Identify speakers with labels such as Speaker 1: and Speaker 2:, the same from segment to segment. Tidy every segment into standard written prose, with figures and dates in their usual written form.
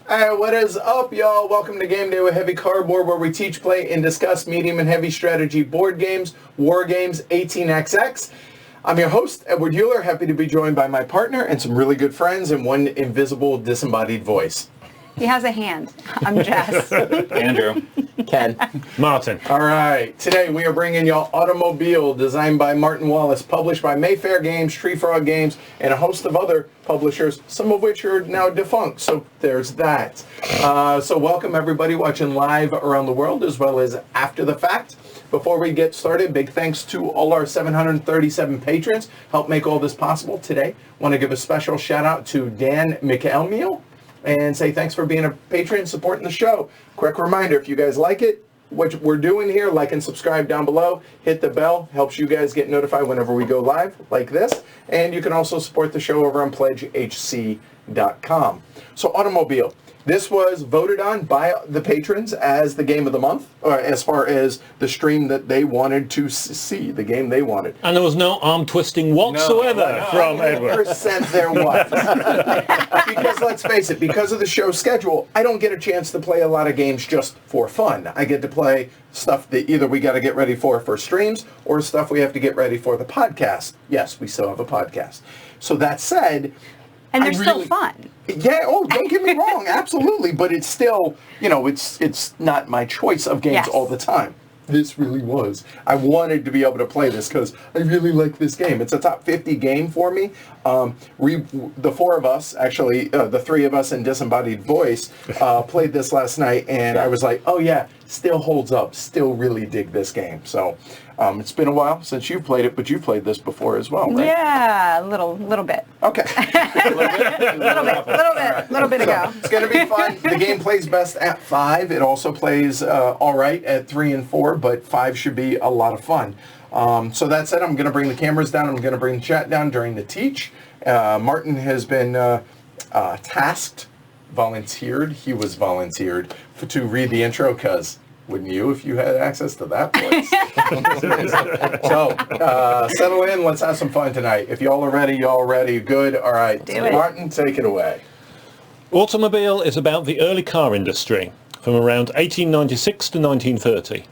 Speaker 1: Hey, what is up, y'all? Welcome to Game Day with Heavy Cardboard, where we teach, play, and discuss medium and heavy strategy board games, war games, 18xx. I'm your host, Edward Euler, happy to be joined by my partner and some really good friends and one invisible disembodied voice.
Speaker 2: He has a hand. I'm Jess.
Speaker 3: Andrew.
Speaker 1: Ken.
Speaker 3: Martin.
Speaker 1: All right. Today we are bringing y'all Automobile, designed by Martin Wallace, published by Mayfair Games, Tree Frog Games, and a host of other publishers, some of which are now defunct. So there's that. So welcome everybody watching live around the world as well as after the fact. Before we get started, big thanks to all our 737 patrons. Help make all this possible today. Want to give a special shout out to Dan McElmeal and say thanks for being a patron and supporting the show. Quick reminder, if you guys like it, what we're doing here, like and subscribe down below. Hit the bell, helps you guys get notified whenever we go live like this. And you can also support the show over on pledgehc.com. So Automobile. This was voted on by the patrons as the game of the month, or as far as the stream that they wanted to see, the game they wanted.
Speaker 3: And there was no arm twisting whatsoever from Edward.
Speaker 1: 100% there was. Because let's face it, because of the show schedule, I don't get a chance to play a lot of games just for fun. I get to play stuff that either we got to get ready for streams or stuff we have to get ready for the podcast. Yes, we still have a podcast. So that said...
Speaker 2: And they're still fun.
Speaker 1: Yeah, don't get me wrong, absolutely. But it's still, it's not my choice of games all the time. This really was. I wanted to be able to play this because I really like this game. It's a top 50 game for me. The four of us, actually, the three of us in Disembodied Voice, played this last night, and I was like, oh yeah, still holds up. Still really dig this game. So it's been a while since you've played it, but you've played this before as well, right?
Speaker 2: Yeah, a little bit.
Speaker 1: Okay.
Speaker 2: A little bit ago.
Speaker 1: It's going to be fun. The game plays best at 5. It also plays all right at 3 and 4, but 5 should be a lot of fun. So that said, I'm going to bring the cameras down. I'm going to bring the chat down during the teach. Martin has been volunteered. He was volunteered to read the intro because... wouldn't you if you had access to that place? So, settle in. Let's have some fun tonight. If y'all are ready, y'all ready. Good. All right. Martin, take it away.
Speaker 3: Automobile is about the early car industry from around 1896 to 1930.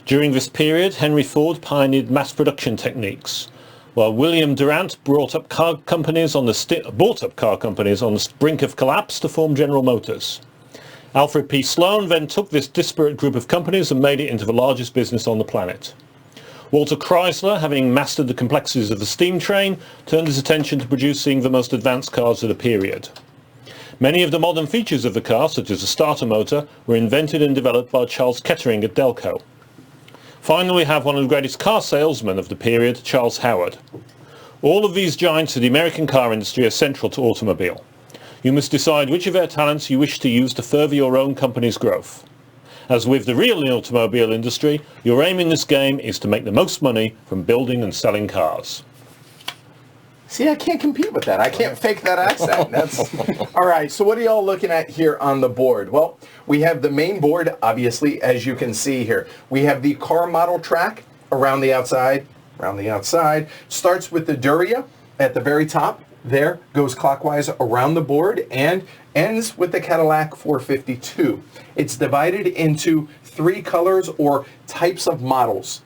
Speaker 3: During this period, Henry Ford pioneered mass production techniques, while William Durant brought up car companies on the brink of collapse to form General Motors. Alfred P. Sloan then took this disparate group of companies and made it into the largest business on the planet. Walter Chrysler, having mastered the complexities of the steam train, turned his attention to producing the most advanced cars of the period. Many of the modern features of the car, such as the starter motor, were invented and developed by Charles Kettering at Delco. Finally, we have one of the greatest car salesmen of the period, Charles Howard. All of these giants of the American car industry are central to Automobile. You must decide which of their talents you wish to use to further your own company's growth. As with the real automobile industry, your aim in this game is to make the most money from building and selling cars.
Speaker 1: See, I can't compete with that. I can't fake that accent. All right, so what are y'all looking at here on the board? Well, we have the main board, obviously, as you can see here. We have the car model track around the outside. Starts with the Duria at the very top. There, goes clockwise around the board and ends with the Cadillac 452. It's divided into 3 colors or types of models.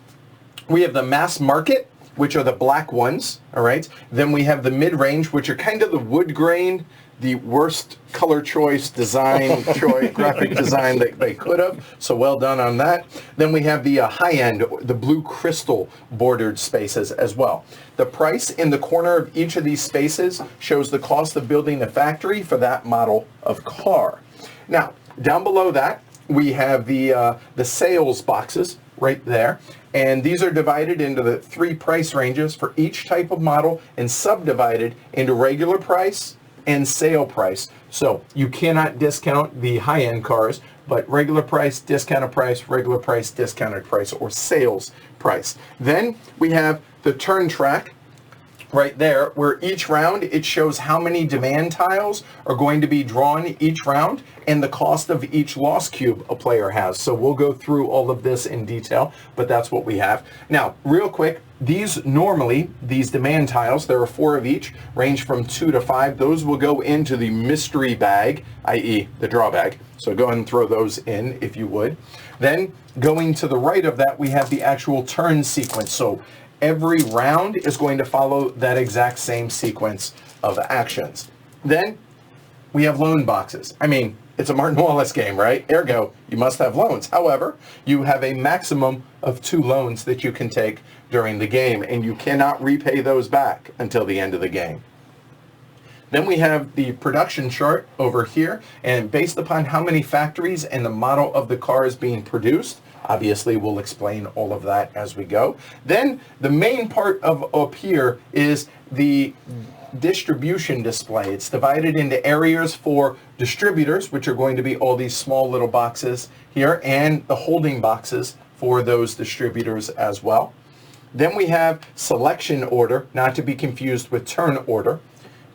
Speaker 1: We have the mass market, which are the black ones, all right? Then we have the mid-range, which are kind of the wood grain, the worst color choice, graphic design that they could have. So well done on that. Then we have the high-end, the blue crystal bordered spaces as well. The price in the corner of each of these spaces shows the cost of building the factory for that model of car. Now, down below that, we have the sales boxes right there. And these are divided into the 3 price ranges for each type of model and subdivided into regular price and sale price. So you cannot discount the high-end cars, but regular price, discounted price, regular price, discounted price, or sales price. Then we have the turn track right there, where each round it shows how many demand tiles are going to be drawn each round and the cost of each loss cube a player has. So we'll go through all of this in detail, but that's what we have. Now, real quick, these normally, these demand tiles, there are 4 of each, range from 2 to 5. Those will go into the mystery bag, i.e. the draw bag. So go ahead and throw those in if you would. Then going to the right of that, we have the actual turn sequence. So every round is going to follow that exact same sequence of actions. Then we have loan boxes. I mean, it's a Martin Wallace game, right? Ergo, you must have loans. However, you have a maximum of 2 loans that you can take during the game, and you cannot repay those back until the end of the game. Then we have the production chart over here, and based upon how many factories and the model of the cars being produced, obviously we'll explain all of that as we go. Then the main part of up here is the distribution display. It's divided into areas for distributors, which are going to be all these small little boxes here, and the holding boxes for those distributors as well. Then we have selection order, not to be confused with turn order,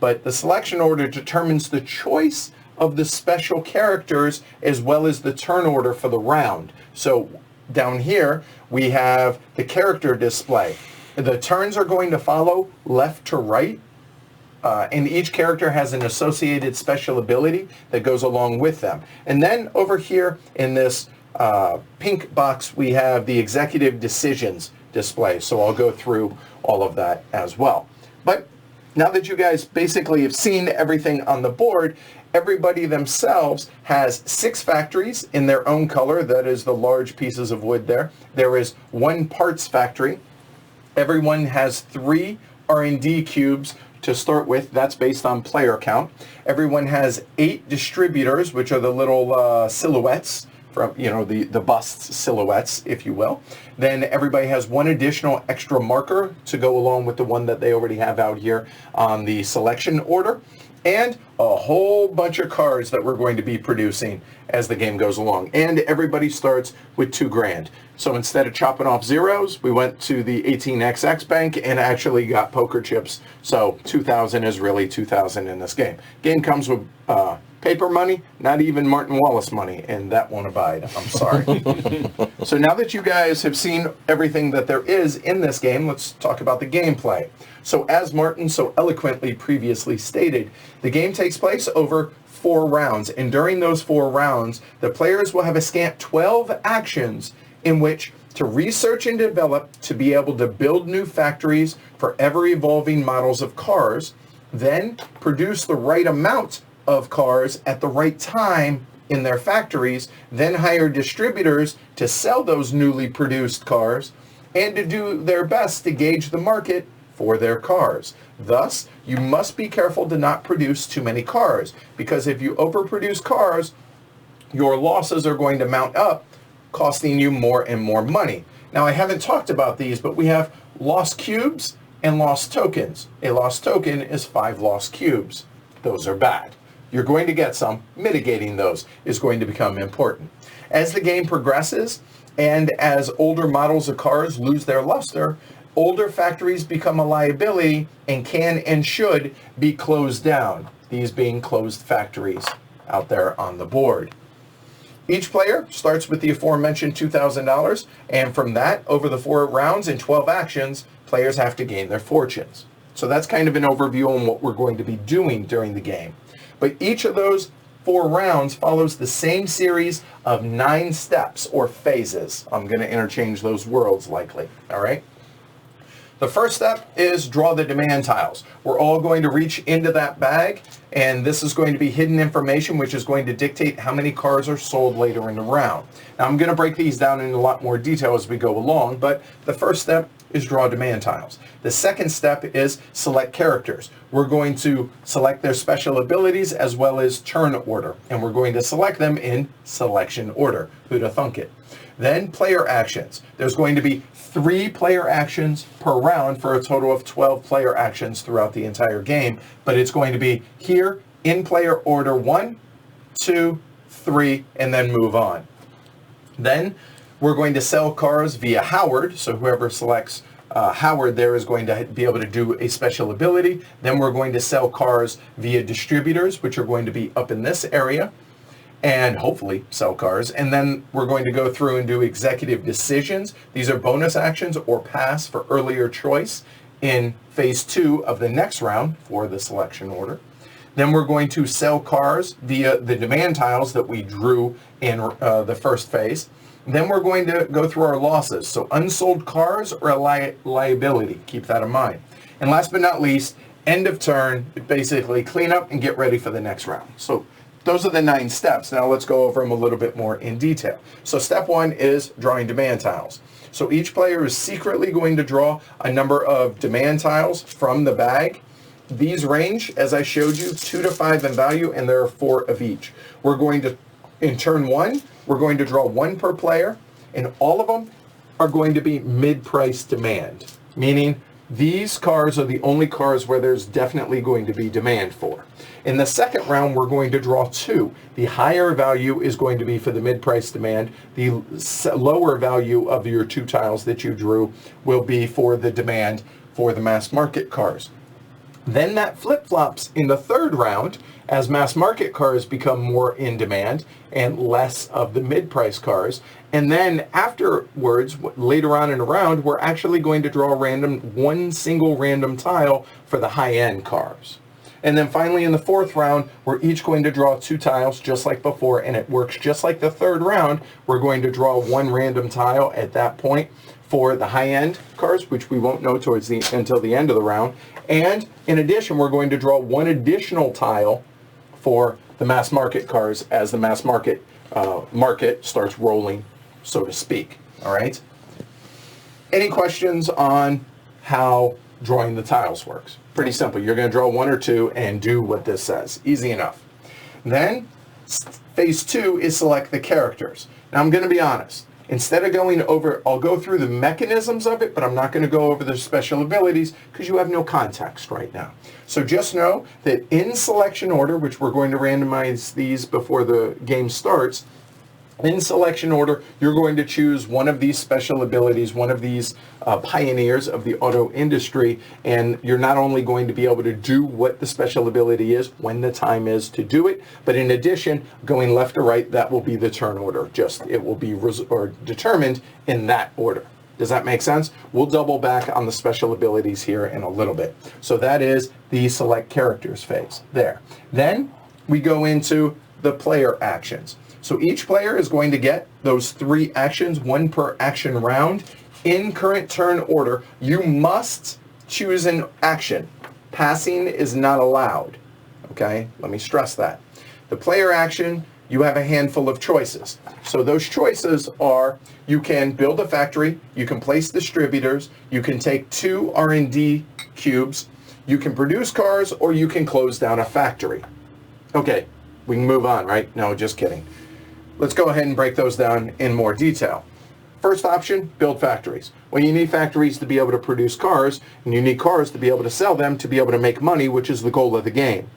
Speaker 1: but the selection order determines the choice of the special characters as well as the turn order for the round. So down here we have the character display. The turns are going to follow left to right, and each character has an associated special ability that goes along with them. And then over here in this pink box we have the executive decisions display. So I'll go through all of that as well. But now that you guys basically have seen everything on the board, everybody themselves has 6 factories in their own color. That is the large pieces of wood there. There is 1 parts factory. Everyone has 3 R&D cubes to start with. That's based on player count. Everyone has 8 distributors, which are the little silhouettes from, you know, the bust silhouettes, if you will. Then everybody has 1 additional extra marker to go along with the one that they already have out here on the selection order, and a whole bunch of cards that we're going to be producing as the game goes along. And everybody starts with $2 grand. So instead of chopping off zeros, we went to the 18XX bank and actually got poker chips. So 2,000 is really 2,000 in this game. Game comes with paper money, not even Martin Wallace money, and that won't abide. I'm sorry. So now that you guys have seen everything that there is in this game, let's talk about the gameplay. So as Martin so eloquently previously stated, the game takes place over 4 rounds, and during those 4 rounds, the players will have a scant 12 actions in which to research and develop to be able to build new factories for ever-evolving models of cars, then produce the right amount of cars at the right time in their factories, then hire distributors to sell those newly produced cars, and to do their best to gauge the market for their cars. Thus, you must be careful to not produce too many cars, because if you overproduce cars, your losses are going to mount up, costing you more and more money. Now, I haven't talked about these, but we have lost cubes and lost tokens. A lost token is 5 lost cubes. Those are bad. You're going to get some. Mitigating those is going to become important. As the game progresses, and as older models of cars lose their luster, older factories become a liability and can and should be closed down, these being closed factories out there on the board. Each player starts with the aforementioned $2,000, and from that, over the 4 rounds and 12 actions, players have to gain their fortunes. So that's kind of an overview on what we're going to be doing during the game. But each of those 4 rounds follows the same series of 9 steps or phases. I'm going to interchange those words likely, all right? The first step is draw the demand tiles. We're all going to reach into that bag, and this is going to be hidden information, which is going to dictate how many cars are sold later in the round. Now, I'm going to break these down in a lot more detail as we go along, but the first step is draw demand tiles. The second step is select characters. We're going to select their special abilities as well as turn order, and we're going to select them in selection order. Who'd have thunk it? Then player actions. There's going to be 3 player actions per round for a total of 12 player actions throughout the entire game, but it's going to be here in player order 1, 2, 3, and then move on. Then we're going to sell cars via Howard, so whoever selects Howard there is going to be able to do a special ability. Then we're going to sell cars via distributors, which are going to be up in this area. and hopefully sell cars. And then we're going to go through and do executive decisions. These are bonus actions or pass for earlier choice in phase 2 of the next round for the selection order. Then we're going to sell cars via the demand tiles that we drew in the first phase. Then we're going to go through our losses. So unsold cars are a liability. Keep that in mind. And last but not least, end of turn, basically clean up and get ready for the next round. So those are the 9 steps. Now let's go over them a little bit more in detail. So step 1 is drawing demand tiles. So each player is secretly going to draw a number of demand tiles from the bag. These range, as I showed you, 2 to 5 in value, and there are 4 of each. We're going to, in turn 1, we're going to draw 1 per player, and all of them are going to be mid-price demand, meaning these cars are the only cars where there's definitely going to be demand for. In the second round, we're going to draw 2. The higher value is going to be for the mid-price demand. The lower value of your 2 tiles that you drew will be for the demand for the mass market cars. Then that flip-flops in the third round as mass market cars become more in demand and less of the mid-price cars. And then afterwards, later on in the round, we're actually going to draw one single random tile for the high-end cars. And then finally in the fourth round, we're each going to draw 2 tiles just like before, and it works just like the third round. We're going to draw 1 random tile at that point for the high-end cars, which we won't know until the end of the round. And in addition, we're going to draw 1 additional tile for the mass market cars as the mass market market starts rolling, so to speak. All right? Any questions on how drawing the tiles works? Pretty simple. You're going to draw 1 or 2 and do what this says. Easy enough. Then phase 2 is select the characters. Now I'm going to be honest. Instead of going over, I'll go through the mechanisms of it, but I'm not going to go over the special abilities because you have no context right now. So just know that in selection order, which we're going to randomize these before the game starts, in selection order, you're going to choose one of these special abilities, one of these pioneers of the auto industry, and you're not only going to be able to do what the special ability is when the time is to do it, but in addition, going left or right, that will be the turn order. It will be determined in that order. Does that make sense? We'll double back on the special abilities here in a little bit. So that is the select characters phase there. Then we go into the player actions. So each player is going to get those 3 actions, 1 per action round, in current turn order. You must choose an action. Passing is not allowed. Okay? Let me stress that. The player action, you have a handful of choices. So those choices are, you can build a factory, you can place distributors, you can take 2 R&D cubes, you can produce cars, or you can close down a factory. Okay, we can move on, right? No, just kidding. Let's go ahead and break those down in more detail. First option, build factories. Well, you need factories to be able to produce cars, and you need cars to be able to sell them to be able to make money, which is the goal of the game.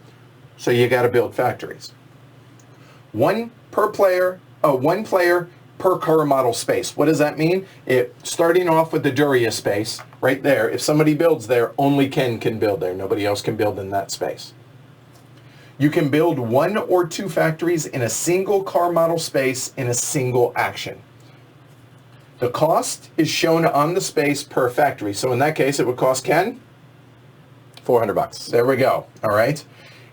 Speaker 1: So you got to build factories. 1 player per car model space. What does that mean? Starting off with the Duria space, right there, if somebody builds there, only Ken can build there. Nobody else can build in that space. You can build 1 or 2 factories in a single car model space in a single action. The cost is shown on the space per factory. So in that case, it would cost Ken $400. There we go. All right.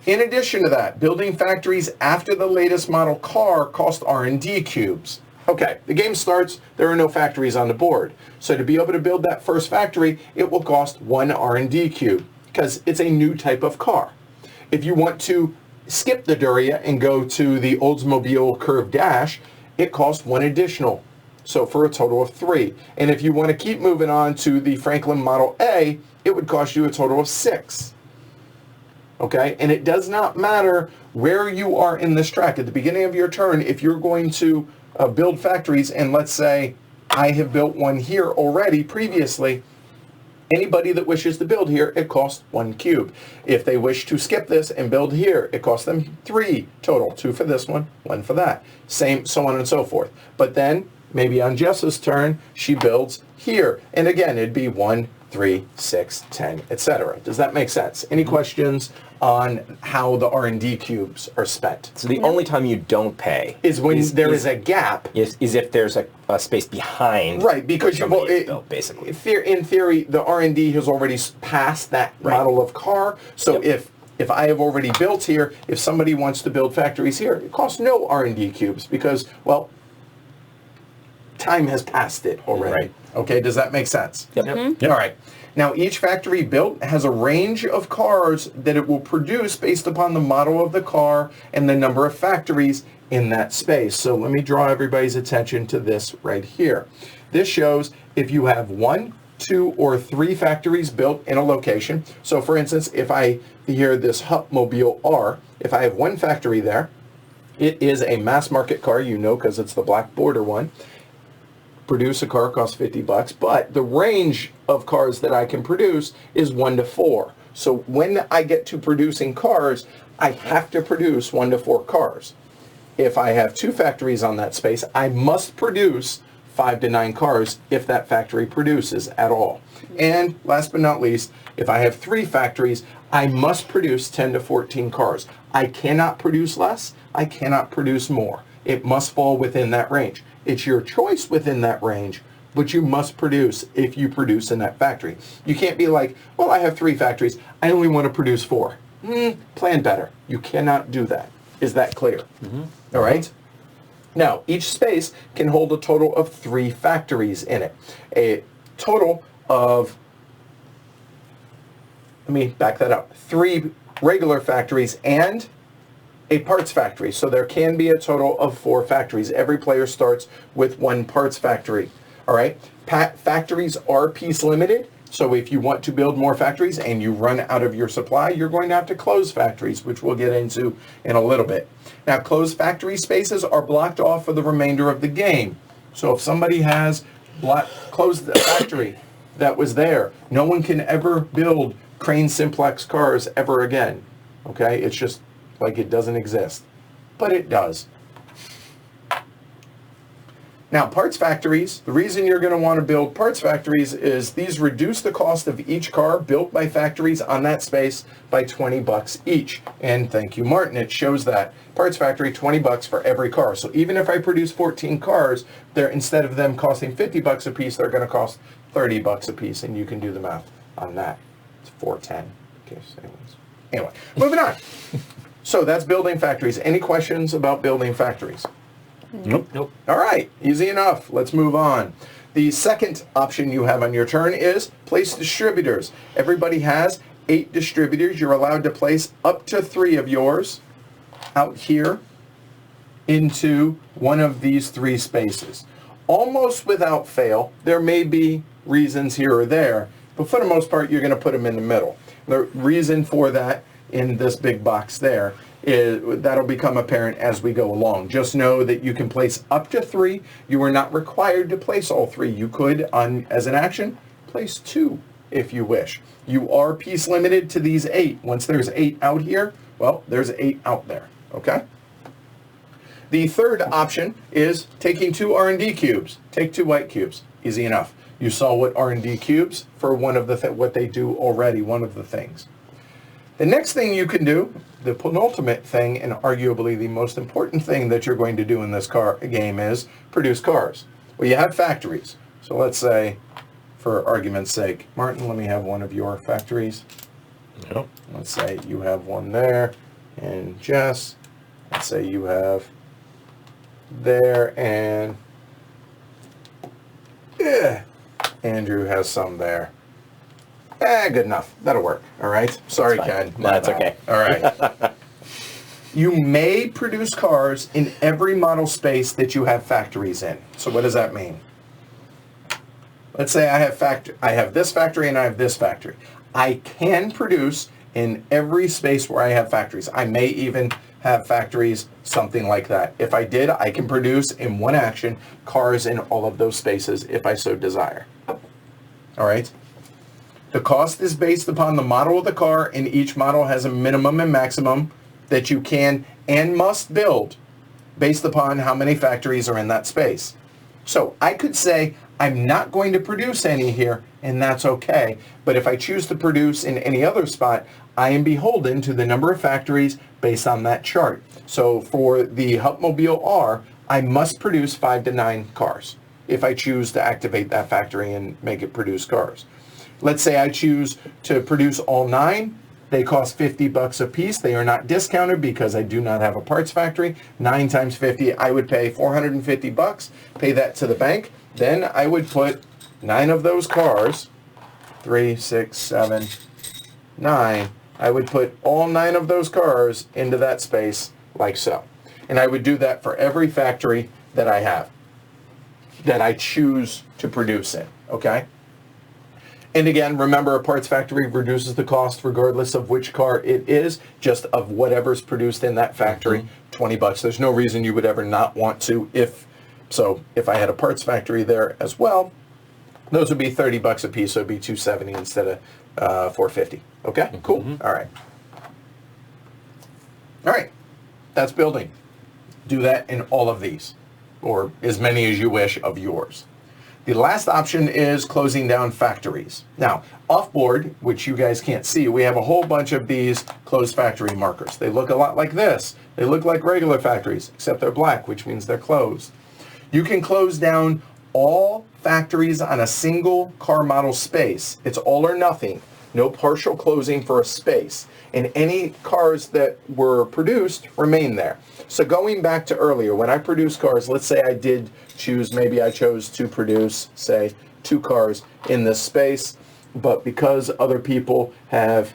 Speaker 1: In addition to that, building factories after the latest model car cost R&D cubes. Okay, the game starts, there are no factories on the board. So to be able to build that first factory, it will cost 1 R&D cube because it's a new type of car. If you want to skip the Duria and go to the Oldsmobile Curved Dash, it costs 1 additional, so for a total of 3. And if you want to keep moving on to the Franklin Model A, it would cost you a total of 6. Okay, and it does not matter where you are in this track. At the beginning of your turn, if you're going to build factories, and let's say I have built one here already previously, anybody that wishes to build here, it costs 1 cube. If they wish to skip this and build here, it costs them 3 total. 2 for this one, 1 for that. Same, so on and so forth. But then, maybe on Jess's turn, she builds here. And again, it'd be 1, 3, 6, 10, etc. Does that make sense? Any questions on how the R&D cubes are spent?
Speaker 4: So the only time you don't pay
Speaker 1: Is when there is a gap.
Speaker 4: is if there's a space behind.
Speaker 1: Right, because you
Speaker 4: somebody has built, basically.
Speaker 1: In theory, the R&D has already passed that model of car. So if I have already built here, if somebody wants to build factories here, it costs no R&D cubes because, well, time has passed it already.
Speaker 4: Right.
Speaker 1: Okay, does that make sense?
Speaker 4: Yep.
Speaker 3: Yep.
Speaker 1: All right. Now, each factory built has a range of cars that it will produce based upon the model of the car and the number of factories in that space. So let me draw everybody's attention to this right here. This shows if you have 1, 2, or 3 factories built in a location. So for instance, if I hear this Hupmobile R, if I have 1 factory there, it is a mass market car, you know, because it's the black border one. Produce a car costs $50, but the range of cars that I can produce is 1 to 4. So when I get to producing cars, I have to produce 1 to 4 cars. If I have 2 factories on that space, I must produce 5 to 9 cars if that factory produces at all. And last but not least, if I have 3 factories, I must produce 10 to 14 cars. I cannot produce less, I cannot produce more. It must fall within that range. It's your choice within that range, but you must produce if you produce in that factory. You can't be like, well, I have 3 factories. I only want to produce 4. Plan better. You cannot do that. Is that clear? All right? Now, each space can hold a total of 3 factories in it. A total of, let me back that up, 3 regular factories and a parts factory. So there can be a total of 4 factories. Every player starts with 1 parts factory. All right. Factories are piece limited. So if you want to build more factories and you run out of your supply, you're going to have to close factories, which we'll get into in a little bit. Now, closed factory spaces are blocked off for the remainder of the game. So if somebody has closed the factory that was there, no one can ever build Crane Simplex cars ever again. Okay. It's just like it doesn't exist, but it does. Now, parts factories, the reason you're going to want to build parts factories is these reduce the cost of each car built by factories on that space by $20 each. And thank you, Martin, it shows that. Parts factory, $20 for every car. So even if I produce 14 cars, they're, instead of them costing $50 a piece, they're going to cost $30 a piece, and you can do the math on that. It's $410. Okay, anyway, moving on. So that's building factories. Any questions about building factories?
Speaker 3: Nope.
Speaker 1: All right, easy enough. Let's move on. The second option you have on your turn is place distributors. Everybody has 8 distributors. You're allowed to place up to 3 of yours out here into one of these 3 spaces. Almost without fail, there may be reasons here or there, but for the most part, you're going to put them in the middle. The reason for that in this big box there is that'll become apparent as we go along. Just know that you can place up to 3. You are not required to place all 3. You could, as an action, place 2 if you wish. You are piece limited to these 8. Once there's 8 out here, well, there's 8 out there, okay? The third option is taking 2 R&D cubes. Take 2 white cubes. Easy enough. You saw what R&D cubes for one of the what they do already, one of the things. The next thing you can do, the penultimate thing, and arguably the most important thing that you're going to do in this game is produce cars. Well, you have factories. So let's say, for argument's sake, Martin, let me have one of your factories.
Speaker 3: Yep.
Speaker 1: Let's say you have one there, and Jess, let's say you have there, and Andrew has some there. Good enough. That'll work. All right. Sorry, Ken.
Speaker 4: That's okay.
Speaker 1: All right. You may produce cars in every model space that you have factories in. So what does that mean? Let's say I have this factory and I have this factory. I can produce in every space where I have factories. I may even have factories, something like that. If I did, I can produce in one action cars in all of those spaces if I so desire. All right. The cost is based upon the model of the car, and each model has a minimum and maximum that you can and must build based upon how many factories are in that space. So I could say I'm not going to produce any here, and that's okay. But if I choose to produce in any other spot, I am beholden to the number of factories based on that chart. So for the Hupmobile R, I must produce 5 to 9 cars if I choose to activate that factory and make it produce cars. Let's say I choose to produce all 9. They cost $50 a piece. They are not discounted because I do not have a parts factory. 9 times 50, I would pay $450, pay that to the bank. Then I would put 9 of those cars, 3, 6, 7, 9. I would put all 9 of those cars into that space like so. And I would do that for every factory that I have, that I choose to produce in, okay? And again, remember, a parts factory reduces the cost regardless of which car it is, just of whatever's produced in that factory, $20. There's no reason you would ever not want to. If I had a parts factory there as well, those would be $30 a piece, so it'd be $270 instead of $450. Okay, cool. All right. All right, that's building. Do that in all of these, or as many as you wish of yours. The last option is closing down factories. Now, off-board, which you guys can't see, we have a whole bunch of these closed factory markers. They look a lot like this. They look like regular factories, except they're black, which means they're closed. You can close down all factories on a single car model space. It's all or nothing. No partial closing for a space. And any cars that were produced remain there. So going back to earlier, when I produce cars, let's say I did choose, maybe I chose to produce, say, 2 cars in this space, but because other people have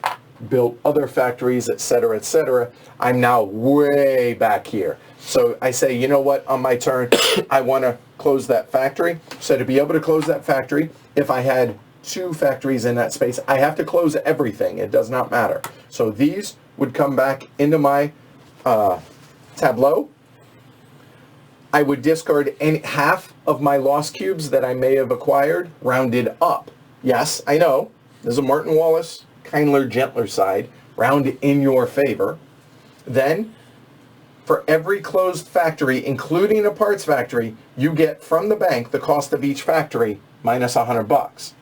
Speaker 1: built other factories, etc., I'm now way back here. So I say, you know what, on my turn, I want to close that factory. So to be able to close that factory, if I had 2 factories in that space, I have to close everything. It does not matter. So these would come back into my tableau. I would discard half of my loss cubes that I may have acquired, rounded up. Yes, I know, there's a Martin Wallace, kindler, gentler side, round in your favor. Then, for every closed factory, including a parts factory, you get from the bank the cost of each factory minus $100.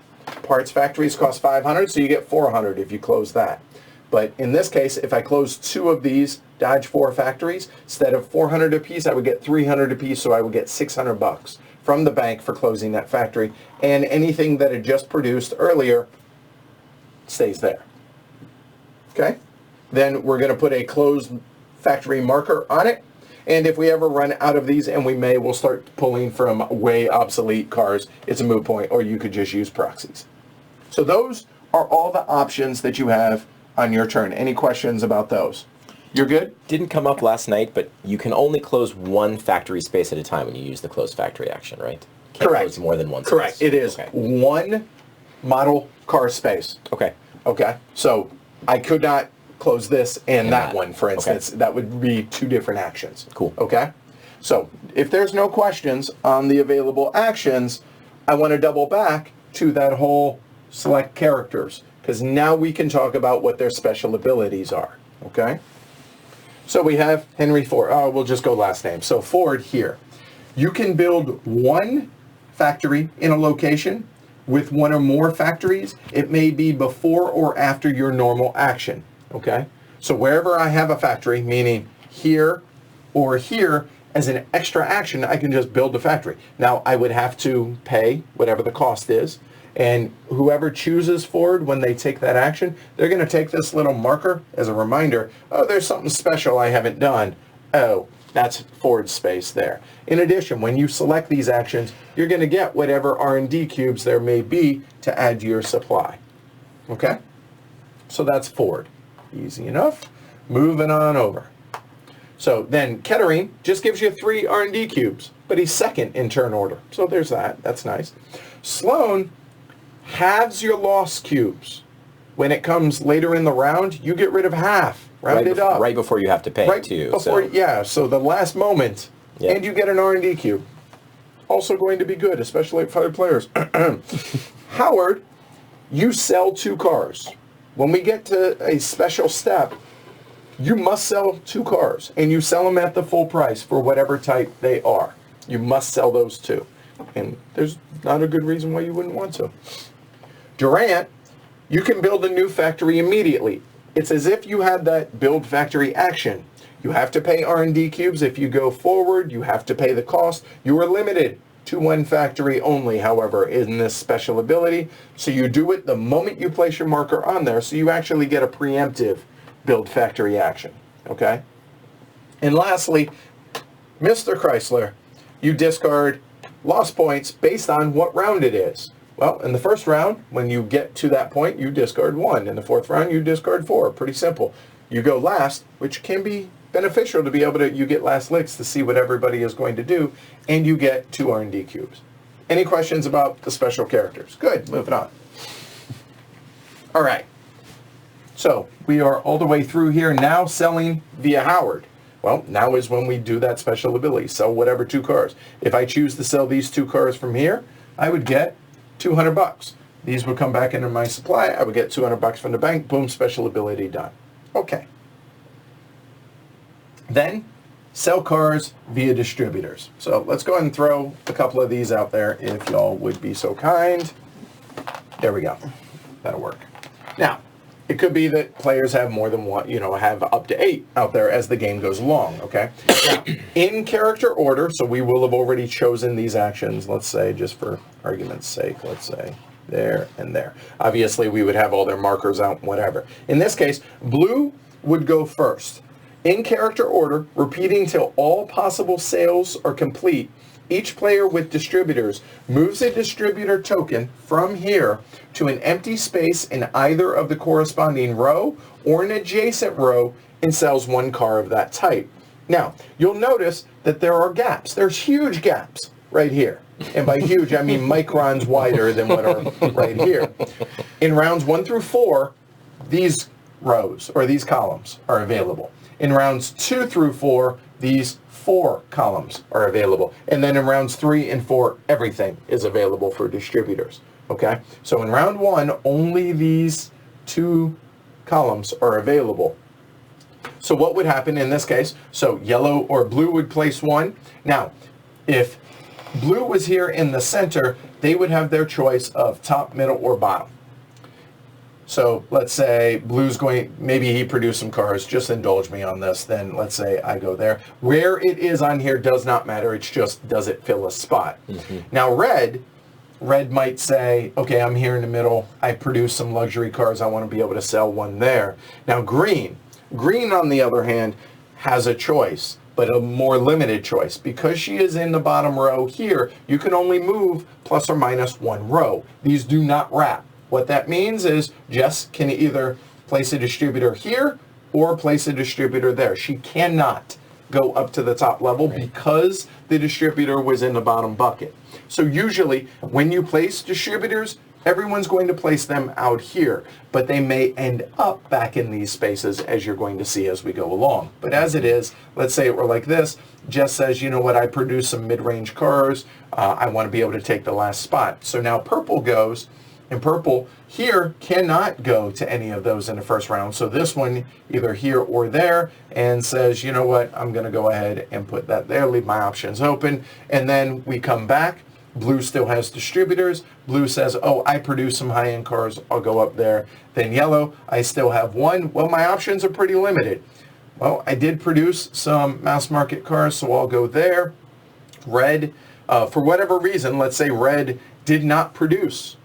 Speaker 1: Parts factories cost $500, so you get $400 if you close that. But in this case, if I close 2 of these Dodge 4 factories, instead of $400 a piece, I would get $300 a piece, so I would get $600 from the bank for closing that factory. And anything that had just produced earlier stays there. Okay? Then we're going to put a closed factory marker on it. And if we ever run out of these, and we'll start pulling from way obsolete cars, it's a moot point, or you could just use proxies. So those are all the options that you have on your turn. Any questions about those? You're good?
Speaker 4: Didn't come up last night, but you can only close 1 factory space at a time when you use the close factory action, right? Can't
Speaker 1: Correct.
Speaker 4: Close more than 1 space.
Speaker 1: Correct. It is
Speaker 4: Okay.
Speaker 1: 1 model car space.
Speaker 4: Okay.
Speaker 1: Okay? So I could not close this and that
Speaker 4: that.
Speaker 1: one, for instance. That would be 2 different actions.
Speaker 4: Cool.
Speaker 1: Okay? So if there's no questions on the available actions, I want to double back to that whole select characters, because now we can talk about what their special abilities are. Okay? So we have Henry Ford. Oh, we'll just go last name. So Ford here. You can build 1 factory in a location with 1 or more factories. It may be before or after your normal action. Okay? So wherever I have a factory, meaning here or here, as an extra action, I can just build a factory. Now, I would have to pay whatever the cost is. And whoever chooses Ford, when they take that action, they're going to take this little marker as a reminder, oh, there's something special I haven't done. Oh, that's Ford's space there. In addition, when you select these actions, you're going to get whatever R&D cubes there may be to add to your supply. Okay? So that's Ford. Easy enough. Moving on over. So then Kettering just gives you 3 R&D cubes, but he's second in turn order. So there's that. That's nice. Sloan halves your loss cubes. When it comes later in the round, you get rid of half. Round it up.
Speaker 4: Right before you have to pay,
Speaker 1: Right
Speaker 4: too.
Speaker 1: before, yeah, so the last moment,
Speaker 4: Yeah.
Speaker 1: and you get an R&D cube. Also going to be good, especially for other players. Howard, you sell 2 cars. When we get to a special step, you must sell 2 cars, and you sell them at the full price for whatever type they are. You must sell those 2. And there's not a good reason why you wouldn't want to. Durant, you can build a new factory immediately. It's as if you had that build factory action. You have to pay R&D cubes. If you go forward, you have to pay the cost. You are limited to one factory only, however, in this special ability. So you do it the moment you place your marker on there, so you actually get a preemptive build factory action, okay? And lastly, Mr. Chrysler, you discard lost points based on what round it is. Well, in the first round, when you get to that point, you discard 1. In the fourth round, you discard 4. Pretty simple. You go last, which can be beneficial to be able to, you get last licks to see what everybody is going to do, and you get 2 R&D cubes. Any questions about the special characters? Good, moving on. All right. So we are all the way through here now selling via Howard. Well, now is when we do that special ability. Sell whatever 2 cars. If I choose to sell these 2 cars from here, I would get $200. These would come back into my supply. I would get $200 from the bank. Boom, special ability done. Okay. Then sell cars via distributors. So let's go ahead and throw a couple of these out there if y'all would be so kind. There we go. That'll work. Now, it could be that players have more than one, have up to 8 out there as the game goes along, okay? Now, in character order, so we will have already chosen these actions, let's say, just for argument's sake, let's say there and there. Obviously, we would have all their markers out, whatever. In this case, blue would go first. In character order, repeating till all possible sales are complete, each player with distributors moves a distributor token from here to an empty space in either of the corresponding row or an adjacent row and sells 1 car of that type. Now, you'll notice that there are gaps. There's huge gaps right here. And by huge, I mean microns wider than what are right here. In rounds 1 through 4, these rows or these columns are available. In rounds 2 through 4, these 4 columns are available. And then in rounds 3 and 4, everything is available for distributors. Okay? So in round 1, only these 2 columns are available. So what would happen in this case? So yellow or blue would place 1. Now, if blue was here in the center, they would have their choice of top, middle, or bottom. So let's say blue's going, maybe he produced some cars, just indulge me on this, then let's say I go there. Where it is on here does not matter, it's just, does it fill a spot? Now red might say, okay, I'm here in the middle, I produce some luxury cars, I want to be able to sell 1 there. Now green on the other hand has a choice, but a more limited choice. Because she is in the bottom row here, you can only move plus or minus 1 row. These do not wrap. What that means is Jess can either place a distributor here or place a distributor there. She cannot go up to the top level because the distributor was in the bottom bucket. So usually when you place distributors, everyone's going to place them out here, but they may end up back in these spaces as you're going to see as we go along. But as it is, let's say it were like this, Jess says, you know what, I produce some mid-range cars, I want to be able to take the last spot. So now purple goes, and purple here cannot go to any of those in the first round. So this one either here or there and says, you know what, I'm going to go ahead and put that there, leave my options open. And then we come back. Blue still has distributors. Blue says, oh, I produce some high-end cars. I'll go up there. Then yellow, I still have 1. Well, my options are pretty limited. Well, I did produce some mass market cars, so I'll go there. Red, for whatever reason, let's say red did not produce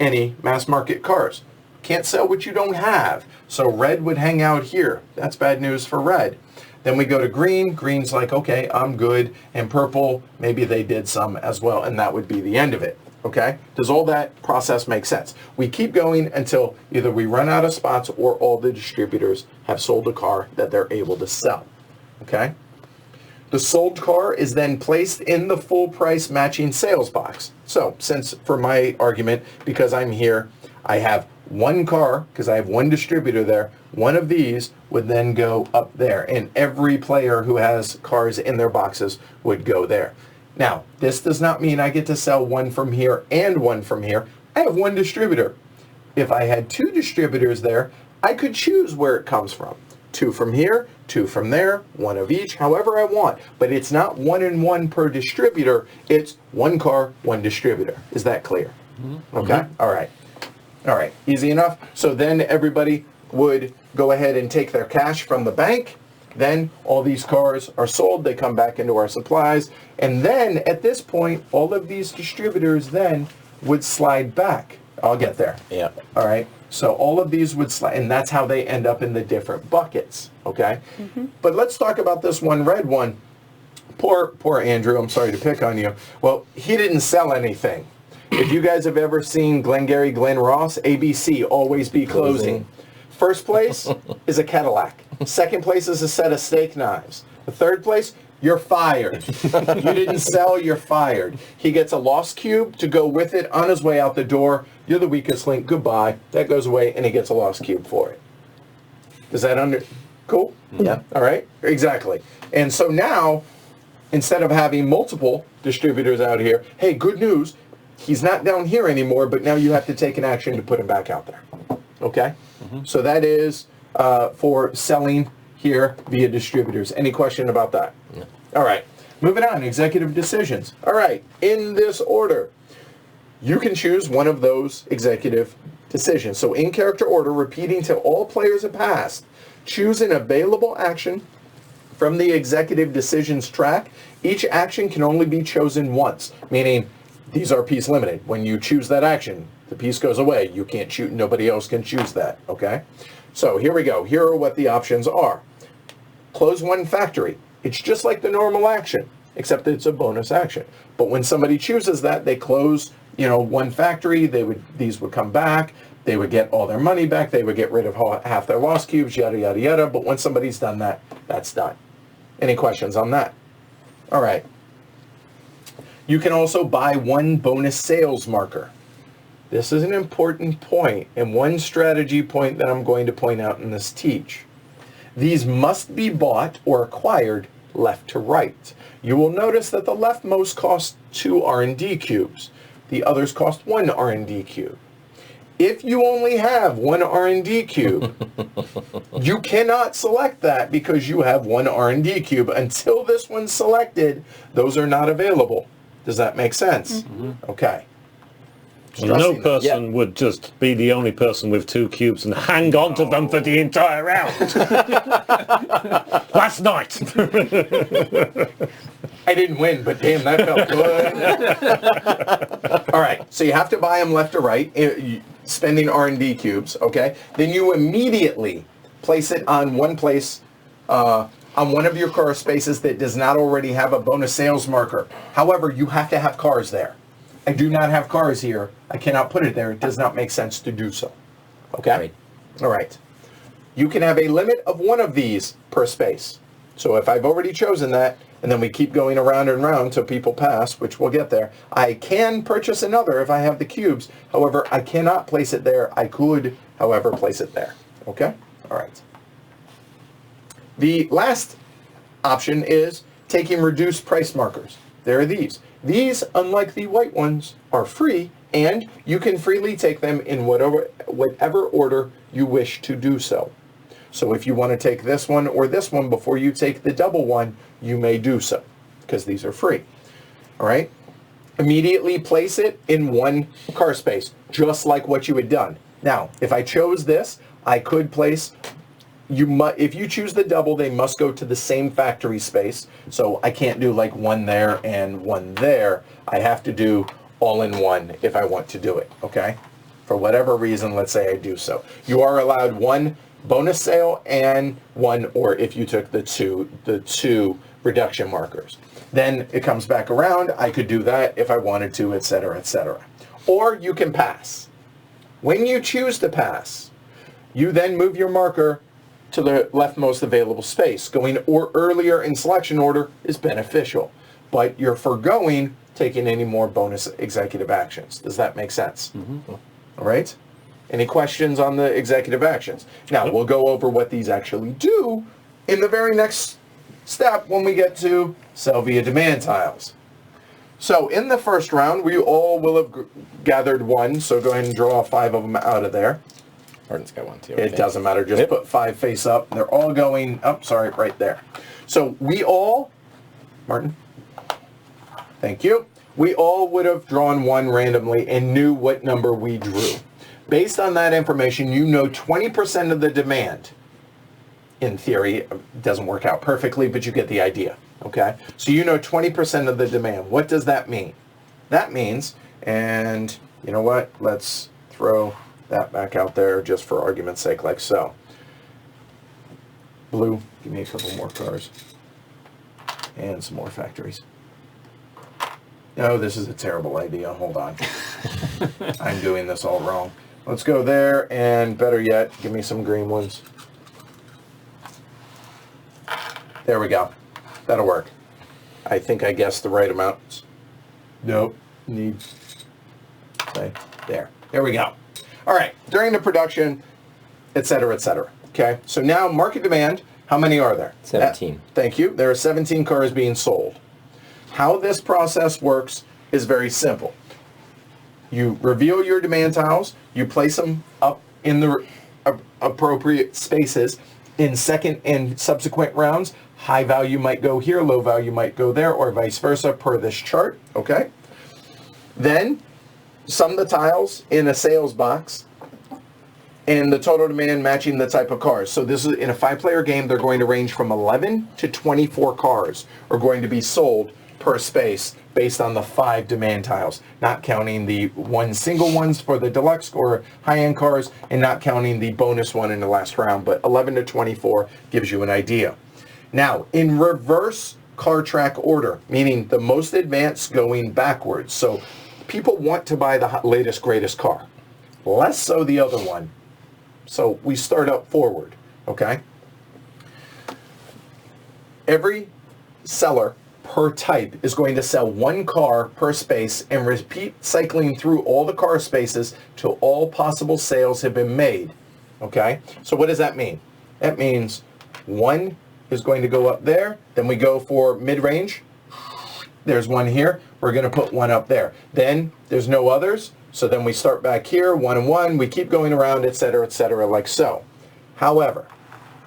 Speaker 1: any mass market cars. Can't sell what you don't have. So red would hang out here. That's bad news for red. Then we go to green. Green's like, okay, I'm good. And purple, maybe they did some as well. And that would be the end of it. Okay? Does all that process make sense? We keep going until either we run out of spots or all the distributors have sold a car that they're able to sell. Okay? The sold car is then placed in the full price matching sales box. So since for my argument, because I'm here, I have 1 car, because I have 1 distributor there, 1 of these would then go up there. And every player who has cars in their boxes would go there. Now, this does not mean I get to sell 1 from here and 1 from here. I have 1 distributor. If I had 2 distributors there, I could choose where it comes from. 2 from here, 2 from there, 1 of each, however I want. But it's not 1 and 1 per distributor. It's 1 car, 1 distributor. Is that clear? Okay? All right. All right. Easy enough? So then everybody would go ahead and take their cash from the bank. Then all these cars are sold. They come back into our supplies. And then at this point, all of these distributors then would slide back. I'll get there.
Speaker 4: Yeah.
Speaker 1: All right. So all of these would slide, and that's how they end up in the different buckets. Okay. But let's talk about this one red one. Poor Andrew. I'm sorry to pick on you. Well, he didn't sell anything. If you guys have ever seen Glengarry Glen Ross, ABC, always be closing. First place is a Cadillac. Second place is a set of steak knives. The third place, you're fired. You didn't sell, you're fired. He gets a lost cube to go with it on his way out the door. You're the weakest link. Goodbye. That goes away, and he gets a lost cube for it. Is that cool?
Speaker 4: Yeah.
Speaker 1: All right. Exactly. And so now, instead of having multiple distributors out here, hey, good news, he's not down here anymore, but now you have to take an action to put him back out there. Okay? So that is for selling here via distributors. Any question about that?
Speaker 4: No.
Speaker 1: All right. Moving on, executive decisions. All right. In this order, you can choose one of those executive decisions. So in character order, repeating till all players have passed, choose an available action from the executive decisions track. Each action can only be chosen once, meaning these are piece limited. When you choose that action, the piece goes away. You can't choose, nobody else can choose that, okay? So here we go. Here are what the options are. Close one factory. It's just like the normal action, except it's a bonus action. But when somebody chooses that, they close, one factory, these would come back, they would get all their money back, they would get rid of half their lost cubes, yada, yada, yada. But when somebody's done that, that's done. Any questions on that? All right. You can also buy one bonus sales marker. This is an important point and one strategy point that I'm going to point out in this teach. These must be bought or acquired left to right. You will notice that the leftmost costs 2 R&D cubes. The others cost 1 R&D cube. If you only have 1 R&D cube, you cannot select that because you have 1 R&D cube. Until this one's selected, those are not available. Does that make sense? Okay.
Speaker 3: Well, no person would just be the only person with 2 cubes and hang on to them for the entire round. Last night.
Speaker 1: I didn't win, but damn, that felt good. All right, so you have to buy them left to right, spending R&D cubes, okay? Then you immediately place it on one place, on one of your car spaces that does not already have a bonus sales marker. However, you have to have cars there. I do not have cars here. I cannot put it there. It does not make sense to do so. Okay?
Speaker 4: Right.
Speaker 1: All right. You can have a limit of 1 of these per space. So if I've already chosen that, and then we keep going around and around till people pass, which we'll get there, I can purchase another if I have the cubes. However, I cannot place it there. I could, however, place it there. Okay? All right. The last option is taking reduced price markers. There are these. These, unlike the white ones, are free, and you can freely take them in whatever order you wish to do so. So if you want to take this one or this one before you take the double one, you may do so, because these are free. All right? Immediately place it in 1 car space, just like what you had done. Now, if I chose this, I could place... if you choose the double, they must go to the same factory space. So I can't do like 1 there and 1 there. I have to do all in 1 if I want to do it, okay? For whatever reason, let's say I do so. You are allowed 1 bonus sale and 1, or if you took the two reduction markers. Then it comes back around. I could do that if I wanted to, etc., etc. Or you can pass. When you choose to pass, you then move your marker to the leftmost available space. Going earlier in selection order is beneficial, but you're foregoing taking any more bonus executive actions. Does that make sense? All right? Any questions on the executive actions? Now, we'll go over what these actually do in the very next step when we get to sell via demand tiles. So in the first round, we all will have gathered 1, so go ahead and draw 5 of them out of there.
Speaker 4: Martin's got one too.
Speaker 1: It doesn't matter. Just put 5 face up. They're all going up. Sorry, right there. So we all, Martin, thank you. We all would have drawn one randomly and knew what number we drew. Based on that information, you know 20% of the demand. In theory, it doesn't work out perfectly, but you get the idea. Okay? So you know 20% of the demand. What does that mean? That means, and you know what? Let's throw that back out there just for argument's sake, like so. Blue, give me a couple more cars. And some more factories. No, this is a terrible idea. Hold on. I'm doing this all wrong. Let's go there, and better yet, give me some green ones. There we go. That'll work. I think I guessed the right amount. Nope. Need. Okay. There. There we go. All right. During the production, et cetera, et cetera. Okay. So now market demand. How many are there?
Speaker 4: 17.
Speaker 1: Thank you. There are 17 cars being sold. How this process works is very simple. You reveal your demand tiles. You place them up in the appropriate spaces. In second and subsequent rounds, high value might go here, low value might go there, or vice versa per this chart, okay? Then, sum the tiles in a sales box and the total demand matching the type of cars. So this is in a 5-player game, they're going to range from 11 to 24 cars are going to be sold per space based on the 5 demand tiles, not counting the 1 single ones for the deluxe or high-end cars, and not counting the bonus one in the last round, but 11 to 24 gives you an idea. Now, in reverse car track order, meaning the most advanced going backwards. So people want to buy the latest, greatest car. Less so the other one. So we start up forward, okay? Every seller per type is going to sell 1 car per space and repeat cycling through all the car spaces till all possible sales have been made. Okay? So what does that mean? That means 1 is going to go up there. Then we go for mid-range. There's 1 here. We're going to put 1 up there. Then there's no others. So then we start back here, 1 and 1. We keep going around, et cetera, like so. However,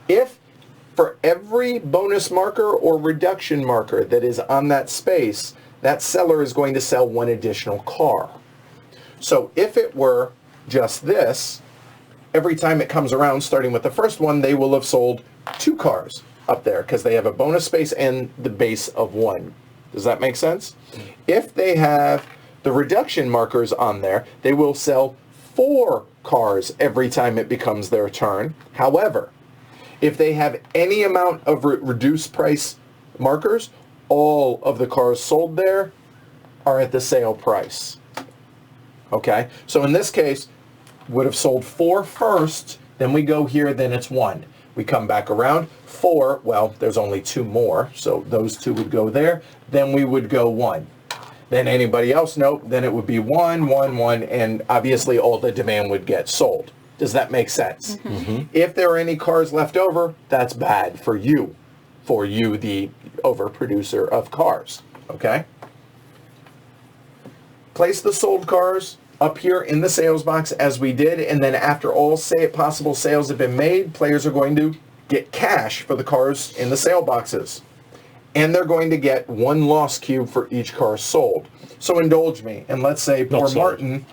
Speaker 1: if for every bonus marker or reduction marker that is on that space, that seller is going to sell 1 additional car. So if it were just this, every time it comes around, starting with the first one, they will have sold 2 cars up there because they have a bonus space and the base of 1. Does that make sense? If they have the reduction markers on there, they will sell 4 cars every time it becomes their turn. However, if they have any amount of reduced price markers, all of the cars sold there are at the sale price. Okay? So in this case, would have sold 4 first, then we go here, then it's 1. We come back around, 4, well, there's only 2 more, so those 2 would go there, then we would go 1. Then anybody else, nope, then it would be 1, 1, 1, and obviously all the demand would get sold. Does that make sense? Mm-hmm. If there are any cars left over, that's bad for you, the overproducer of cars, okay? Place the sold cars up here in the sales box as we did, and then after all possible sales have been made, players are going to get cash for the cars in the sale boxes. And they're going to get 1 loss cube for each car sold. So indulge me, and let's say poor Martin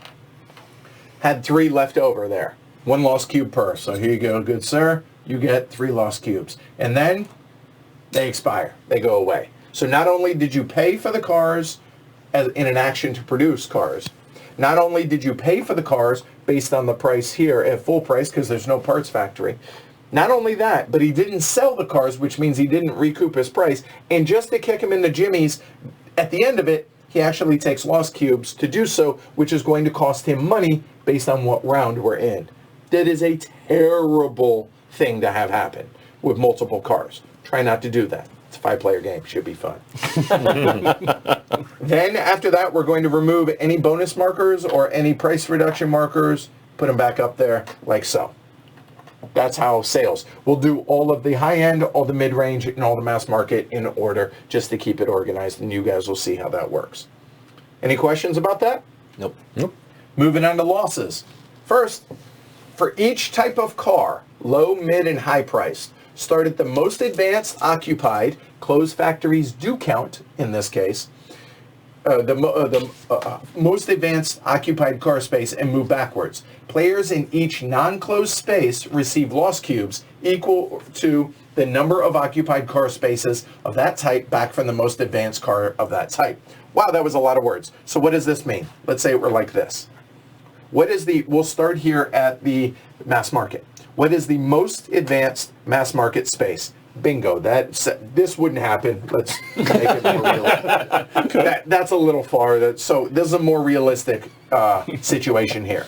Speaker 1: had 3 left over there. 1 lost cube per. So here you go, good sir. You get 3 lost cubes. And then they expire. They go away. So not only did you pay for the cars in an action to produce cars, not only did you pay for the cars based on the price here at full price because there's no parts factory, not only that, but he didn't sell the cars, which means he didn't recoup his price. And just to kick him in the jimmies, at the end of it, he actually takes lost cubes to do so, which is going to cost him money based on what round we're in. That is a terrible thing to have happen with multiple cars. Try not to do that. It's a 5-player game. Should be fun. Then after that, we're going to remove any bonus markers or any price reduction markers, put them back up there like so. That's how sales. We'll do all of the high end, all the mid-range, and all the mass market in order just to keep it organized, and you guys will see how that works. Any questions about that?
Speaker 4: Nope.
Speaker 1: Moving on to losses. First for each type of car, low, mid, and high priced, start at the most advanced occupied, closed factories do count in this case, most advanced occupied car space and move backwards. Players in each non-closed space receive loss cubes equal to the number of occupied car spaces of that type back from the most advanced car of that type. Wow, that was a lot of words. So what does this mean? Let's say it were like this. We'll start here at the mass market. What is the most advanced mass market space? Bingo. This wouldn't happen. Let's make it more realistic. That's a little far. So this is a more realistic situation here.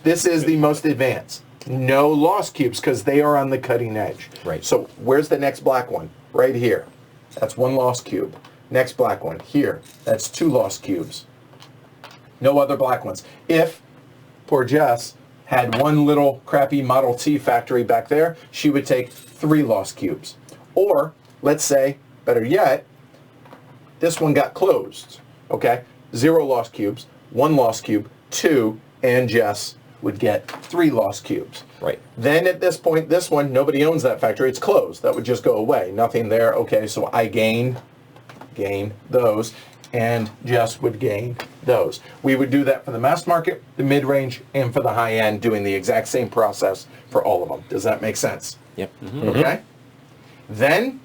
Speaker 1: This is the most advanced. No loss cubes because they are on the cutting edge.
Speaker 4: Right.
Speaker 1: So where's the next black one? Right here. That's one loss cube. Next black one. Here. That's two loss cubes. No other black ones. If poor Jess had one little crappy Model T factory back there, she would take 3 loss cubes. Or, let's say, better yet, this one got closed, okay? 0 loss cubes, 1 loss cube, 2, and Jess would get 3 loss cubes.
Speaker 4: Right.
Speaker 1: Then at this point, this one, nobody owns that factory, it's closed. That would just go away, nothing there. Okay, so I gain those, and Jess would gain those. We would do that for the mass market, the mid-range, and for the high-end, doing the exact same process for all of them. Does that make sense?
Speaker 4: Yep.
Speaker 3: Mm-hmm.
Speaker 1: Okay? Then,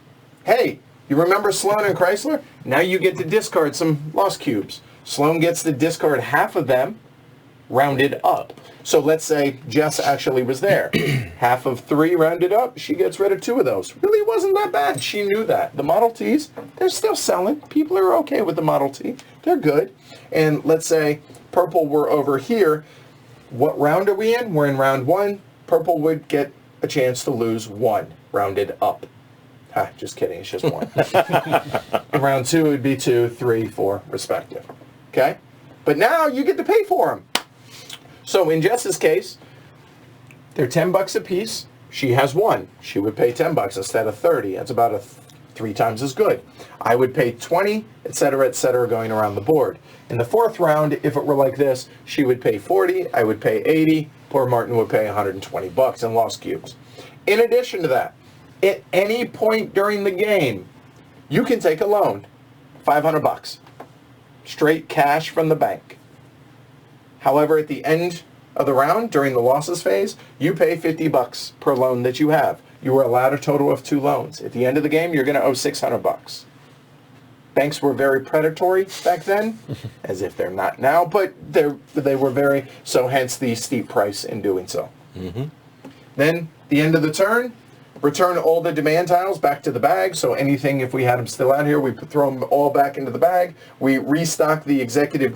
Speaker 1: hey, you remember Sloan and Chrysler? Now you get to discard some loss cubes. Sloan gets to discard half of them, rounded up. So let's say Jess actually was there. Half of 3 rounded up, she gets rid of 2 of those. Really wasn't that bad. She knew that. The Model Ts, they're still selling. People are okay with the Model T. They're good. And let's say purple were over here. What round are we in? We're in round 1. Purple would get a chance to lose 1, rounded up. Just kidding, it's just 1. In round 2, it would be 2, 3, 4, respective. Okay? But now you get to pay for them. So in Jess's case, they're $10 a piece. She has 1. She would pay $10 instead of 30. That's about 3 times as good. I would pay 20, etc., going around the board. In the 4th round, if it were like this, she would pay 40, I would pay 80, poor Martin would pay $120 in loss cubes. In addition to that, at any point during the game, you can take a loan, $500, straight cash from the bank. However, at the end of the round, during the losses phase, you pay $50 per loan that you have. You were allowed a total of 2 loans. At the end of the game, you're going to owe $600. Banks were very predatory back then, as if they're not now, but they were very, so hence the steep price in doing so. Mm-hmm. Then, the end of the turn, return all the demand tiles back to the bag. So anything, if we had them still out here, we throw them all back into the bag. We restock the executive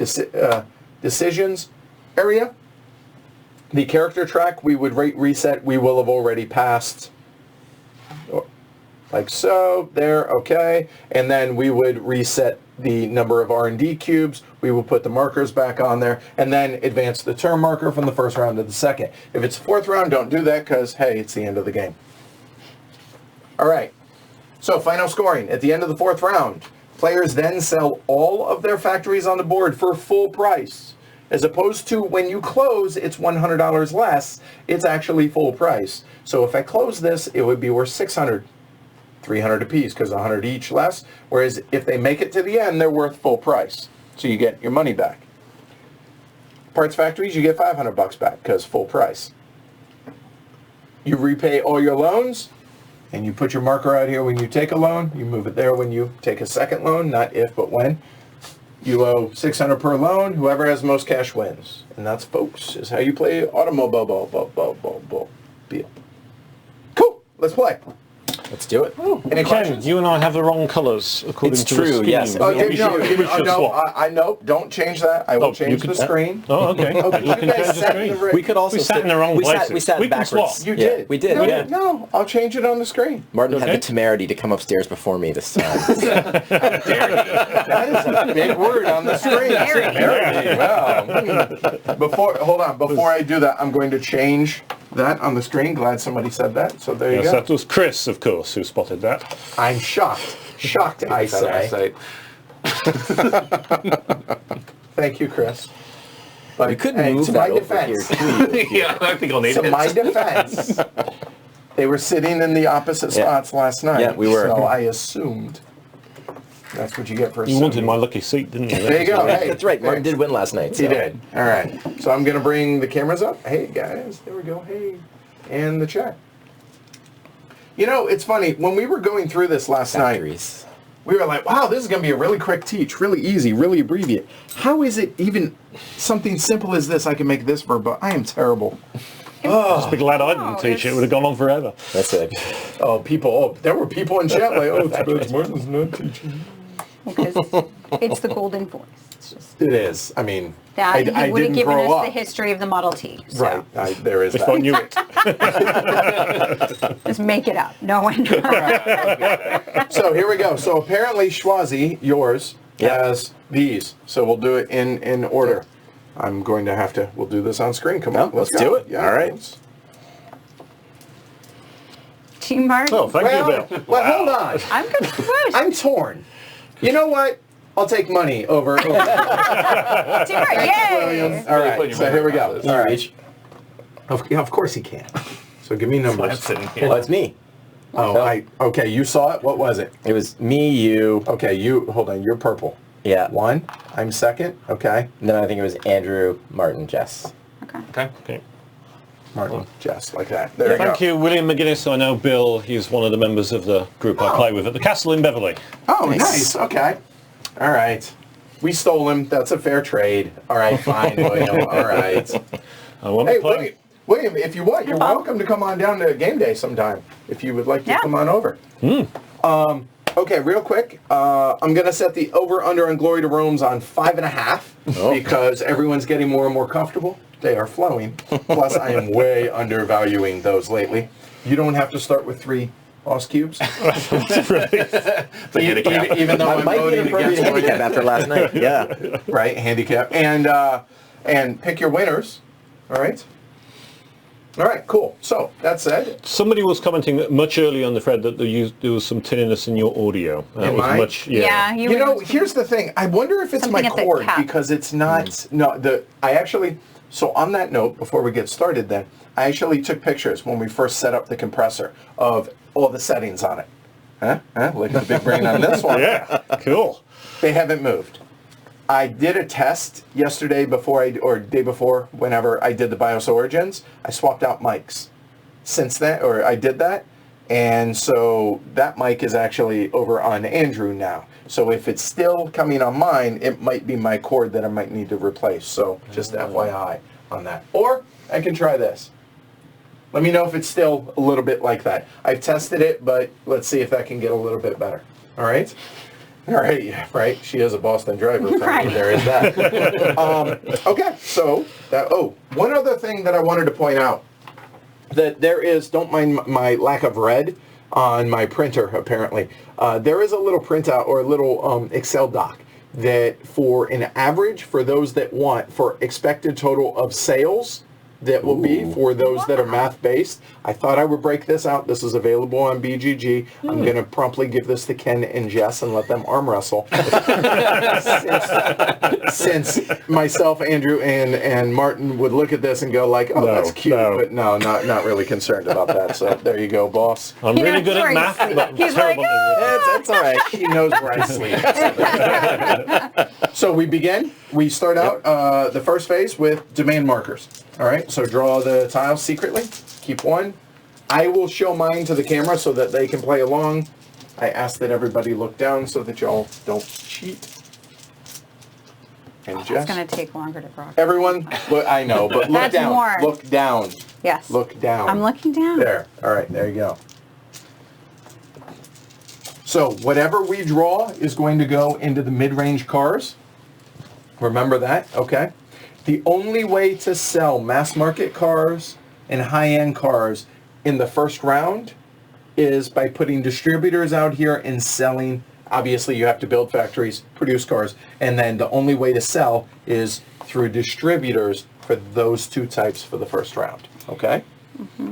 Speaker 1: decisions area. The character track, we would reset. We will have already passed, like so, there, okay. And then we would reset the number of R&D cubes. We will put the markers back on there and then advance the turn marker from the 1st round to the 2nd. If it's 4th round, don't do that because, hey, it's the end of the game. All right, so final scoring. At the end of the 4th round, players then sell all of their factories on the board for full price. As opposed to when you close, it's $100 less. It's actually full price. So if I close this, it would be worth $600, $300 a piece because $100 each less. Whereas if they make it to the end, they're worth full price. So you get your money back. Parts factories, you get $500 back because full price. You repay all your loans, and you put your marker out here when you take a loan. You move it there when you take a second loan, not if, but when. You owe $600 per loan. Whoever has the most cash wins. And that's, folks, is how you play automobile. Cool. Let's play.
Speaker 4: Let's do it.
Speaker 1: Any
Speaker 3: Ken,
Speaker 1: questions?
Speaker 3: you and I have the wrong colours according
Speaker 4: It's
Speaker 3: to
Speaker 4: true,
Speaker 3: the scheme.
Speaker 4: yes.
Speaker 3: We should swap.
Speaker 1: I know. Don't change that. I will
Speaker 3: Oh,
Speaker 1: change the screen.
Speaker 3: Oh, okay.
Speaker 1: Okay,
Speaker 3: You
Speaker 1: you
Speaker 3: can
Speaker 1: guys
Speaker 3: change the
Speaker 1: sat in the
Speaker 3: screen.
Speaker 1: ri-
Speaker 4: We could also
Speaker 3: We sat in the wrong places.
Speaker 4: We sat
Speaker 3: We can
Speaker 4: backwards.
Speaker 3: swap.
Speaker 1: You
Speaker 4: Yeah,
Speaker 1: did.
Speaker 4: we did.
Speaker 1: No,
Speaker 4: Yeah.
Speaker 1: no, I'll change it on the screen.
Speaker 4: Martin had
Speaker 3: Okay.
Speaker 4: the temerity to come upstairs before me this time.
Speaker 1: That is a big word on the screen.
Speaker 2: Temerity.
Speaker 1: Wow. Before I do that, I'm going to change that on the screen. Glad somebody said that. So there you
Speaker 3: Yes,
Speaker 1: go.
Speaker 3: that was Chris, of course, who spotted that.
Speaker 1: I'm shocked. Shocked, I say. Thank you, Chris. But
Speaker 4: You could
Speaker 1: hey,
Speaker 4: move
Speaker 1: to
Speaker 4: that
Speaker 1: my
Speaker 4: over here,
Speaker 1: defense,
Speaker 4: too.
Speaker 3: Yeah, I think I'll need
Speaker 1: to
Speaker 3: it.
Speaker 1: my defense, they were sitting in the opposite
Speaker 4: Yeah.
Speaker 1: spots last night.
Speaker 4: Yeah, we were.
Speaker 1: So I assumed that's what you get for
Speaker 3: You wanted
Speaker 1: assuming.
Speaker 3: my lucky seat, didn't you?
Speaker 1: There you go. Hey,
Speaker 4: That's right. Martin did win last night.
Speaker 1: He
Speaker 4: So.
Speaker 1: did. All right. So I'm going to bring the cameras up. Hey, guys. There we go. Hey. And the check. You know, it's funny. When we were going through this last night,
Speaker 4: Factories.
Speaker 1: we were like, wow, this is going to be a really quick teach, really easy, really abbreviate. How is it even something simple as this? I can make this verb, but I am terrible.
Speaker 3: Just be glad I didn't
Speaker 2: No,
Speaker 3: teach it. It would have gone on forever.
Speaker 4: That's it.
Speaker 1: Oh, people. Oh, there were people in chat like, oh, it's Martin's not teaching.
Speaker 2: Because it's the golden voice. It's just
Speaker 1: It is. I mean,
Speaker 2: that
Speaker 1: I
Speaker 2: he would have
Speaker 1: didn't
Speaker 2: given
Speaker 1: grow
Speaker 2: us
Speaker 1: up.
Speaker 2: the history of the Model T. So
Speaker 1: Right. There is
Speaker 3: If I
Speaker 1: that.
Speaker 3: knew it.
Speaker 2: just make it up. No one.
Speaker 1: So here we go. So apparently Schwazi, yours,
Speaker 4: Yep.
Speaker 1: has these. So we'll do it in order. I'm going to have to, we'll do this on screen. Come on,
Speaker 4: let's
Speaker 1: go.
Speaker 4: do it.
Speaker 1: Yeah,
Speaker 4: All right.
Speaker 1: let's-
Speaker 2: Team Martin.
Speaker 3: Oh, thank you, Bill.
Speaker 1: Well, hold on.
Speaker 2: I'm confused.
Speaker 1: I'm torn. You know what? I'll take money over.
Speaker 2: Team Martin. Yay!
Speaker 1: William. All right, so here we go. All right.
Speaker 4: Reach.
Speaker 1: Of course he can. So give me numbers.
Speaker 3: I'm sitting here.
Speaker 4: Well, it's me.
Speaker 1: Oh, okay, you saw it. What was it?
Speaker 4: It was me, you.
Speaker 1: Okay, hold on. You're purple.
Speaker 4: Yeah.
Speaker 1: One. I'm second. Okay.
Speaker 4: And then I think it was Andrew, Martin, Jess.
Speaker 2: Okay.
Speaker 3: Okay.
Speaker 1: Martin, Jess, like that. There you go.
Speaker 3: Thank you, William McGuinness. I know Bill. He's one of the members of the group I play with at the Castle in Beverley.
Speaker 1: Oh, nice. Okay. All right. We stole him. That's a fair trade. All right, fine, William. All right.
Speaker 3: I won't
Speaker 1: Hey,
Speaker 3: play.
Speaker 1: William, if you want, you're
Speaker 2: Bob.
Speaker 1: welcome to come on down to game day sometime. If you would like to
Speaker 2: Yeah.
Speaker 1: come on over. Okay, real quick. I'm going to set the over-under on Glory to Rome's on 5.5 because everyone's getting more and more comfortable. They are flowing. Plus, I am way undervaluing those lately. You don't have to start with 3 boss cubes. Even though I'm
Speaker 4: Might be an
Speaker 1: voting
Speaker 4: appropriate
Speaker 1: against
Speaker 4: handicap
Speaker 1: William.
Speaker 4: after last night. Yeah.
Speaker 1: Right, handicap. And pick your winners. All right? All right, cool. So, that said,
Speaker 3: Somebody was commenting much earlier on the thread that there was some tinniness in your audio. That
Speaker 1: In
Speaker 3: was
Speaker 1: mine?
Speaker 3: much,
Speaker 2: Yeah.
Speaker 1: you know, here's the thing. I wonder if it's
Speaker 2: Something
Speaker 1: my
Speaker 2: at the
Speaker 1: cord
Speaker 2: cap.
Speaker 1: because it's not. No, I actually. So on that note, before we get started, then I actually took pictures when we first set up the compressor of all the settings on it. Huh? Look at the big brain on this one.
Speaker 3: Yeah, cool.
Speaker 1: They haven't moved. I did a test yesterday or day before, whenever I did the BIOS Origins. I swapped out mics. Since then, or I did that, and so that mic is actually over on Andrew now. So if it's still coming on mine, it might be my cord that I might need to replace. So just FYI on that. Or I can try this. Let me know if it's still a little bit like that. I've tested it, but let's see if that can get a little bit better. All right? All right, yeah, right. She is a Boston driver. So
Speaker 2: Right.
Speaker 1: There is that. Okay, so one other thing that I wanted to point out that there is, don't mind my lack of red on my printer apparently. There is a little printout or a little Excel doc that for an average for those that want for expected total of sales that will be for those that are math-based. I thought I would break this out. This is available on BGG. I'm going to promptly give this to Ken and Jess and let them arm wrestle. since myself, Andrew, and Martin would look at this and go like, oh,
Speaker 3: No,
Speaker 1: that's cute.
Speaker 3: no.
Speaker 1: But no, not really concerned about that. So there you go, boss.
Speaker 3: I'm
Speaker 2: He
Speaker 3: really
Speaker 2: knows
Speaker 3: good at
Speaker 2: where
Speaker 3: math,
Speaker 2: he's-
Speaker 3: but I'm
Speaker 2: he's
Speaker 3: terrible
Speaker 2: like,
Speaker 3: at English.
Speaker 1: It's all right. He knows where I sleep. So we begin. We start out the first phase with demand markers. All right. So draw the tiles secretly. Keep one. I will show mine to the camera so that they can play along. I ask that everybody look down so that y'all don't cheat. And
Speaker 2: It's
Speaker 1: Jess.
Speaker 2: going to take longer to draw.
Speaker 1: Everyone, look, I know, but look
Speaker 2: That's
Speaker 1: down.
Speaker 2: more.
Speaker 1: Look down.
Speaker 2: Yes.
Speaker 1: Look down.
Speaker 2: I'm looking down.
Speaker 1: There. All right, there you go. So whatever we draw is going to go into the mid-range cars. Remember that, okay? The only way to sell mass market cars and high-end cars in the first round is by putting distributors out here and selling. Obviously, you have to build factories, produce cars, and then the only way to sell is through distributors for those two types for the first round, okay?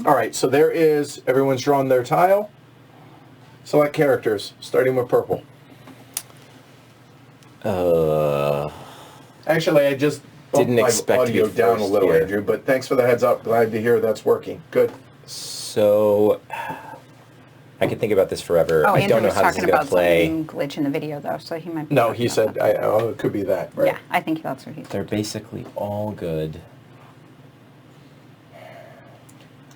Speaker 1: All right, so there is, everyone's drawn their tile. Select characters, starting with purple. Actually, I just
Speaker 4: didn't
Speaker 1: my
Speaker 4: expect to
Speaker 1: audio
Speaker 4: be
Speaker 1: down a
Speaker 4: first
Speaker 1: little,
Speaker 4: here.
Speaker 1: Andrew, but thanks for the heads up. Glad to hear that's working. Good.
Speaker 4: So I could think about this forever.
Speaker 2: Oh,
Speaker 4: I
Speaker 2: Andrew
Speaker 4: don't know
Speaker 2: was
Speaker 4: how this
Speaker 2: talking
Speaker 4: is going
Speaker 2: about
Speaker 4: to play.
Speaker 2: some glitch in the video, though, so he might be
Speaker 1: No,
Speaker 2: talking
Speaker 1: he
Speaker 2: about
Speaker 1: said,
Speaker 2: that.
Speaker 1: it could be that, right?
Speaker 2: Yeah, I think that's what he said.
Speaker 4: They're basically all good.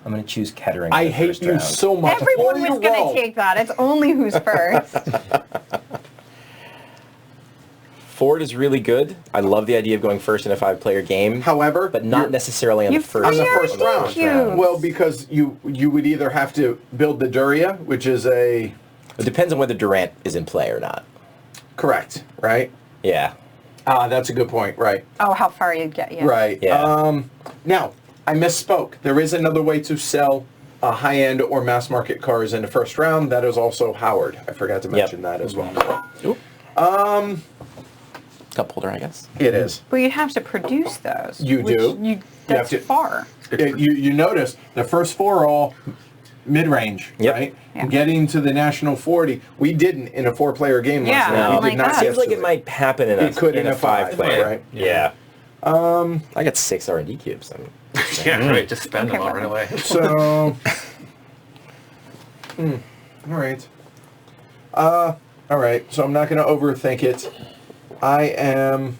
Speaker 4: I'm going to choose Kettering.
Speaker 1: I
Speaker 4: in the
Speaker 1: hate
Speaker 4: first
Speaker 1: you
Speaker 4: round.
Speaker 1: so much.
Speaker 2: Everyone
Speaker 1: Before
Speaker 2: was
Speaker 1: you
Speaker 2: going
Speaker 1: roll.
Speaker 2: to take that. It's only who's first.
Speaker 4: Ford is really good. I love the idea of going first in a 5-player game.
Speaker 1: However,
Speaker 4: but not
Speaker 1: you're-
Speaker 4: necessarily on the
Speaker 2: You
Speaker 4: first,
Speaker 1: on the
Speaker 2: free
Speaker 1: first
Speaker 2: our
Speaker 1: round.
Speaker 2: cubes.
Speaker 1: Well, because you would either have to build the Duria, which is a
Speaker 4: It depends on whether Durant is in play or not.
Speaker 1: correct, right?
Speaker 4: Yeah.
Speaker 1: That's a good point, right?
Speaker 2: Oh, how far you'd get, yeah.
Speaker 1: Right.
Speaker 4: Yeah.
Speaker 1: Now, I misspoke. There is another way to sell high-end or mass-market cars in the first round. That is also Howard. I forgot to mention that as well.
Speaker 4: Oop. Cup holder, I guess.
Speaker 1: It is.
Speaker 2: But you'd have to produce those.
Speaker 1: You
Speaker 2: which
Speaker 1: do.
Speaker 2: That's
Speaker 1: have to-
Speaker 2: far.
Speaker 1: You notice the first 4 are all mid-range,
Speaker 4: Yep.
Speaker 1: right?
Speaker 2: Yeah.
Speaker 1: Getting to the National 40, we didn't in a 4-player game last
Speaker 2: Yeah,
Speaker 1: night.
Speaker 2: no.
Speaker 1: We did
Speaker 2: like
Speaker 1: not
Speaker 2: that.
Speaker 1: get
Speaker 4: Seems like
Speaker 1: to
Speaker 4: it might happen in
Speaker 1: It could
Speaker 4: in
Speaker 1: in
Speaker 4: a
Speaker 1: a 5,
Speaker 4: 5-player.
Speaker 1: right?
Speaker 4: Yeah. I got 6 R&D cubes.
Speaker 5: Yeah, right. Just spend them
Speaker 2: Okay,
Speaker 5: all right away.
Speaker 1: So, all right. All right. So I'm not going to overthink it. I am.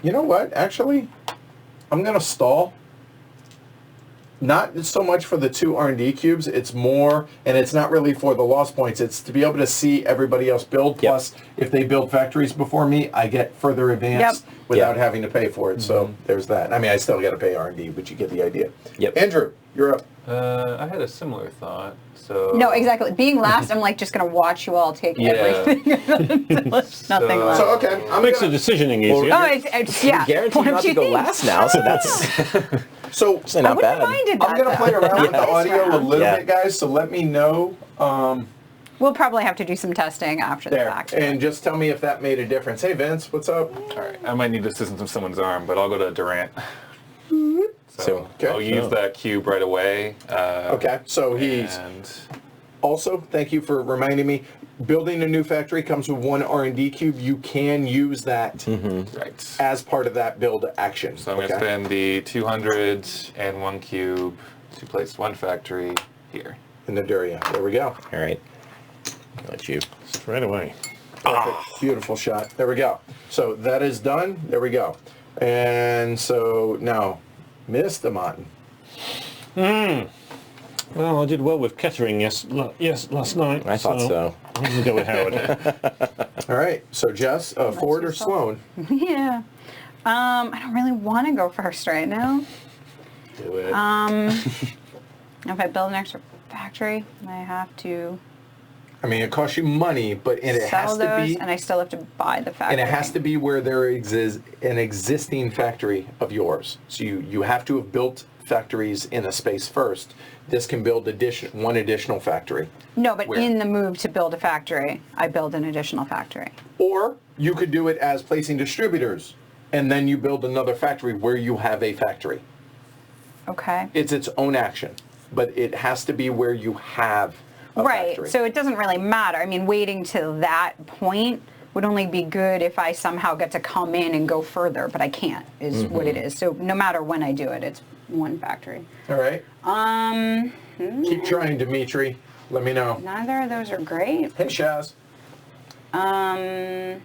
Speaker 1: You know what? Actually, I'm going to stall. Not so much for the 2 R&D cubes. It's more, and it's not really for the lost points. It's to be able to see everybody else build.
Speaker 4: Yep.
Speaker 1: Plus, if they build factories before me, I get further advance without
Speaker 4: Yep.
Speaker 1: having to pay for it. So there's that. I mean, I still got to pay R&D, but you get the idea.
Speaker 4: Yep.
Speaker 1: Andrew, you're up.
Speaker 5: I had a similar thought. So
Speaker 2: No, exactly. Being last, I'm like just going to watch you all take
Speaker 5: Yeah.
Speaker 2: everything until there's nothing
Speaker 5: So-
Speaker 2: left.
Speaker 1: So okay, I'm
Speaker 3: Makes the
Speaker 1: gonna,
Speaker 3: decisioning easier.
Speaker 2: Oh, it's yeah.
Speaker 4: Guaranteed
Speaker 2: One of
Speaker 4: not to
Speaker 2: two
Speaker 4: go
Speaker 2: things.
Speaker 4: last now, so that's
Speaker 1: so
Speaker 4: actually
Speaker 2: I
Speaker 4: not
Speaker 2: wouldn't
Speaker 4: bad.
Speaker 2: have minded that.
Speaker 1: I'm gonna play
Speaker 2: though.
Speaker 1: around
Speaker 2: Not
Speaker 1: with the
Speaker 2: this
Speaker 1: audio a
Speaker 2: round.
Speaker 1: little
Speaker 4: Yeah.
Speaker 1: bit, guys. So let me know
Speaker 2: We'll probably have to do some testing after the
Speaker 1: there,
Speaker 2: fact.
Speaker 1: and just tell me if that made a difference. Hey Vince, what's up?
Speaker 5: all right, I might need assistance from someone's arm, but I'll go to Durant.
Speaker 4: So,
Speaker 1: okay.
Speaker 5: I'll use that cube right away.
Speaker 1: Okay, so he's
Speaker 5: And
Speaker 1: also, thank you for reminding me. Building a new factory comes with 1 R&D cube. You can use that
Speaker 5: right.
Speaker 1: as part of that build action.
Speaker 5: So I'm going to spend the 200 and 1 cube to place 1 factory here.
Speaker 1: in the Duria. There we go.
Speaker 4: all right. I'll let you.
Speaker 3: Straight away.
Speaker 1: Perfect. Beautiful shot. There we go. So that is done. There we go. And so now, Mr. Martin.
Speaker 3: Well, I did well with Kettering last night.
Speaker 4: I thought so.
Speaker 3: I'm going to go with Howard.
Speaker 1: All right. So Jess, Ford or
Speaker 2: yourself.
Speaker 1: Sloan?
Speaker 2: Yeah. I don't really want to go first right now.
Speaker 5: Do it.
Speaker 2: If I build an extra factory, I have to
Speaker 1: I mean, it costs you money, but and it has
Speaker 2: sell
Speaker 1: to
Speaker 2: those,
Speaker 1: be,
Speaker 2: and I still have to buy the factory.
Speaker 1: and it has to be where there exists an existing factory of yours. So you have to have built factories in a space first. This can build one additional factory.
Speaker 2: No, but
Speaker 1: Where?
Speaker 2: in the move to build a factory, I build an additional factory.
Speaker 1: Or you could do it as placing distributors, and then you build another factory where you have a factory.
Speaker 2: Okay.
Speaker 1: It's its own action, but it has to be where you have a
Speaker 2: Right.
Speaker 1: factory.
Speaker 2: So it doesn't really matter. I mean, waiting to that point would only be good if I somehow get to come in and go further, but I can't, is what it is. So no matter when I do it, it's 1 factory.
Speaker 1: All right. Keep trying, Dimitri. Let me know.
Speaker 2: Neither of those are great.
Speaker 1: Hey, Shaz.
Speaker 2: And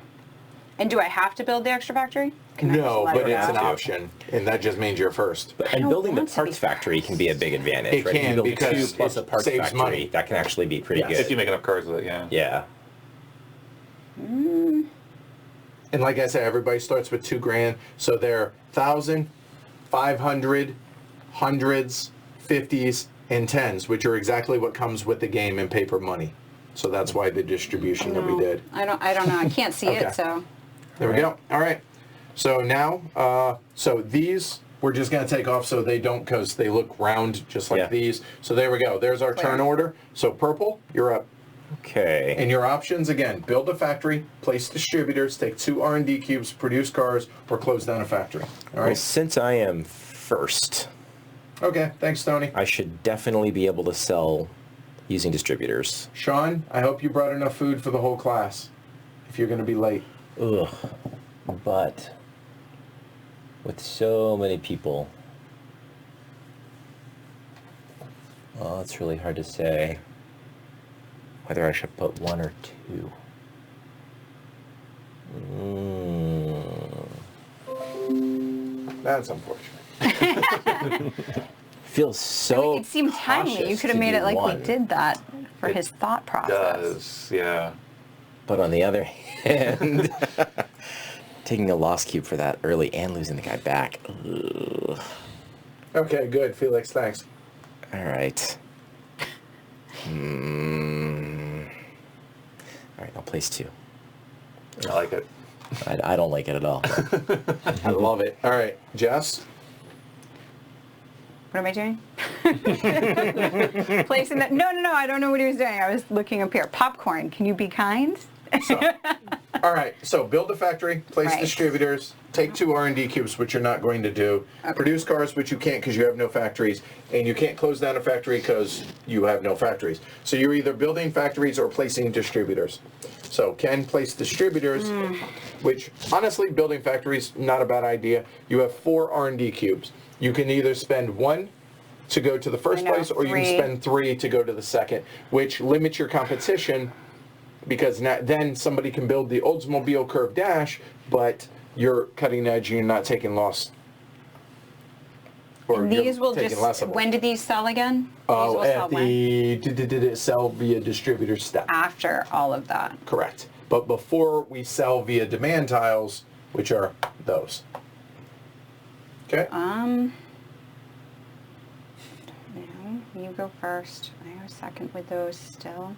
Speaker 2: do I have to build the extra factory? Can I just
Speaker 1: No,
Speaker 2: let
Speaker 1: but
Speaker 2: it
Speaker 1: it's an
Speaker 2: go?
Speaker 1: option, and that just means you're first.
Speaker 4: And
Speaker 2: don't
Speaker 4: building the
Speaker 2: want to be
Speaker 4: parts factory can be a big advantage,
Speaker 1: It
Speaker 4: right? If
Speaker 1: can,
Speaker 4: you build
Speaker 1: because
Speaker 4: 2 plus a
Speaker 1: it
Speaker 4: parts
Speaker 1: saves
Speaker 4: factory,
Speaker 1: money.
Speaker 4: that can actually be pretty
Speaker 1: Yes.
Speaker 5: if you
Speaker 4: good.
Speaker 5: make enough cards with it, yeah.
Speaker 4: Yeah.
Speaker 1: And like I said, everybody starts with $2,000, so they're 1,000, 500, hundreds, 50s, and 10s, which are exactly what comes with the game in paper money. So that's why the distribution that we did.
Speaker 2: I don't know. I can't see
Speaker 1: Okay.
Speaker 2: it, so.
Speaker 1: There we go. All right. So now, so these we're just going to take off so they don't, because they look round just like
Speaker 4: Yeah.
Speaker 1: these. So there we go. There's our turn
Speaker 2: Clear.
Speaker 1: order. So purple, you're up.
Speaker 4: Okay.
Speaker 1: And your options, again, build a factory, place distributors, take 2 R&D cubes, produce cars, or close down a factory. All
Speaker 4: Well,
Speaker 1: right.
Speaker 4: since I am first,
Speaker 1: Okay. Thanks, Tony.
Speaker 4: I should definitely be able to sell using distributors.
Speaker 1: Sean, I hope you brought enough food for the whole class. if you're going to be late.
Speaker 4: Ugh. But with so many people, well, it's really hard to say whether I should put 1 or 2.
Speaker 1: That's unfortunate.
Speaker 4: Feels so.
Speaker 2: It seemed timely. You
Speaker 4: cautious
Speaker 2: could have
Speaker 4: to
Speaker 2: made
Speaker 4: do
Speaker 2: it like
Speaker 4: one.
Speaker 2: we did that for his thought process.
Speaker 5: Does, yeah.
Speaker 4: But on the other hand, taking a lost cube for that early and losing the guy back. Ugh.
Speaker 1: Okay, good. Felix, thanks.
Speaker 4: All right. All right, I'll place 2.
Speaker 5: I like it.
Speaker 4: I don't like it at all.
Speaker 1: I love it. All right, Jess?
Speaker 2: What am I doing? Placing that. No, I don't know what he was doing. I was looking up here. Popcorn. Can you be kind?
Speaker 1: All right, so build a factory, place
Speaker 2: Right.
Speaker 1: distributors, take 2 R&D cubes, which you're not going to do, produce cars, which you can't because you have no factories, and you can't close down a factory because you have no factories. So you're either building factories or placing distributors. So Ken place distributors, which honestly, building factories, not a bad idea. You have 4 R&D cubes. You can either spend 1 to go to the first
Speaker 2: I know,
Speaker 1: place, or you can
Speaker 2: 3.
Speaker 1: spend 3 to go to the second, which limits your competition. Because then somebody can build the Oldsmobile Curve Dash, but you're cutting edge and you're not taking loss. Or
Speaker 2: These
Speaker 1: you're
Speaker 2: will
Speaker 1: taking
Speaker 2: just.
Speaker 1: less of them.
Speaker 2: When did these sell again? These
Speaker 1: Oh,
Speaker 2: will sell
Speaker 1: at the did it sell via distributor step?
Speaker 2: after all of that.
Speaker 1: Correct. But before we sell via demand tiles, which are those. Okay.
Speaker 2: No, you go first. I go second with those still.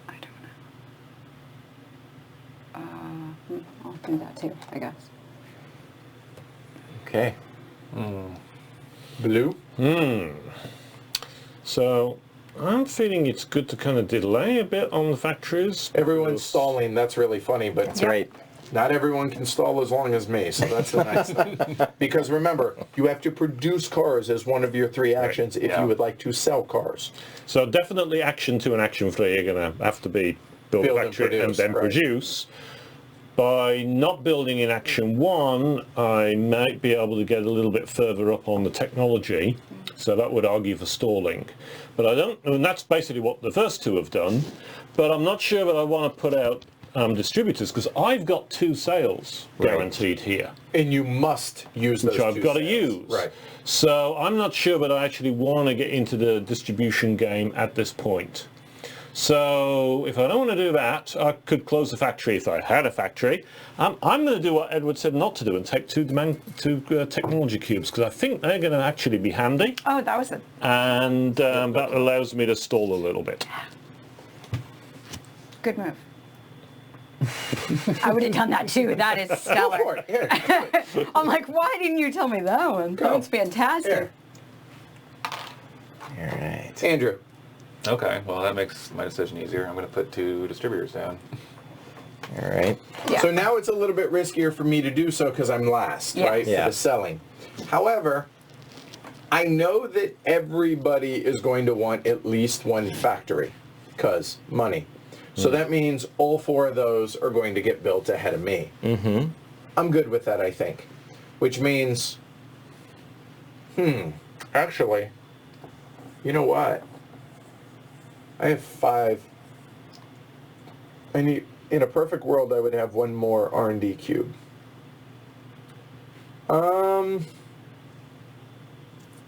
Speaker 2: I don't know. I'll do that too, I guess.
Speaker 1: Okay. Blue.
Speaker 3: So I'm feeling it's good to kind of delay a bit on the factories.
Speaker 1: Everyone's
Speaker 3: because-
Speaker 1: stalling. That's really funny, but
Speaker 4: That's right.
Speaker 1: not everyone can stall as long as me, so that's the nice thing. Because remember, you have to produce cars as one of your 3 actions if
Speaker 5: Yeah.
Speaker 1: you would like to sell cars.
Speaker 3: So definitely action 2 and action 3 are going to have to be build
Speaker 1: Build
Speaker 3: a
Speaker 1: and
Speaker 3: factory and
Speaker 1: produce,
Speaker 3: then
Speaker 1: right.
Speaker 3: produce. By not building in action 1, I might be able to get a little bit further up on the technology. So that would argue for stalling. But I don't, and that's basically what the first 2 have done. But I'm not sure that I want to put out distributors because I've got 2 sales guaranteed here,
Speaker 1: And you must use those
Speaker 3: which I've
Speaker 1: 2
Speaker 3: got to
Speaker 1: sales.
Speaker 3: use.
Speaker 1: Right.
Speaker 3: So I'm not sure that I actually want to get into the distribution game at this point. So if I don't want to do that, I could close the factory if I had a factory. I'm going to do what Edward said not to do and take 2 technology cubes because I think they're going to actually be handy,
Speaker 2: Oh, that was a
Speaker 3: and that allows me to stall a little bit.
Speaker 2: good move. I would have done that too. That is
Speaker 1: Go
Speaker 2: stellar.
Speaker 1: for it. Here.
Speaker 2: I'm like, why didn't you tell me that one?
Speaker 1: Go.
Speaker 2: That's fantastic.
Speaker 1: Here.
Speaker 4: All right.
Speaker 1: Andrew.
Speaker 5: Okay, well that makes my decision easier. I'm going to put 2 distributors down.
Speaker 4: All right.
Speaker 2: Yeah.
Speaker 1: So now it's a little bit riskier for me to do so because I'm last,
Speaker 2: Yeah.
Speaker 1: right,
Speaker 4: Yeah.
Speaker 1: for the selling. However, I know that everybody is going to want at least 1 factory because money. So that means all 4 of those are going to get built ahead of me. Mm-hmm. I'm good with that, I think. Which means, actually, you know what? I have 5. I need, in a perfect world, I would have 1 more R&D cube.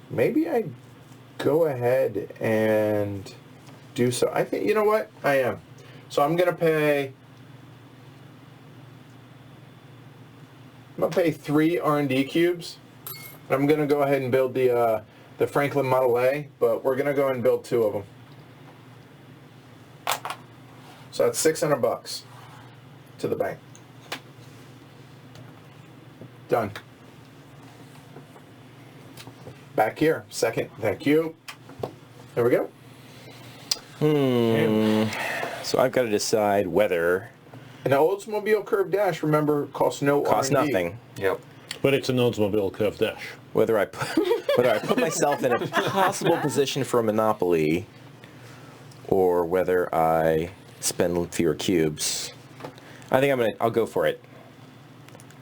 Speaker 1: Maybe I go ahead and do so. I think, you know what? I am. So I'm going to pay 3 R&D cubes. I'm going to go ahead and build the Franklin Model A, but we're going to go and build 2 of them. So that's $600 to the bank. Done. Back here. Second. Thank you. There we go.
Speaker 4: So I've got to decide whether
Speaker 1: An Oldsmobile Curve Dash, remember, costs no
Speaker 4: costs
Speaker 1: R&D.
Speaker 4: nothing.
Speaker 5: Yep.
Speaker 3: But it's an Oldsmobile Curve Dash.
Speaker 4: Whether I put myself in a possible position for a monopoly, or whether I spend fewer cubes I think I'll go for it.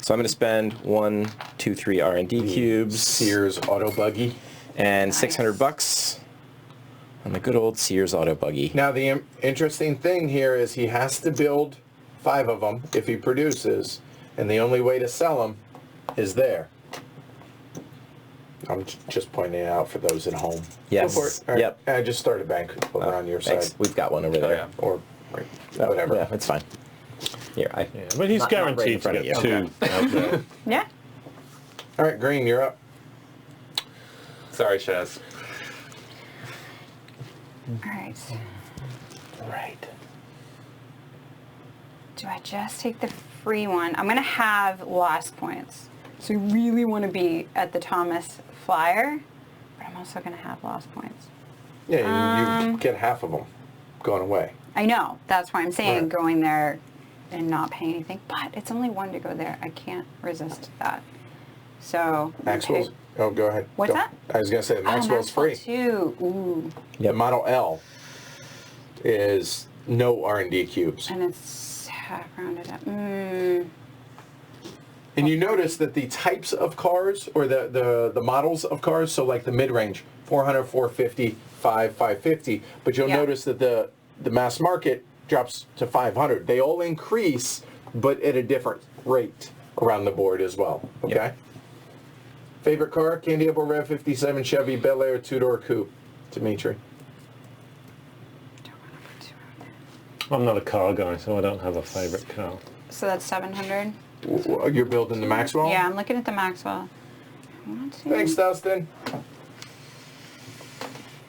Speaker 4: So I'm gonna spend 1, 2, 3 R&D cubes.
Speaker 1: Sears Auto Buggy.
Speaker 4: And
Speaker 2: Nice.
Speaker 4: $600 on the good old Sears Auto Buggy.
Speaker 1: Now the interesting thing here is he has to build 5 of them if he produces, and the only way to sell them is there. I'm just pointing it out for those at home.
Speaker 4: Yes.
Speaker 1: Go for it. All right.
Speaker 4: Yep.
Speaker 1: I just started bank over on your
Speaker 4: Thanks.
Speaker 1: side.
Speaker 4: We've got one over there.
Speaker 5: yeah.
Speaker 1: Or right,
Speaker 4: Oh,
Speaker 1: whatever.
Speaker 4: Yeah, that's fine. Here,
Speaker 3: Yeah, but he's
Speaker 4: Not right in
Speaker 3: guaranteed to
Speaker 4: front of
Speaker 3: get
Speaker 4: you.
Speaker 3: 2 out there.
Speaker 2: Yeah.
Speaker 1: All right, Green, you're up.
Speaker 5: Sorry, Chaz.
Speaker 2: All right.
Speaker 1: Right.
Speaker 2: Do I just take the free one? I'm going to have lost points. So you really want to be at the Thomas Flyer, but I'm also going to have lost points.
Speaker 1: Yeah, you get half of them going away.
Speaker 2: I know. That's why I'm saying
Speaker 1: Right.
Speaker 2: going there and not paying anything. But it's only 1 to go there. I can't resist that. So
Speaker 1: Maxwell's. Oh, go ahead.
Speaker 2: What's
Speaker 1: Go.
Speaker 2: that?
Speaker 1: I was gonna say Maxwell's free.
Speaker 2: Too. Ooh.
Speaker 1: The Model L is no R&D cubes.
Speaker 2: And it's half rounded up.
Speaker 1: And you notice that the types of cars, or the models of cars, so like the mid-range, 400, 450, 550, but you'll
Speaker 2: Yeah.
Speaker 1: notice that the mass market drops to 500. They all increase, but at a different rate around the board as well, okay?
Speaker 4: Yep.
Speaker 1: Favorite car, Candy Apple Rev 57 Chevy Bel Air 2-door coupe, Dimitri.
Speaker 3: I'm not a car guy, so I don't have a favourite car.
Speaker 2: So that's 700.
Speaker 1: You're building the Maxwell?
Speaker 2: Yeah, I'm looking at the Maxwell. I want to.
Speaker 1: Thanks, Dustin.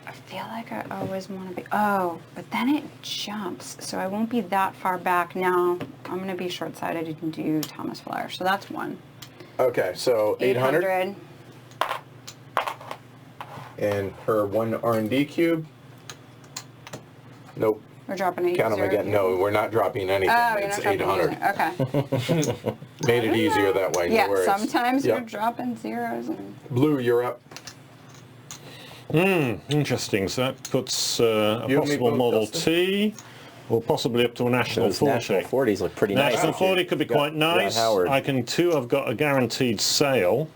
Speaker 2: I feel like I always want to be. Oh, but then it jumps, so I won't be that far back now. I'm going to be short-sighted and do Thomas Flyer. So that's 1.
Speaker 1: Okay, so 800.
Speaker 2: 800.
Speaker 1: And her 1 R&D cube. Nope.
Speaker 2: We're dropping 8.
Speaker 1: Count them again. No, we're not dropping anything.
Speaker 2: Oh, you're
Speaker 1: It's
Speaker 2: not dropping
Speaker 1: 800.
Speaker 2: anything. Okay.
Speaker 1: Made it easier that way. No
Speaker 2: Yeah,
Speaker 1: worries.
Speaker 2: sometimes
Speaker 1: Yep.
Speaker 2: we're dropping zeros. And
Speaker 1: Blue, you're up.
Speaker 3: Interesting. So that puts a
Speaker 1: You and me
Speaker 3: possible
Speaker 1: both,
Speaker 3: Model
Speaker 1: Dustin.
Speaker 3: T, or possibly up to a National
Speaker 4: those
Speaker 3: 40.
Speaker 4: National 40s look pretty nice.
Speaker 3: National 40 could be
Speaker 4: Got-
Speaker 3: quite
Speaker 4: got
Speaker 3: nice.
Speaker 4: Howard.
Speaker 3: I can too. I've got a guaranteed sale.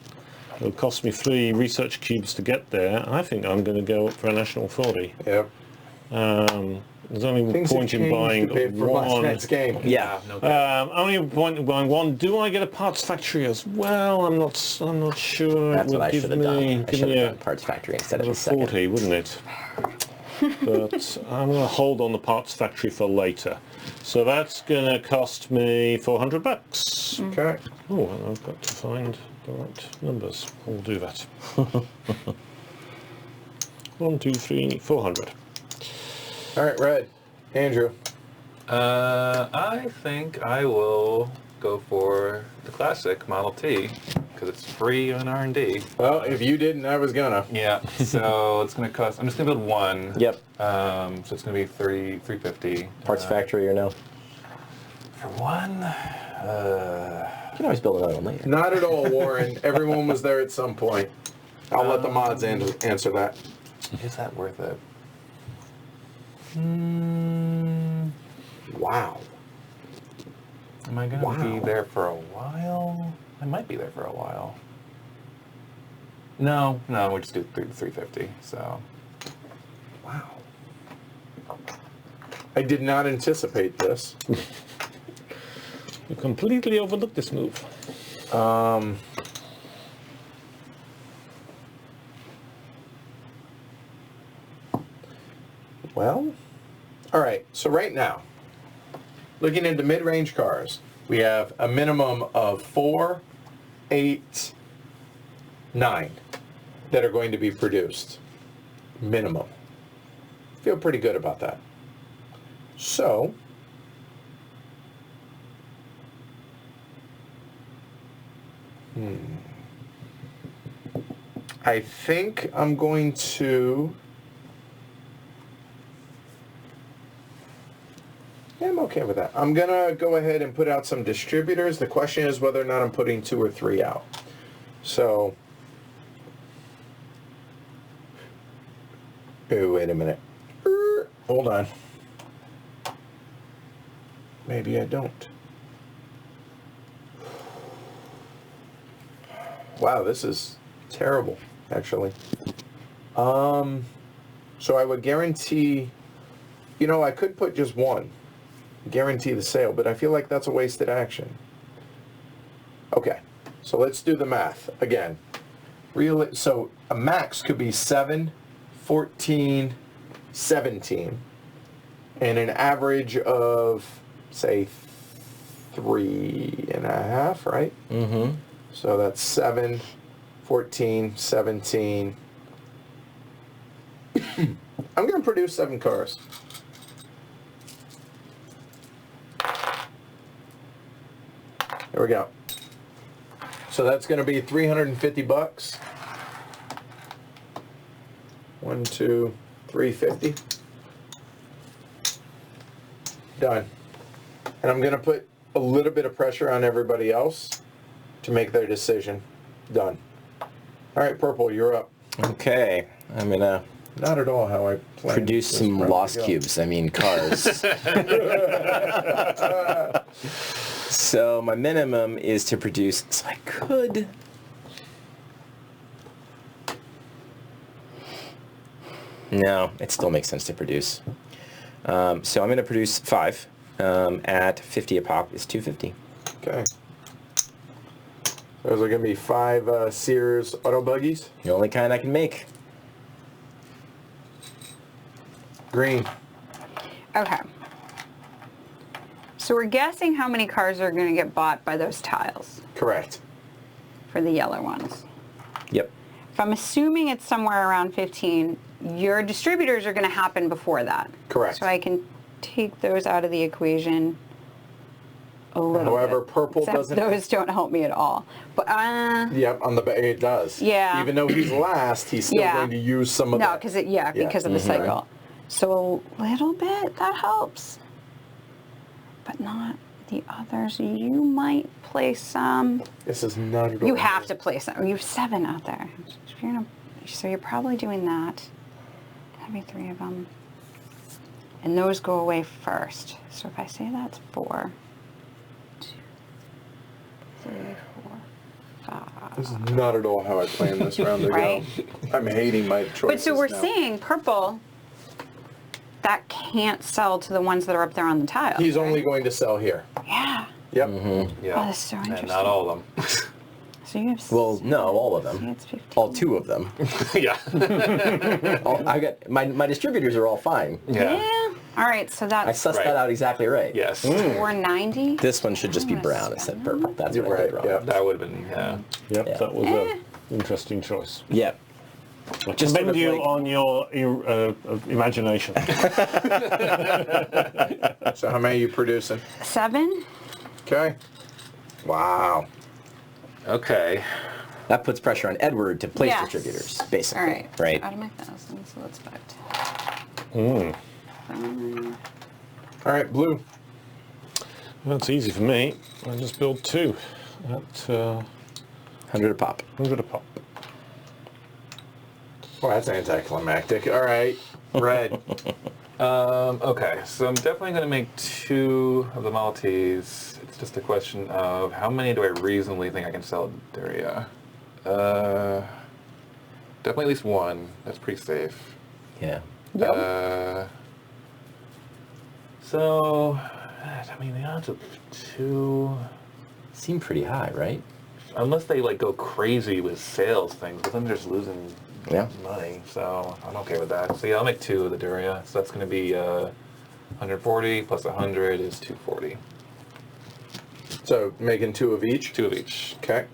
Speaker 3: It'll cost me 3 research cubes to get there. I think I'm going to go up for a National 40.
Speaker 1: Yep.
Speaker 3: There's only
Speaker 1: Things
Speaker 3: point
Speaker 1: have
Speaker 3: in
Speaker 1: changed
Speaker 3: buying
Speaker 1: a bit from last
Speaker 3: one.
Speaker 1: night's game.
Speaker 4: Yeah.
Speaker 5: No good.
Speaker 3: Only point in buying one. Do I get a parts factory as well? I'm not sure.
Speaker 4: That's
Speaker 3: It
Speaker 4: what I
Speaker 3: would
Speaker 4: should have
Speaker 3: give
Speaker 4: done. I
Speaker 3: give
Speaker 4: should
Speaker 3: me
Speaker 4: have
Speaker 3: a
Speaker 4: done Parts Factory instead of
Speaker 3: a
Speaker 4: the second.
Speaker 3: 40, wouldn't it? But I'm going to hold on the parts factory for later. So that's going to cost me $400.
Speaker 1: Okay.
Speaker 3: Oh, and I've got to find the right numbers. We'll do that. 1, 2, 3, 400.
Speaker 1: All right, Red. Andrew.
Speaker 5: I think I will go for the classic Model T because it's free on R&D.
Speaker 1: Well, if you didn't, I was gonna.
Speaker 5: Yeah, so it's going to cost. I'm just going to build 1.
Speaker 4: Yep.
Speaker 5: So it's going to be $350.
Speaker 4: Parts Factory or no?
Speaker 5: For 1.
Speaker 4: You can always build another one later.
Speaker 1: Not at all, Warren. Everyone was there at some point. I'll let the mods answer that.
Speaker 5: Is that worth it?
Speaker 1: Wow.
Speaker 5: Am I going to
Speaker 1: Wow.
Speaker 5: be there for a while? I might be there for a while. No, we just do 350. So
Speaker 1: Wow. I did not anticipate this.
Speaker 3: You completely overlooked this move.
Speaker 1: Well, all right. So right now, looking into mid-range cars, we have a minimum of 4, 8, 9 that are going to be produced. Minimum. Feel pretty good about that. So, I think I'm going to... Yeah, I'm okay with that. I'm going to go ahead and put out some distributors. The question is whether or not I'm putting 2 or 3 out. So, oh, wait a minute. Hold on. Maybe I don't. Wow, this is terrible, actually. So I would guarantee, I could put just one. Guarantee the sale, but I feel like that's a wasted action. Okay, so let's do the math again. So a max could be 7, 14, 17, and an average of, say, 3.5, right?
Speaker 4: Mm-hmm.
Speaker 1: So that's 7, 14, 17. I'm going to produce 7 cars. There we go. So that's going to be $350. 1, 2, 350. Done. And I'm going to put a little bit of pressure on everybody else to make their decision. Done. All right, Purple, you're up.
Speaker 4: Okay, I'm gonna
Speaker 1: Not at all how I planned
Speaker 4: produce
Speaker 1: this
Speaker 4: some
Speaker 1: round
Speaker 4: lost
Speaker 1: to go.
Speaker 4: cubes. I mean, cars. So my minimum is to produce. So I could. No, it still makes sense to produce. So I'm going to produce 5 at 50 a pop. Is 250.
Speaker 1: Okay. Those are going to be 5 Sears auto buggies.
Speaker 4: The only kind I can make.
Speaker 1: Green.
Speaker 2: Okay. So we're guessing how many cars are going to get bought by those tiles
Speaker 1: Correct.
Speaker 2: for the yellow ones.
Speaker 4: Yep.
Speaker 2: If I'm assuming it's somewhere around 15, your distributors are going to happen before that.
Speaker 1: Correct.
Speaker 2: So I can take those out of the equation a little
Speaker 1: However,
Speaker 2: bit.
Speaker 1: purple
Speaker 2: Except
Speaker 1: doesn't-
Speaker 2: those don't help me at all. But
Speaker 1: Yep, on the back it does.
Speaker 2: Yeah.
Speaker 1: Even though he's last, he's still
Speaker 2: Yeah.
Speaker 1: going to use some of
Speaker 2: no,
Speaker 1: that.
Speaker 2: because because of the cycle. So a little bit that helps, but not the others. You might place some.
Speaker 1: This is not at all.
Speaker 2: You have to place some. You have 7 out there. If you're gonna, so you're probably doing that. That'd be 3 of them. And those go away first. So if I say that's 4, 2, 3, 4, 5.
Speaker 1: This is not at all how I planned this round to
Speaker 2: Right?
Speaker 1: go. I'm hating my choices
Speaker 2: But so we're
Speaker 1: now.
Speaker 2: seeing purple. That can't sell to the ones that are up there on the tile.
Speaker 1: He's only going to sell here.
Speaker 2: Yeah.
Speaker 1: Yep.
Speaker 5: Yeah.
Speaker 2: Oh, that's so
Speaker 5: And
Speaker 2: interesting.
Speaker 5: not all of them.
Speaker 2: So you have.
Speaker 4: Well, no, all of
Speaker 2: See,
Speaker 4: them.
Speaker 2: it's 15.
Speaker 4: All 2 of them.
Speaker 5: Yeah.
Speaker 4: I got my distributors are all fine.
Speaker 5: Yeah.
Speaker 2: Yeah. All right. So
Speaker 4: I
Speaker 2: that's
Speaker 4: sussed
Speaker 5: Right.
Speaker 4: that out exactly right.
Speaker 5: Yes.
Speaker 2: 490.
Speaker 4: This one should just be
Speaker 2: I'm gonna
Speaker 4: brown instead of
Speaker 2: spend
Speaker 4: purple. That's
Speaker 1: You're
Speaker 4: what I did
Speaker 1: right,
Speaker 4: wrong.
Speaker 1: yeah.
Speaker 5: That would have been,
Speaker 3: Yep,
Speaker 4: Yeah.
Speaker 3: that was an interesting choice.
Speaker 4: Yep.
Speaker 3: I
Speaker 4: Just
Speaker 3: commend
Speaker 4: sort of
Speaker 3: you
Speaker 4: like-
Speaker 3: on your imagination.
Speaker 1: So how many are you producing?
Speaker 2: 7.
Speaker 1: Okay. Wow.
Speaker 5: Okay.
Speaker 4: That puts pressure on Edward to place
Speaker 2: Yes.
Speaker 4: distributors, basically.
Speaker 2: All right.
Speaker 4: Right.
Speaker 2: Out of my 1,000, so that's 5.
Speaker 1: All right, blue.
Speaker 3: That's easy for me. I just build 2 at
Speaker 4: 100 a pop.
Speaker 3: 100 a pop.
Speaker 1: Well, that's anticlimactic. All right, red.
Speaker 5: Okay, so I'm definitely going to make 2 of the Model Ts. It's just a question of how many do I reasonably think I can sell at Daria? Definitely at least 1. That's pretty safe.
Speaker 4: Yeah.
Speaker 5: So, I mean, the odds of 2,
Speaker 4: Seem pretty high, right?
Speaker 5: unless they like go crazy with sales things, but then they're just losing
Speaker 4: Yeah.
Speaker 5: money. So I'm okay with that. So yeah, I'll make 2 of the Daria. So that's going to be 140 plus 100 is 240.
Speaker 1: So making 2 of each.
Speaker 5: 2 of each.
Speaker 1: Okay.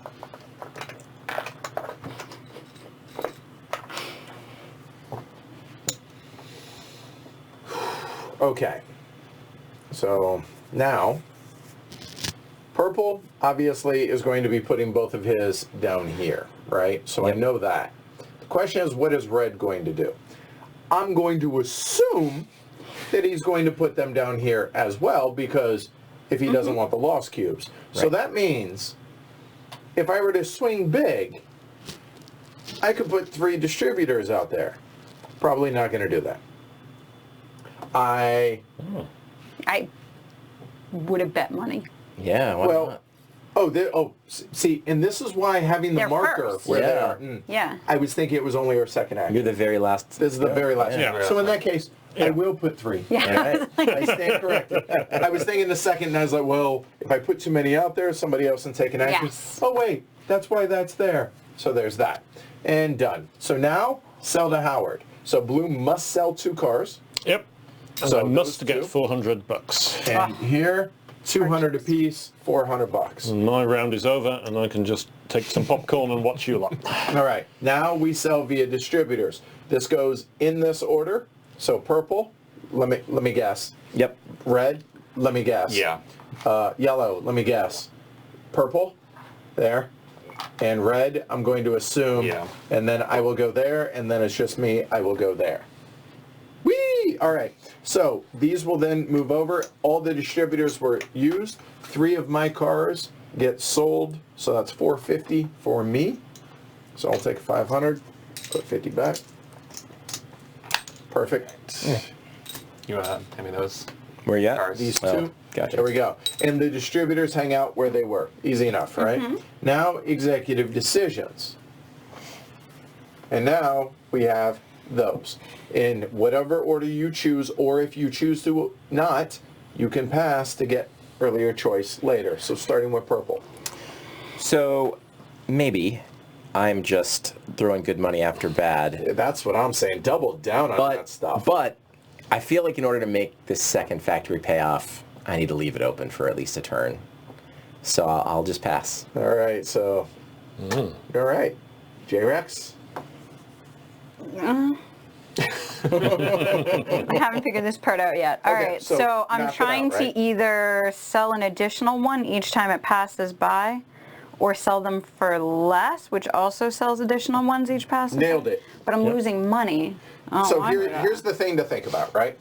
Speaker 1: Okay. So now, purple obviously is going to be putting both of his down here, right? So
Speaker 4: Yep.
Speaker 1: I know that. The question is, what is red going to do? I'm going to assume that he's going to put them down here as well, because if he doesn't want the lost cubes. So
Speaker 4: Right.
Speaker 1: that means if I were to swing big, I could put 3 distributors out there. Probably not going to do that.
Speaker 2: I would have bet money.
Speaker 4: Yeah, why
Speaker 1: Well,
Speaker 4: not?
Speaker 1: See, and this is why having the
Speaker 2: They're
Speaker 1: marker
Speaker 2: first.
Speaker 1: where they
Speaker 4: Yeah.
Speaker 1: are.
Speaker 2: Yeah.
Speaker 1: I was thinking it was only our second action.
Speaker 4: You're the very last.
Speaker 1: This is the very last.
Speaker 3: Yeah.
Speaker 1: So in that case, I will put 3.
Speaker 2: Yeah.
Speaker 4: All right.
Speaker 1: I stand corrected. I was thinking the second, and I was like, well, if I put too many out there, somebody else can take an action.
Speaker 2: Yes.
Speaker 1: Oh, wait, that's why that's there. So there's that. And done. So now, sell to Howard. So Blue must sell 2 cars.
Speaker 3: Yep.
Speaker 1: So
Speaker 3: So I
Speaker 1: those
Speaker 3: must get
Speaker 1: two.
Speaker 3: $400.
Speaker 1: And here, 200 apiece, $400.
Speaker 3: My round is over, and I can just take some popcorn and watch you lot.
Speaker 1: All right, now we sell via distributors. This goes in this order. So purple, let me guess.
Speaker 4: Yep.
Speaker 1: Red, let me guess.
Speaker 5: Yeah.
Speaker 1: Yellow, let me guess. Purple, there. And red, I'm going to assume.
Speaker 5: Yeah.
Speaker 1: And then I will go there, and then it's just me, I will go there. Whee! All right, so these will then move over. All the distributors were used. 3 of my cars get sold, so that's $450 for me. So I'll take 500, put 50 back. Perfect.
Speaker 5: You want to hand me those
Speaker 4: Where you at?
Speaker 5: cars?
Speaker 1: These 2.
Speaker 4: Oh, gotcha.
Speaker 1: There we go. And the distributors hang out where they were. Easy enough, right? Now, executive decisions. And now we have those. In whatever order you choose, or if you choose to not, you can pass to get earlier choice later. So starting with purple.
Speaker 4: So maybe I'm just throwing good money after bad.
Speaker 1: That's what I'm saying. Double down on that stuff.
Speaker 4: But I feel like in order to make this second factory pay off, I need to leave it open for at least a turn. So I'll just pass.
Speaker 1: All right, so... All right. J-Rex?
Speaker 2: I haven't figured this part out yet. All
Speaker 1: Okay,
Speaker 2: right,
Speaker 1: so
Speaker 2: so I'm
Speaker 1: map it
Speaker 2: trying
Speaker 1: out, right?
Speaker 2: to either sell an additional one each time it passes by, or sell them for less, which also sells additional ones each pass.
Speaker 1: Nailed it.
Speaker 2: But I'm losing money. Oh,
Speaker 1: So
Speaker 2: I know that.
Speaker 1: here's the thing to think about, right?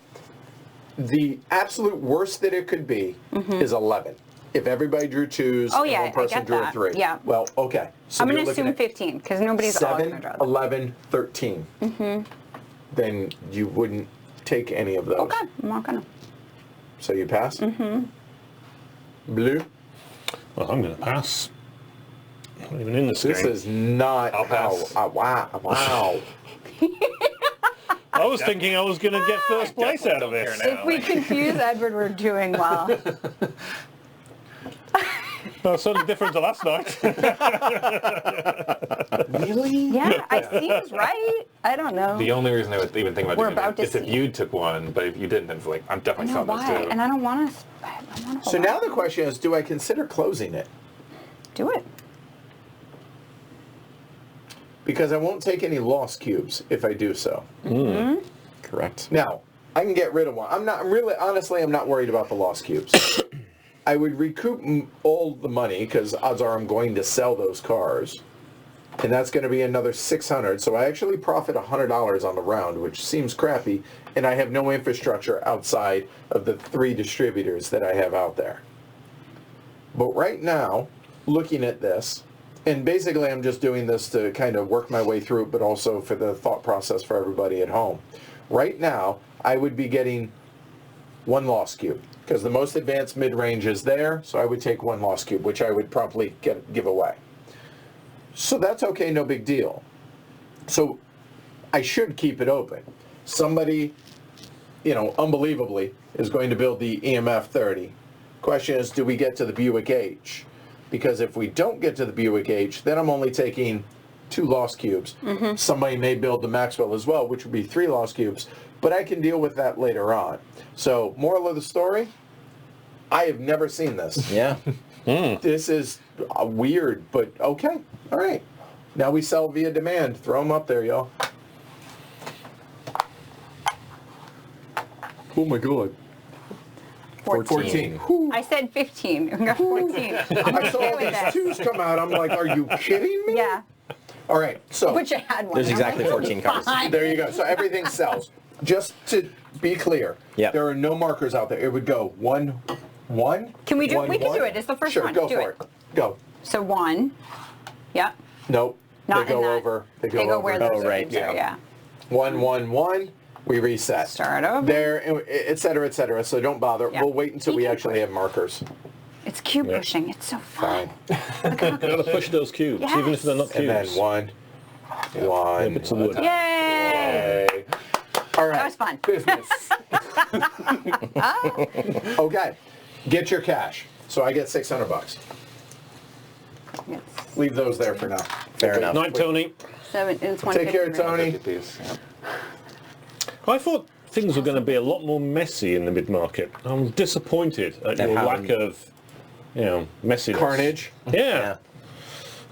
Speaker 1: The absolute worst that it could be is 11. If everybody drew 2s
Speaker 2: Oh,
Speaker 1: and
Speaker 2: yeah,
Speaker 1: one
Speaker 2: I
Speaker 1: person
Speaker 2: get
Speaker 1: drew
Speaker 2: that.
Speaker 1: a 3.
Speaker 2: Yeah.
Speaker 1: Well, okay. So
Speaker 2: I'm
Speaker 1: you're
Speaker 2: going to
Speaker 1: looking
Speaker 2: assume
Speaker 1: at
Speaker 2: 15, because nobody's all going to
Speaker 1: 7,
Speaker 2: draw them.
Speaker 1: 11, 13. Then you wouldn't take any of those.
Speaker 2: Okay, I'm not going to.
Speaker 1: So you pass? Blue?
Speaker 3: Well, I'm going to pass. Not even in this
Speaker 1: This
Speaker 3: game.
Speaker 1: is not
Speaker 5: I'll
Speaker 1: how...
Speaker 5: pass.
Speaker 1: wow.
Speaker 3: I was thinking I was going to get first place out of this.
Speaker 2: If we confuse Edward, we're doing well.
Speaker 3: Well, something different to last night.
Speaker 1: Really?
Speaker 2: Yeah, it seems right. I don't know.
Speaker 5: The only reason I would even think about
Speaker 2: We're
Speaker 5: doing
Speaker 2: about
Speaker 5: it
Speaker 2: to
Speaker 5: is if
Speaker 2: see.
Speaker 5: you took one, but if you didn't, then it's like, I'm
Speaker 2: I
Speaker 5: definitely
Speaker 2: know
Speaker 5: selling those
Speaker 2: why,
Speaker 5: too.
Speaker 2: and I don't want to. I want to
Speaker 1: So now the question is, do I consider closing it?
Speaker 2: do it.
Speaker 1: Because I won't take any lost cubes if I do so.
Speaker 4: Correct.
Speaker 1: Now, I can get rid of one. I'm not worried about the lost cubes. I would recoup all the money because odds are I'm going to sell those cars. And that's going to be another $600. So I actually profit $100 on the round, which seems crappy. And I have no infrastructure outside of the 3 distributors that I have out there. But right now, looking at this, and basically I'm just doing this to kind of work my way through it, but also for the thought process for everybody at home. Right now, I would be getting 1 lost cube because the most advanced mid-range is there, so I would take 1 lost cube, which I would promptly give away. So that's okay, no big deal. So I should keep it open. Somebody, unbelievably, is going to build the EMF 30. Question is, do we get to the Buick H? Because if we don't get to the Buick H, then I'm only taking 2 lost cubes. Somebody may build the Maxwell as well, which would be 3 lost cubes, but I can deal with that later on. So, moral of the story, I have never seen this.
Speaker 4: Yeah.
Speaker 1: This is weird, but okay. All right. Now we sell via demand. Throw them up there, y'all. Oh my God. 14. Whew.
Speaker 2: I said 15. We got 14.
Speaker 1: I saw all
Speaker 2: with
Speaker 1: these 2s come out. I'm like, are you kidding me?
Speaker 2: Yeah,
Speaker 1: All right. So
Speaker 2: which I had one.
Speaker 4: There's
Speaker 2: I'm
Speaker 4: exactly
Speaker 2: like,
Speaker 4: 14 cars.
Speaker 2: fine.
Speaker 1: there you go. So everything sells. Just to be clear,
Speaker 4: Yep.
Speaker 1: there are no markers out there. It would go 1, 1.
Speaker 2: Can we do?
Speaker 1: 1,
Speaker 2: We can
Speaker 1: 1.
Speaker 2: do it. It's the first
Speaker 1: sure,
Speaker 2: one.
Speaker 1: Go
Speaker 2: Do
Speaker 1: for it. Go.
Speaker 2: So 1. Yep.
Speaker 1: Nope.
Speaker 2: Not
Speaker 1: they
Speaker 2: in
Speaker 1: go
Speaker 2: that.
Speaker 1: over. They go
Speaker 2: They go
Speaker 1: over.
Speaker 2: where the
Speaker 4: Oh, right.
Speaker 2: cubes are, yeah.
Speaker 1: 1, 1, 1. We reset.
Speaker 2: Start over.
Speaker 1: There, et cetera, et cetera. So don't bother.
Speaker 2: Yeah.
Speaker 1: We'll wait until we actually have markers.
Speaker 2: It's cube
Speaker 3: Yeah.
Speaker 2: pushing. It's so fun.
Speaker 1: Fine.
Speaker 3: Gotta push those cubes, even if they're not
Speaker 1: And then
Speaker 3: cubes.
Speaker 1: one.
Speaker 3: Bits of wood.
Speaker 2: Yay!
Speaker 1: Yay. All right.
Speaker 2: That was fun.
Speaker 1: Business. Okay. Get your cash. So I get $600.
Speaker 2: Yes.
Speaker 1: Leave those there for now.
Speaker 4: Fair enough.
Speaker 3: Night, Tony.
Speaker 2: It's
Speaker 1: Take care,
Speaker 2: 150.
Speaker 1: Tony.
Speaker 5: Look at these. Yeah.
Speaker 3: I thought things were going to be a lot more messy in the mid-market. I'm disappointed at
Speaker 4: That
Speaker 3: your
Speaker 4: how-
Speaker 3: lack of, messiness.
Speaker 1: Carnage.
Speaker 3: Yeah.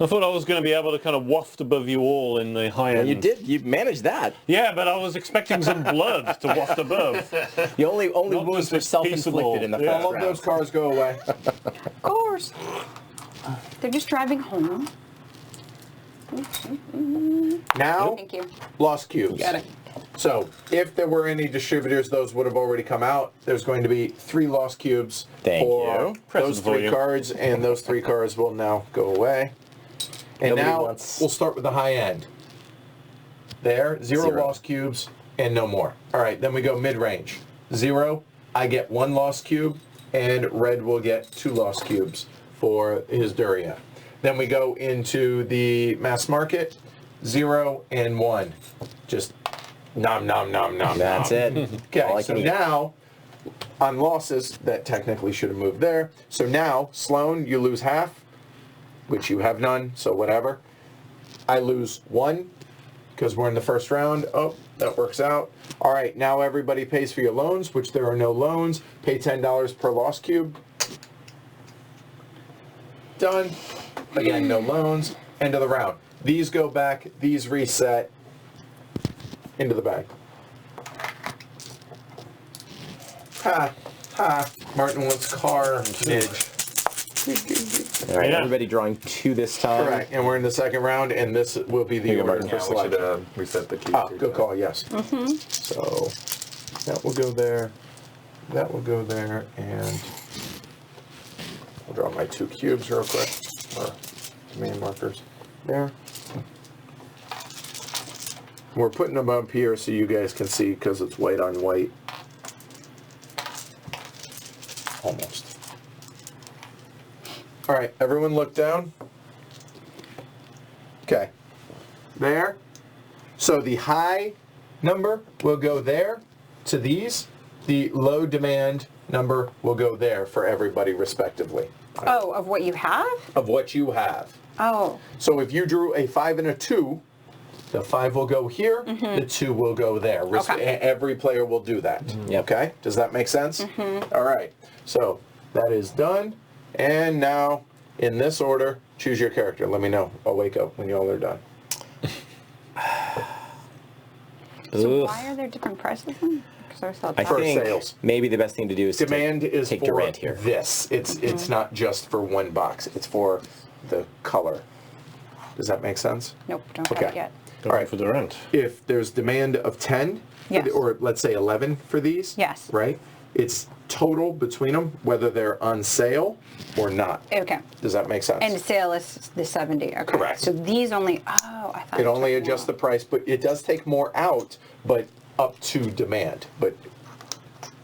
Speaker 3: I thought I was going to be able to kind of waft above you all in the high end.
Speaker 4: You did. You managed that.
Speaker 3: Yeah, but I was expecting some blood to waft above.
Speaker 4: The only
Speaker 3: Not
Speaker 4: wounds
Speaker 3: just
Speaker 4: were
Speaker 3: this
Speaker 4: self-inflicted
Speaker 3: peaceable-
Speaker 4: in the
Speaker 3: yeah.
Speaker 4: first
Speaker 1: All of those
Speaker 4: round.
Speaker 1: cars go away.
Speaker 2: Of course. They're just driving home.
Speaker 1: Now,
Speaker 2: Thank you.
Speaker 1: lost cubes.
Speaker 2: Got it.
Speaker 1: So, if there were any distributors, those would have already come out. There's going to be 3 lost cubes
Speaker 4: Thank
Speaker 1: for
Speaker 4: you.
Speaker 1: those
Speaker 3: Present for
Speaker 1: 3
Speaker 3: you.
Speaker 1: cards, and those 3 cards will now go away. And
Speaker 4: Nobody
Speaker 1: now,
Speaker 4: wants-
Speaker 1: we'll start with the high end. There, 0
Speaker 4: Zero.
Speaker 1: lost cubes, and no more. All right, then we go mid-range. 0, I get 1 lost cube, and red will get 2 lost cubes for his Duria. Then we go into the mass market, 0 and 1. Just nom nom nom nom.
Speaker 4: That's
Speaker 1: nom.
Speaker 4: it.
Speaker 1: Okay,
Speaker 4: All I
Speaker 1: so
Speaker 4: can eat.
Speaker 1: now on losses, that technically should have moved there. So now, Sloan, you lose half, which you have none, so whatever. I lose 1 because we're in the first round. Oh, that works out. All right, now everybody pays for your loans, which there are no loans. Pay $10 per lost cube. Done. Again, no loans. End of the round. These go back, these reset into the bag. Ha, ha. Martin wants carnage.
Speaker 4: All right,
Speaker 3: Yeah.
Speaker 4: everybody drawing 2 this time.
Speaker 1: Correct. And we're in the second round, and this will be the
Speaker 4: Here you go,
Speaker 1: order
Speaker 4: Martin.
Speaker 1: for
Speaker 5: Yeah, we should
Speaker 1: selection.
Speaker 5: reset the cube.
Speaker 1: Ah, good call, yes. So that will go there, that will go there, and I'll draw my 2 cubes real quick, or domain markers there. We're putting them up here so you guys can see because it's white on white. Almost. All right, everyone look down. Okay. There. So the high number will go there to these. The low demand number will go there for everybody respectively
Speaker 2: Oh, of what you have?
Speaker 1: of what you have.
Speaker 2: Oh,
Speaker 1: So if you drew a 5 and a 2, the 5 will go here, the 2 will go there.
Speaker 2: Okay.
Speaker 1: Every player will do that.
Speaker 4: Yep.
Speaker 1: Okay? Does that make sense? All right. So that is done. And now, in this order, choose your character. Let me know. I'll wake up when y'all are done.
Speaker 2: so
Speaker 4: Ugh.
Speaker 2: why are there different prices then? Because I saw
Speaker 4: I
Speaker 1: For
Speaker 4: think
Speaker 1: sales.
Speaker 4: maybe the best thing to do is
Speaker 1: Demand is
Speaker 4: take
Speaker 1: for
Speaker 4: Durant here.
Speaker 1: this. It's not just for one box. It's for the color. Does that make sense?
Speaker 2: Nope, don't have
Speaker 1: Okay.
Speaker 2: it yet.
Speaker 3: Going
Speaker 1: All right.
Speaker 3: for the rent.
Speaker 1: If there's demand of 10, for
Speaker 2: Yes.
Speaker 1: or let's say 11 for these,
Speaker 2: Yes.
Speaker 1: right? It's total between them, whether they're on sale or not.
Speaker 2: Okay.
Speaker 1: Does that make sense?
Speaker 2: And the sale is the 70. Okay.
Speaker 1: Correct.
Speaker 2: So these only, I thought
Speaker 1: It only
Speaker 2: took
Speaker 1: adjusts the
Speaker 2: more.
Speaker 1: price, but it does take more out, but up to demand. But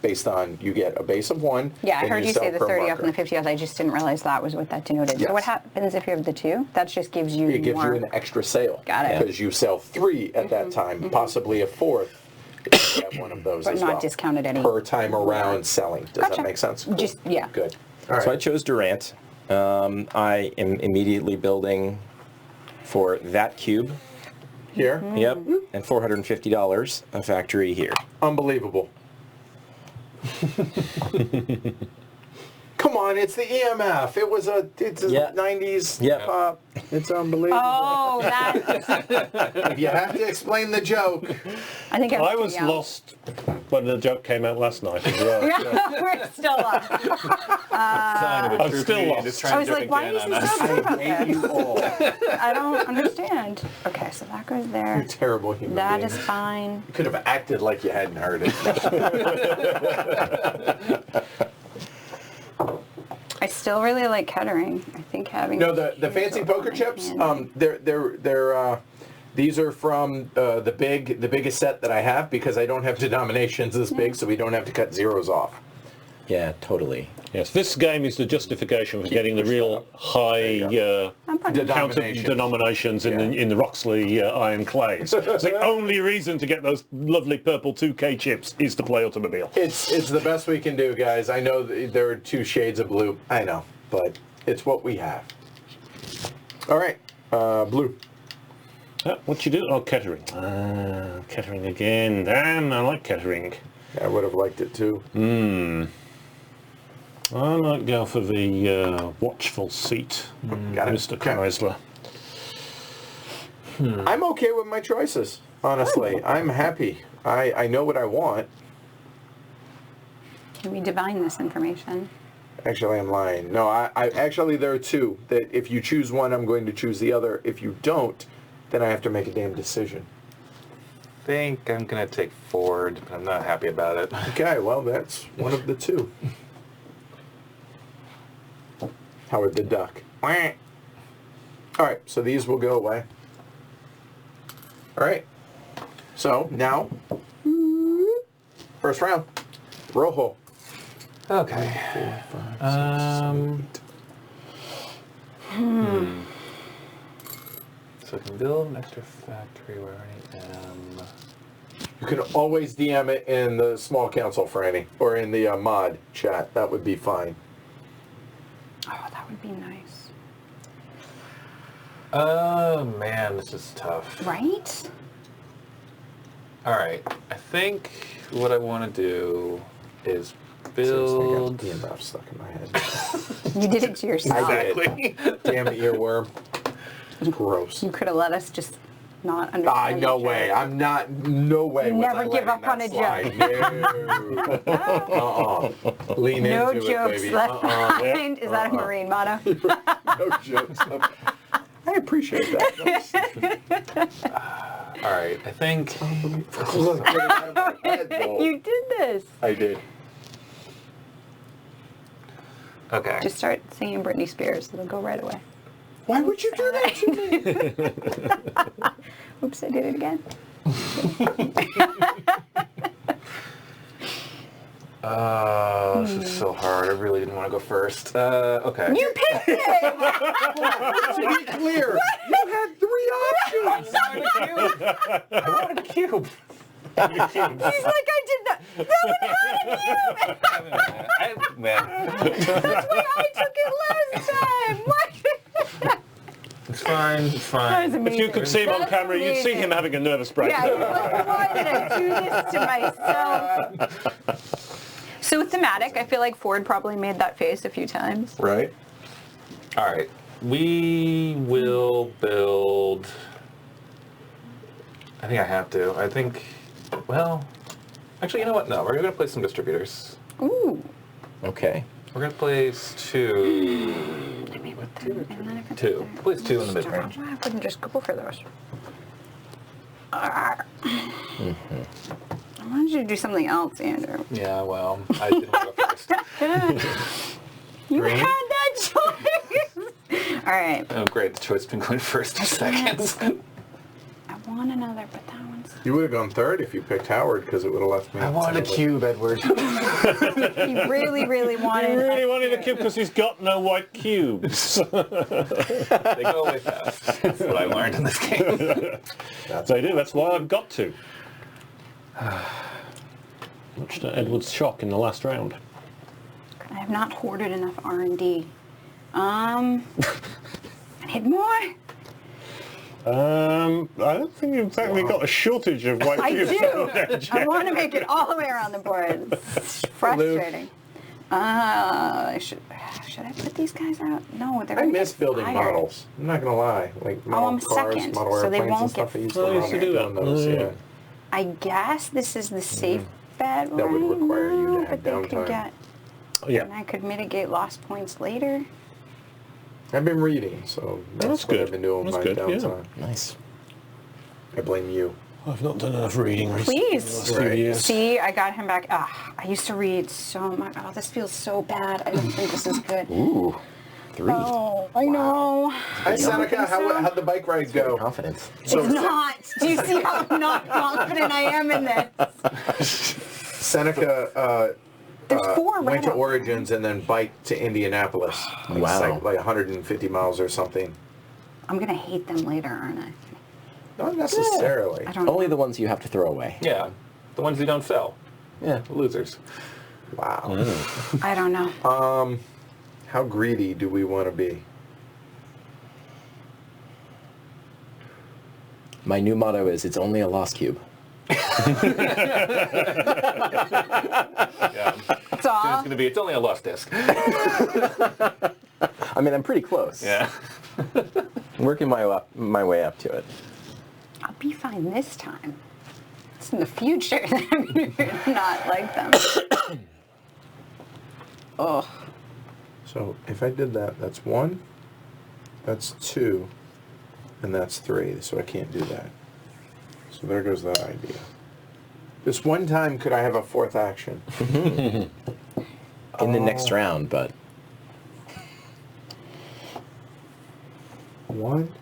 Speaker 1: based on, you get a base of 1.
Speaker 2: Yeah, I
Speaker 1: then
Speaker 2: heard you
Speaker 1: sell
Speaker 2: say the
Speaker 1: per
Speaker 2: 30 off
Speaker 1: marker.
Speaker 2: and the 50 off. I just didn't realize that was what that denoted.
Speaker 1: Yes.
Speaker 2: So what happens if you have the 2? That just gives you
Speaker 1: It gives
Speaker 2: more.
Speaker 1: you an extra sale.
Speaker 2: Got it.
Speaker 1: Because you sell 3 at that time, possibly a 4th if you have one of those
Speaker 2: But
Speaker 1: as
Speaker 2: not
Speaker 1: well.
Speaker 2: discounted any
Speaker 1: Per time around selling. Does
Speaker 2: Gotcha.
Speaker 1: that make sense?
Speaker 2: Just- yeah.
Speaker 1: Good. All right.
Speaker 4: So I chose Durant. I am immediately building for that cube.
Speaker 1: Here.
Speaker 4: Yep. And $450 a factory here.
Speaker 1: Unbelievable. Come on, it's the EMF. It's a
Speaker 4: Yeah.
Speaker 1: 90s
Speaker 4: Yeah.
Speaker 1: pop. It's unbelievable.
Speaker 2: Oh, that.
Speaker 1: If you have to explain the joke.
Speaker 2: I think
Speaker 3: I was lost when the joke came out last night as well.
Speaker 2: Yeah, we're still lost.
Speaker 3: I'm still lost.
Speaker 2: I was like, why is he so good about
Speaker 1: Hate
Speaker 2: this?
Speaker 1: you all.
Speaker 2: I don't understand. Okay, so that goes
Speaker 1: You're
Speaker 2: there.
Speaker 1: terrible human
Speaker 2: That
Speaker 1: beings.
Speaker 2: is fine.
Speaker 1: You could have acted like you hadn't heard it.
Speaker 2: I still really like Kettering. I think having
Speaker 1: No, the fancy poker chips. They're these are from the biggest set that I have because I don't have denominations this big, so we don't have to cut zeros off.
Speaker 4: Yeah, totally.
Speaker 3: Yes, this game is the justification for getting the real high count of denominations in the Roxley iron clays. It's the only reason to get those lovely purple 2K chips is to play Automobile.
Speaker 1: It's the best we can do, guys. I know there are 2 shades of blue. I know, but it's what we have. All right, blue.
Speaker 3: What you do? Oh, Kettering. Kettering again. Damn, I like Kettering.
Speaker 1: I would have liked it too.
Speaker 3: I might go for the watchful seat,
Speaker 1: Got it.
Speaker 3: Mr. Chrysler.
Speaker 1: I'm okay with my choices, honestly. I'm happy. I know what I want.
Speaker 2: Can we divine this information?
Speaker 1: Actually, I'm lying. No, I actually, there are 2. That if you choose one, I'm going to choose the other. If you don't, then I have to make a damn decision.
Speaker 5: I think I'm going to take Ford, but I'm not happy about it.
Speaker 1: Okay, well, that's one of the 2. Howard the Duck. All right, so these will go away. All right. So now, first round. Rojo.
Speaker 5: Okay.
Speaker 1: 4, 5, 6, 7, 8.
Speaker 5: So I can build an extra factory where I am.
Speaker 1: You can always DM it in the small council, Franny, or in the mod chat. That would be fine.
Speaker 2: Oh, that would be nice.
Speaker 5: Oh man, this is tough.
Speaker 2: Right?
Speaker 5: Alright, I think what I want to do is
Speaker 1: Build.
Speaker 5: build...
Speaker 1: EMF stuck in my head.
Speaker 2: You did it to yourself.
Speaker 5: Exactly.
Speaker 1: Damn earworm. It's gross.
Speaker 2: You could have let us just not understand.
Speaker 1: No
Speaker 2: each
Speaker 1: way.
Speaker 2: other.
Speaker 1: I'm not. No way.
Speaker 2: You
Speaker 1: was
Speaker 2: never
Speaker 1: I
Speaker 2: give
Speaker 1: letting
Speaker 2: up on
Speaker 1: that
Speaker 2: a
Speaker 1: slide. No. Lean
Speaker 2: No
Speaker 1: into
Speaker 2: jokes
Speaker 1: it, baby.
Speaker 2: left behind. Is that a Marine motto?
Speaker 1: No jokes. I appreciate that.
Speaker 5: Alright, I think...
Speaker 1: Look, get it out of my head, though.
Speaker 2: You did this.
Speaker 1: I did.
Speaker 5: Okay.
Speaker 2: Just start singing Britney Spears. It'll go right away.
Speaker 1: Why would you do that to me?
Speaker 2: Oops, I did it again.
Speaker 5: This is so hard. I really didn't want to go first. Okay.
Speaker 2: You picked it!
Speaker 1: To be clear, you had 3 options.
Speaker 5: I wanted a cube.
Speaker 2: He's like, I did not. That one had you! That's why I took it last time. What?
Speaker 5: It's fine. It's
Speaker 2: That
Speaker 5: fine.
Speaker 2: was amazing.
Speaker 3: If you could see him on
Speaker 2: That's
Speaker 3: camera, you'd see him
Speaker 2: amazing.
Speaker 3: having a nervous breakdown.
Speaker 2: Yeah, like, why did I do this to myself? So thematic, I feel like Ford probably made that face a few times.
Speaker 1: Right.
Speaker 5: All right. We will build... I think I have to. I think... Well... Actually, you know what? No, we're going to place some distributors.
Speaker 2: Ooh.
Speaker 4: Okay.
Speaker 5: We're going to place 2...
Speaker 2: I mean, and then if it's
Speaker 5: 2. Place 2 in the mid-range.
Speaker 2: I wouldn't just go for those. I wanted you to do something else, Andrew.
Speaker 5: Yeah, well, I didn't want to go first.
Speaker 2: You
Speaker 5: Green?
Speaker 2: had that choice. All right.
Speaker 5: Oh, great. The choice has been going first for seconds.
Speaker 2: I want another, but that one's...
Speaker 1: You would have gone 3rd if you picked Howard, because it would have left me.
Speaker 5: I want a cube, Edward.
Speaker 2: You really, really wanted...
Speaker 3: He really wanted a cube because he's got no white cubes.
Speaker 5: They go away fast. That's what I learned in this game.
Speaker 3: They do, that's why I've got to. Much to Edward's shock in the last round.
Speaker 2: I have not hoarded enough R&D. I need more.
Speaker 3: I don't think you've exactly got a shortage of white
Speaker 2: I
Speaker 3: cubes.
Speaker 2: do. I want to make it all the way around the board. It's frustrating. Should I put these guys out? No, they're
Speaker 1: I
Speaker 2: gonna
Speaker 1: miss
Speaker 2: get
Speaker 1: building
Speaker 2: fired.
Speaker 1: models. I'm not gonna lie, like model
Speaker 2: I'm
Speaker 1: cars,
Speaker 2: second,
Speaker 1: model
Speaker 2: so they
Speaker 1: airplanes
Speaker 2: won't
Speaker 1: and stuff.
Speaker 2: get
Speaker 1: I used
Speaker 3: Oh,
Speaker 1: to
Speaker 3: I used to do
Speaker 1: love
Speaker 3: that.
Speaker 1: those. Yeah.
Speaker 2: I guess this is the safe bet
Speaker 1: That would
Speaker 2: right
Speaker 1: require you to
Speaker 2: now,
Speaker 1: have
Speaker 2: but they could
Speaker 1: downtime.
Speaker 2: get,
Speaker 3: Oh, yeah.
Speaker 2: and I could mitigate lost points later.
Speaker 1: I've been reading, so that's
Speaker 3: That's
Speaker 1: what
Speaker 3: good.
Speaker 1: I've been doing
Speaker 3: That's
Speaker 1: my
Speaker 3: good, yeah.
Speaker 1: downtime.
Speaker 4: Nice.
Speaker 1: I blame you.
Speaker 3: I've not done enough reading recently.
Speaker 2: Please.
Speaker 3: In the last few
Speaker 1: Right.
Speaker 3: years.
Speaker 2: See, I got him back. I used to read so much. Oh, this feels so bad. I don't think this is good.
Speaker 4: Ooh. 3.
Speaker 2: Oh, I know.
Speaker 1: Hi Seneca, how'd the bike ride go?
Speaker 4: Confidence.
Speaker 1: So
Speaker 2: It's not. Do you see how not confident I am in this?
Speaker 1: Seneca
Speaker 2: There's 4
Speaker 1: went to
Speaker 2: right
Speaker 1: Origins and then biked to Indianapolis.
Speaker 4: Wow.
Speaker 1: Like 150 miles or something.
Speaker 2: I'm going to hate them later, aren't I?
Speaker 1: Not necessarily.
Speaker 2: I don't
Speaker 4: Only
Speaker 2: know.
Speaker 4: the ones you have to throw away.
Speaker 5: Yeah, the ones you don't sell.
Speaker 4: Yeah.
Speaker 5: Losers.
Speaker 1: Wow.
Speaker 2: I don't know.
Speaker 1: How greedy do we want to be?
Speaker 4: My new motto is, it's only a lost cube.
Speaker 5: Yeah.
Speaker 2: That's all.
Speaker 5: It's going to be, it's only a lost disc.
Speaker 4: I mean, I'm pretty close.
Speaker 5: Yeah.
Speaker 4: I'm working my way up to it.
Speaker 2: I'll be fine this time. It's in the future that I'm going to not like them. Oh.
Speaker 1: So if I did that, that's 1, that's 2, and that's 3. So I can't do that. So there goes that idea. This one time, could I have a 4th action?
Speaker 4: In the next round, but
Speaker 1: 1.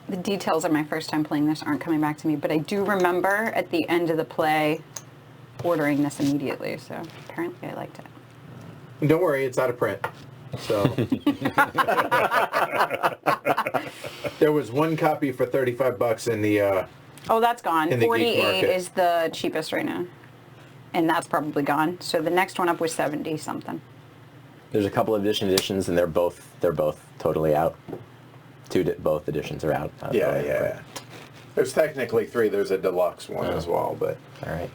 Speaker 2: The details of my first time playing this aren't coming back to me, but I do remember at the end of the play ordering this immediately, so apparently I liked it.
Speaker 1: And don't worry, it's out of print. So there was 1 copy for $35 in the.
Speaker 2: Oh, that's gone.
Speaker 1: In the geek
Speaker 2: 48
Speaker 1: market.
Speaker 2: is the cheapest right now. And that's probably gone. So the next one up was 70 something.
Speaker 4: there's a couple of editions, and they're both totally out. Both editions are out.
Speaker 1: Yeah. There's technically 3. There's a deluxe one as well, but.
Speaker 4: All right.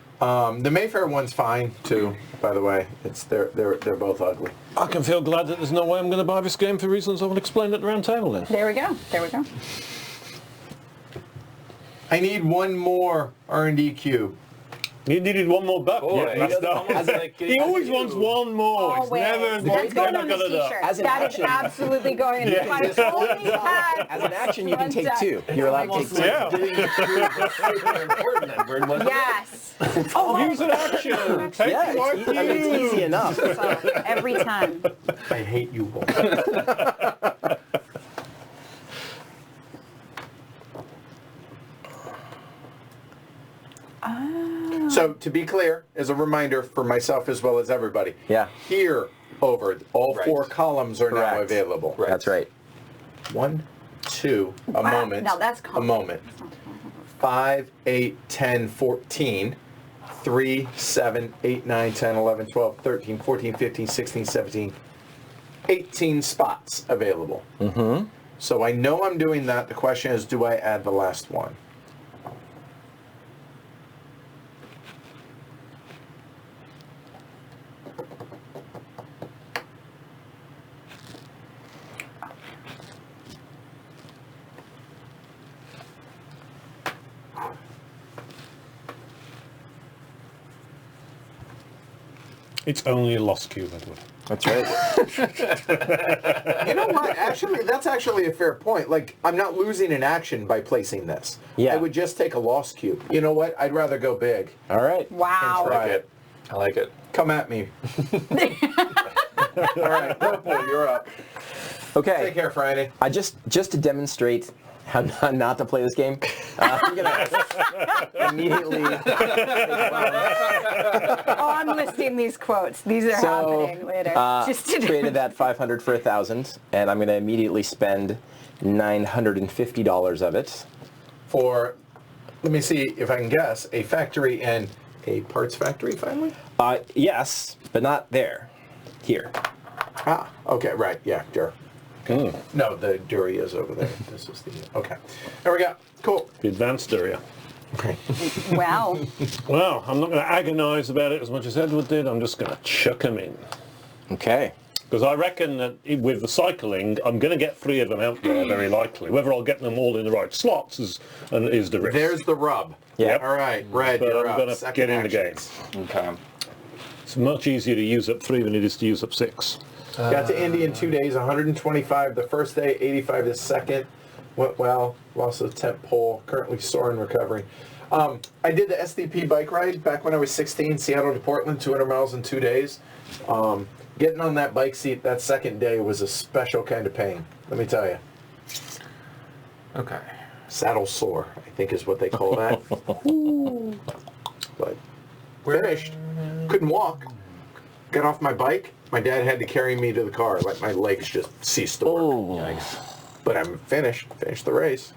Speaker 1: The Mayfair one's fine too. By the way, they're both ugly.
Speaker 3: I can feel glad that there's no way I'm going to buy this game for reasons I will explain at the round table then.
Speaker 2: There we go. There we go.
Speaker 1: I need 1 more R&D cube.
Speaker 3: You needed 1 more buck.
Speaker 5: Boy,
Speaker 3: Yeah,
Speaker 5: he
Speaker 3: that's
Speaker 5: doesn't
Speaker 3: done.
Speaker 5: almost like it.
Speaker 3: He always wants 1 more. It's
Speaker 2: Always.
Speaker 3: never,
Speaker 2: That's going on the
Speaker 3: gonna do.
Speaker 2: t-shirt.
Speaker 4: As an
Speaker 2: That is
Speaker 4: action.
Speaker 2: absolutely going in. If I only had
Speaker 4: As an action, you can
Speaker 2: front
Speaker 4: take 2. You're allowed to take 2.
Speaker 3: Yeah.
Speaker 5: Super important, that word wasn't it?
Speaker 2: Yes.
Speaker 3: Use an action. Take
Speaker 4: Yeah,
Speaker 3: what
Speaker 4: it's easy enough.
Speaker 2: So, every time.
Speaker 1: I hate you all. So to be clear, as a reminder for myself as well as everybody,
Speaker 4: Yeah.
Speaker 1: here over all
Speaker 5: Right.
Speaker 1: 4 columns are now
Speaker 4: Correct.
Speaker 1: available.
Speaker 5: Right.
Speaker 4: That's right.
Speaker 1: 1, 2, a
Speaker 2: Wow,
Speaker 1: moment.
Speaker 2: now that's
Speaker 1: a moment. 5, 8, 10, 14, 3, 7, 8, 9, 10, 11, 12, 13, 14, 15, 16, 17, 18 spots available. Mm-hmm. So I know I'm doing that. The question is, do I add the last one?
Speaker 3: It's only a lost cube, Edward.
Speaker 4: That's right.
Speaker 1: You know what? Actually, that's actually a fair point. Like, I'm not losing an action by placing this.
Speaker 4: Yeah.
Speaker 1: I would just take a lost cube. You know what? I'd rather go big
Speaker 4: All right.
Speaker 2: Wow.
Speaker 1: and try it.
Speaker 5: I like it.
Speaker 1: Come at me. All right, Purple, you're up.
Speaker 4: Okay.
Speaker 1: Take care, Friday.
Speaker 4: I just to demonstrate how not to play this game, I'm gonna immediately.
Speaker 2: Oh, I'm listing these quotes. These are happening later. Just to
Speaker 4: Traded that 500 for 1,000, and I'm gonna immediately spend $950 of it.
Speaker 1: For, let me see if I can guess, a factory and a parts factory, finally?
Speaker 4: Yes, but not there. Here.
Speaker 1: Ah, okay, right, yeah, sure. No, the jury is over there. This is the, okay. There we go. Cool.
Speaker 3: The advanced area.
Speaker 1: Okay.
Speaker 2: Wow.
Speaker 3: Well, I'm not going to agonise about it as much as Edward did. I'm just going to chuck them in.
Speaker 4: Okay.
Speaker 3: Because I reckon that with the cycling, I'm going to get 3 of them out there, very likely. Whether I'll get them all in the right slots is the risk.
Speaker 1: There's the rub.
Speaker 4: Yeah.
Speaker 1: All right, Red,
Speaker 3: But
Speaker 1: you're
Speaker 3: I'm
Speaker 1: up.
Speaker 3: going to
Speaker 1: Second
Speaker 3: get in the game.
Speaker 1: actions.
Speaker 5: Okay.
Speaker 3: It's much easier to use up 3 than it is to use up 6.
Speaker 1: Got to Indy in 2 days, 125 the first day, 85 the second. Went well, lost the temp pole, currently sore and recovering. I did the SDP bike ride back when I was 16, Seattle to Portland, 200 miles in 2 days. Getting on that bike seat that second day was a special kind of pain, let me tell you.
Speaker 5: Okay.
Speaker 1: saddle sore, I think is what they call that. Ooh. But finished. Couldn't walk. Got off my bike. My dad had to carry me to the car. Like my legs just ceased to work.
Speaker 4: Oh.
Speaker 1: But I'm finished. Finished the race.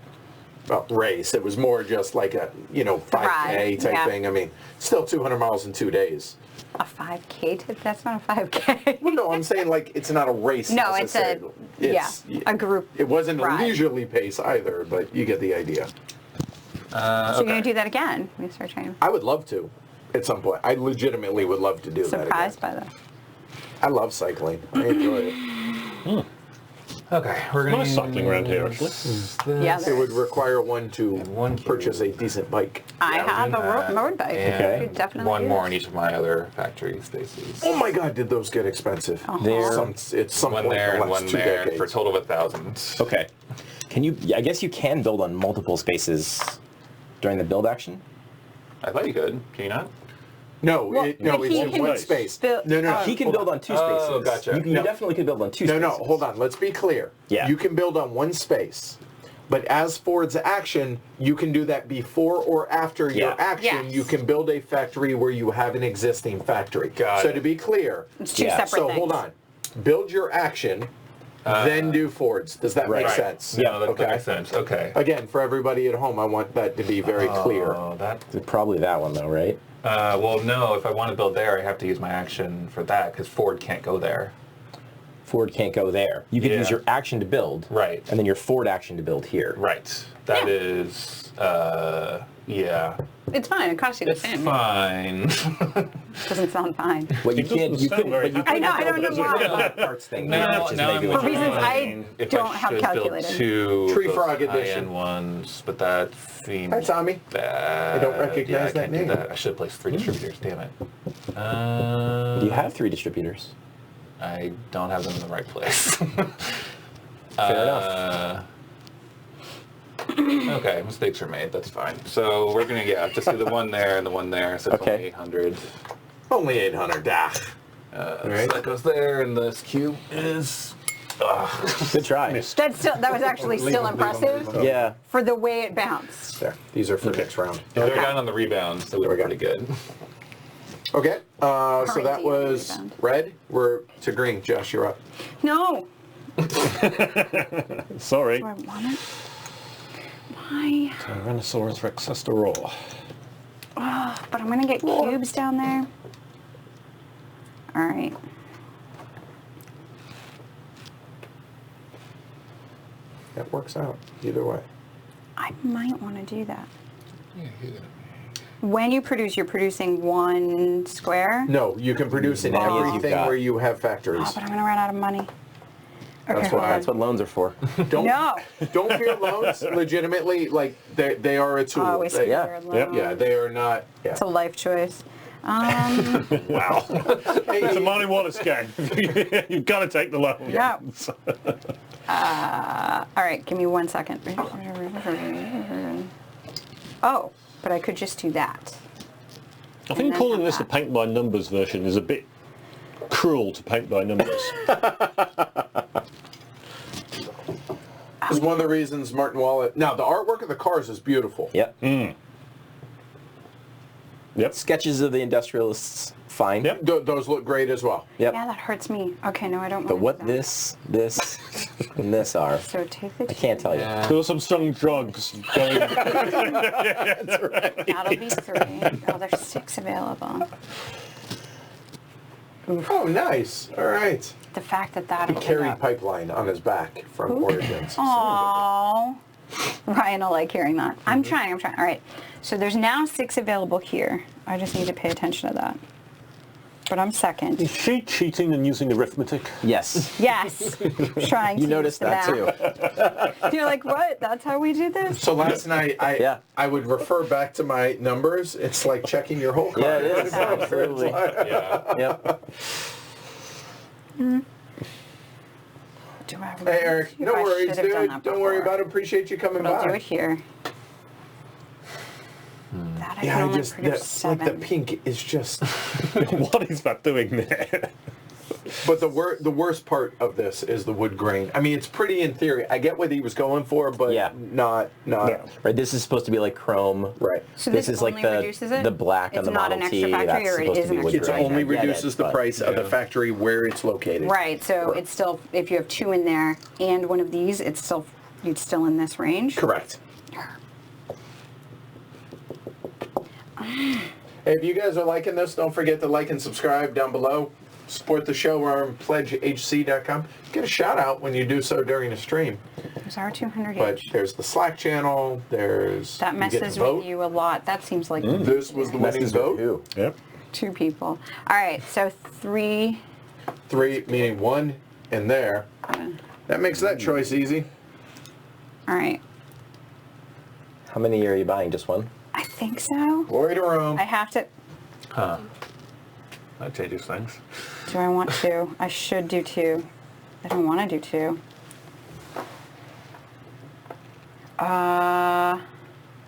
Speaker 1: Well, race. It was more just like a 5K
Speaker 2: ride,
Speaker 1: type
Speaker 2: yeah.
Speaker 1: thing. I mean, still 200 miles in 2 days.
Speaker 2: A 5K? That's not a 5K.
Speaker 1: Well, no, I'm saying like it's not a race.
Speaker 2: No, it's a group
Speaker 1: It wasn't
Speaker 2: ride.
Speaker 1: a leisurely pace either, but you get the idea.
Speaker 2: So you're going to do that again? When you start training?
Speaker 1: I would love to at some point. I legitimately would love to do
Speaker 2: Surprised
Speaker 1: that again.
Speaker 2: by that.
Speaker 1: I love cycling. I enjoy it.
Speaker 5: Okay, we're gonna
Speaker 3: Nice cycling around here, actually.
Speaker 2: Yeah,
Speaker 1: It would require one to
Speaker 5: one cube.
Speaker 1: purchase a decent bike.
Speaker 2: I have a road bike.
Speaker 5: And
Speaker 2: You could definitely
Speaker 5: one
Speaker 2: do
Speaker 5: more
Speaker 2: that.
Speaker 5: in each of my other factory spaces.
Speaker 1: Oh my God, did those get expensive?
Speaker 4: There.
Speaker 1: It's some
Speaker 5: One
Speaker 1: point
Speaker 5: there
Speaker 1: in the
Speaker 5: and
Speaker 1: last
Speaker 5: one
Speaker 1: 2
Speaker 5: there
Speaker 1: decades.
Speaker 5: for a total of 1,000.
Speaker 4: Okay. Can you? I guess you can build on multiple spaces during the build action.
Speaker 5: I thought you could. Can you not?
Speaker 1: No,
Speaker 2: Well,
Speaker 1: it's
Speaker 2: but he
Speaker 1: in
Speaker 2: can
Speaker 1: one space.
Speaker 2: build-
Speaker 1: No.
Speaker 4: He can build on 2 spaces.
Speaker 5: Oh, gotcha.
Speaker 4: You
Speaker 1: No.
Speaker 4: definitely could build on 2
Speaker 1: No,
Speaker 4: spaces.
Speaker 1: no, hold on. Let's be clear.
Speaker 4: Yeah.
Speaker 1: You can build on 1 space. But as Ford's action, you can do that before or after your
Speaker 4: Yeah.
Speaker 1: action.
Speaker 2: Yes.
Speaker 1: You can build a factory where you have an existing factory.
Speaker 5: Got
Speaker 1: so
Speaker 5: it.
Speaker 1: to be clear,
Speaker 2: It's two
Speaker 4: Yeah.
Speaker 2: separate
Speaker 1: so
Speaker 2: things.
Speaker 1: hold on. Build your action, then do Ford's. Does that make
Speaker 4: Right.
Speaker 1: sense?
Speaker 5: No, that
Speaker 1: Okay.
Speaker 5: makes sense. Okay.
Speaker 1: Again, for everybody at home, I want that to be very clear.
Speaker 5: Oh, that.
Speaker 4: Probably that one though, right?
Speaker 5: Well, no. If I want to build there, I have to use my action for that because Ford can't go there.
Speaker 4: Ford can't go there. You could
Speaker 5: Yeah.
Speaker 4: use your action to build,
Speaker 5: Right.
Speaker 4: and then your Ford action to build here.
Speaker 5: Right. That
Speaker 2: Yeah.
Speaker 5: is. Yeah.
Speaker 2: It's fine. It costs you the
Speaker 5: It's
Speaker 2: same.
Speaker 5: fine.
Speaker 2: Doesn't sound fine.
Speaker 4: What you
Speaker 3: It doesn't
Speaker 4: can't, you
Speaker 3: sound
Speaker 4: couldn't,
Speaker 3: very
Speaker 4: but you
Speaker 3: happy.
Speaker 2: I know, I don't know
Speaker 4: couldn't build
Speaker 2: why.
Speaker 4: a parts thing.
Speaker 5: Now,
Speaker 4: which is
Speaker 5: now
Speaker 4: maybe
Speaker 5: I'm
Speaker 4: what
Speaker 2: For
Speaker 4: you're
Speaker 2: reasons
Speaker 4: doing.
Speaker 2: I
Speaker 5: wondering if
Speaker 2: don't have
Speaker 5: should
Speaker 2: calculated.
Speaker 5: Build 2
Speaker 1: Tree
Speaker 5: of
Speaker 1: Frog
Speaker 5: those
Speaker 1: edition.
Speaker 5: high-end ones, but that seems
Speaker 1: Hi, Tommy.
Speaker 5: bad.
Speaker 1: I don't recognize
Speaker 5: yeah, I
Speaker 1: that
Speaker 5: can't
Speaker 1: name.
Speaker 5: Do that. I should have placed 3 distributors. Damn it.
Speaker 4: You have 3 distributors.
Speaker 5: I don't have them in the right place.
Speaker 4: Fair enough.
Speaker 5: Okay, mistakes are made. That's fine. So we're gonna just do the one there and the one there. So it's
Speaker 4: Okay.
Speaker 5: only 800.
Speaker 1: Only 800. Ah.
Speaker 5: So
Speaker 1: Right.
Speaker 5: that goes there, and this cube is.
Speaker 4: Good try.
Speaker 2: That was actually still impressive
Speaker 4: Yeah.
Speaker 2: for the way it bounced.
Speaker 1: There. These are for next round.
Speaker 5: They're down on the rebound, so we were
Speaker 1: we go.
Speaker 5: pretty good.
Speaker 1: Okay. So
Speaker 2: Crazy
Speaker 1: that was
Speaker 2: rebound.
Speaker 1: red. We're to green. Josh, you're up.
Speaker 2: No.
Speaker 3: Sorry.
Speaker 2: Do I want it? Why?
Speaker 3: Tyrannosaurus Rex has to roar.
Speaker 2: Oh, but I'm gonna get cubes down there. All right.
Speaker 1: That works out either way.
Speaker 2: I might want to do that. When you produce, you're producing 1 square.
Speaker 1: No, you can produce in
Speaker 4: Many as you've
Speaker 1: everything
Speaker 4: got.
Speaker 1: where you have
Speaker 2: Oh,
Speaker 1: factories.
Speaker 2: but I'm gonna run out of money. Okay,
Speaker 1: That's
Speaker 2: hold
Speaker 1: what-
Speaker 2: on.
Speaker 4: That's what loans are for.
Speaker 1: Don't
Speaker 2: No.
Speaker 1: don't fear loans. Legitimately, like they are a tool.
Speaker 2: Always
Speaker 1: They-
Speaker 4: yeah.
Speaker 2: scared
Speaker 3: Yep.
Speaker 2: loan.
Speaker 1: yeah, they are not. Yeah.
Speaker 2: It's a life choice.
Speaker 3: Wow. It's a Monty Wallace game. You've got to take the loan.
Speaker 2: Yeah. All right, give me 1 second. Oh, but I could just do that.
Speaker 3: I think
Speaker 2: then
Speaker 3: calling
Speaker 2: have
Speaker 3: this the
Speaker 2: that.
Speaker 3: paint by numbers version is a bit cruel to paint by numbers.
Speaker 1: It's one of the reasons Martin Wallet. Now the artwork of the cars is beautiful.
Speaker 4: Yep.
Speaker 3: Yep.
Speaker 4: Sketches of the industrialists, fine.
Speaker 3: Yep.
Speaker 1: Those look great as well.
Speaker 4: Yep.
Speaker 2: Yeah, that hurts me. Okay, no, I don't want
Speaker 4: But
Speaker 2: to
Speaker 4: what
Speaker 2: do that.
Speaker 4: this, and this are,
Speaker 2: So take the
Speaker 4: I can't tell you.
Speaker 3: There were some strong drugs going.
Speaker 2: That'll be 3. Oh, there's 6 available.
Speaker 1: Oh, nice. All right.
Speaker 2: The fact that that
Speaker 1: He
Speaker 2: opened
Speaker 1: carried
Speaker 2: up.
Speaker 1: pipeline on his back from Origins.
Speaker 2: Aww. Ryan will like hearing that. I'm trying. All right. So there's now 6 available here. I just need to pay attention to that. But I'm second.
Speaker 3: Is she cheating and using arithmetic?
Speaker 4: Yes.
Speaker 2: Yes. Trying to
Speaker 4: You noticed
Speaker 2: use the
Speaker 4: that
Speaker 2: math.
Speaker 4: too.
Speaker 2: You're like, what? That's how we do this?
Speaker 1: So last night,
Speaker 4: Yeah.
Speaker 1: I would refer back to my numbers. It's like checking your whole card.
Speaker 4: Yeah, it is. Absolutely.
Speaker 5: Yeah.
Speaker 4: Yep.
Speaker 2: Do I
Speaker 1: Hey, Eric, no
Speaker 2: I
Speaker 1: worries,
Speaker 2: should have done
Speaker 1: dude.
Speaker 2: that
Speaker 1: Don't worry
Speaker 2: before.
Speaker 1: about it. Appreciate you coming
Speaker 2: But I'll do
Speaker 1: by.
Speaker 2: it here. That I
Speaker 1: Yeah,
Speaker 2: can
Speaker 1: I
Speaker 2: only
Speaker 1: just
Speaker 2: produce
Speaker 1: like the
Speaker 2: 7.
Speaker 1: pink is just.
Speaker 3: What is that doing there?
Speaker 1: But the worst part of this is the wood grain. I mean, it's pretty in theory. I get what he was going for, but
Speaker 4: Yeah.
Speaker 1: not.
Speaker 4: Right, this is supposed to be like chrome.
Speaker 1: Right.
Speaker 2: So
Speaker 4: This
Speaker 2: this
Speaker 4: is like
Speaker 2: only reduces it?
Speaker 4: the black on
Speaker 2: It's
Speaker 4: the
Speaker 2: not
Speaker 4: Model
Speaker 2: an
Speaker 4: T.
Speaker 2: extra factory,
Speaker 4: That's
Speaker 2: or it
Speaker 4: supposed
Speaker 2: is
Speaker 4: to be
Speaker 2: an
Speaker 4: wood
Speaker 2: extra
Speaker 1: It
Speaker 4: grain.
Speaker 1: only
Speaker 4: I get
Speaker 1: reduces
Speaker 4: it,
Speaker 1: the
Speaker 4: but-
Speaker 1: price of the factory where it's located.
Speaker 2: Right, so it's still, if you have 2 in there and one of these, it's still in this range?
Speaker 1: Correct. If you guys are liking this, don't forget to like and subscribe down below. Support the show. We're on pledgehc.com. Get a shout out when you do so during the stream.
Speaker 2: There's our 200
Speaker 1: But
Speaker 2: each.
Speaker 1: there's the Slack channel. There's
Speaker 2: That
Speaker 1: you get to
Speaker 2: messes
Speaker 1: vote.
Speaker 2: with you a lot. That seems like
Speaker 1: This was the winning
Speaker 4: Messes with
Speaker 1: vote.
Speaker 4: who?
Speaker 3: Yep.
Speaker 2: 2 people. All right, so 3.
Speaker 1: 3 meaning 1 in there. That makes that choice easy.
Speaker 2: All right,
Speaker 4: How many are you buying? Just one?
Speaker 2: I think so.
Speaker 1: Glory to Rome.
Speaker 2: I have to.
Speaker 5: Huh. That changes things.
Speaker 2: Do I want to? I should do 2. I don't want to do 2.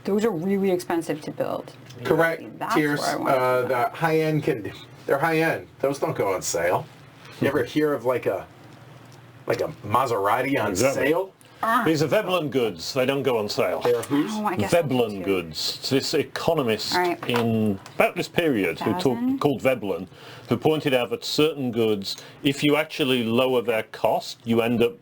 Speaker 2: Those are really expensive to build.
Speaker 1: Correct.
Speaker 2: That's
Speaker 1: Tears.
Speaker 2: where I want to do
Speaker 1: The high end they're high end. Those don't go on sale. You ever hear of like a Maserati on
Speaker 3: Exactly.
Speaker 1: sale?
Speaker 3: These are Veblen goods. They don't go on sale.
Speaker 1: They're whose?
Speaker 2: Oh, I guess I'll do
Speaker 3: Veblen
Speaker 2: 2.
Speaker 3: goods. It's this economist
Speaker 2: All right.
Speaker 3: in about this period called Veblen, who pointed out that certain goods, if you actually lower their cost, you end up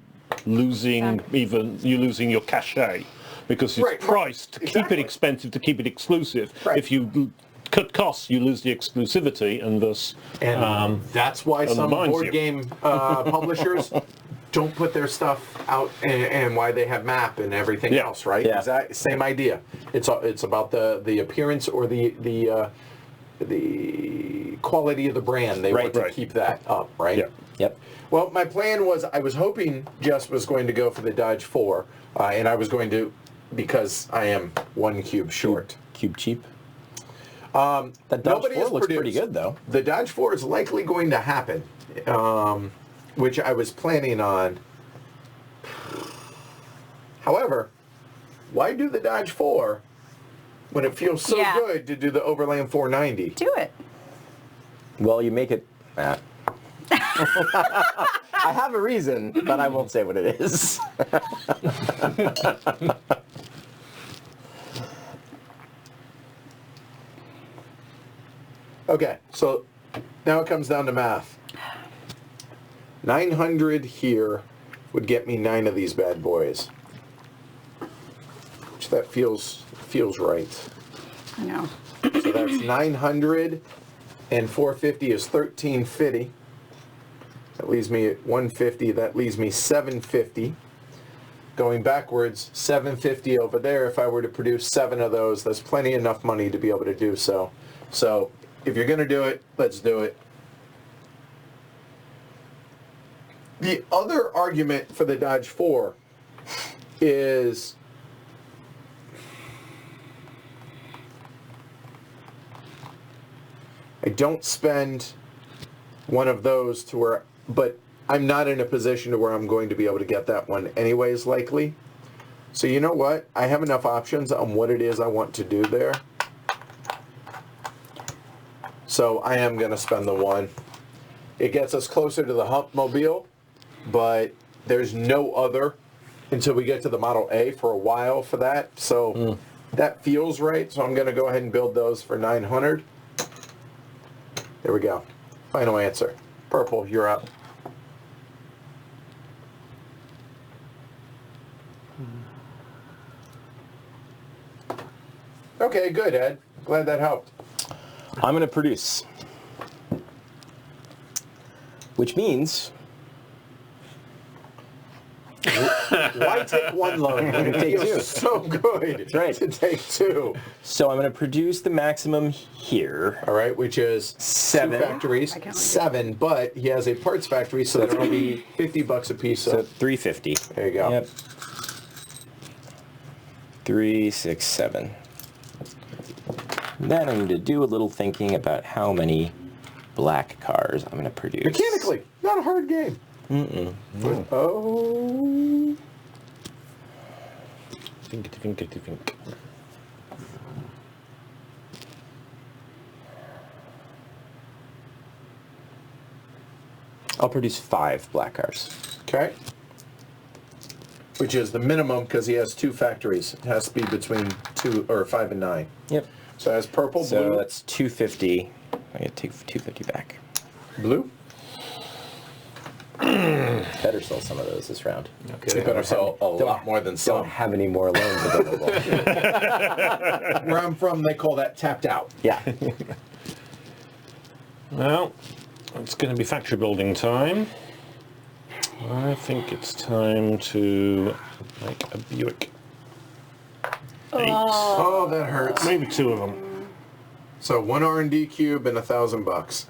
Speaker 3: losing losing your cachet, because it's
Speaker 1: Right, right.
Speaker 3: priced to keep
Speaker 1: Exactly.
Speaker 3: it expensive, to keep it exclusive.
Speaker 1: Right.
Speaker 3: If you cut costs, you lose the exclusivity, and thus
Speaker 1: And that's why some
Speaker 3: undermines
Speaker 1: board
Speaker 3: you.
Speaker 1: game publishers don't put their stuff out, and why they have map and everything
Speaker 3: Yeah.
Speaker 1: else, right?
Speaker 4: Yeah.
Speaker 1: Same idea. It's about the appearance or the quality of the brand. They want to
Speaker 3: Right.
Speaker 1: keep that up, right?
Speaker 3: Yeah.
Speaker 4: Yep.
Speaker 1: Well, my plan was, I was hoping Jess was going to go for the Dodge 4, and I was going to, because I am 1 cube short.
Speaker 4: Cube cheap. That Dodge
Speaker 1: Nobody
Speaker 4: 4
Speaker 1: has
Speaker 4: looks
Speaker 1: produced.
Speaker 4: pretty good, though.
Speaker 1: The Dodge 4 is likely going to happen, which I was planning on. However, why do the Dodge 4 when it feels so
Speaker 2: Yeah.
Speaker 1: good to do the Overland 490?
Speaker 2: Do it.
Speaker 4: Well, you make it... I have a reason, but I won't say what it is.
Speaker 1: Okay, so now it comes down to math. 900 here would get me 9 of these bad boys. Which that feels right.
Speaker 2: I know.
Speaker 1: So that's 900 and 450 is 1350. That leaves me at 150. That leaves me 750. Going backwards, 750 over there. If I were to produce 7 of those, that's plenty enough money to be able to do so. So if you're going to do it, let's do it. The other argument for the Dodge 4 is I don't spend one of those to where, but I'm not in a position to where I'm going to be able to get that one anyways, likely. So you know what? I have enough options on what it is I want to do there. So I am going to spend the 1. It gets us closer to the Hump Mobile, but there's no other until we get to the Model A for a while for that. So that feels right. So I'm going to go ahead and build those for 900. There we go. Final answer. Purple, you're up. Okay, good, Ed. Glad that helped.
Speaker 4: I'm going to produce. Which means...
Speaker 1: Why take 1 load when it
Speaker 4: Take
Speaker 1: feels
Speaker 4: 2.
Speaker 1: so good
Speaker 4: That's right.
Speaker 1: to take 2?
Speaker 4: So I'm going to produce the maximum here.
Speaker 1: All right, which is
Speaker 4: 7.
Speaker 1: 2 factories,
Speaker 2: I can't
Speaker 1: 7, but he has a parts factory, so that'll be $50 a piece.
Speaker 4: So
Speaker 1: So
Speaker 4: 350.
Speaker 1: there you go.
Speaker 4: Yep. 3, 6, 7. Then I need to do a little thinking about how many black cars I'm going to produce.
Speaker 1: Mechanically, not a hard game. But, oh,
Speaker 3: Think.
Speaker 4: I'll produce 5 black cars.
Speaker 1: Okay. Which is the minimum because he has 2 factories. It has to be between 2 or 5 and 9.
Speaker 4: Yep.
Speaker 1: So that's purple,
Speaker 4: So
Speaker 1: blue,
Speaker 4: that's 250. I get 250 back.
Speaker 1: blue.
Speaker 4: Better sell some of those this round.
Speaker 1: You better sell a lot more than
Speaker 4: Don't
Speaker 1: some.
Speaker 4: have any more loans available.
Speaker 1: Where I'm from, they call that tapped out.
Speaker 4: Yeah.
Speaker 3: Well, it's going to be factory building time. I think it's time to make a Buick. 8.
Speaker 1: Oh, that hurts.
Speaker 3: Maybe 2 of them.
Speaker 1: So 1 R&D cube and $1,000.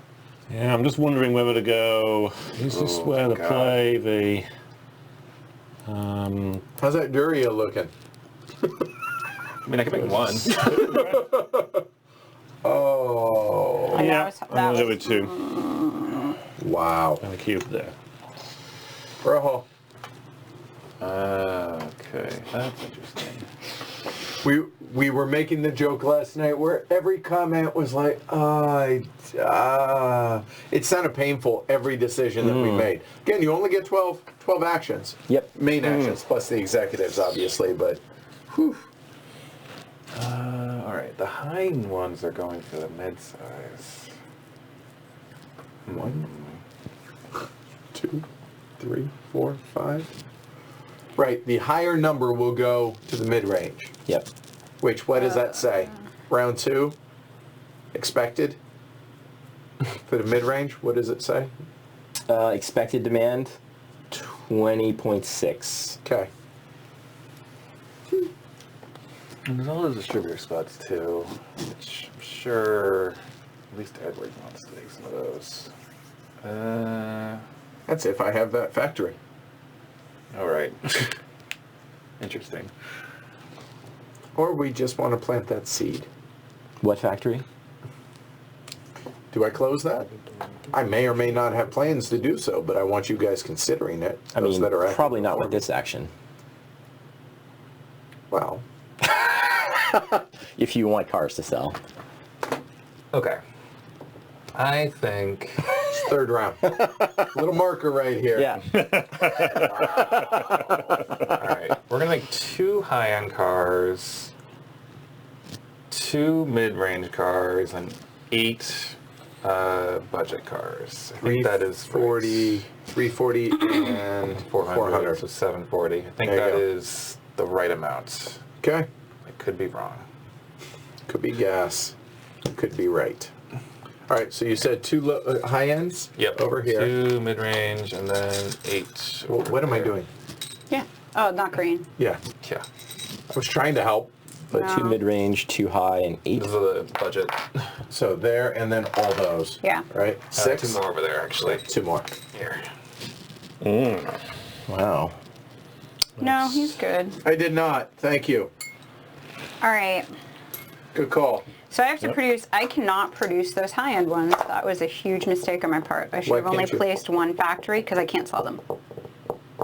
Speaker 3: Yeah, I'm just wondering whether to go. Is this where to
Speaker 5: God.
Speaker 3: play the?
Speaker 1: How's that Duria looking?
Speaker 5: I mean, I can make one.
Speaker 1: Oh,
Speaker 2: And
Speaker 3: Yeah,
Speaker 2: that
Speaker 3: I'm gonna go
Speaker 2: was,
Speaker 3: with 2
Speaker 1: wow.
Speaker 3: and a cube there.
Speaker 1: Bro,
Speaker 5: Okay, that's interesting.
Speaker 1: we were making the joke last night where every comment was like, it sounded painful, every decision that we made. Again, you only get 12 actions.
Speaker 4: Yep.
Speaker 1: Main actions, plus the executives, obviously, but whew.
Speaker 5: All right, the high ones are going for the mid-size.
Speaker 1: 1, 2, 3, 4, 5. Right, the higher number will go to the mid-range.
Speaker 4: Yep.
Speaker 1: Which, what does that say? Round 2? Expected? For the mid-range, what does it say?
Speaker 4: Expected demand, 20.6.
Speaker 1: Okay.
Speaker 5: And there's all those distributor spots too, which I'm sure at least Edward wants to take some of those.
Speaker 1: That's if I have that factory.
Speaker 5: All right. Interesting.
Speaker 1: Or we just want to plant that seed.
Speaker 4: What factory?
Speaker 1: Do I close that? I may or may not have plans to do so, but I want you guys considering it.
Speaker 4: I
Speaker 1: those
Speaker 4: mean,
Speaker 1: that are active
Speaker 4: probably not
Speaker 1: before
Speaker 4: with
Speaker 1: me.
Speaker 4: this action.
Speaker 1: Well,
Speaker 4: If you want cars to sell.
Speaker 5: Okay. I think
Speaker 1: it's third round. Little marker right here.
Speaker 4: Yeah.
Speaker 5: all right. We're gonna make 2 high-end cars, 2 mid-range cars, and 8 budget cars. I think that is
Speaker 1: 340, 340 and 400.
Speaker 5: So 740. I think
Speaker 1: There you
Speaker 5: that
Speaker 1: go.
Speaker 5: is the right amount.
Speaker 1: Okay.
Speaker 5: I could be wrong.
Speaker 1: Could be gas. Could be right. All right, so you said 2 high ends?
Speaker 5: Yep.
Speaker 1: Over here.
Speaker 5: 2 mid-range and then 8.
Speaker 1: Well,
Speaker 5: over
Speaker 1: what am I
Speaker 5: there.
Speaker 1: doing?
Speaker 2: yeah. Oh, not green.
Speaker 1: Yeah.
Speaker 5: Yeah.
Speaker 1: I was trying to help.
Speaker 4: But 2
Speaker 2: No.
Speaker 4: mid-range, 2 high, and 8.
Speaker 5: This is the budget.
Speaker 1: So there and then all those.
Speaker 2: Yeah.
Speaker 1: Right? 6?
Speaker 5: 2 more over there, actually.
Speaker 1: 2 more.
Speaker 5: Here.
Speaker 4: Wow.
Speaker 2: No, he's good.
Speaker 1: I did not. Thank you.
Speaker 2: All right.
Speaker 1: Good call.
Speaker 2: So I have to produce, I cannot produce those high-end ones. That was a huge mistake on my part. I should
Speaker 1: Why
Speaker 2: have only
Speaker 1: can't you?
Speaker 2: placed 1 factory because I can't sell them.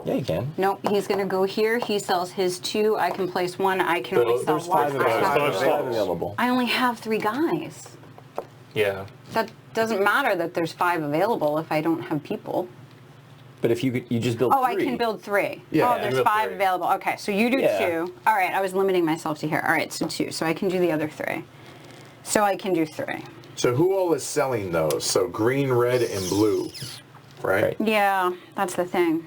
Speaker 4: Yeah, you can.
Speaker 2: Nope, he's gonna go here, he sells his 2, I can place 1, I can only sell
Speaker 4: There's
Speaker 2: 1.
Speaker 4: 5 available.
Speaker 2: I only have 3 guys.
Speaker 5: Yeah.
Speaker 2: That doesn't matter that there's 5 available if I don't have people.
Speaker 4: But if you just build 3.
Speaker 2: Oh, I can build 3.
Speaker 1: Yeah,
Speaker 2: Oh,
Speaker 1: you
Speaker 2: there's
Speaker 5: build
Speaker 2: 5
Speaker 5: 3.
Speaker 2: available. Okay, so you do
Speaker 4: Yeah.
Speaker 2: 2. All right, I was limiting myself to here. All right, so 2. So I can do the other 3. So I can do 3.
Speaker 1: So who all is selling those? So green, red, and blue, right?
Speaker 4: Right.
Speaker 2: Yeah, that's the thing.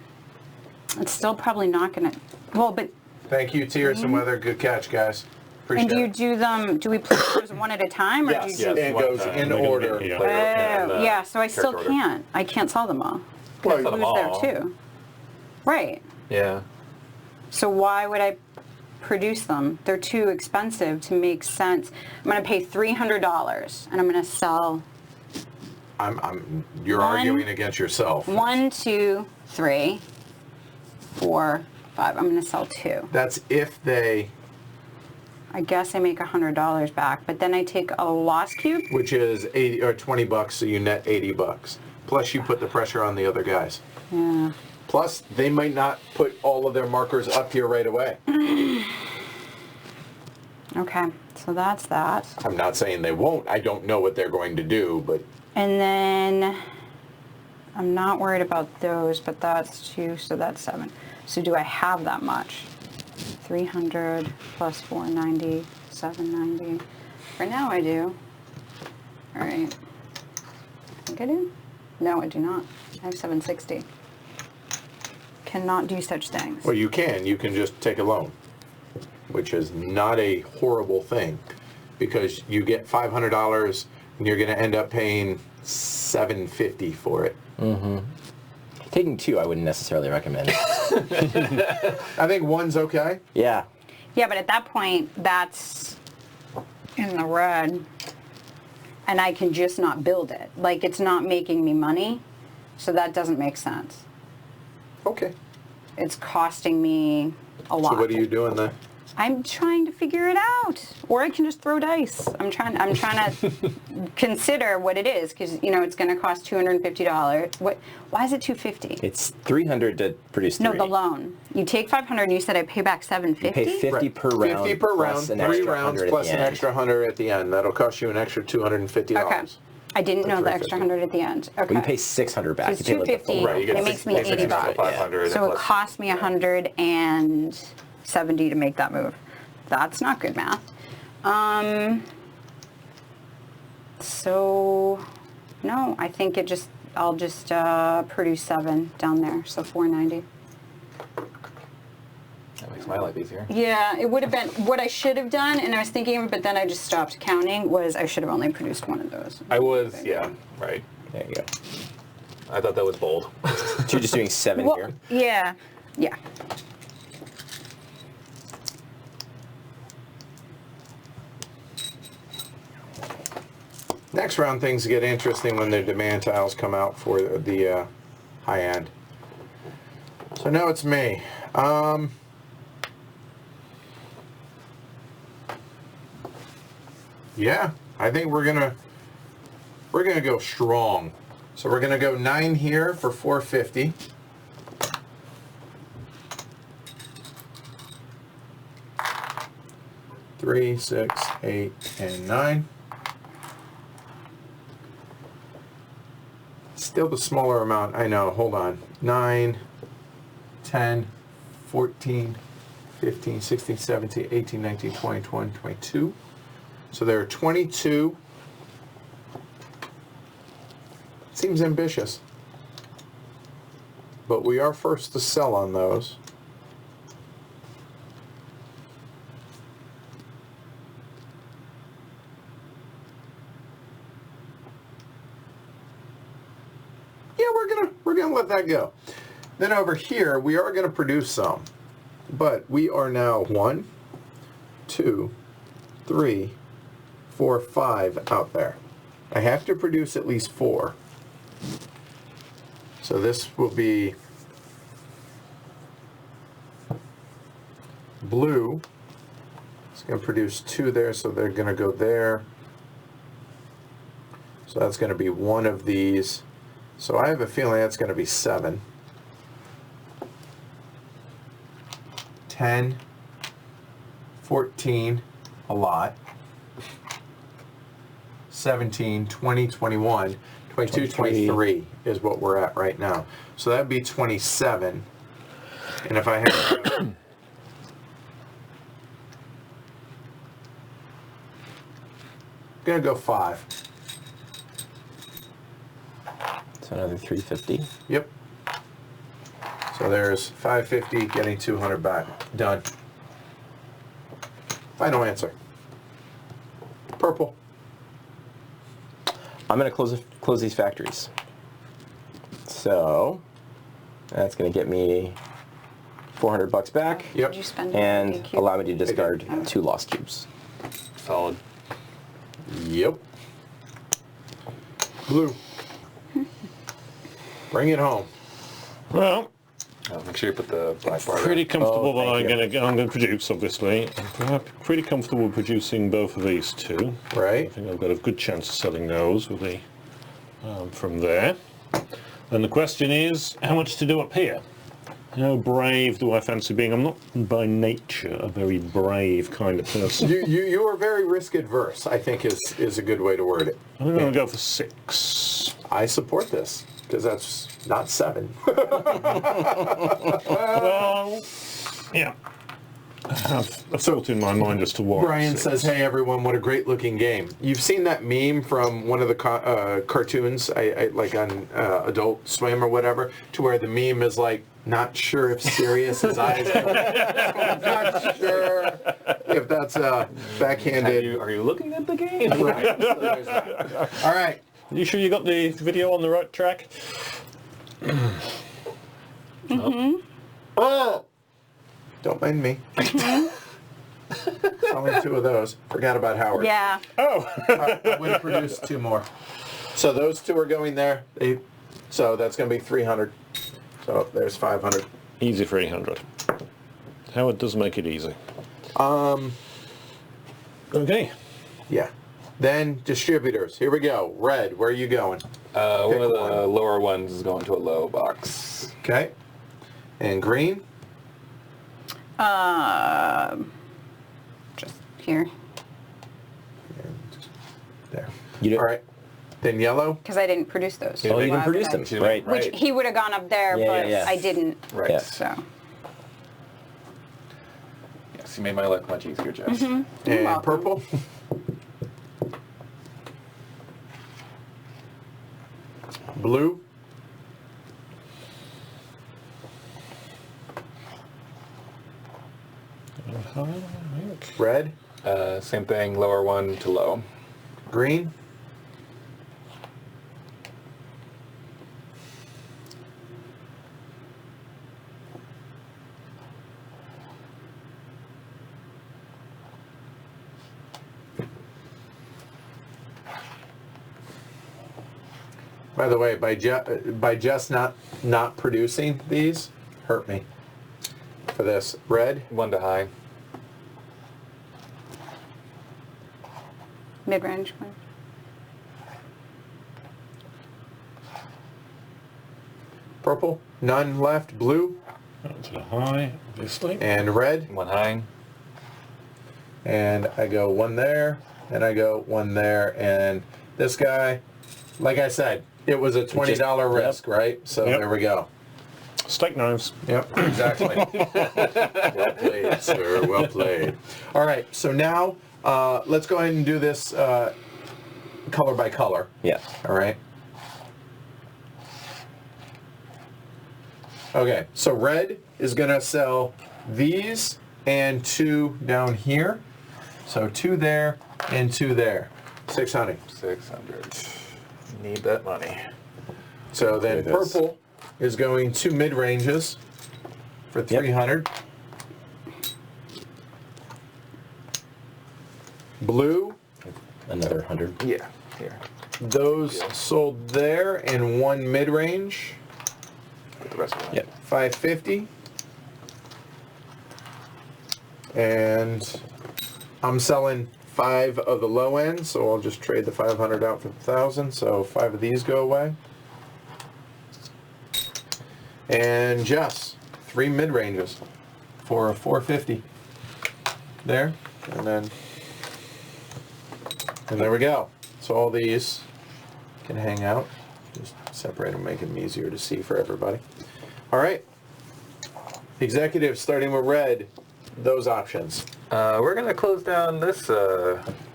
Speaker 2: It's still probably not gonna, well, but,
Speaker 1: Thank you, Tears and Weather. Good catch, guys. Appreciate
Speaker 2: and do you
Speaker 1: it.
Speaker 2: do them, do we place those 1 at a time? Or
Speaker 1: Yes,
Speaker 2: do you do?
Speaker 1: it goes in
Speaker 3: We're gonna
Speaker 1: order.
Speaker 3: be- yeah.
Speaker 2: Oh, yeah, so I still
Speaker 5: order.
Speaker 2: can't. I can't sell them all.
Speaker 1: Well,
Speaker 2: Who's
Speaker 5: sell them
Speaker 2: there
Speaker 5: all.
Speaker 2: too? Right.
Speaker 5: Yeah.
Speaker 2: So why would I produce them? They're too expensive to make sense. I'm gonna pay $300 and I'm gonna sell
Speaker 1: You're
Speaker 2: 1,
Speaker 1: arguing against yourself.
Speaker 2: 1, 2, 3, 4, 5. I'm gonna sell 2.
Speaker 1: That's if they,
Speaker 2: I guess I make $100 back, but then I take a loss cube.
Speaker 1: which is 80 or $20, so you net $80. Plus you put the pressure on the other guys.
Speaker 2: Yeah.
Speaker 1: Plus, they might not put all of their markers up here right away.
Speaker 2: Okay, so that's that.
Speaker 1: I'm not saying they won't. I don't know what they're going to do, but
Speaker 2: And then I'm not worried about those, but that's 2, so that's 7. So do I have that much? 300 plus 490, 790. For now I do. All right. I think I do? No, I do not. I have 760. Cannot do such things.
Speaker 1: Well, you can. You can just take a loan, which is not a horrible thing, because you get $500 and you're going to end up paying $750 for it.
Speaker 4: Taking 2, I wouldn't necessarily recommend.
Speaker 1: I think 1's okay.
Speaker 4: Yeah.
Speaker 2: Yeah, but at that point, that's in the red, and I can just not build it. Like, it's not making me money, so that doesn't make sense.
Speaker 1: Okay.
Speaker 2: It's costing me a lot.
Speaker 1: So what are you doing then?
Speaker 2: I'm trying to figure it out, or I can just throw dice. I'm trying to consider what it is, because it's going to cost $250. Why is it $250?
Speaker 4: It's $300 to produce 3.
Speaker 2: No, the loan. You take $500, and you said I pay back $750.
Speaker 4: You pay 50 per round.
Speaker 1: 50 per
Speaker 4: plus
Speaker 1: round,
Speaker 4: an
Speaker 1: 3
Speaker 4: extra
Speaker 1: rounds
Speaker 4: 100
Speaker 1: plus
Speaker 4: at
Speaker 1: an
Speaker 4: the end.
Speaker 1: extra 100 at the end. That'll cost you an extra $250.
Speaker 2: Okay. I didn't know the extra
Speaker 1: 350.
Speaker 2: 100 at the end. Okay.
Speaker 4: Well, you pay 600 back.
Speaker 2: So it's
Speaker 4: You pay like the full
Speaker 2: $250.
Speaker 5: Right, you get
Speaker 2: It makes me
Speaker 5: six-
Speaker 2: $80.
Speaker 5: extra 500
Speaker 2: So it
Speaker 5: plus-
Speaker 2: cost me $170 to make that move. That's not good math. So no, I think I'll just produce 7 down there. So 490.
Speaker 5: That makes my life easier.
Speaker 2: Yeah, it would have been what I should have done, and I was thinking of it, but then I just stopped counting. Was I should have only produced 1 of those.
Speaker 5: I was, yeah, right.
Speaker 4: There you go.
Speaker 5: I thought that was bold.
Speaker 4: So you're just doing 7
Speaker 2: Well,
Speaker 4: here.
Speaker 2: yeah.
Speaker 1: Next round, things get interesting when the demand tiles come out for the high end. So now it's me. Yeah, I think we're gonna go strong. So we're gonna go 9 here for 450. Three, 6, 8, and 9. Still the smaller amount, I know, hold on. 9, 10, 14, 15, 16, 17, 18, 19, 20, 21, 22. So there are 22. Seems ambitious. But we are first to sell on those. Yeah, we're gonna let that go. Then over here, we are gonna produce some, but we are now 1, 2, 3, 4, 5 out there. I have to produce at least 4. So this will be blue. It's gonna produce 2 there, so they're gonna go there. So that's gonna be 1 of these. So I have a feeling that's going to be 7. 10, 14, a lot. 17, 20, 21, 22, 23 is what we're at right now. So that'd be 27. And if I had gonna go 5.
Speaker 4: So another 350.
Speaker 1: Yep. So there's 550 getting 200 back. Done. Final answer. Purple.
Speaker 4: I'm going to close these factories. So that's going to get me $400 back.
Speaker 1: Yep.
Speaker 2: Did you spend
Speaker 4: And
Speaker 2: the cube?
Speaker 4: allow me to discard 2 lost cubes.
Speaker 5: Solid.
Speaker 1: Yep. Blue. Bring it home.
Speaker 3: Well,
Speaker 5: Make sure you put the black bar
Speaker 3: pretty comfortable that
Speaker 4: thank you.
Speaker 3: I'm going to produce, obviously. I'm pretty comfortable producing both of these 2. I
Speaker 1: Right?
Speaker 3: think I've got a good chance of selling those with the from there. And the question is, how much to do up here? How brave do I fancy being? I'm not by nature a very brave kind of person.
Speaker 1: You are very risk adverse, I think is a good way to word it.
Speaker 3: I'm going to go for 6.
Speaker 1: I support this. because that's not 7.
Speaker 3: Well, yeah. I have a thought in my mind as to why.
Speaker 1: Brian says, "Hey everyone, what a great looking game." You've seen that meme from one of the cartoons, I like on Adult Swim or whatever, to where the meme is like, not sure if Sirius's eyes. Not sure if that's backhanded.
Speaker 5: Are you looking at the game?
Speaker 1: Right. So there's that. All right.
Speaker 3: You sure you got the video on the right track?
Speaker 1: Oh. Don't mind me. Only 2 of those. Forgot about Howard.
Speaker 2: Yeah.
Speaker 3: Oh.
Speaker 1: I would have produced 2 more. So those 2 are going there. So that's going to be 300. So there's 500.
Speaker 3: Easy 300. Howard does make it easy. Okay.
Speaker 1: Yeah. Then distributors. Here we go. Red, where are you going?
Speaker 5: One of the lower ones is going to a low box.
Speaker 1: Okay. And green?
Speaker 2: Just here.
Speaker 1: There.
Speaker 4: You
Speaker 1: All right. Then yellow?
Speaker 2: Because I didn't produce those.
Speaker 4: Oh, you didn't
Speaker 2: Why
Speaker 4: produce
Speaker 2: would I?
Speaker 4: them, right?
Speaker 2: Which he would have gone up there,
Speaker 4: Yeah,
Speaker 2: but
Speaker 4: yeah.
Speaker 2: I didn't.
Speaker 5: Right.
Speaker 4: Yeah.
Speaker 2: So.
Speaker 5: Yes, you made my life much easier, Jess.
Speaker 1: And
Speaker 2: welcome.
Speaker 1: purple? Blue? Red?
Speaker 5: Same thing, lower one to low.
Speaker 1: Green? By the way, by just not producing these, hurt me for this. Red?
Speaker 5: One to high.
Speaker 2: Mid-range one.
Speaker 1: Purple? None left. Blue?
Speaker 3: To the high, obviously.
Speaker 1: And red?
Speaker 5: One high.
Speaker 1: And I go 1 there, and I go 1 there, and this guy, like I said, it was a $20 risk, right? So
Speaker 3: Yep.
Speaker 1: there we go.
Speaker 3: Steak knives.
Speaker 1: Yep, exactly. Well played, sir. Well played. All right, so now let's go ahead and do this color by color.
Speaker 4: Yeah.
Speaker 1: All right. Okay, so red is going to sell these and 2 down here. So 2 there and 2 there. 600.
Speaker 5: 600. Need that money.
Speaker 1: So then
Speaker 4: There it is.
Speaker 1: purple is going 2 mid-ranges for 300. Blue,
Speaker 4: Another 100.
Speaker 5: Yeah, here.
Speaker 1: those sold there, and 1 mid-range,
Speaker 5: Get the rest of it.
Speaker 4: Yep.
Speaker 1: 550. And I'm selling 5 of the low end, so I'll just trade the 500 out for the 1,000. So 5 of these go away. And Jess, 3 mid-ranges for 450. There, and there we go. So all these can hang out. Just separate them, make them easier to see for everybody. All right. Executives, starting with red, those options.
Speaker 5: We're going to close down this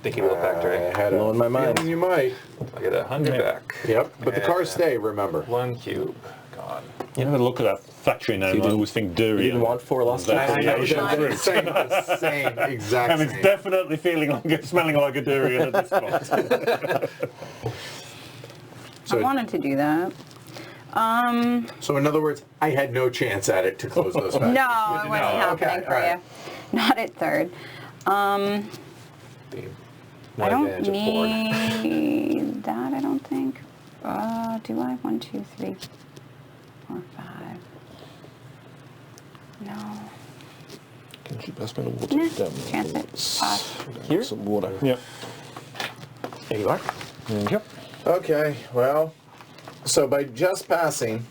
Speaker 5: Dinky Wheel Factory.
Speaker 1: I had
Speaker 4: Blowing my mind.
Speaker 1: feeling you might.
Speaker 5: I get 100 back.
Speaker 1: Yep, but the cars stay, remember.
Speaker 5: 1 cube. Gone.
Speaker 3: You have a look at that factory name. I always think Durian.
Speaker 4: You didn't want 4 lost
Speaker 3: That's
Speaker 1: I
Speaker 3: the
Speaker 1: know,
Speaker 3: Asian
Speaker 1: the
Speaker 3: fruit.
Speaker 1: same, exact
Speaker 3: And it's
Speaker 1: same.
Speaker 3: definitely feeling like it's smelling like a durian at this point.
Speaker 1: So-
Speaker 2: I wanted to do that.
Speaker 1: So in other words, I had no chance at it to close those factories.
Speaker 2: No, it wasn't happening
Speaker 1: okay,
Speaker 2: for
Speaker 1: all right.
Speaker 2: you. Not at third.
Speaker 5: The
Speaker 2: I don't
Speaker 5: advantage of Ford.
Speaker 2: need that, I don't think. Do I? 1, 2, 3, 4, 5. No.
Speaker 3: Can you pass me the water?
Speaker 2: Yeah,
Speaker 3: Down
Speaker 2: chance
Speaker 3: there.
Speaker 2: it. Pass.
Speaker 4: Here?
Speaker 3: Some water. Yep.
Speaker 1: There you are.
Speaker 3: Yep.
Speaker 1: Okay, well, so by just passing,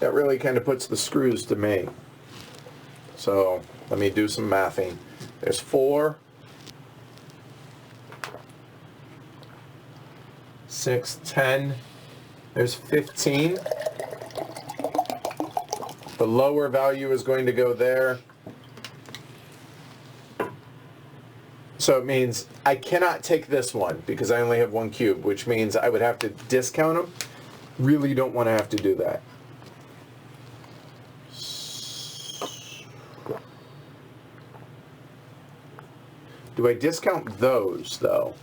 Speaker 1: that really kind of puts the screws to me. So let me do some mathing. There's 4, 6, 10, There's 15. The lower value is going to go there. So it means I cannot take this one because I only have 1 cube, which means I would have to discount them. Really don't want to have to do that. Do I discount those, though?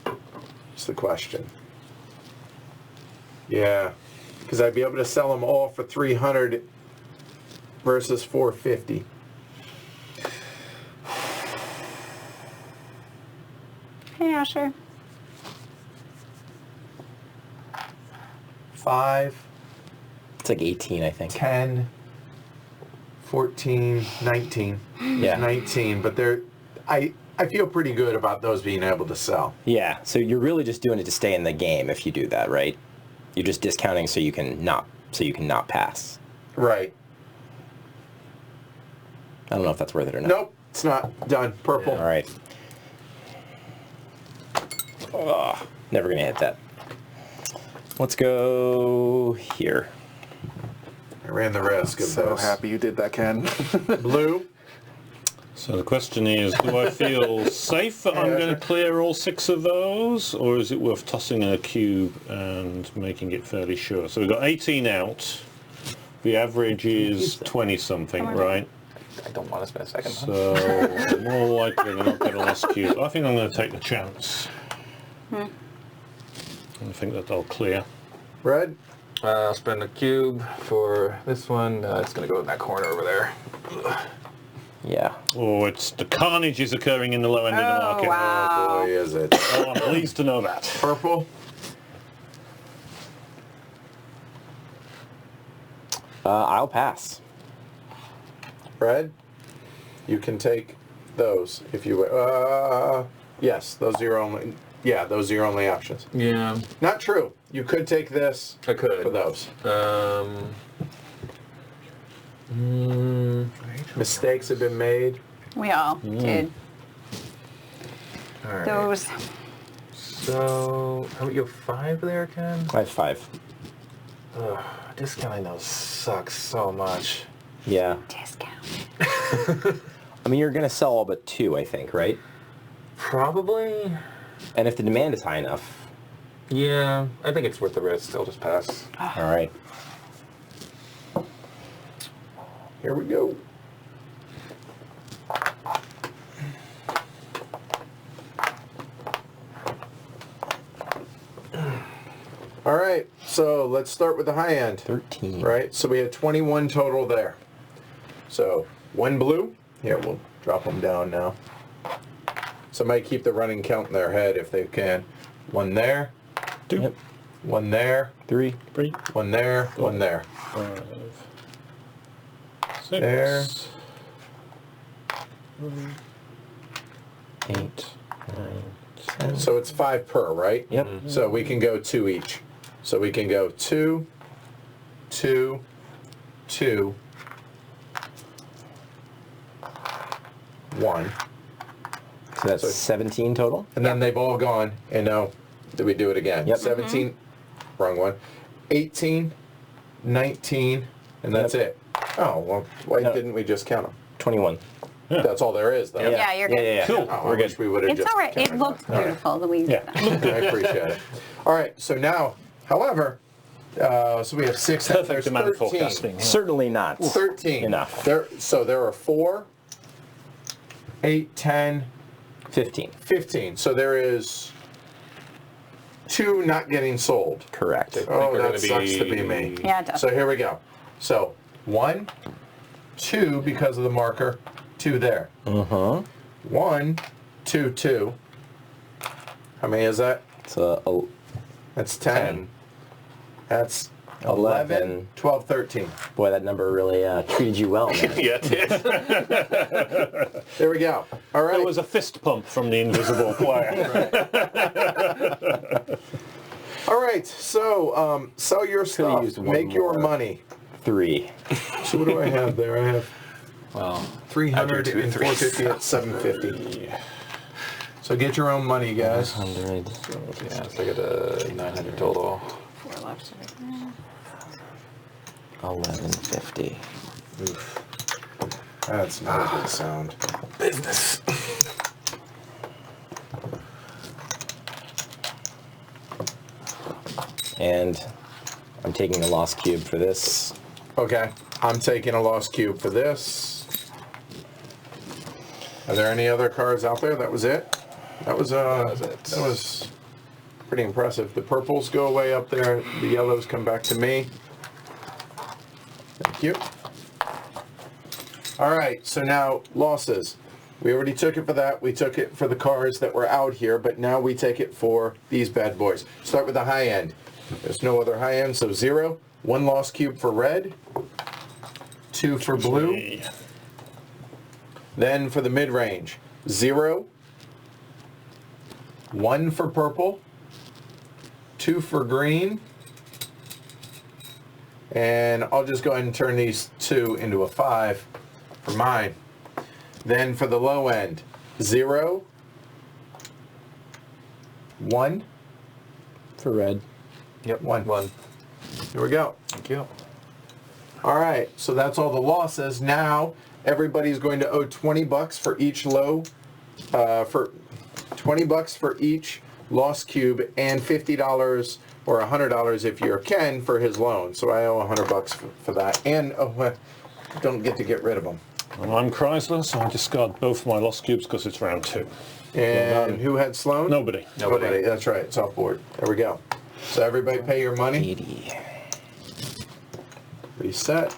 Speaker 1: That's the question. Yeah, because I'd be able to sell them all for 300 versus 450.
Speaker 2: Hey, Asher.
Speaker 1: 5,
Speaker 4: It's like 18, I think.
Speaker 1: 10, 14, 19.
Speaker 4: Yeah.
Speaker 1: 19, but I feel pretty good about those being able to sell.
Speaker 4: Yeah, so you're really just doing it to stay in the game if you do that, right? You're just discounting so you can not pass.
Speaker 1: Right.
Speaker 4: I don't know if that's worth it or not.
Speaker 1: Nope, it's not. Done. Purple.
Speaker 4: All right. Oh, never gonna hit that. Let's go here.
Speaker 1: I ran the risk of
Speaker 5: So
Speaker 1: this.
Speaker 5: happy you did that, Ken.
Speaker 1: Blue.
Speaker 3: So the question is, do I feel safe that I'm going to clear all 6 of those, or is it worth tossing a cube and making it fairly sure? So we've got 18 out. The average is 20-something, right?
Speaker 5: I don't want to spend a second.
Speaker 3: So more likely to not get a last cube. I think I'm going to take the chance. I think that I'll clear.
Speaker 1: Red.
Speaker 5: I'll spend a cube for this one. It's going to go in that corner over there.
Speaker 4: Yeah.
Speaker 3: Oh, it's the carnage is occurring in the low end of the market.
Speaker 2: Wow.
Speaker 1: Oh boy, is it.
Speaker 3: Oh, I'm pleased to know that.
Speaker 1: Purple.
Speaker 4: I'll pass.
Speaker 1: Red. You can take those if you. Yes, those are your only. Yeah, those are your only options.
Speaker 5: Yeah,
Speaker 1: Not true. You could take this
Speaker 5: I could.
Speaker 1: for those. Mistakes have been made.
Speaker 2: We all did.
Speaker 5: All right.
Speaker 2: Those.
Speaker 5: So, you have 5 there, Ken?
Speaker 4: I have 5.
Speaker 5: Ugh, discounting those sucks so much.
Speaker 4: Yeah.
Speaker 2: Discount.
Speaker 4: I mean, you're gonna sell all but 2, I think, right?
Speaker 5: Probably.
Speaker 4: And if the demand is high enough.
Speaker 5: Yeah, I think it's worth the risk. I'll just pass.
Speaker 4: All right.
Speaker 1: Here we go. All right, so let's start with the high end.
Speaker 4: 13.
Speaker 1: Right, so we had 21 total there. So 1 blue. Here, we'll drop them down now. Somebody keep the running count in their head if they can. 1 there,
Speaker 3: 2,
Speaker 4: Yep.
Speaker 1: 1 there,
Speaker 4: 3.
Speaker 3: 3,
Speaker 1: 1 there, 1 there.
Speaker 3: 5, 6,
Speaker 1: There.
Speaker 4: 8.
Speaker 3: 9, 10.
Speaker 1: So it's 5 per, right?
Speaker 4: Yep.
Speaker 1: So we can go 2 each. So we can go 2, 2, 2, 1.
Speaker 4: So that's
Speaker 1: So-
Speaker 4: 17 total?
Speaker 1: And then they've all gone, and now do we do it again?
Speaker 4: Yep.
Speaker 1: 17, wrong one. 18, 19, and that's it. Oh, well, why
Speaker 4: No.
Speaker 1: didn't we just count them?
Speaker 4: 21.
Speaker 1: That's all there is, though.
Speaker 2: Yeah, you're good.
Speaker 4: Yeah.
Speaker 3: Cool.
Speaker 1: Oh, I wish we would have
Speaker 2: It's
Speaker 1: just
Speaker 2: all right. It
Speaker 1: counted
Speaker 2: looked
Speaker 1: them. All right.
Speaker 2: beautiful the way you
Speaker 3: Yeah.
Speaker 2: did that.
Speaker 1: I appreciate it. All right, so now, however, so we have 6.
Speaker 3: Perfect
Speaker 1: There's
Speaker 3: demand
Speaker 1: 13.
Speaker 3: forecasting. Yeah.
Speaker 4: Certainly not.
Speaker 1: 13.
Speaker 4: Enough.
Speaker 1: So there are 4, 8, 10,
Speaker 4: 15.
Speaker 1: 15. So there is 2 not getting sold.
Speaker 4: Correct.
Speaker 1: Oh,
Speaker 5: we're
Speaker 1: that
Speaker 5: gonna
Speaker 1: sucks to be me.
Speaker 2: Yeah, it does.
Speaker 1: So here we go. So 1, 2 because of the marker, 2 there. 1, 2, 2. How many is that?
Speaker 4: So
Speaker 1: That's 10.
Speaker 4: 10.
Speaker 1: That's 11,
Speaker 4: 11.
Speaker 1: 12, 13.
Speaker 4: boy, that number really treated you well, man.
Speaker 3: Yeah, it did.
Speaker 1: There we go. All right.
Speaker 3: There was a fist pump from the invisible player.
Speaker 1: All right. So sell your stuff.
Speaker 4: used one
Speaker 1: Make your
Speaker 4: more.
Speaker 1: money.
Speaker 4: 3.
Speaker 1: So what do I have there? I have
Speaker 5: Well,
Speaker 1: 300
Speaker 5: I do
Speaker 1: and
Speaker 5: 2
Speaker 1: 450
Speaker 5: threes.
Speaker 1: at 750. So get your own money, guys.
Speaker 4: 100.
Speaker 5: yeah, so I got a 900 total.
Speaker 2: 4 left. So we-
Speaker 4: 1150.
Speaker 1: Oof. That's not a good sound.
Speaker 5: Business.
Speaker 4: And I'm taking a lost cube for this.
Speaker 1: Okay, I'm taking a lost cube for this. Are there any other cards out there? That was it? That was
Speaker 5: it.
Speaker 1: That was pretty impressive. The purples go away up there. The yellows come back to me. Thank you. All right, so now losses. We already took it for that. We took it for the cards that were out here, but now we take it for these bad boys. Start with the high end. There's no other high end, so 0. 1 lost cube for red. 2 for blue. Then for the mid-range, 0. 1 for purple. 2 for green. And I'll just go ahead and turn these 2 into a 5 for mine. Then for the low end, 0. 1.
Speaker 4: For red.
Speaker 5: Yep.
Speaker 1: 1.
Speaker 5: 1.
Speaker 1: Here we go.
Speaker 5: Thank you.
Speaker 1: All right, so that's all the losses. Now everybody's going to owe $20 for each low, for $20 for each lost cube, and $50 or $100 if you're Ken for his loan. So I owe $100 for that, and don't get to get rid of them.
Speaker 3: And I'm Chrysler, so I discard both my lost cubes because it's round 2.
Speaker 1: And who had Sloan?
Speaker 3: Nobody.
Speaker 1: Nobody. That's right. It's off board. There we go. So everybody pay your money.
Speaker 4: 80.
Speaker 1: Reset.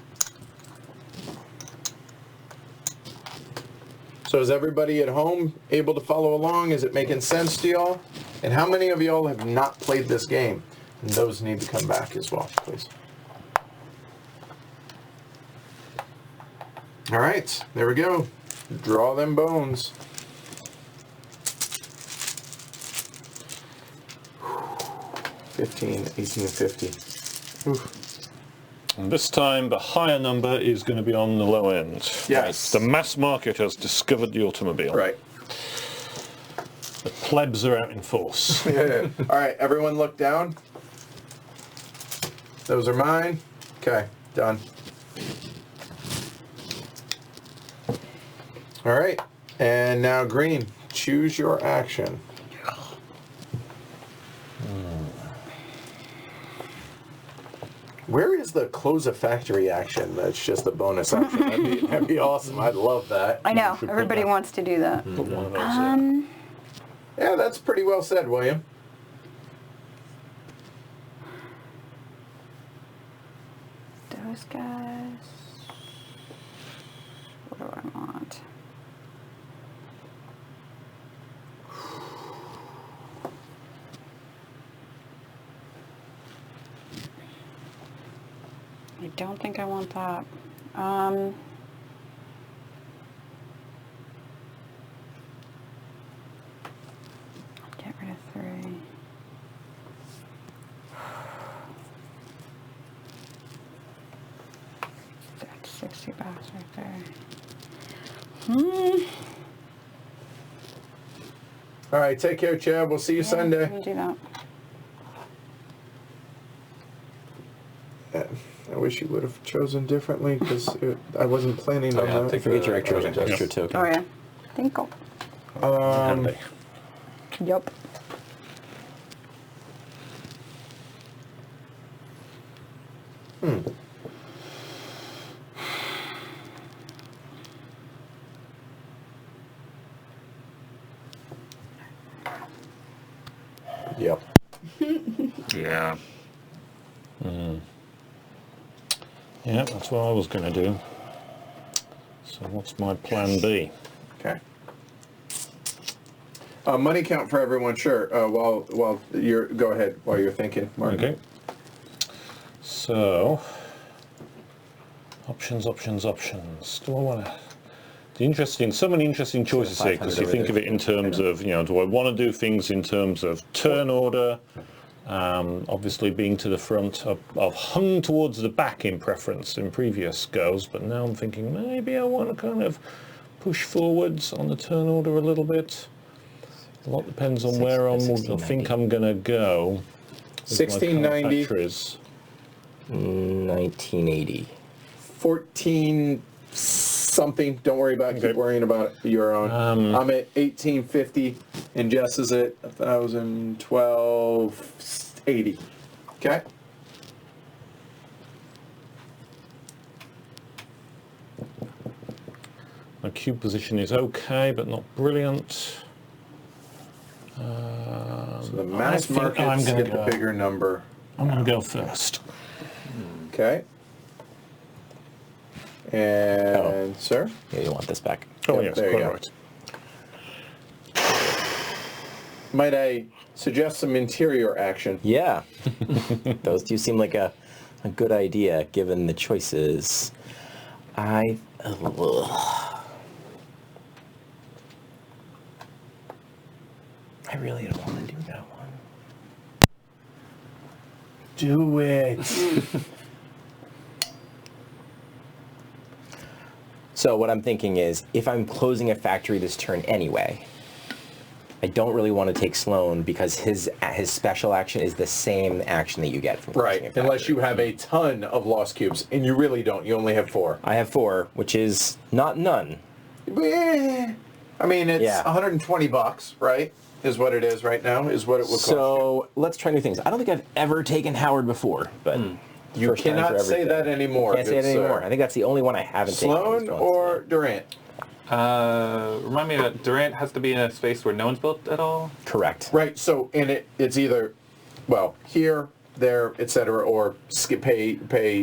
Speaker 1: So is everybody at home able to follow along? Is it making sense to y'all? And how many of y'all have not played this game? And those need to come back as well, please. All right, there we go. Draw them bones. $15, $18.50. Oof.
Speaker 3: And this time the higher number is going to be on the low end.
Speaker 1: Yes.
Speaker 3: The mass market has discovered the automobile.
Speaker 1: Right.
Speaker 3: The plebs are out in force.
Speaker 1: Yeah. All right, everyone look down. Those are mine. Okay, done. All right, and now green. Choose your action. Where is the close a factory action? That's just a bonus action. That'd be awesome. I'd love that.
Speaker 2: I know, everybody wants to do that.
Speaker 3: Put one of those in.
Speaker 1: Yeah, that's pretty well said, William.
Speaker 2: Those guys. What do I want? I don't think I want that. Get rid of 3. That's 60 bucks right there.
Speaker 1: All right, take care, Chad. We'll see you Sunday.
Speaker 2: We'll do that.
Speaker 1: I wish you would have chosen differently because I wasn't planning on
Speaker 5: yeah,
Speaker 1: that.
Speaker 5: take
Speaker 4: Forget your extra,
Speaker 5: Yep.
Speaker 4: extra token.
Speaker 2: Oh yeah. Think of.
Speaker 3: Handy.
Speaker 2: Yup.
Speaker 1: Yep.
Speaker 3: Yeah. Yeah, that's what I was going to do. So what's my plan B?
Speaker 1: Okay. Money count for everyone, sure. While you're go ahead while you're thinking, Martin.
Speaker 3: Okay. So, options. Do I want to? So many interesting choices here because you
Speaker 4: 500
Speaker 3: think of it in terms of, do I want to do things in terms of turn order? Obviously being to the front, I've hung towards the back in preference in previous goes, but now I'm thinking maybe I want to kind of push forwards on the turn order a little bit. A lot depends on where I think I'm going to go.
Speaker 1: 1690,
Speaker 3: Factories.
Speaker 4: 1980.
Speaker 1: 14 something. Don't worry about it. Keep worrying about it. Your own. I'm at 1850, and Jess is at 1280. Okay.
Speaker 3: My cube position is okay, but not brilliant.
Speaker 1: So the mass
Speaker 3: think I'm
Speaker 1: markets
Speaker 3: gonna
Speaker 1: get the
Speaker 3: go-
Speaker 1: bigger number.
Speaker 3: I'm going to go first.
Speaker 1: Okay. And sir.
Speaker 4: Yeah, you want this back.
Speaker 3: Oh,
Speaker 1: Yep,
Speaker 3: yes,
Speaker 1: there you
Speaker 3: quite
Speaker 1: go.
Speaker 3: right.
Speaker 1: Might I suggest some interior action?
Speaker 4: Yeah. Those two seem like a good idea given the choices. I really don't want to do that one.
Speaker 1: Do it.
Speaker 4: So what I'm thinking is, if I'm closing a factory this turn anyway, I don't really want to take Sloan because his special action is the same action that you get from closing a
Speaker 1: Right, unless
Speaker 4: factory.
Speaker 1: you have a ton of lost cubes, and you really don't. You only have 4.
Speaker 4: I have 4, which is not none.
Speaker 1: I mean, it's
Speaker 4: Yeah.
Speaker 1: $120, right? Is what it is right now. Is what it will cost
Speaker 4: So let's try new things. I don't think I've ever taken Howard before, but
Speaker 1: you.
Speaker 4: first time for
Speaker 1: Cannot say
Speaker 4: everything.
Speaker 1: that anymore.
Speaker 4: Can't say
Speaker 1: good
Speaker 4: it anymore.
Speaker 1: sir.
Speaker 4: I think that's the only one I haven't
Speaker 1: Sloan
Speaker 4: taken.
Speaker 1: or Durant?
Speaker 5: Remind me that Durant has to be in a space where no one's built at all.
Speaker 4: Correct.
Speaker 1: Right. So it's either, well, here, there, etc., or skip pay.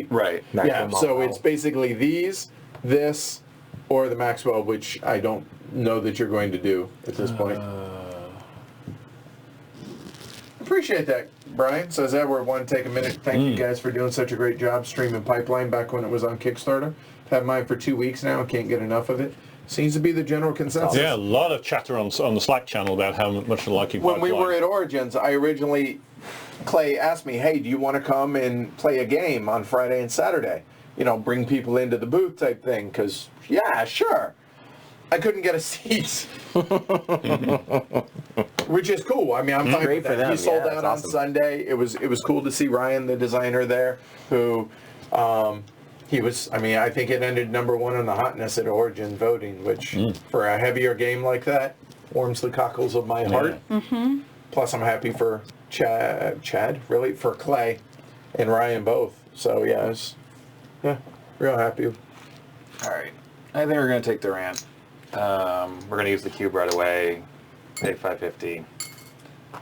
Speaker 5: Right.
Speaker 1: Yeah.
Speaker 4: Maximum
Speaker 1: So
Speaker 4: model.
Speaker 1: it's basically these, this, or the Maxwell, which I don't know that you're going to do at this point. Appreciate that, Brian. Says Edward, want to take a minute. Thank you guys for doing such a great job streaming Pipeline back when it was on Kickstarter. Had mine for 2 weeks now. Can't get enough of it. Seems to be the general consensus.
Speaker 3: Yeah, a lot of chatter on the Slack channel about how much I like you.
Speaker 1: When we were at Origins, Clay asked me, hey, do you want to come and play a game on Friday and Saturday? You know, bring people into the booth type thing, because, yeah, sure. I couldn't get a seat. Which is cool. I mean, I'm fine
Speaker 4: Great
Speaker 1: with
Speaker 4: for
Speaker 1: that.
Speaker 4: them.
Speaker 1: He sold
Speaker 4: Yeah,
Speaker 1: out
Speaker 4: that's
Speaker 1: on
Speaker 4: awesome.
Speaker 1: Sunday. It was cool to see Ryan, the designer there, who he was, I mean, I think it ended number 1 on the hotness at Origin voting, which for a heavier game like that warms the cockles of my heart. Plus, I'm happy for Chad, really, for Clay and Ryan both. So, yeah, real happy.
Speaker 5: All right. I think we're going to take Durant. We're going to use the cube right away. Pay $550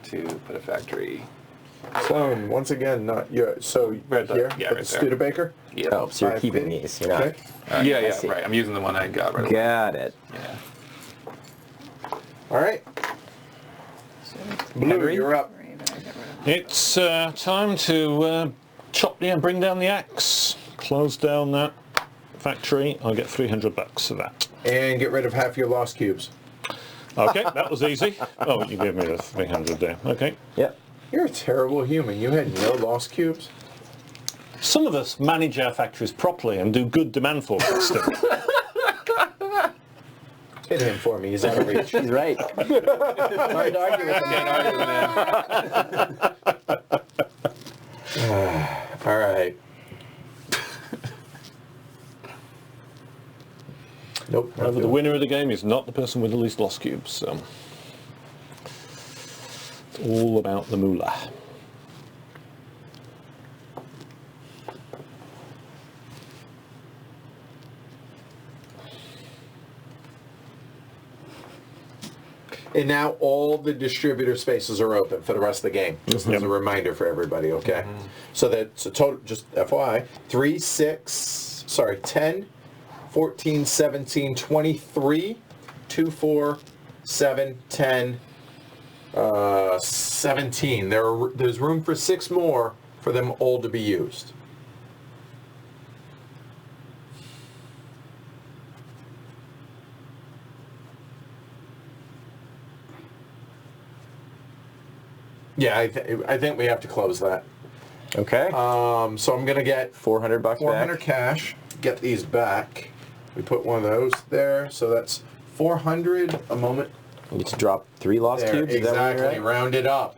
Speaker 5: to put a factory.
Speaker 1: So, once again, not your, so
Speaker 5: Right there.
Speaker 1: here,
Speaker 5: Yeah,
Speaker 1: at
Speaker 5: right
Speaker 1: the
Speaker 5: there.
Speaker 1: Studebaker.
Speaker 5: Yeah.
Speaker 4: Oh, so you're
Speaker 1: 5
Speaker 4: keeping
Speaker 1: feet.
Speaker 4: these. You're not.
Speaker 1: Okay.
Speaker 5: Yeah,
Speaker 4: see.
Speaker 5: right. I'm using the one I got right away.
Speaker 4: Got it.
Speaker 5: Yeah.
Speaker 1: All right. Blue,
Speaker 4: Henry?
Speaker 1: you're up.
Speaker 3: It's time to bring down the axe, close down that factory. I'll get $300 for that.
Speaker 1: And get rid of half your lost cubes.
Speaker 3: Okay, that was easy. Oh, you gave me the 300 there. Okay.
Speaker 4: Yep.
Speaker 1: You're a terrible human. You had no lost cubes.
Speaker 3: Some of us manage our factories properly and do good demand forecasting.
Speaker 1: Hit him for me. He's out of reach.
Speaker 4: He's right. Hard to argue with him.
Speaker 1: All right. Nope. not
Speaker 3: However, the
Speaker 1: feeling-
Speaker 3: winner of the game is not the person with the least lost cubes. So it's all about the moolah.
Speaker 1: And now all the distributor spaces are open for the rest of the game. Just as a reminder for everybody, okay? So that's a total, just FYI, 10, 14, 17, 23, 2, 4, 7, 10, 17. There's room for 6 more for them all to be used. Yeah, I think we have to close that.
Speaker 4: Okay.
Speaker 1: So I'm gonna get
Speaker 4: $400
Speaker 1: 400
Speaker 4: back.
Speaker 1: cash. Get these back. We put one of those there, so that's 400. A moment.
Speaker 4: You get to drop 3 lost
Speaker 1: There,
Speaker 4: cubes. Is that where you're
Speaker 1: exactly.
Speaker 4: at?
Speaker 1: Round it up.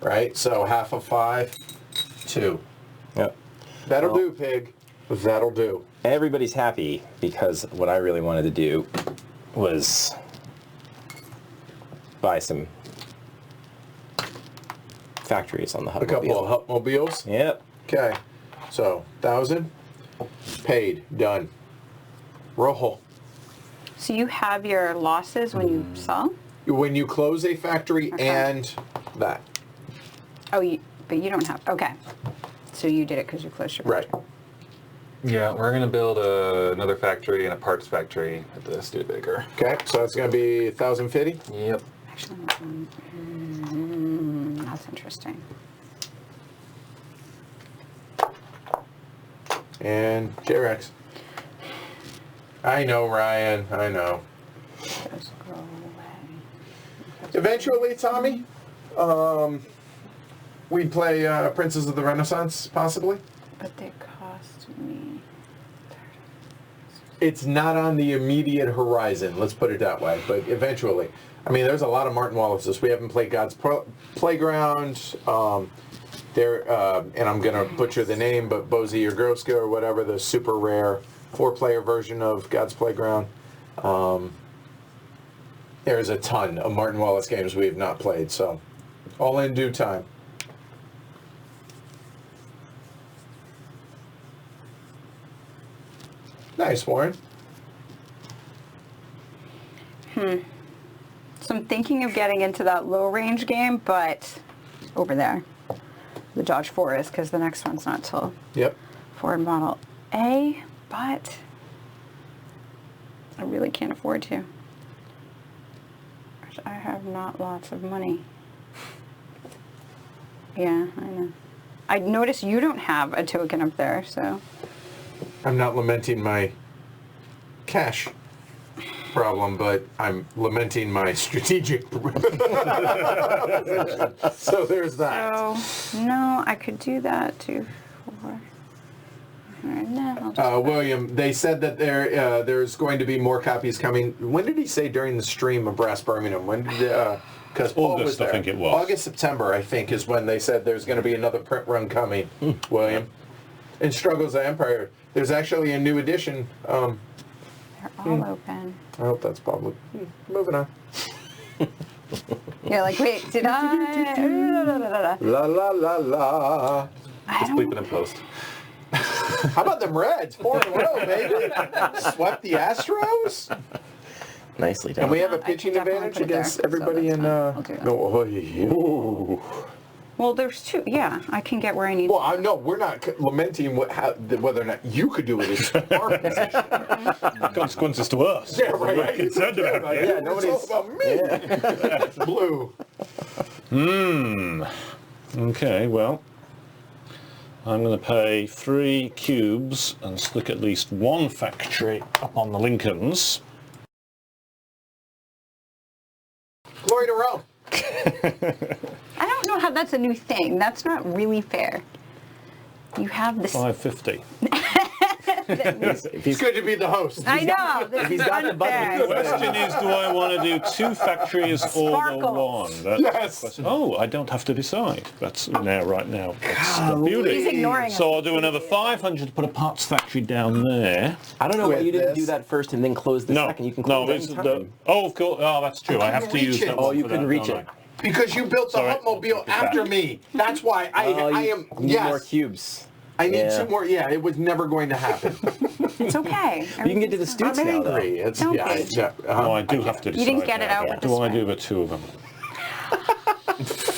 Speaker 1: right? So half of 5, 2.
Speaker 4: Yep.
Speaker 1: That'll do, pig. That'll do.
Speaker 4: Everybody's happy because what I really wanted to do was buy some factories on the
Speaker 1: A couple of Hupmobiles.
Speaker 4: Yep.
Speaker 1: Okay. So 1,000. Paid. Done. Roll.
Speaker 2: So you have your losses when you sell?
Speaker 1: When you close a factory
Speaker 2: Okay.
Speaker 1: and that.
Speaker 2: Oh, but you don't have, okay. So you did it because you closed your
Speaker 1: Right.
Speaker 2: factory.
Speaker 5: Yeah, we're going to build another factory and a parts factory at the Studebaker.
Speaker 1: Okay. So that's going to be 1,050.
Speaker 5: Yep.
Speaker 2: Actually, that's interesting.
Speaker 1: And J-Rex. I know, Ryan. I know.
Speaker 2: Those go away.
Speaker 1: Eventually, Tommy, we play Princes of the Renaissance, possibly.
Speaker 2: But they cost me.
Speaker 1: It's not on the immediate horizon, let's put it that way, but eventually. I mean, there's a lot of Martin Wallaces. We haven't played God's Playground. And I'm going to butcher the name, but Bozy or Groska or whatever, the super rare 4-player version of God's Playground. There's a ton of Martin Wallace games we have not played, so all in due time. Nice, Warren.
Speaker 2: So I'm thinking of getting into that low range game, but over there, the Dodge Forest, because the next one's not till
Speaker 1: Yep.
Speaker 2: Ford Model A, but I really can't afford to. I have not lots of money. Yeah, I know. I noticed you don't have a token up there, so.
Speaker 1: I'm not lamenting my cash problem, but I'm lamenting my strategic. So there's that.
Speaker 2: So, no, I could do that too. No, I'll just
Speaker 1: William, they said that there's going to be more copies coming. When did he say during the stream of Brass Birmingham? When did because Paul was
Speaker 3: August,
Speaker 1: there.
Speaker 3: I think it was.
Speaker 1: August, September, I think, is when they said there's going to be another print run coming. William, in Struggles of Empire, there's actually a new edition.
Speaker 2: They're all open.
Speaker 1: I hope that's public. Moving on.
Speaker 2: You're like, wait, did I?
Speaker 1: La la la la.
Speaker 5: Just bleep it in post.
Speaker 1: How about them Reds? 4 in a row, baby. Swept the Astros.
Speaker 4: Nicely done.
Speaker 1: And we have a
Speaker 2: I can
Speaker 1: pitching
Speaker 2: definitely
Speaker 1: advantage
Speaker 2: put it there,
Speaker 1: against
Speaker 2: so
Speaker 1: everybody
Speaker 2: that's
Speaker 1: in.
Speaker 2: fine. I'll do that.
Speaker 1: No,
Speaker 2: Well, there's two. Yeah, I can get where I need.
Speaker 1: well, I know we're not lamenting whether or not you could do it. It's our position.
Speaker 3: Consequences to us.
Speaker 1: Yeah, right.
Speaker 3: We're concerned about it.
Speaker 1: Yeah, it's all about me. That's blue.
Speaker 3: Okay, well, I'm going to pay 3 cubes and stick at least 1 factory up on the Lincolns.
Speaker 1: Glory to Rome.
Speaker 2: I don't know how that's a new thing. That's not really fair. You have this.
Speaker 3: 550.
Speaker 1: It's good to be the host.
Speaker 2: I know. This
Speaker 4: he's
Speaker 2: is
Speaker 4: got the
Speaker 2: unfair.
Speaker 3: The question is, do I want to do 2 factories or the
Speaker 2: Sparkles.
Speaker 3: 1? That's
Speaker 1: Yes.
Speaker 3: the question. Oh, I don't have to decide. That's right now. That's the
Speaker 2: He's
Speaker 3: beauty.
Speaker 2: ignoring us.
Speaker 3: So I'll do another 500 to put a parts factory down there.
Speaker 4: I don't know why
Speaker 1: With
Speaker 4: you didn't
Speaker 1: this.
Speaker 4: do that first and then close the
Speaker 3: No,
Speaker 4: second. You can
Speaker 3: no,
Speaker 4: close
Speaker 3: this
Speaker 4: it
Speaker 3: is the. Oh, of course. Oh, that's true. I have to
Speaker 1: couldn't
Speaker 3: use
Speaker 1: reach
Speaker 3: that
Speaker 1: it.
Speaker 3: one
Speaker 4: Oh, you
Speaker 3: for
Speaker 4: couldn't
Speaker 3: that,
Speaker 4: reach
Speaker 3: don't
Speaker 4: it.
Speaker 3: I?
Speaker 1: Because you built the
Speaker 3: Sorry.
Speaker 1: Hupmobile after me. That's why I am.
Speaker 4: You need
Speaker 1: Yes.
Speaker 4: more cubes.
Speaker 1: I need
Speaker 4: Yeah.
Speaker 1: 2 more. Yeah, it was never going to happen.
Speaker 2: It's okay.
Speaker 4: You can get to the Stoots
Speaker 1: I'm
Speaker 4: now, though.
Speaker 1: angry. It's
Speaker 2: Don't
Speaker 1: yeah.
Speaker 2: be.
Speaker 3: Oh, I do have to decide.
Speaker 2: You didn't get it
Speaker 3: now.
Speaker 2: out with
Speaker 3: Do
Speaker 2: the
Speaker 3: I do
Speaker 2: swing.
Speaker 3: the 2 of them?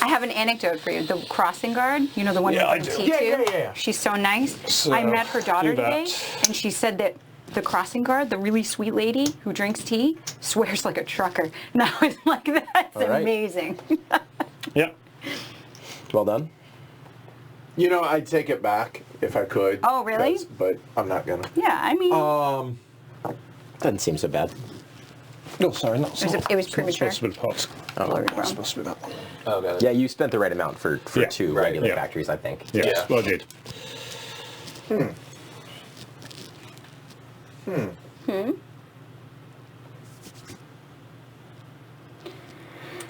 Speaker 2: I have an anecdote for you. The crossing guard, you know, the one
Speaker 3: Yeah, I
Speaker 2: with the
Speaker 3: do.
Speaker 2: T2?
Speaker 1: Yeah.
Speaker 2: She's so nice.
Speaker 3: So,
Speaker 2: I met her daughter
Speaker 3: do that.
Speaker 2: today, and she said that the crossing guard, the really sweet lady who drinks tea, swears like a trucker. And I was like, that's
Speaker 4: All right.
Speaker 2: amazing.
Speaker 3: Yeah.
Speaker 4: Well done.
Speaker 1: You know, I'd take it back if I could.
Speaker 2: Oh, really?
Speaker 1: But I'm not gonna.
Speaker 2: Yeah, I mean,
Speaker 4: Doesn't seem so bad.
Speaker 3: No, sorry, not.
Speaker 2: it was premature.
Speaker 3: Supposed to be the parts.
Speaker 2: Glory to
Speaker 3: It's
Speaker 2: Rome.
Speaker 3: supposed to be that one.
Speaker 5: Oh, got it.
Speaker 4: Yeah, you spent the right amount for
Speaker 3: Yeah,
Speaker 4: 2
Speaker 5: right,
Speaker 4: regular
Speaker 3: yeah.
Speaker 4: factories, I think.
Speaker 3: Yes,
Speaker 5: Yeah.
Speaker 3: well, I did.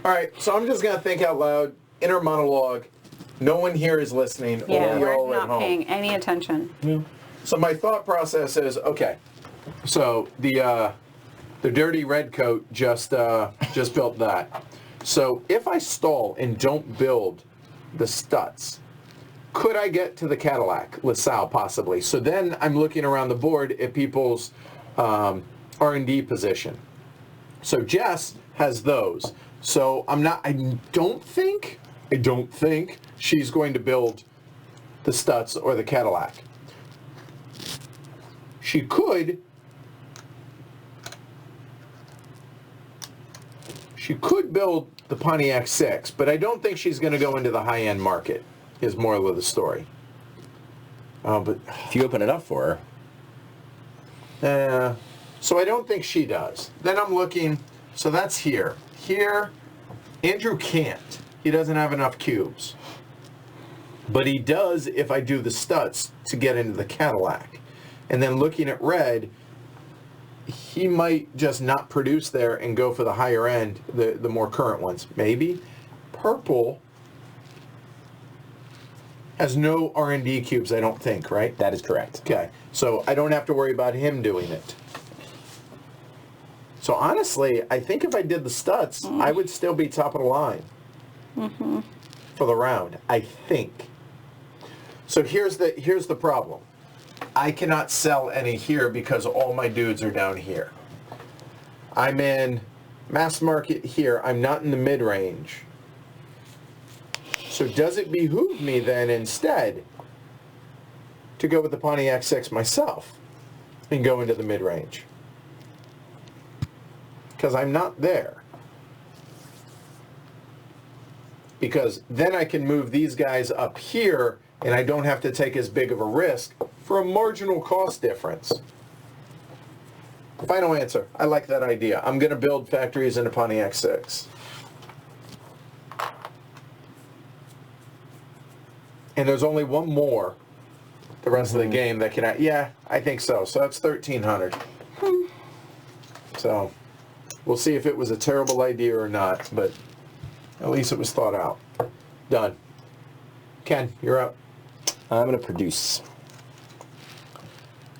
Speaker 1: All right, so I'm just gonna think out loud. inner monologue. No one here is listening.
Speaker 2: Yeah,
Speaker 1: only y'all
Speaker 2: we're
Speaker 1: at
Speaker 2: not
Speaker 1: home.
Speaker 2: paying any attention.
Speaker 1: So my thought process is, okay, so the dirty red coat just built that. So if I stall and don't build the Stutz, could I get to the Cadillac LaSalle possibly? So then I'm looking around the board at people's R&D position. So Jess has those. So I don't think she's going to build the Stutz or the Cadillac. She could build the Pontiac 6, but I don't think she's going to go into the high-end market, is moral of the story. But
Speaker 4: If you open it up for her.
Speaker 1: so I don't think she does. Then I'm looking, so that's here. Here, Andrew can't. He doesn't have enough cubes. But he does if I do the Stutz to get into the Cadillac. And then looking at red, he might just not produce there and go for the higher end, the more current ones. Maybe. Purple has no R&D cubes, I don't think, right?
Speaker 4: That is correct.
Speaker 1: Okay, so I don't have to worry about him doing it. So honestly, I think if I did the Stutz, I would still be top of the line for the round, I think. So here's the problem. I cannot sell any here because all my dudes are down here. I'm in mass market here. I'm not in the mid-range. So does it behoove me then instead to go with the Pontiac 6 myself and go into the mid-range? Because I'm not there. Because then I can move these guys up here and I don't have to take as big of a risk for a marginal cost difference. Final answer. I like that idea. I'm going to build factories in a Pontiac 6. And there's only one more the rest of the game that can... Yeah, I think so. So that's 1,300. So we'll see if it was a terrible idea or not, but at least it was thought out. Done. Ken, you're up.
Speaker 4: I'm going to produce.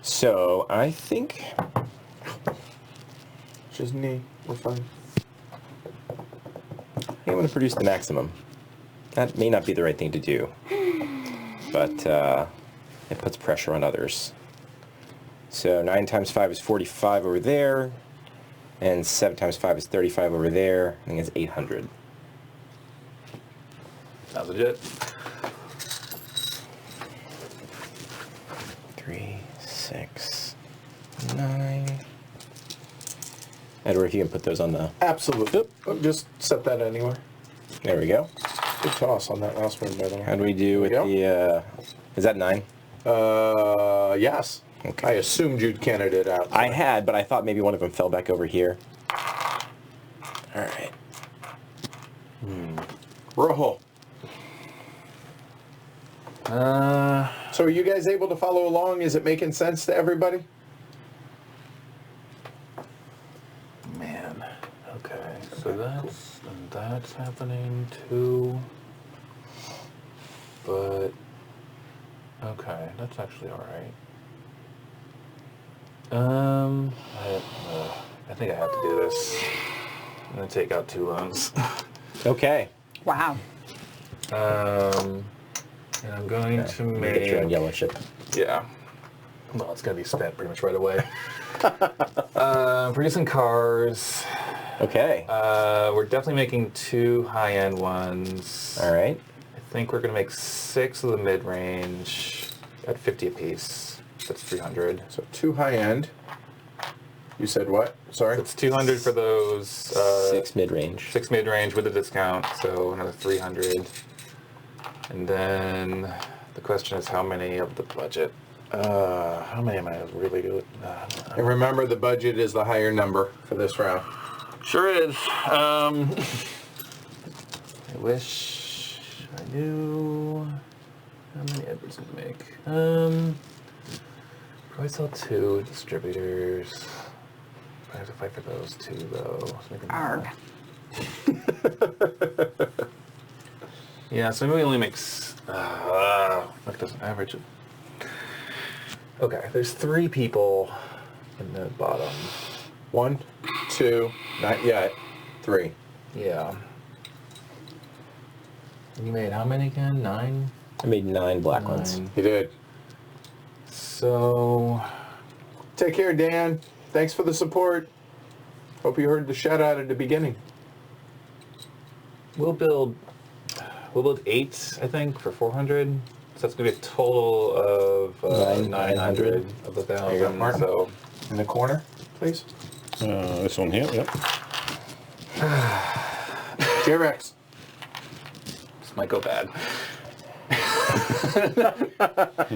Speaker 4: So I think...
Speaker 1: Just knee. We're fine.
Speaker 4: I'm going to produce the maximum. That may not be the right thing to do, but it puts pressure on others. So 9 times 5 is 45 over there, and 7 times 5 is 35 over there. I think it's 800.
Speaker 5: Sounds legit.
Speaker 4: 3, 6, 9. Edward, if you can put those on the...
Speaker 1: Absolutely. Just set that anywhere.
Speaker 4: There we go.
Speaker 1: Good toss on that last one, by the way.
Speaker 4: How do we do with
Speaker 1: There we
Speaker 4: the... is that 9?
Speaker 1: Yes.
Speaker 4: Okay.
Speaker 1: I assumed you'd counted it out.
Speaker 4: I had, but I thought maybe one of them fell back over here. All right.
Speaker 1: Roll. So are you guys able to follow along? Is it making sense to everybody?
Speaker 5: Man. Okay. So that's happening too. But okay, that's actually all right. I think I have to do this. I'm gonna take out 2 loans.
Speaker 4: Okay.
Speaker 2: Wow.
Speaker 5: And I'm going to
Speaker 4: You get your own
Speaker 5: make...
Speaker 4: yellow chip.
Speaker 5: Yeah. Well, it's gonna be spent pretty much right away. Producing cars.
Speaker 4: Okay.
Speaker 5: We're definitely making 2 high-end ones.
Speaker 4: All right.
Speaker 5: I think we're gonna make 6 of the mid-range at 50 apiece. That's 300.
Speaker 1: So 2 high end. You said what? Sorry?
Speaker 5: That's 200 for those.
Speaker 4: 6 mid-range.
Speaker 5: 6 mid-range with a discount, so another 300. And then the question is how many of the budget? How many am I really doing?
Speaker 1: And remember, the budget is the higher number for this round.
Speaker 5: Sure is. I wish I knew how many Edward's gonna make. Probably sell 2 distributors. I have to fight for those 2 though. So make them
Speaker 2: Arg.
Speaker 5: Yeah, so maybe we only make... that doesn't average it. Okay, there's 3 people in the bottom.
Speaker 1: 1, 2, not yet. 3.
Speaker 5: Yeah. You made how many again? 9?
Speaker 4: I made 9 black ones.
Speaker 5: 9.
Speaker 1: You did.
Speaker 5: So...
Speaker 1: Take care, Dan. Thanks for the support. Hope you heard the shout out at the beginning.
Speaker 5: We'll build 8, I think, for 400. So that's gonna be a total of 900 of the
Speaker 1: There you go,
Speaker 5: 1,000.
Speaker 1: Martin.
Speaker 5: So
Speaker 1: In the corner, please.
Speaker 3: This one here, yep.
Speaker 1: J-Rex.
Speaker 5: this might go bad.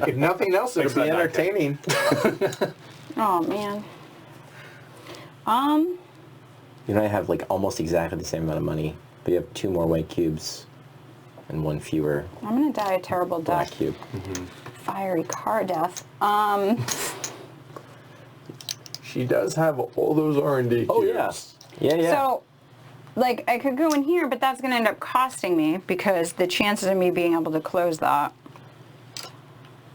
Speaker 1: If nothing else, it'll be entertaining.
Speaker 2: Oh, man.
Speaker 4: You know, I have like almost exactly the same amount of money, but you have 2 more white cubes and 1 fewer
Speaker 2: I'm going to die a terrible
Speaker 4: black
Speaker 2: death.
Speaker 4: cube.
Speaker 2: Fiery car death.
Speaker 1: She does have all those R&D cubes.
Speaker 4: Oh, yeah. Yeah.
Speaker 2: So, like, I could go in here, but that's going to end up costing me because the chances of me being able to close that,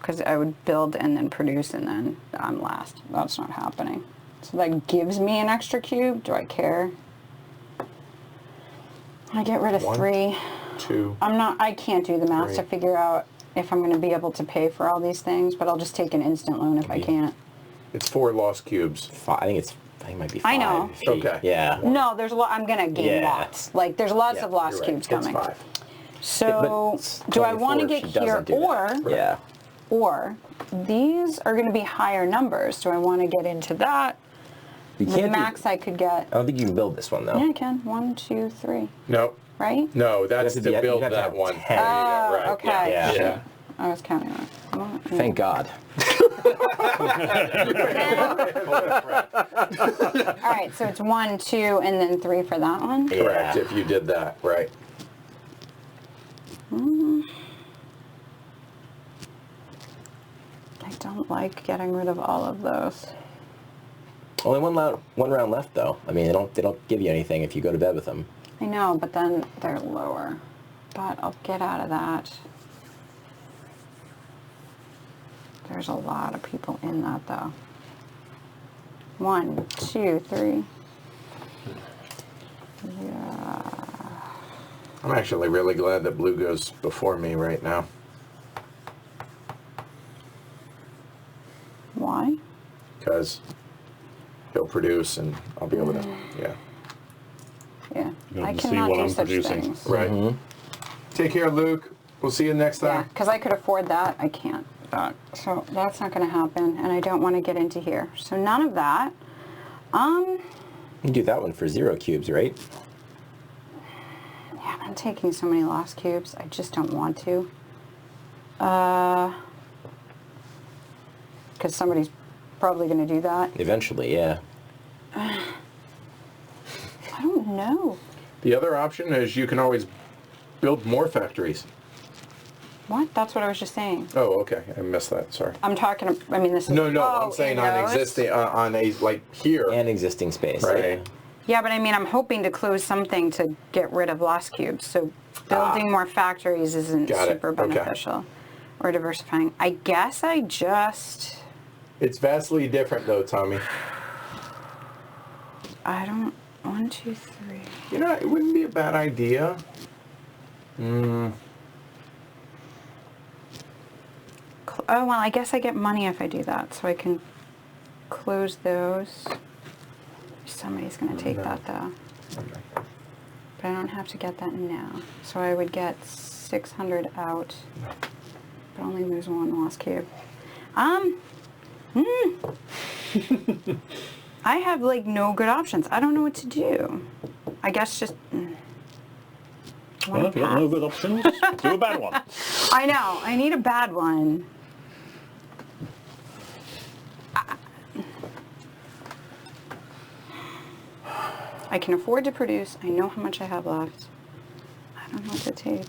Speaker 2: because I would build and then produce and then I'm last. That's not happening. So that gives me an extra cube. Do I care? I get rid of
Speaker 1: 1,
Speaker 2: 3.
Speaker 1: 2.
Speaker 2: I can't do the math to
Speaker 1: 3.
Speaker 2: figure out if I'm going to be able to pay for all these things, but I'll just take an instant loan if I can't.
Speaker 1: It's 4 lost cubes.
Speaker 4: I think it might be 5.
Speaker 2: I know.
Speaker 4: 8.
Speaker 1: Okay.
Speaker 4: Yeah.
Speaker 2: No, there's a lot. I'm going to gain
Speaker 4: Yeah.
Speaker 2: lots. Like, there's lots
Speaker 4: Yeah,
Speaker 2: of lost
Speaker 1: You're right.
Speaker 2: cubes
Speaker 1: It's
Speaker 2: coming.
Speaker 1: 5.
Speaker 2: So,
Speaker 4: But
Speaker 2: do I want to
Speaker 4: 24
Speaker 2: get
Speaker 4: she
Speaker 2: here
Speaker 4: doesn't do that.
Speaker 2: or,
Speaker 4: Yeah.
Speaker 2: or these are going to be higher numbers. Do I want to get into that?
Speaker 4: You
Speaker 2: The
Speaker 4: can't
Speaker 2: max I could get.
Speaker 4: I don't think you can build this one though.
Speaker 2: Yeah, I can. 1, 2, 3.
Speaker 1: No.
Speaker 2: Right?
Speaker 1: No, that's
Speaker 4: You
Speaker 1: to
Speaker 4: have to
Speaker 1: build
Speaker 4: have
Speaker 1: that one.
Speaker 4: 10.
Speaker 1: Yeah,
Speaker 2: Oh,
Speaker 1: right.
Speaker 2: okay.
Speaker 4: Yeah.
Speaker 1: Yeah.
Speaker 2: I was counting that. One,
Speaker 4: Thank God.
Speaker 2: All right, so it's 1, 2, and then 3 for that one.
Speaker 1: Correct,
Speaker 4: Yeah.
Speaker 1: if you did that, right.
Speaker 2: I don't like getting rid of all of those.
Speaker 4: Only one round left though. I mean, they don't give you anything if you go to bed with them.
Speaker 2: I know, but then they're lower. But I'll get out of that. There's a lot of people in that though. 1, 2, 3. Yeah.
Speaker 1: I'm actually really glad that blue goes before me right now.
Speaker 2: Why?
Speaker 1: Because he'll produce and I'll be able to, yeah.
Speaker 2: Yeah.
Speaker 3: You'll
Speaker 2: I
Speaker 3: see
Speaker 2: cannot
Speaker 3: what
Speaker 2: do
Speaker 3: I'm
Speaker 2: such
Speaker 3: producing.
Speaker 2: things.
Speaker 1: Right. Take care, Luke. We'll see you next
Speaker 2: Yeah,
Speaker 1: time.
Speaker 2: because I could afford that. I can't. So that's not going to happen, and I don't want to get into here. So none of that.
Speaker 4: You can do that one for 0 cubes, right?
Speaker 2: Yeah, I'm taking so many lost cubes. I just don't want to. Because somebody's probably going to do that.
Speaker 4: Eventually, yeah.
Speaker 2: I don't know.
Speaker 1: The other option is you can always build more factories.
Speaker 2: What? That's what I was just saying.
Speaker 1: Oh, okay. I missed that. Sorry.
Speaker 2: I'm talking, I mean, this is...
Speaker 1: No,
Speaker 2: oh,
Speaker 1: I'm saying
Speaker 2: in
Speaker 1: on
Speaker 2: those?
Speaker 1: existing, on a, like here.
Speaker 4: And existing space.
Speaker 1: Right.
Speaker 2: Yeah, but I mean, I'm hoping to close something to get rid of lost cubes. So building more factories isn't
Speaker 1: Got it.
Speaker 2: super
Speaker 1: Okay.
Speaker 2: beneficial. Or diversifying. I guess I just...
Speaker 1: It's vastly different though, Tommy.
Speaker 2: I don't... 1, 2, 3...
Speaker 1: You know, it wouldn't be a bad idea.
Speaker 2: Oh, well, I guess I get money if I do that, so I can close those. Somebody's going to take that, though. But I don't have to get that now. So I would get 600 out, but only lose 1 lost cube. I have, like, no good options. I don't know what to do. I guess just...
Speaker 3: Well, if you've got no good options, do a bad one.
Speaker 2: I know. I need a bad one. I can afford to produce. I know how much I have left. I don't know what to take.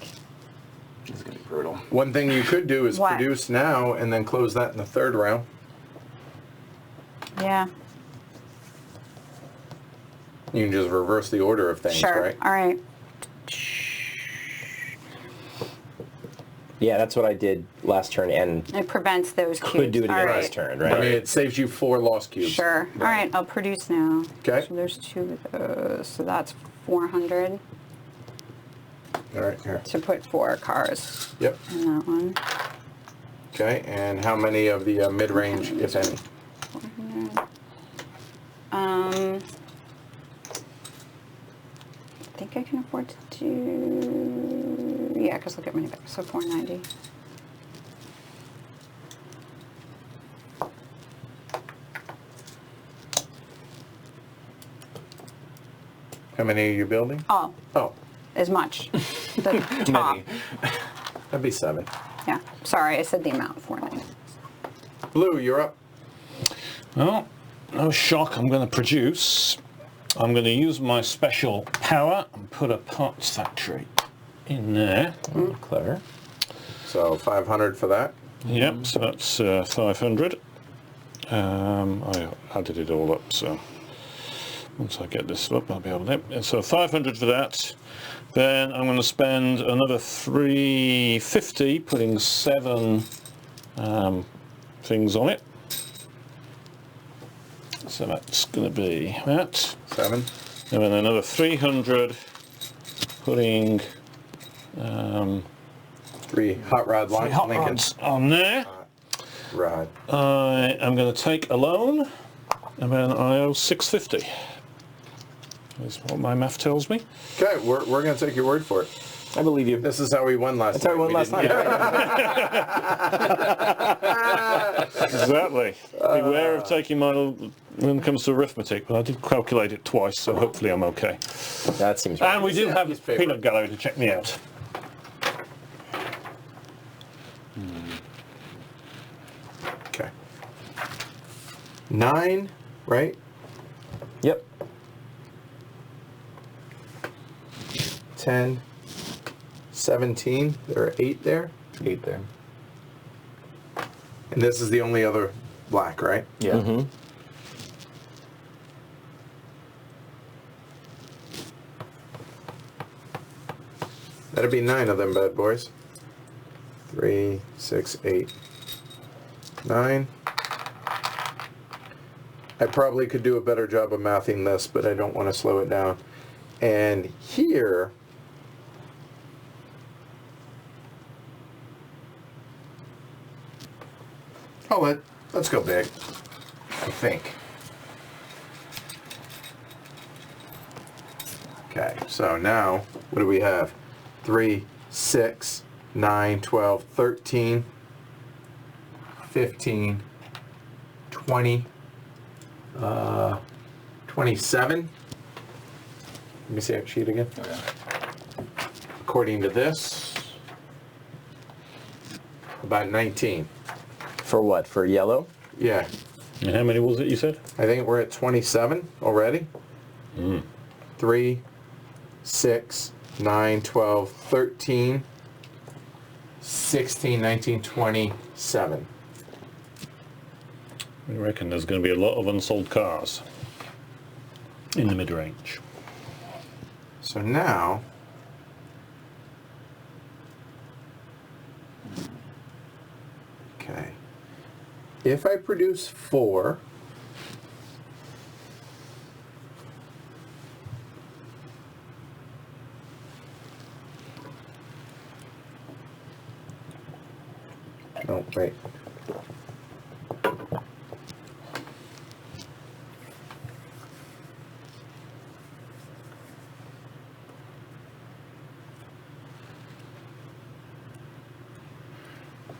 Speaker 5: It's gonna be brutal.
Speaker 1: One thing you could do is
Speaker 2: What?
Speaker 1: produce now and then close that in the 3rd round.
Speaker 2: Yeah.
Speaker 1: You can just reverse the order of things,
Speaker 2: Sure.
Speaker 1: right?
Speaker 2: All right.
Speaker 4: Yeah, that's what I did last turn, and
Speaker 2: It prevents those cubes.
Speaker 4: could do it
Speaker 2: All
Speaker 4: again
Speaker 2: right.
Speaker 4: this turn,
Speaker 1: I mean,
Speaker 4: right?
Speaker 1: it saves you 4 lost cubes.
Speaker 2: Sure. All right, I'll produce now.
Speaker 1: Okay.
Speaker 2: So there's 2 of those. So that's 400
Speaker 1: All right, here.
Speaker 2: to put 4 cars
Speaker 1: Yep.
Speaker 2: in that one.
Speaker 1: Okay, and how many of the mid-range, if any?
Speaker 2: 400. I think I can afford to do. Yeah, because look at money back. So 490.
Speaker 1: How many are you building?
Speaker 2: Oh,
Speaker 1: Oh,
Speaker 2: as much. The top.
Speaker 1: many. That'd be 7.
Speaker 2: Yeah. Sorry, I said the amount. 490.
Speaker 1: Blue, you're up.
Speaker 3: Well, no shock, I'm going to produce. I'm going to use my special power and put a parts factory in there.
Speaker 4: Clever.
Speaker 1: So 500 for that.
Speaker 3: Yep, so that's 500. I added it all up, so once I get this up, I'll be able to. And so 500 for that. Then I'm going to spend another 350 putting 7 things on it. So that's going to be that.
Speaker 1: 7.
Speaker 3: And then another 300 putting
Speaker 1: 3 hot rod
Speaker 3: hot
Speaker 1: Lincolns.
Speaker 3: rods on there.
Speaker 1: Rod.
Speaker 3: I am going to take a loan, and then I owe 650. That's what my math tells me.
Speaker 1: Okay, we're going to take your word for it.
Speaker 4: I believe you.
Speaker 1: This is how we won last
Speaker 4: That's how we won last
Speaker 1: didn't-
Speaker 4: time.
Speaker 3: Exactly. Beware of taking my when it comes to arithmetic, but I did calculate it twice, so hopefully I'm okay.
Speaker 4: That seems right.
Speaker 3: And we do
Speaker 1: Yeah,
Speaker 3: have
Speaker 1: piece of paper.
Speaker 3: Peanut Gallery to check me out.
Speaker 1: Okay. 9, right?
Speaker 4: Yep.
Speaker 1: 10, 17. There are 8 there.
Speaker 5: 8 there.
Speaker 1: And this is the only other black, right?
Speaker 5: Yeah.
Speaker 4: Mm-hmm.
Speaker 1: That'd be 9 of them bad boys. 3, 6, 8, 9. I probably could do a better job of mathing this, but I don't want to slow it down. And here, let's go big, I think. Okay, so now, what do we have? 3, 6, 9, 12, 13, 15, 20, 27. Let me see that sheet again.
Speaker 5: Okay.
Speaker 1: According to this, about 19.
Speaker 4: For what? For yellow?
Speaker 1: Yeah,
Speaker 3: And how many was it you said?
Speaker 1: I think we're at 27 already. 3, 6, 9, 12, 13, 16, 19, 27.
Speaker 3: I reckon there's going to be a lot of unsold cars in the mid-range.
Speaker 1: So now, okay, if I produce 4, no, wait.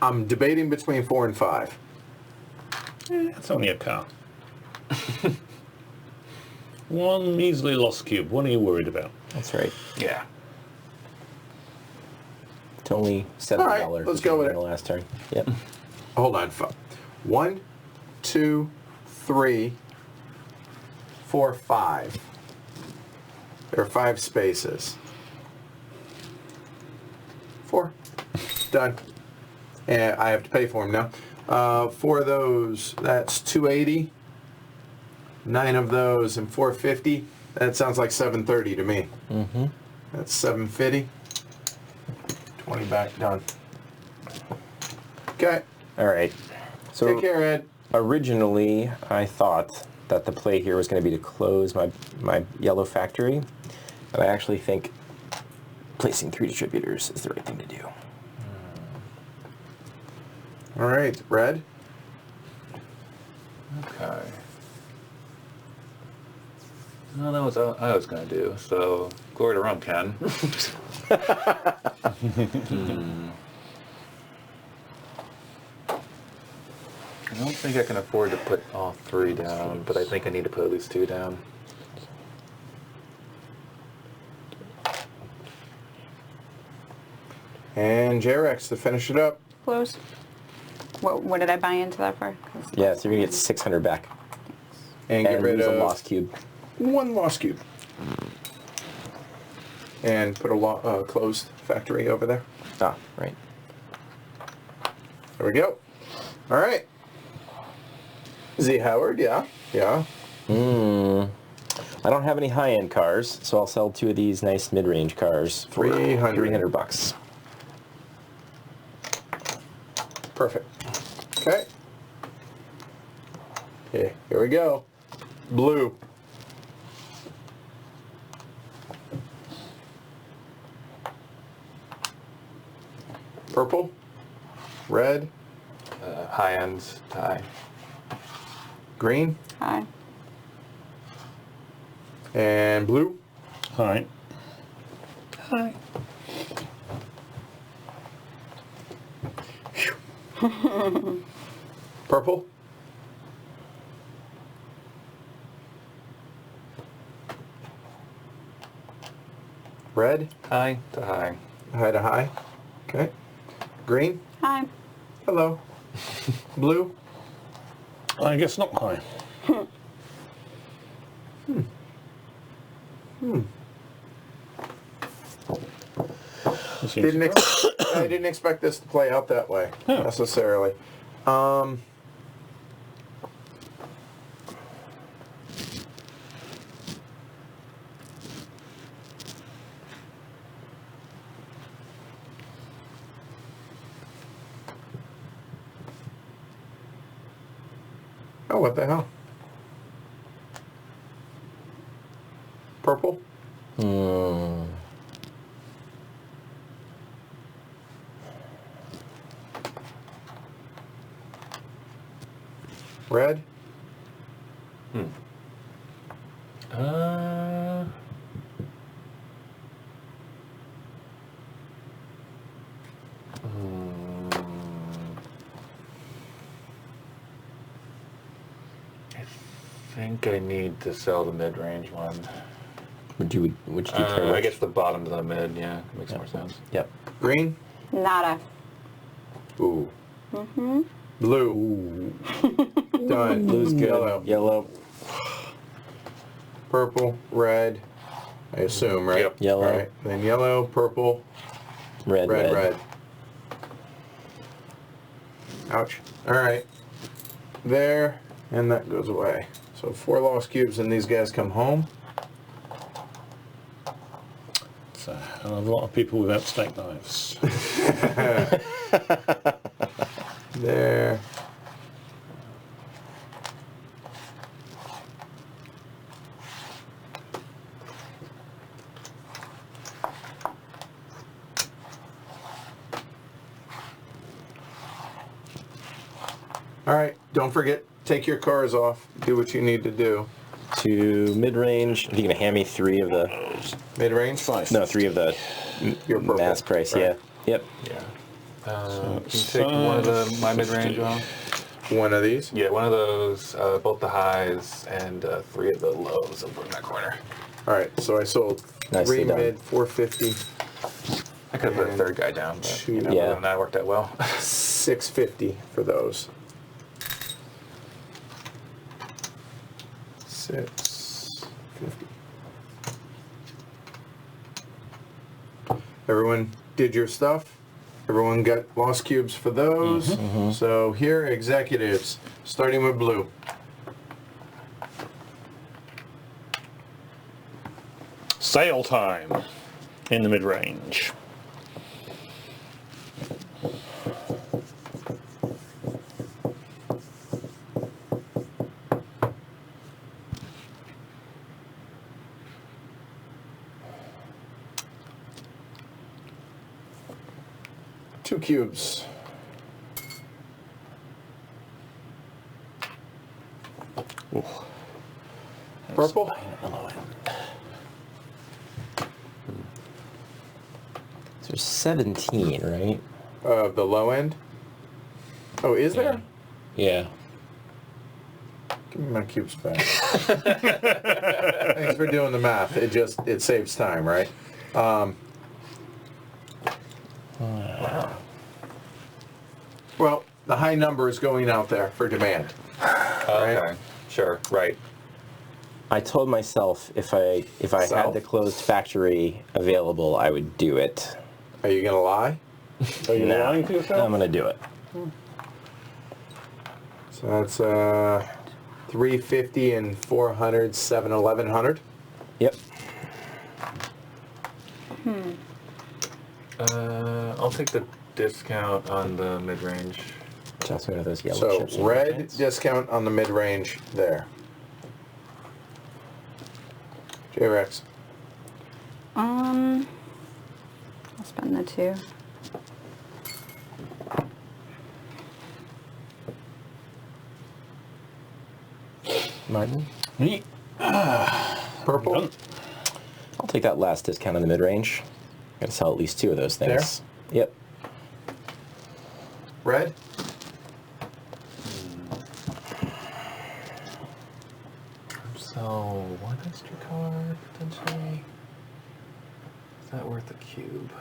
Speaker 1: I'm debating between 4 and 5.
Speaker 3: It's only a car. One easily lost cube. What are you worried about?
Speaker 4: That's right.
Speaker 5: Yeah.
Speaker 4: It's only $7.
Speaker 1: All right, let's go with it.
Speaker 4: The last turn. Yep.
Speaker 1: Hold on. 1, 2, 3, 4, 5. There are 5 spaces. 4. Done. And I have to pay for them now. 4 of those, that's 280. 9 of those and 450. That sounds like 730 to me.
Speaker 4: Mm-hmm.
Speaker 1: That's 750. 20 back, done. Okay.
Speaker 4: All right. So
Speaker 1: Take care, Ed.
Speaker 4: originally, I thought that the play here was going to be to close my yellow factory, but I actually think placing 3 distributors is the right thing to do.
Speaker 1: All right, red.
Speaker 5: Okay. Well, that was what I was going to do, so glory to Rum, Ken. I don't think I can afford to put all 3 down, but I think I need to put at least 2 down.
Speaker 1: And J-Rex to finish it up.
Speaker 2: Close. What did I buy into that for? 'Cause
Speaker 4: Yeah, so you're going to get 600 back.
Speaker 1: And get
Speaker 4: And
Speaker 1: rid
Speaker 4: lose a
Speaker 1: of
Speaker 4: lost cube.
Speaker 1: 1 lost cube. And put a closed factory over there.
Speaker 4: Ah, right.
Speaker 1: There we go. All right. Z Howard, yeah.
Speaker 4: I don't have any high-end cars, so I'll sell 2 of these nice mid-range cars for
Speaker 1: 300
Speaker 4: $300.
Speaker 1: Perfect. Okay. Okay, here we go. Blue. Purple. Red.
Speaker 5: High ends, tie.
Speaker 1: Green.
Speaker 2: Hi.
Speaker 1: And blue.
Speaker 3: Hi. Hi.
Speaker 1: Purple. Red.
Speaker 5: High to high.
Speaker 1: High to high. Okay. Green.
Speaker 2: Hi.
Speaker 1: Hello. Blue.
Speaker 3: I guess not high. This seems
Speaker 1: I didn't expect this to play out that way necessarily. Oh, what the hell? Purple? Red?
Speaker 5: I think I need to sell the mid-range one.
Speaker 4: Would you try
Speaker 5: I guess the bottom to the mid, yeah, makes more sense.
Speaker 4: Yep.
Speaker 1: Green?
Speaker 2: Nada.
Speaker 1: Ooh. Blue. Ooh. Done.
Speaker 4: Blue's good.
Speaker 1: Yellow.
Speaker 4: Yellow.
Speaker 1: Purple. Red. I assume, right?
Speaker 5: Yep.
Speaker 4: Yellow.
Speaker 1: All right. Then yellow, purple,
Speaker 4: Red.
Speaker 1: red. Ouch. All right. There. And that goes away. So 4 lost cubes and these guys come home.
Speaker 3: It's a hell of a lot of people without steak knives.
Speaker 1: There. All right, don't forget, take your cars off. Do what you need to do.
Speaker 4: To mid-range. Are you going to hand me 3 of the...
Speaker 1: Mid-range?
Speaker 4: No, 3 of the
Speaker 1: Your purple.
Speaker 4: mass price,
Speaker 1: right?
Speaker 4: yeah. Yep.
Speaker 5: Yeah. Can you take one of my mid-range off?
Speaker 1: One of these?
Speaker 5: Yeah, one of those, both the highs, and 3 of the lows over in that corner.
Speaker 1: All right, so I sold
Speaker 4: Nicely
Speaker 1: 3
Speaker 4: done.
Speaker 1: mid, 450,
Speaker 5: I could have put a
Speaker 1: And
Speaker 5: 3rd guy down, but
Speaker 1: two-
Speaker 5: other
Speaker 4: Yeah.
Speaker 5: than that worked out well.
Speaker 1: 650 for those. 650. Everyone did your stuff. Everyone got lost cubes for those. So here, executives, starting with blue.
Speaker 3: Sale time in the mid-range.
Speaker 1: 2 cubes.
Speaker 3: Ooh.
Speaker 1: Purple?
Speaker 4: So there's 17, right?
Speaker 1: Of the low end? Oh, is there?
Speaker 3: Yeah.
Speaker 1: Give me my cubes back. Thanks for doing the math. It saves time, right? Well, the high number is going out there for demand.
Speaker 5: Okay. Sure. Right.
Speaker 4: I told myself if I
Speaker 1: So?
Speaker 4: had the closed factory available, I would do it.
Speaker 1: Are you gonna lie?
Speaker 3: Are you
Speaker 4: Nah,
Speaker 3: lying to yourself?
Speaker 4: I'm gonna do it.
Speaker 1: So that's 350 and 400, 1100.
Speaker 4: Yep.
Speaker 5: I'll take the discount on the mid-range.
Speaker 4: Just one of those yellow
Speaker 1: So
Speaker 4: chips. in your
Speaker 1: red
Speaker 4: pants.
Speaker 1: discount on the mid-range there. J-Rex.
Speaker 2: I'll spend the 2.
Speaker 4: Martin?
Speaker 1: Purple.
Speaker 4: I'll take that last discount on the mid-range. Gotta sell at least 2 of those things. Yep.
Speaker 1: Red.
Speaker 5: So one extra card potentially. Is that worth a cube?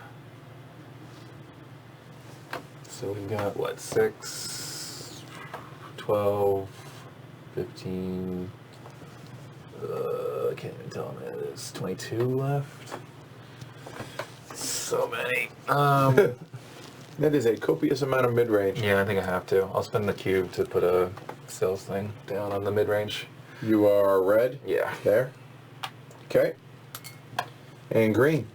Speaker 5: So we've got what, 6, 12, 15. I can't even tell how many it is. 22 left. So many.
Speaker 1: That is a copious amount of mid-range.
Speaker 5: Yeah, I think I have to. I'll spend the cube to put a sales thing down on the mid-range.
Speaker 1: You are red.
Speaker 5: Yeah.
Speaker 1: There. Okay. And green.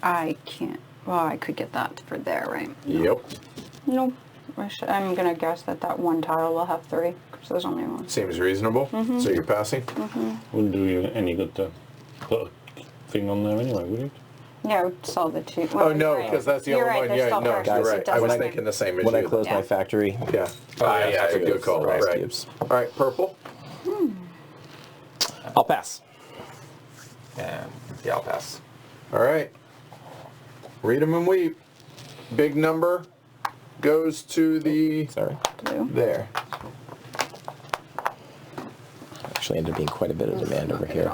Speaker 2: I can't. Well, I could get that for there, right?
Speaker 1: Yep.
Speaker 2: Nope. I'm gonna guess that one tile will have 3 because there's only one.
Speaker 1: Seems reasonable. So you're passing.
Speaker 3: Wouldn't do you any good to put a thing on there anyway, would it?
Speaker 2: Yeah, I would sell the 2.
Speaker 1: Oh no, because that's the
Speaker 2: You're
Speaker 1: only
Speaker 2: right,
Speaker 1: one.
Speaker 2: they're
Speaker 1: Yeah,
Speaker 2: still
Speaker 1: no,
Speaker 2: purchased.
Speaker 1: you're
Speaker 2: It
Speaker 1: right. I
Speaker 2: doesn't
Speaker 1: was
Speaker 2: make-
Speaker 1: thinking the same as
Speaker 4: When I
Speaker 1: you.
Speaker 4: close
Speaker 2: Yeah.
Speaker 4: my factory,
Speaker 1: Yeah.
Speaker 5: yeah,
Speaker 1: That's a good call.
Speaker 4: Right.
Speaker 1: Right.
Speaker 4: Cubes.
Speaker 1: All right, purple.
Speaker 4: I'll pass.
Speaker 5: And yeah, I'll pass.
Speaker 1: All right. Read 'em and weep. Big number goes to the
Speaker 4: Sorry.
Speaker 2: Blue.
Speaker 1: there.
Speaker 4: Actually ended up being quite a bit of demand over here.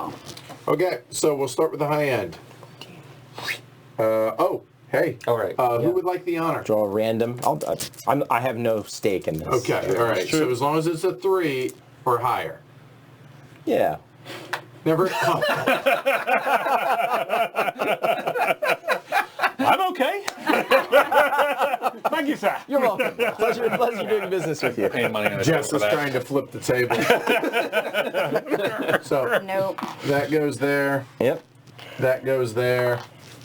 Speaker 1: Okay, so we'll start with the high end. Oh, hey.
Speaker 5: All right.
Speaker 1: Who
Speaker 4: Yeah.
Speaker 1: would like the honor?
Speaker 4: Draw a random. I have no stake in this.
Speaker 1: Okay, all right. So as long as it's a 3 or higher.
Speaker 4: Yeah.
Speaker 1: Never.
Speaker 3: I'm okay. Thank you, sir.
Speaker 4: You're welcome. pleasure doing business with you.
Speaker 5: Paying money on the
Speaker 1: Jess
Speaker 5: for
Speaker 1: is
Speaker 5: that.
Speaker 1: trying to flip the table. So
Speaker 2: Nope.
Speaker 1: that goes there.
Speaker 4: Yep.
Speaker 1: That goes there.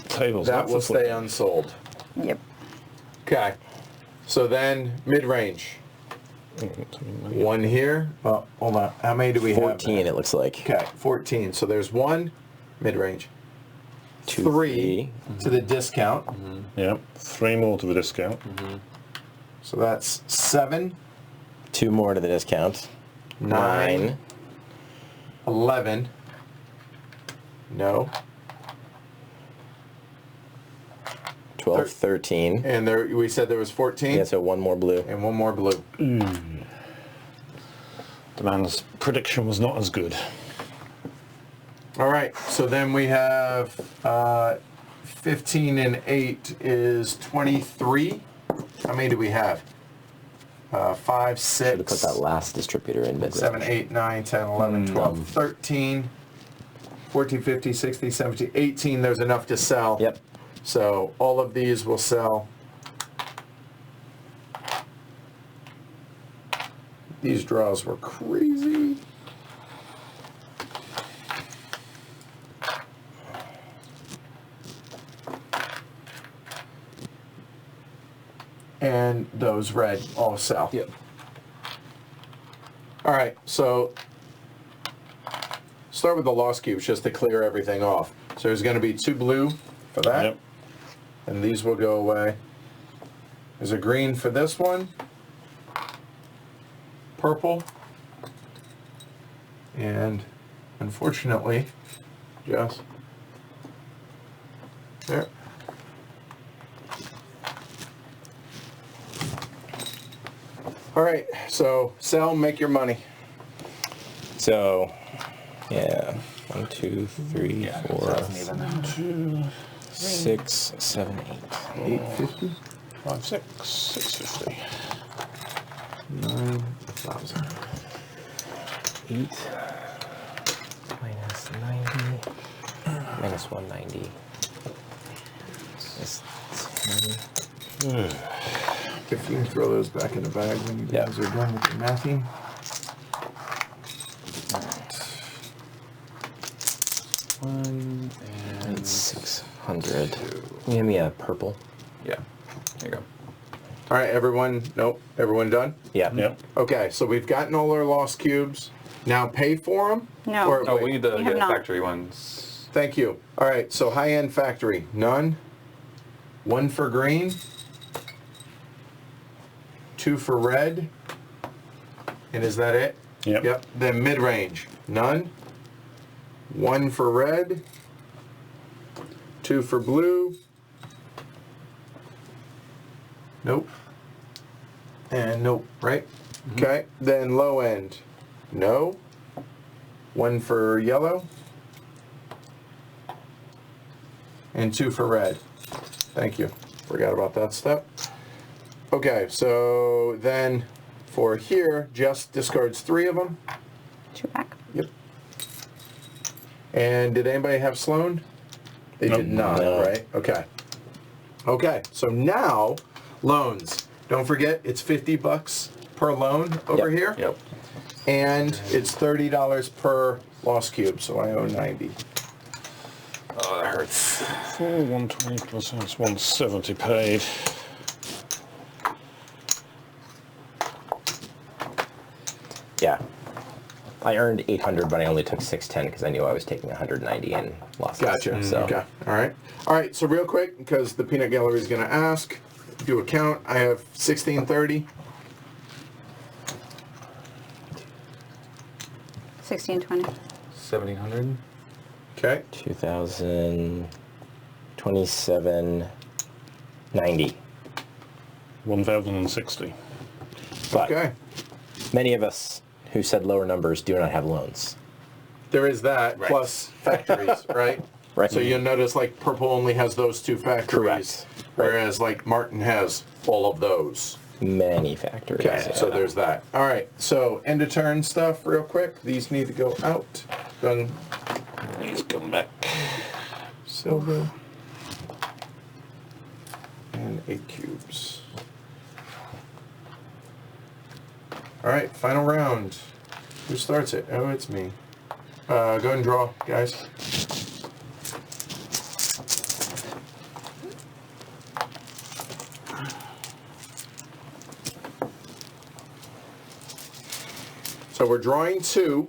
Speaker 3: Tables.
Speaker 1: That
Speaker 3: not
Speaker 1: will
Speaker 3: for flip.
Speaker 1: stay unsold.
Speaker 2: Yep.
Speaker 1: Okay. So then mid-range. One here. Oh, hold on. How many do we have?
Speaker 4: 14, it looks like.
Speaker 1: Okay, 14. So there's one mid-range.
Speaker 4: 2,
Speaker 1: 3 to the discount.
Speaker 3: Yeah, 3 more to the discount.
Speaker 1: So that's 7,
Speaker 4: 2 more to the discount.
Speaker 1: 9, 11. No.
Speaker 4: 12, 13.
Speaker 1: And there we said there was 14
Speaker 4: Yeah, so 1 more blue.
Speaker 1: and one more blue.
Speaker 3: The man's prediction was not as good.
Speaker 1: All right. So then we have 15 and 8 is 23. How many do we have? 5,
Speaker 4: Should have put
Speaker 1: 6,
Speaker 4: that last distributor in mid-range.
Speaker 1: 7, 8, 9, 10, 11, 12, 13, 14, 15, 16, 17, 18. There's enough to sell.
Speaker 4: Yep.
Speaker 1: So all of these will sell. These draws were crazy. And those red all sell.
Speaker 4: Yep.
Speaker 1: All right, so start with the lost cubes just to clear everything off. So there's going to be 2 blue for that,
Speaker 3: Yep.
Speaker 1: and these will go away. There's a green for this one, purple, and unfortunately, just there. All right, so sell, make your money.
Speaker 4: So, yeah, 1, 2, 3, 4, 6, 7, 8.
Speaker 1: 850,
Speaker 3: 5, 6, 650.
Speaker 1: 9,000.
Speaker 4: 8 minus 90 minus 190 is 10.
Speaker 1: If you can throw those back in the bag when you guys are done with your mathing. One and
Speaker 4: It's 600. Give me a purple.
Speaker 5: Yeah. There you go.
Speaker 1: all right, everyone. Nope, everyone done?
Speaker 4: Yeah.
Speaker 3: Yep.
Speaker 1: Okay, so we've gotten all our lost cubes. Now pay for them.
Speaker 2: No.
Speaker 1: Or,
Speaker 5: Oh,
Speaker 1: wait,
Speaker 5: we need the
Speaker 2: We have not.
Speaker 5: factory ones.
Speaker 1: Thank you. All right, so high-end factory, none. 1 for green. 2 for red. And is that it?
Speaker 3: Yep.
Speaker 1: Yep. Then mid-range, none. 1 for red. 2 for blue. Nope. And nope, right? Okay. Then low end, no. 1 for yellow. And 2 for red. Thank you. Forgot about that step. Okay, so then for here, Jess discards 3 of them.
Speaker 2: 2 back.
Speaker 1: Yep. And did anybody have Sloan? They
Speaker 3: Nope.
Speaker 1: did not,
Speaker 4: No.
Speaker 1: right? Okay. Okay, so now loans. Don't forget, it's $50 per loan over
Speaker 4: Yep.
Speaker 1: here.
Speaker 5: Yep.
Speaker 1: And it's $30 per lost cube, so I owe 90.
Speaker 5: Oh, that hurts.
Speaker 3: 4, 120 plus that's 170 paid.
Speaker 4: Yeah. I earned 800, but I only took 610 because I knew I was taking 190 in losses.
Speaker 1: Gotcha.
Speaker 4: So,
Speaker 1: Okay. All right. All right. So real quick, because the peanut gallery is going to ask, do a count. I have 1630.
Speaker 2: 1620.
Speaker 5: 1,700.
Speaker 1: Okay.
Speaker 4: 2,027.90.
Speaker 3: 1,060.
Speaker 4: But
Speaker 1: Okay.
Speaker 4: many of us who said lower numbers do not have loans.
Speaker 1: There is that
Speaker 5: Right.
Speaker 1: plus factories, right?
Speaker 4: Right.
Speaker 1: So you'll notice like purple only has those 2 factories,
Speaker 4: Correct.
Speaker 1: whereas like Martin has all of those.
Speaker 4: Many factories.
Speaker 1: Okay,
Speaker 4: yeah.
Speaker 1: so there's that. All right, so end of turn stuff real quick. These need to go out. Done.
Speaker 3: Please come back.
Speaker 1: Silver. And 8 cubes. All right, final round. Who starts it? Oh, it's me. Go ahead and draw, guys. So we're drawing 2.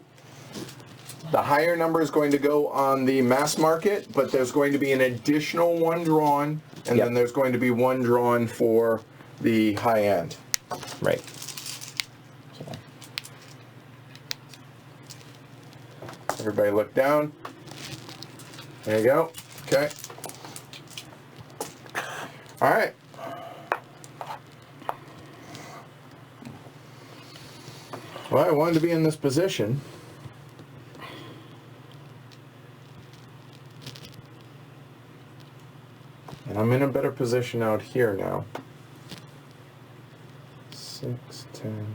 Speaker 1: The higher number is going to go on the mass market, but there's going to be an additional 1 drawn, and
Speaker 4: Yep.
Speaker 1: then there's going to be 1 drawn for the high end.
Speaker 4: Right.
Speaker 1: Everybody look down. There you go. Okay. All right. Well, I wanted to be in this position. And I'm in a better position out here now. 6, 10,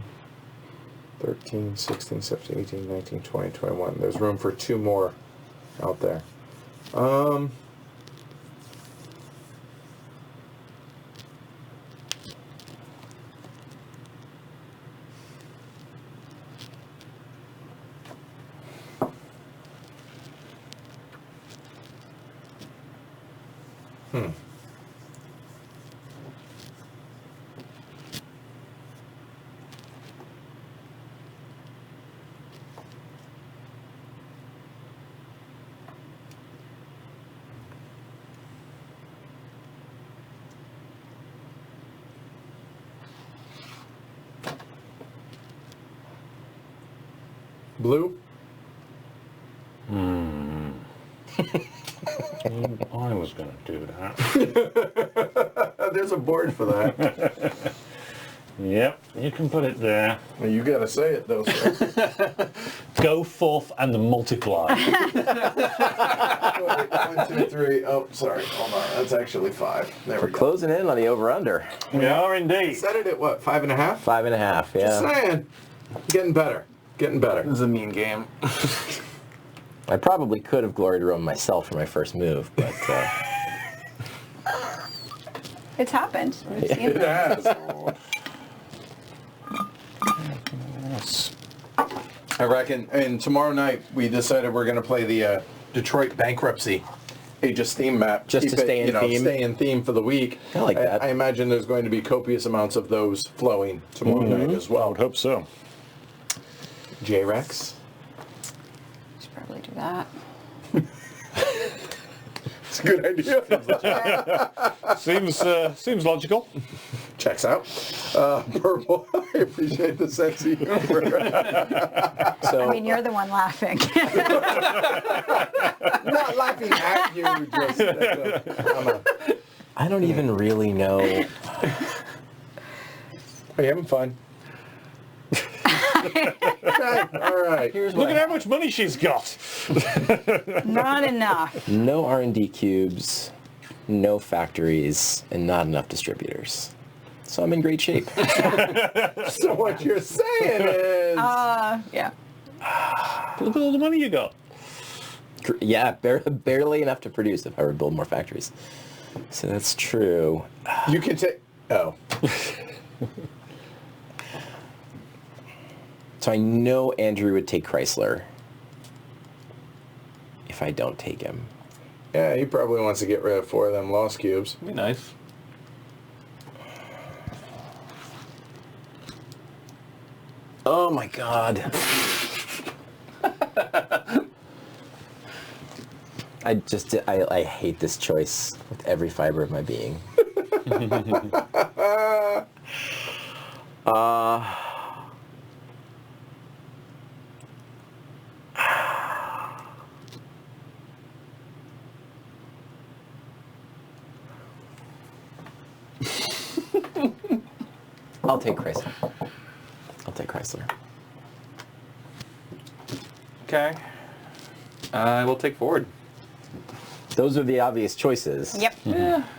Speaker 1: 13, 16, 17, 18, 19, 20, 21. There's room for 2 more out there. Blue?
Speaker 3: I was going to do that.
Speaker 1: There's a board for that.
Speaker 3: Yep, you can put it there.
Speaker 1: Well, you got to say it, though, sir.
Speaker 3: Go forth and multiply.
Speaker 1: 1, 2, 3. Oh, sorry. Hold on. That's actually 5. There we
Speaker 4: We're
Speaker 1: go.
Speaker 4: closing in on the over-under.
Speaker 3: We are indeed.
Speaker 1: Set it at what? 5.5?
Speaker 4: 5.5, yeah.
Speaker 1: Just saying. Getting better. Getting better.
Speaker 5: This is a mean game.
Speaker 4: I probably could have gloried roamed myself for my first move, but
Speaker 2: It's happened. We've seen
Speaker 1: It
Speaker 2: it.
Speaker 1: has.
Speaker 3: Yes.
Speaker 1: I reckon. And tomorrow night, we decided we're going to play the Detroit Bankruptcy Aegis theme map.
Speaker 4: Just to
Speaker 1: Keep it,
Speaker 4: stay in theme.
Speaker 1: Stay in theme for the week.
Speaker 4: I like that.
Speaker 1: I imagine there's going to be copious amounts of those flowing tomorrow night as
Speaker 3: I
Speaker 1: well.
Speaker 3: would hope so.
Speaker 1: J-Rex?
Speaker 2: Should probably do that.
Speaker 1: It's a good idea.
Speaker 3: Seems logical.
Speaker 1: Checks out. Purple. I appreciate the sense of humor.
Speaker 4: so
Speaker 2: I mean, you're the one laughing.
Speaker 1: I'm not laughing at you. Just,
Speaker 4: I don't even really know.
Speaker 1: are you having fun? Okay, all right.
Speaker 4: Here's
Speaker 3: Look
Speaker 4: what
Speaker 3: at how much money she's got.
Speaker 2: Not enough.
Speaker 4: no R&D cubes, no factories, and not enough distributors. So I'm in great shape.
Speaker 1: So what you're saying is...
Speaker 2: Yeah.
Speaker 3: Look at all the money you got.
Speaker 4: Yeah, barely enough to produce if I were to build more factories. So that's true.
Speaker 1: you can take... Oh.
Speaker 4: So I know Andrew would take Chrysler if I don't take him.
Speaker 1: Yeah, he probably wants to get rid of 4 of them lost cubes.
Speaker 5: Be nice.
Speaker 4: Oh my god. I hate this choice with every fiber of my being. I'll take Chrysler. I'll take Chrysler.
Speaker 5: Okay. I will take Ford.
Speaker 4: Those are the obvious choices.
Speaker 2: Yep.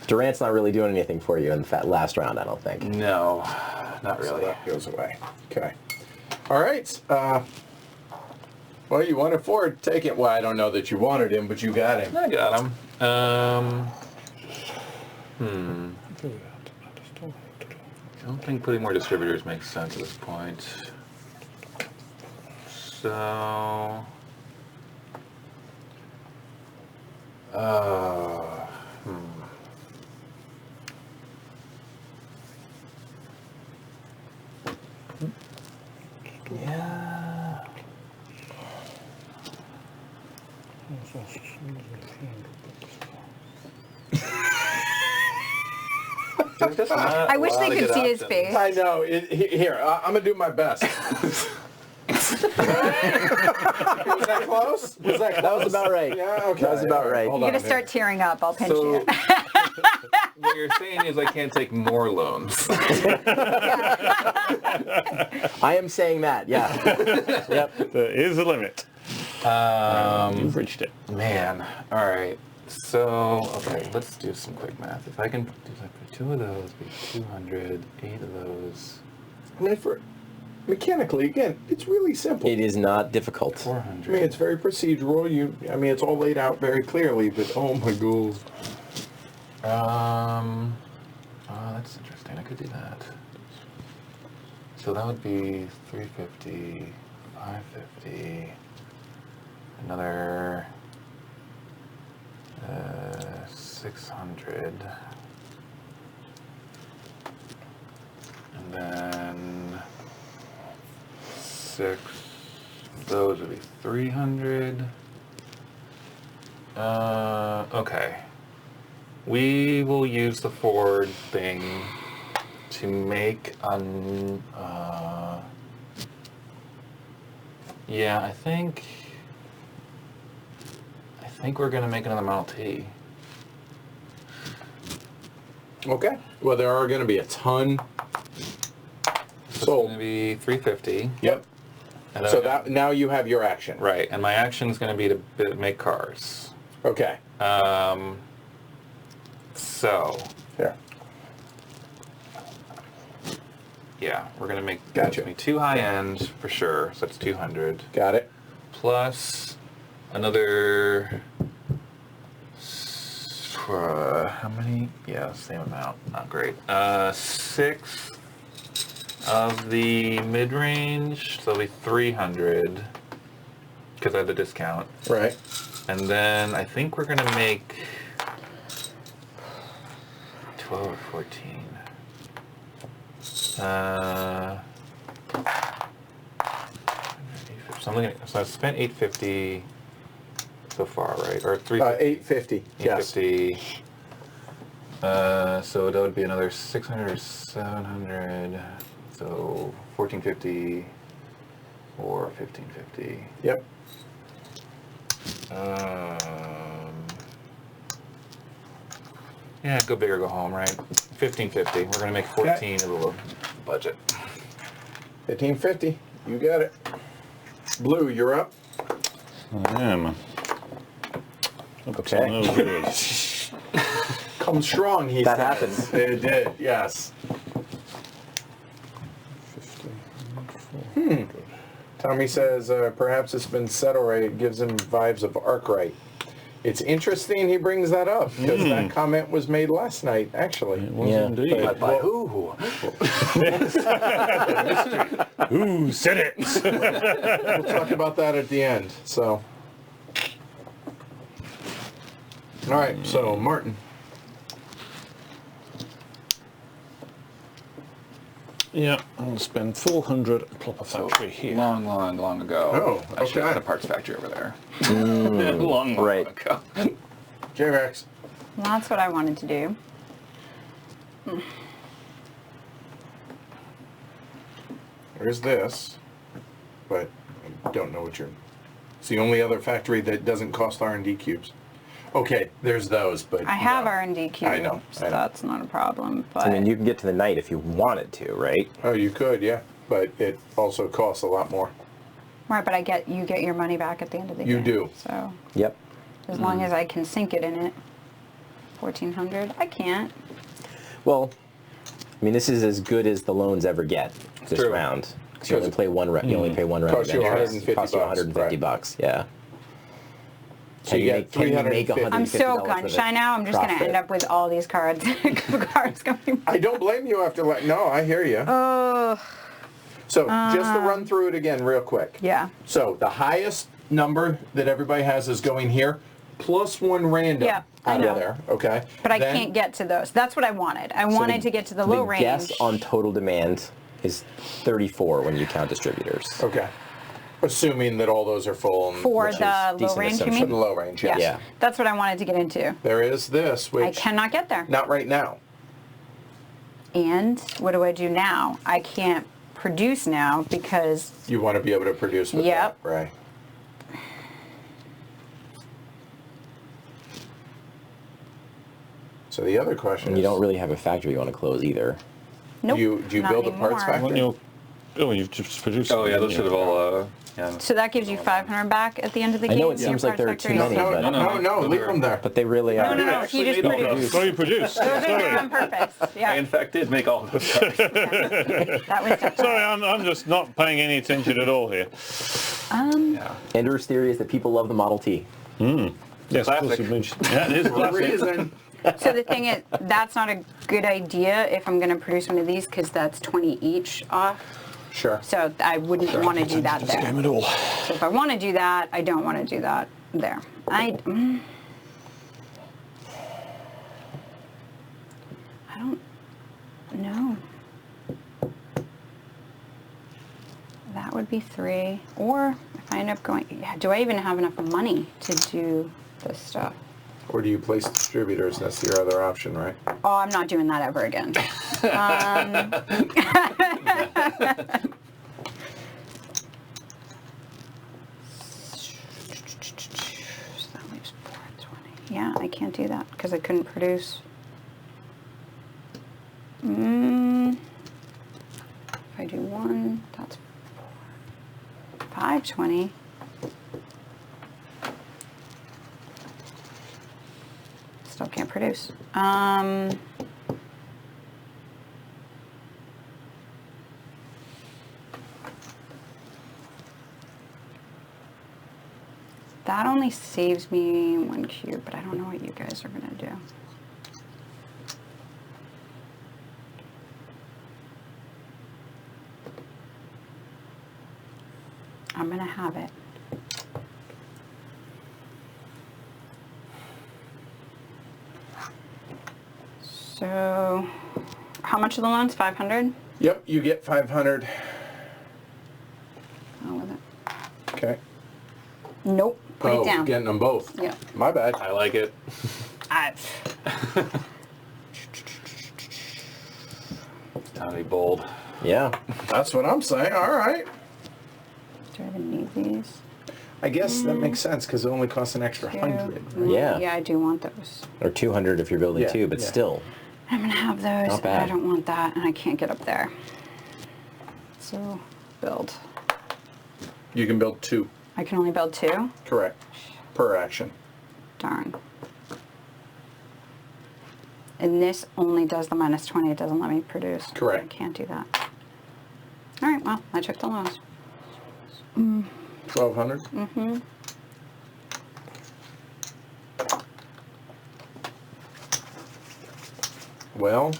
Speaker 4: Durant's not really doing anything for you in the last round, I don't think.
Speaker 5: No, not
Speaker 1: So
Speaker 5: really.
Speaker 1: that goes away. Okay. All right. Well, you wanted Ford. Take it. Well, I don't know that you wanted him, but you got him.
Speaker 5: I got him. I don't think putting more distributors makes sense at this point. So...
Speaker 4: Yeah.
Speaker 5: There's just not
Speaker 2: I
Speaker 5: a
Speaker 2: wish
Speaker 5: lot
Speaker 2: they
Speaker 5: of
Speaker 2: could
Speaker 5: good
Speaker 2: see his
Speaker 5: options.
Speaker 2: face.
Speaker 1: I know. Here, I'm going to do my best. Was that close? Was that close?
Speaker 4: That was about right.
Speaker 1: Yeah, okay.
Speaker 4: That was about right.
Speaker 1: Hold
Speaker 2: You're
Speaker 1: on
Speaker 2: going to start tearing up. I'll pinch
Speaker 5: So,
Speaker 2: you.
Speaker 5: what you're saying is I can't take more loans.
Speaker 4: I am saying that, yeah. Yep.
Speaker 3: There is a limit. You've reached it.
Speaker 5: Man, all right. So, okay, let's do some quick math. If I can do like for 2 of those, be 200, 8 of those,
Speaker 1: I mean, mechanically, again, it's really simple.
Speaker 4: It is not difficult.
Speaker 5: 400.
Speaker 1: I mean, it's very procedural. It's all laid out very clearly, but oh my goals.
Speaker 5: That's interesting. I could do that. So that would be 350, 550, another 600, and then 6. Those would be 300. Okay. We will use the Ford thing to make Yeah, I think we're gonna make another Model T.
Speaker 1: Okay. Well, there are going to be a ton.
Speaker 5: It's gonna be 350.
Speaker 1: Yep.
Speaker 5: And then
Speaker 1: So
Speaker 5: I got-
Speaker 1: that now you have your action.
Speaker 5: right, and my action is gonna be to make cars.
Speaker 1: Okay.
Speaker 5: So
Speaker 1: Here.
Speaker 5: yeah, we're gonna make
Speaker 1: Gotcha.
Speaker 5: me 2 high end for sure. So that's 200
Speaker 1: Got it.
Speaker 5: plus another. How many? Yeah, same amount. Not great. 6 of the mid range, so it'll be 300 because I have the discount.
Speaker 1: Right.
Speaker 5: And then I think we're gonna make 12 or 14. So I'm looking at, so I spent 850 so far, right? Or 350.
Speaker 1: 850. Yes.
Speaker 5: 850. So that would be another 600 or 700. So 1450 or 1550.
Speaker 1: Yep.
Speaker 5: Yeah, go big or go home, right? 1550. We're gonna make 14 of the budget.
Speaker 1: 1550. You got it. Blue, you're up.
Speaker 3: I am.
Speaker 4: Okay.
Speaker 3: No good.
Speaker 1: Come strong, he
Speaker 4: That
Speaker 1: says.
Speaker 4: happened.
Speaker 1: It did, yes.
Speaker 3: 50,
Speaker 1: Tommy says, perhaps it's been said already, it gives him vibes of Arkwright. It's interesting he brings that up, because that comment was made last night, actually.
Speaker 3: It was
Speaker 4: Yeah.
Speaker 3: indeed.
Speaker 1: But
Speaker 5: By who?
Speaker 3: Who said it?
Speaker 1: we'll talk about that at the end, so. All right, so Martin.
Speaker 3: Yeah, I'll spend 400 and plop a factory here.
Speaker 5: Long ago.
Speaker 1: Oh,
Speaker 5: I should have
Speaker 1: okay.
Speaker 5: had a parts factory over there. long
Speaker 4: right.
Speaker 5: ago.
Speaker 1: J-Rex.
Speaker 2: Well, that's what I wanted to do.
Speaker 1: There's this, but I don't know what you're... It's the only other factory that doesn't cost R&D cubes. Okay, there's those, but...
Speaker 2: I have
Speaker 1: no.
Speaker 2: R&D cube,
Speaker 1: I know,
Speaker 2: so
Speaker 1: I know.
Speaker 2: that's not a problem. But
Speaker 4: I mean, you can get to the night if you wanted to, right?
Speaker 1: Oh, you could, yeah, but it also costs a lot more.
Speaker 2: right, but you get your money back at the end of the
Speaker 1: You
Speaker 2: game.
Speaker 1: do.
Speaker 2: So
Speaker 4: Yep.
Speaker 2: as long as I can sink it in it, 1400. I can't.
Speaker 4: Well, I mean, this is as good as the loans ever get this
Speaker 1: True.
Speaker 4: round. 'Cause you only play one. You only pay one round.
Speaker 1: Costs
Speaker 4: of
Speaker 1: you
Speaker 4: interest.
Speaker 1: 150
Speaker 4: Costs you
Speaker 1: bucks,
Speaker 4: 150
Speaker 1: right.
Speaker 4: bucks. Yeah.
Speaker 1: So you get
Speaker 4: can you make
Speaker 1: 350.
Speaker 2: I'm so
Speaker 4: $150 worth of
Speaker 2: gun shy now. I'm just going to
Speaker 4: profit?
Speaker 2: end up with all these cards. cards coming.
Speaker 1: I don't blame you after... No, I hear you. So, just to run through it again real quick.
Speaker 2: Yeah.
Speaker 1: So, the highest number that everybody has is going here, plus one random
Speaker 2: Yeah, I
Speaker 1: out
Speaker 2: know.
Speaker 1: of there, okay?
Speaker 2: But I
Speaker 1: Then-
Speaker 2: can't get to those. That's what I wanted. I
Speaker 4: So
Speaker 2: wanted to get to the low range.
Speaker 4: guess on total demand is 34 when you count distributors.
Speaker 1: Okay. Assuming that all those are full. And
Speaker 2: For
Speaker 1: which is
Speaker 2: the low
Speaker 4: decent
Speaker 2: range, you
Speaker 4: assumption.
Speaker 1: for the
Speaker 2: mean?
Speaker 1: low range,
Speaker 2: Yeah.
Speaker 1: yes.
Speaker 4: Yeah.
Speaker 2: That's what I wanted to get into.
Speaker 1: There is this, which...
Speaker 2: I cannot get there.
Speaker 1: Not right now.
Speaker 2: And what do I do now? I can't produce now because
Speaker 1: You want to be able to produce with
Speaker 2: Yep.
Speaker 1: that, right? So the other question
Speaker 4: And
Speaker 1: is...
Speaker 4: you don't really have a factory you want to close either.
Speaker 2: nope.
Speaker 1: Do you
Speaker 2: not
Speaker 1: build a parts
Speaker 2: anymore.
Speaker 1: factory?
Speaker 3: You've just produced.
Speaker 5: Oh yeah,
Speaker 3: them,
Speaker 5: those should have all. Yeah.
Speaker 2: So that gives you 500 back at the end of the
Speaker 4: I
Speaker 2: game.
Speaker 4: know it
Speaker 2: your
Speaker 4: seems like
Speaker 2: parts
Speaker 4: there are too
Speaker 2: factory?
Speaker 4: many,
Speaker 1: No,
Speaker 4: but
Speaker 1: no, leave them there.
Speaker 4: but they really are.
Speaker 2: No, he just
Speaker 5: made all
Speaker 2: produced.
Speaker 3: So you produced.
Speaker 2: Those are
Speaker 3: Sorry.
Speaker 2: there on purpose.
Speaker 5: I
Speaker 2: Yeah,
Speaker 5: in fact did make all of those cars.
Speaker 2: that was definitely.
Speaker 3: Sorry, I'm just not paying any attention at all here.
Speaker 5: Yeah.
Speaker 4: Ender's theory is that people love the Model T.
Speaker 3: Yes, of course
Speaker 5: Classic.
Speaker 3: you've mentioned. Yeah, it is
Speaker 1: For a
Speaker 3: classic.
Speaker 1: reason.
Speaker 2: So the thing is, that's not a good idea if I'm going to produce one of these because that's 20 each off.
Speaker 1: Sure.
Speaker 2: So I wouldn't want to do that
Speaker 3: This game
Speaker 2: there.
Speaker 3: at all.
Speaker 2: So if I want to do that, I don't want to do that there. I don't know. That would be 3. Or if I end up going, yeah, do I even have enough money to do this stuff?
Speaker 1: Or do you place distributors? That's your other option, right?
Speaker 2: Oh, I'm not doing that ever again. Yeah, I can't do that because I couldn't produce. If I do 1, that's 520. Still can't produce. That only saves me 1 cube, but I don't know what you guys are gonna do. I'm gonna have it. So, how much are the loans? 500?
Speaker 1: Yep, you get 500.
Speaker 2: Oh, with it.
Speaker 1: Okay.
Speaker 2: Nope. Put it down.
Speaker 1: Getting them both.
Speaker 2: Yeah.
Speaker 1: My bad.
Speaker 5: I like it. Time to be bold.
Speaker 4: Yeah.
Speaker 1: That's what I'm saying. All right.
Speaker 2: Do I even need these?
Speaker 1: I guess that makes sense because it only costs an extra 100. Right?
Speaker 4: Yeah.
Speaker 2: Yeah, I do want those.
Speaker 4: Or 200 if you're building
Speaker 1: Yeah,
Speaker 4: two, but
Speaker 1: yeah.
Speaker 4: still.
Speaker 2: I'm gonna have those.
Speaker 4: Not bad.
Speaker 2: I don't want that, and I can't get up there. So, build.
Speaker 1: You can build 2.
Speaker 2: I can only build 2?
Speaker 1: Correct. Per action.
Speaker 2: Darn. And this only does the -20. It doesn't let me produce.
Speaker 1: Correct.
Speaker 2: I can't do that. All right, well, I took the loans.
Speaker 1: 1,200.
Speaker 2: Mm-hmm.
Speaker 1: Well.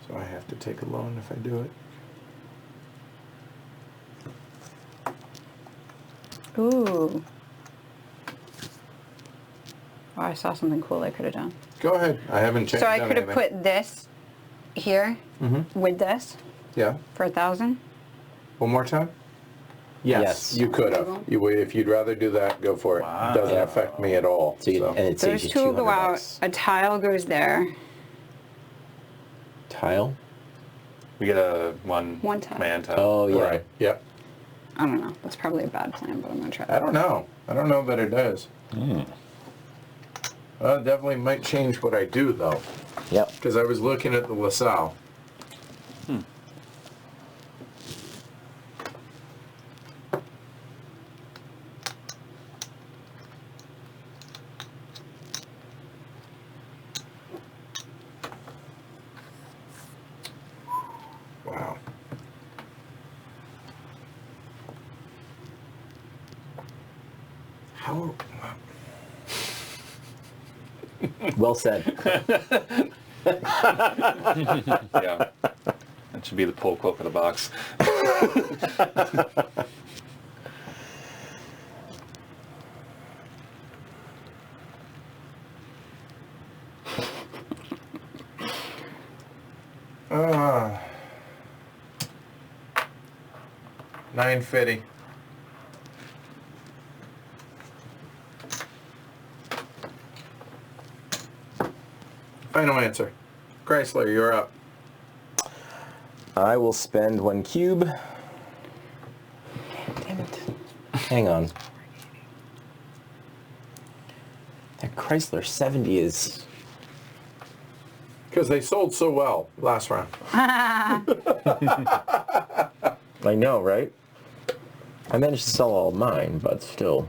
Speaker 1: So I have to take a loan if I do it.
Speaker 2: Ooh. Oh, I saw something cool I could have done.
Speaker 1: Go ahead. I haven't changed.
Speaker 2: So I could have put this here with this
Speaker 1: Yeah.
Speaker 2: for 1,000.
Speaker 1: One more time. Yes,
Speaker 4: Yes.
Speaker 1: you could have. If you'd rather do that, go for it.
Speaker 5: Wow.
Speaker 1: It doesn't affect me at all.
Speaker 4: So you, and it saves
Speaker 2: Those
Speaker 4: you
Speaker 2: two will
Speaker 4: 200
Speaker 2: go out.
Speaker 4: bucks.
Speaker 2: A tile goes there.
Speaker 4: Tile?
Speaker 5: We get a one
Speaker 2: tile.
Speaker 5: man tile.
Speaker 4: Oh, yeah.
Speaker 1: Right. Yep.
Speaker 2: I don't know. That's probably a bad plan, but I'm gonna try.
Speaker 1: I don't know. I don't know that it does. Well, it definitely might change what I do though,
Speaker 4: Yep.
Speaker 1: because I was looking at the LaSalle. Wow. How?
Speaker 4: Well said.
Speaker 5: Yeah. That should be the pull quote for the box.
Speaker 1: $950. Final answer. Chrysler, you're up.
Speaker 4: I will spend 1 cube. Damn it. Hang on. That Chrysler 70 is...
Speaker 1: Because they sold so well last round.
Speaker 4: I know, right? I managed to sell all of mine, but still.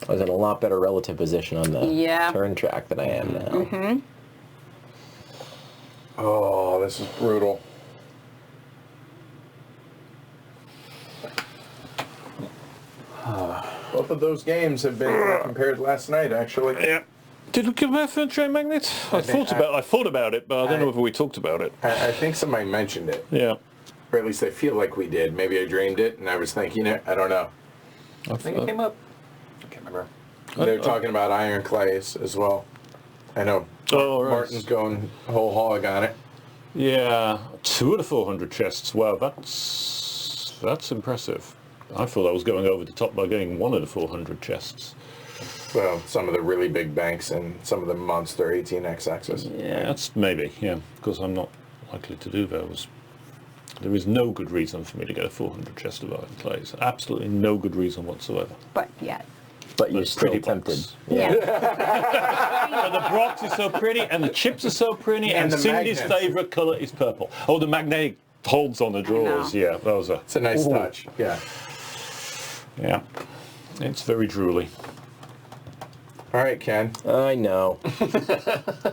Speaker 4: I was in a lot better relative position on the
Speaker 2: Yeah.
Speaker 4: turn track than I am now.
Speaker 1: Oh, this is brutal. Both of those games have been compared last night, actually.
Speaker 3: Yeah. Did we give him a train magnet? I thought about it, but I don't know whether we talked about it.
Speaker 1: I think somebody mentioned it,
Speaker 3: Yeah.
Speaker 1: or at least I feel like we did. Maybe I dreamed it and I was thinking it. I don't know.
Speaker 5: I think it came up. I can't remember.
Speaker 1: They're talking about iron clays as well. I know
Speaker 3: Oh, right.
Speaker 1: Martin's going whole hog on it.
Speaker 3: Yeah, 2 of the 400 chests. Wow, that's impressive. I thought I was going over the top by getting 1 of the 400 chests.
Speaker 1: Well, some of the really big banks and some of the monster 18xx's.
Speaker 3: Yeah, that's maybe, yeah, because I'm not likely to do those. There is no good reason for me to get a 400 chest of iron clays. Absolutely no good reason whatsoever.
Speaker 2: But yet.
Speaker 6: But you're
Speaker 3: But
Speaker 6: still
Speaker 3: pretty
Speaker 6: tempted.
Speaker 3: box.
Speaker 2: Yeah.
Speaker 3: But the brox is so pretty, and the chips are so pretty, and
Speaker 1: the
Speaker 3: Cindy's
Speaker 1: magnets.
Speaker 3: favourite colour is purple. Oh, the magnetic holds on the drawers.
Speaker 2: know.
Speaker 3: Yeah, those are.
Speaker 1: It's a nice
Speaker 3: Ooh.
Speaker 1: touch. Yeah.
Speaker 3: Yeah, it's very drooly.
Speaker 1: All right, Ken.
Speaker 6: I know.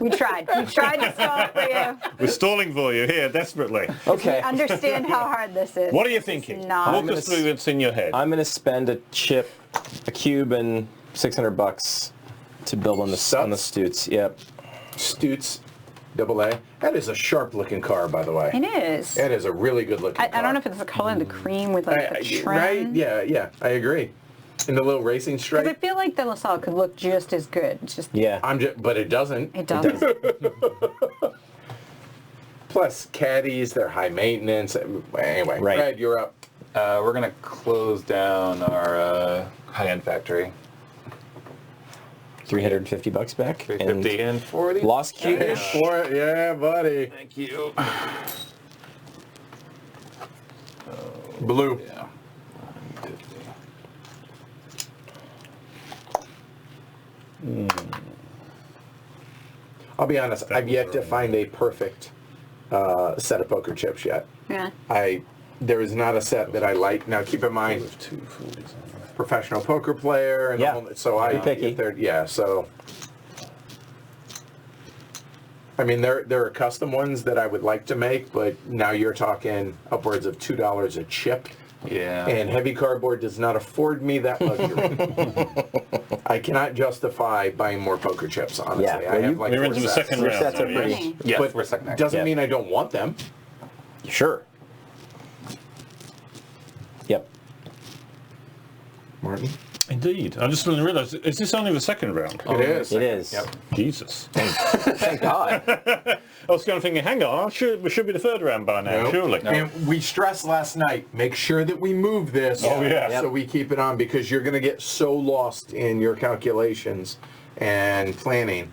Speaker 2: We tried. We tried to stall it for you.
Speaker 3: We're stalling for you here desperately.
Speaker 6: Okay.
Speaker 2: Understand how hard this is.
Speaker 3: What are you thinking?
Speaker 2: not-
Speaker 3: Walk us through what's in your head.
Speaker 6: I'm going to spend a chip, a cube, and $600 to build on the Stutes. Yep.
Speaker 1: Stutes, AA. That is a sharp-looking car, by the way.
Speaker 2: It is.
Speaker 1: That is a really good-looking car.
Speaker 2: I don't know if it's the color of the cream with like the trim.
Speaker 1: Right? Yeah, I agree. And the little racing stripe.
Speaker 2: Because I feel like the LaSalle could look just as good. It's just
Speaker 6: Yeah.
Speaker 1: But it doesn't.
Speaker 2: it doesn't.
Speaker 1: Plus, caddies, they're high maintenance. Anyway,
Speaker 6: Right.
Speaker 1: Brad, you're up.
Speaker 5: We're gonna close down our high-end factory.
Speaker 6: $350 back.
Speaker 5: 350 and 40.
Speaker 6: Lost cube.
Speaker 1: Yeah, buddy.
Speaker 5: Thank you.
Speaker 1: Blue.
Speaker 5: Yeah. 150.
Speaker 1: I'll be honest, I've yet to find a perfect set of poker chips yet.
Speaker 2: Yeah.
Speaker 1: There is not a set that I like. Now, keep in mind,
Speaker 3: 240s.
Speaker 1: professional poker player, and
Speaker 6: Yeah.
Speaker 1: all, so I
Speaker 6: Be picky.
Speaker 1: so. I mean, there are custom ones that I would like to make, but now you're talking upwards of $2 a chip.
Speaker 5: Yeah.
Speaker 1: And heavy cardboard does not afford me that luxury. I cannot justify buying more poker chips, honestly.
Speaker 6: Yeah,
Speaker 1: I
Speaker 6: well,
Speaker 1: have
Speaker 6: you-
Speaker 1: like
Speaker 3: We're
Speaker 1: 4
Speaker 3: into the
Speaker 1: sets.
Speaker 3: second
Speaker 6: Your
Speaker 3: round.
Speaker 6: sets are
Speaker 3: now,
Speaker 6: pretty.
Speaker 3: yes?
Speaker 5: Yes,
Speaker 1: But
Speaker 5: we're second next.
Speaker 1: doesn't
Speaker 6: Yeah.
Speaker 1: mean I don't want them.
Speaker 6: Sure. Yep.
Speaker 1: Martin?
Speaker 3: Indeed. I just didn't realise, is this only the second round?
Speaker 1: It is.
Speaker 6: It is.
Speaker 5: Yep.
Speaker 3: Jesus.
Speaker 6: Thank God.
Speaker 3: I was kind of thinking, hang on, we should be the third round by now,
Speaker 1: Nope.
Speaker 3: surely.
Speaker 1: And we stressed last night, make sure that we move this
Speaker 3: Oh, yeah.
Speaker 1: so we keep it on, because you're going to get so lost in your calculations and planning.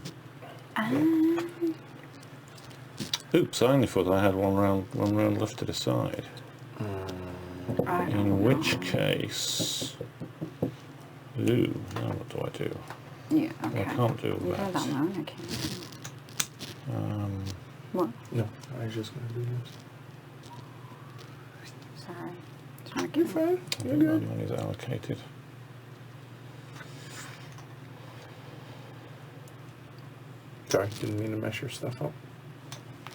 Speaker 3: Oops, I only thought I had one round left to decide.
Speaker 2: I don't
Speaker 3: In
Speaker 2: know.
Speaker 3: which case... Ooh, now what do I do?
Speaker 2: Yeah. Okay.
Speaker 3: I can't do
Speaker 2: You know
Speaker 3: that.
Speaker 2: that one. I can't. What?
Speaker 1: No, I was just going to do this.
Speaker 2: Sorry. It's not
Speaker 1: You're
Speaker 2: gonna-
Speaker 1: fine.
Speaker 3: I
Speaker 1: You're
Speaker 3: think my
Speaker 1: good.
Speaker 3: money's allocated.
Speaker 1: Sorry, didn't mean to mess your stuff up.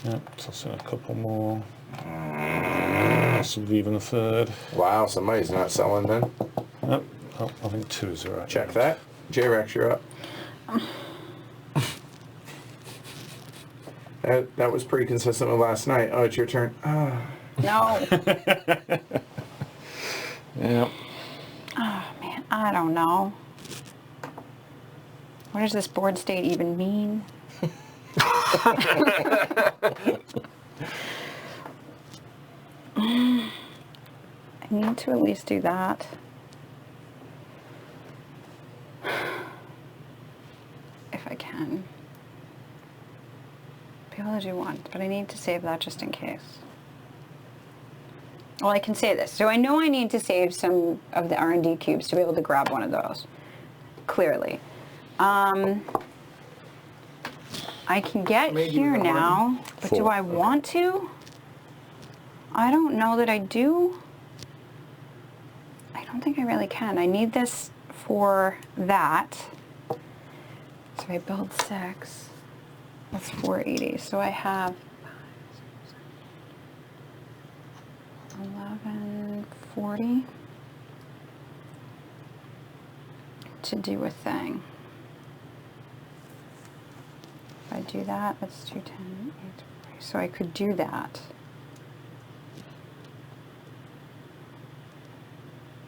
Speaker 3: Yep, toss in a couple more. Possibly even a third.
Speaker 1: Wow, somebody's not selling then.
Speaker 3: Nope. Oh, I think 2 is the right.
Speaker 1: Check that. J-Rex, you're up. That was pretty consistent with last night. Oh, it's your turn. Ah.
Speaker 2: No.
Speaker 3: Yep.
Speaker 2: Oh man, I don't know. What does this board state even mean? I need to at least do that. If I can. Be able to do one, but I need to save that just in case. Well, I can say this. So I know I need to save some of the R&D cubes to be able to grab one of those. Clearly. I can get
Speaker 1: Maybe
Speaker 2: here
Speaker 1: the one.
Speaker 2: now, but do
Speaker 3: 4,
Speaker 2: I want to? I don't know that I do. I don't think I really can. I need this for that. So I build 6. That's 480. So I have 1140 to do a thing. If I do that, that's 210. So I could do that.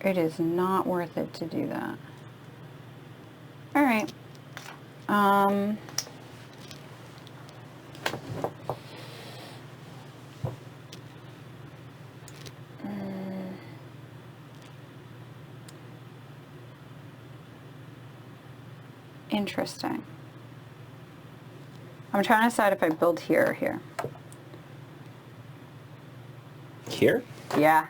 Speaker 2: It is not worth it to do that. All right. Interesting. I'm trying to decide if I build here or here.
Speaker 4: Here?
Speaker 2: Yeah.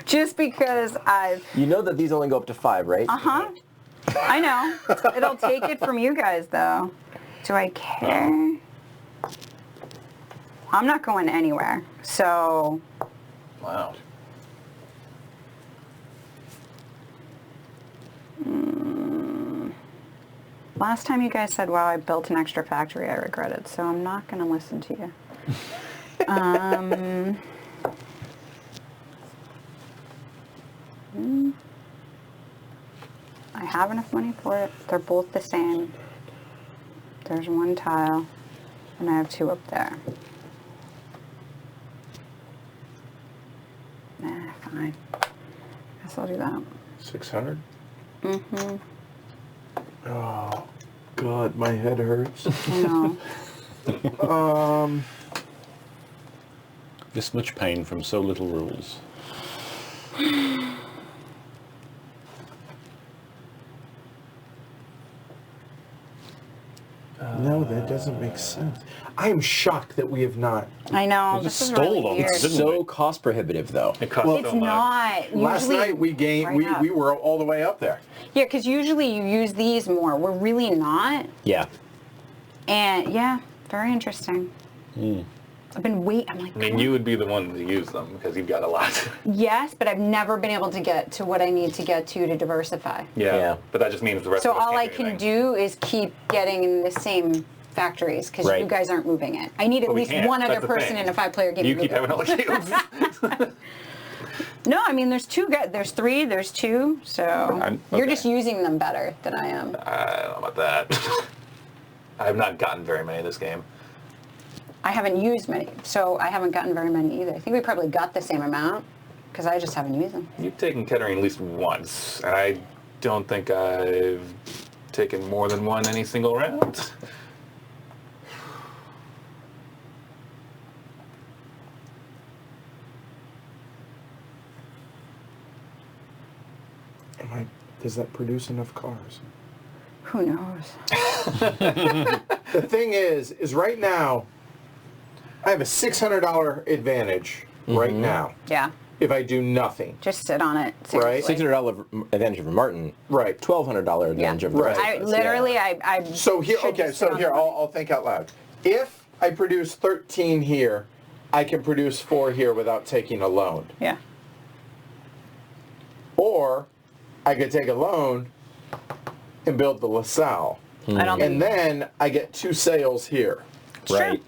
Speaker 2: Just because
Speaker 4: You know that these only go up to 5, right?
Speaker 2: Uh-huh. I know. It'll take it from you guys, though. Do I care? I'm not going anywhere, so...
Speaker 5: Wow.
Speaker 2: Last time you guys said, wow, I built an extra factory, I regret it, so I'm not going to listen to you. I have enough money for it. They're both the same. There's one tile, and I have 2 up there. Nah, fine. Guess I'll do that.
Speaker 1: 600? Mm-hmm. Oh, God, my head hurts.
Speaker 2: I know.
Speaker 3: This much pain from so little rules.
Speaker 1: No, that doesn't make sense. I am shocked that we have not.
Speaker 2: I know.
Speaker 3: We
Speaker 2: This
Speaker 3: just
Speaker 2: is really
Speaker 3: stalled on
Speaker 2: weird.
Speaker 3: this, didn't
Speaker 4: So
Speaker 3: we?
Speaker 4: cost prohibitive, though.
Speaker 3: It costs
Speaker 1: Well,
Speaker 2: It's
Speaker 3: so much.
Speaker 2: not.
Speaker 1: Last
Speaker 2: Usually,
Speaker 1: night we gained.
Speaker 2: right up.
Speaker 1: We were all the way up there.
Speaker 2: Yeah, because usually you use these more. We're really not.
Speaker 4: Yeah.
Speaker 2: And yeah, very interesting. I've been I'm like,
Speaker 5: I mean, you would be the one to use them because you've got a lot.
Speaker 2: yes, but I've never been able to get to what I need to get to diversify.
Speaker 4: Yeah.
Speaker 5: But that just means the rest
Speaker 2: So
Speaker 5: of us
Speaker 2: all
Speaker 5: can't
Speaker 2: I can
Speaker 5: anything.
Speaker 2: do is keep getting in the same factories because
Speaker 4: Right.
Speaker 2: you guys aren't moving it. I need at
Speaker 5: But we
Speaker 2: least
Speaker 5: can't.
Speaker 2: one other
Speaker 5: That's the
Speaker 2: person
Speaker 5: thing.
Speaker 2: in a 5-player game.
Speaker 5: You
Speaker 2: to
Speaker 5: keep
Speaker 2: move
Speaker 5: having
Speaker 2: it.
Speaker 5: all the cubes.
Speaker 2: No, I mean there's 2. There's 3. There's 2. So you're
Speaker 5: okay.
Speaker 2: just using them better than I am.
Speaker 5: I don't know about that. I have not gotten very many this game.
Speaker 2: I haven't used many, so I haven't gotten very many either. I think we probably got the same amount because I just haven't used them.
Speaker 5: You've taken Kettering at least once, and I don't think I've taken more than one any single round.
Speaker 1: Does that produce enough cars?
Speaker 2: Who knows?
Speaker 1: The thing is right now, I have a $600 advantage right now
Speaker 2: Yeah,
Speaker 1: if I do nothing.
Speaker 2: just sit on it.
Speaker 1: Right.
Speaker 2: seriously.
Speaker 4: $600 advantage over Martin.
Speaker 1: Right.
Speaker 4: $1,200 advantage over the
Speaker 1: Right.
Speaker 4: rest
Speaker 2: I
Speaker 4: of us.
Speaker 2: literally,
Speaker 4: Yeah.
Speaker 2: I
Speaker 1: So here,
Speaker 2: should
Speaker 1: okay,
Speaker 2: just sit
Speaker 1: so
Speaker 2: on
Speaker 1: here,
Speaker 2: the
Speaker 1: I'll think out loud. If I produce 13 here, I can produce 4 here without taking a loan.
Speaker 2: Yeah.
Speaker 1: Or I could take a loan and build the LaSalle.
Speaker 2: I don't
Speaker 1: And
Speaker 2: think,
Speaker 1: then I get 2 sales here,
Speaker 4: Right.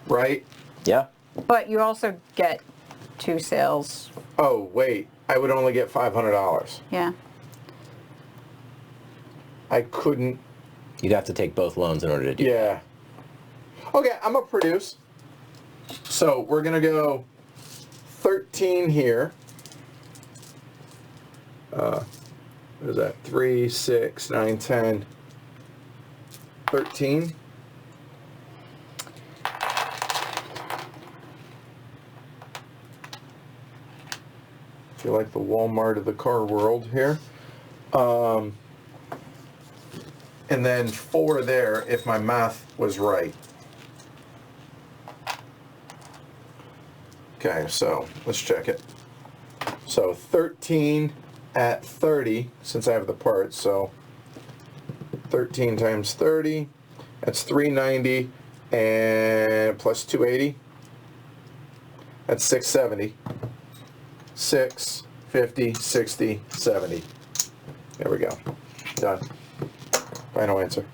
Speaker 1: right?
Speaker 4: Yeah.
Speaker 2: but you also get 2 sales.
Speaker 1: Oh, wait, I would only get $500.
Speaker 2: Yeah.
Speaker 1: I couldn't,
Speaker 4: You'd have to take both loans in order to do
Speaker 1: yeah. Okay, I'm gonna produce. So we're gonna go 13 here. What is that? 3, 6, 9, 10, 13. Feel like the Walmart of the car world here. And then 4 there, if my math was right. Okay, so let's check it. So 13 at 30, since I have the parts, so 13 times 30, that's 390, and plus 280, that's 670. 6, 50, 60, 70. There we go. Done. Final answer.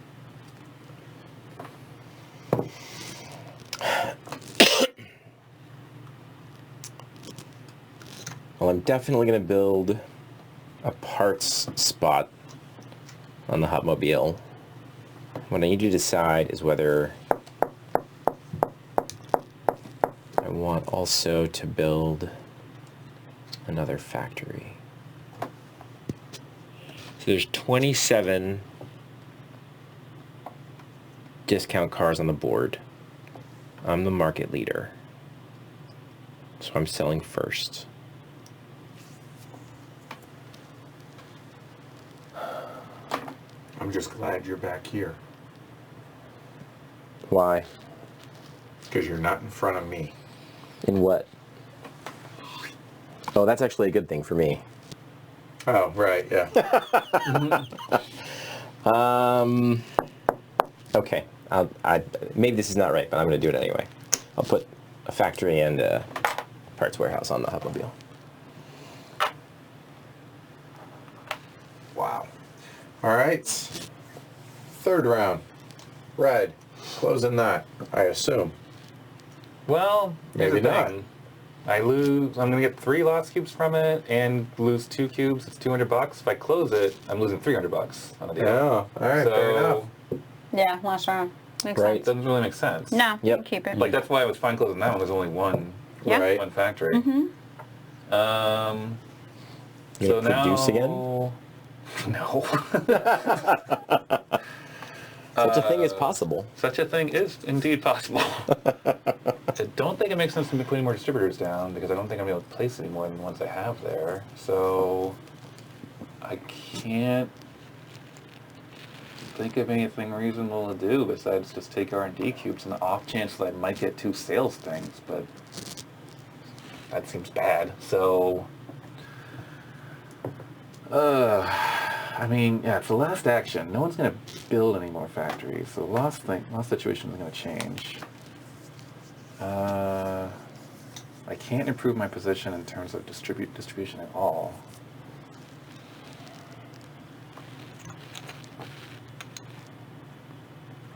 Speaker 4: Well, I'm definitely going to build a parts spot on the Hotmobile. What I need you to decide is whether I want also to build another factory. So there's 27 discount cars on the board. I'm the market leader, so I'm selling first.
Speaker 1: I'm just glad you're back here.
Speaker 4: Why?
Speaker 1: Because you're not in front of me.
Speaker 4: In what? Oh, that's actually a good thing for me.
Speaker 1: Oh, right, yeah.
Speaker 4: Okay. Maybe this is not right, but I'm going to do it anyway. I'll put a factory and a parts warehouse on the Hubmobile.
Speaker 1: Wow. All right. Third round. Red. Closing that, I assume.
Speaker 5: Well, here's
Speaker 1: Maybe
Speaker 5: the
Speaker 1: not.
Speaker 5: thing. I lose. I'm gonna get 3 lost cubes from it and lose 2 cubes. It's $200. If I close it, I'm losing $300 on the deal.
Speaker 1: Yeah. All right, fair enough.
Speaker 2: Yeah, last round. Makes
Speaker 4: Right.
Speaker 5: It doesn't really make sense.
Speaker 2: sense. No,
Speaker 4: Yep.
Speaker 2: keep it.
Speaker 5: Like that's why I was fine closing that one. There's only one.
Speaker 2: Yeah.
Speaker 1: Right.
Speaker 5: One factory.
Speaker 4: You
Speaker 5: So now.
Speaker 4: produce again?
Speaker 5: No.
Speaker 4: Such a thing is possible.
Speaker 5: Such a thing is indeed possible. I don't think it makes sense to be putting more distributors down because I don't think I'm able to place any more than the ones I have there. So I can't think of anything reasonable to do besides just take R&D cubes in the off chance that I might get 2 sales things, but that seems bad. So, I mean, yeah, it's the last action. No one's going to build any more factories, so the last situation is going to change. I can't improve my position in terms of distribution at all.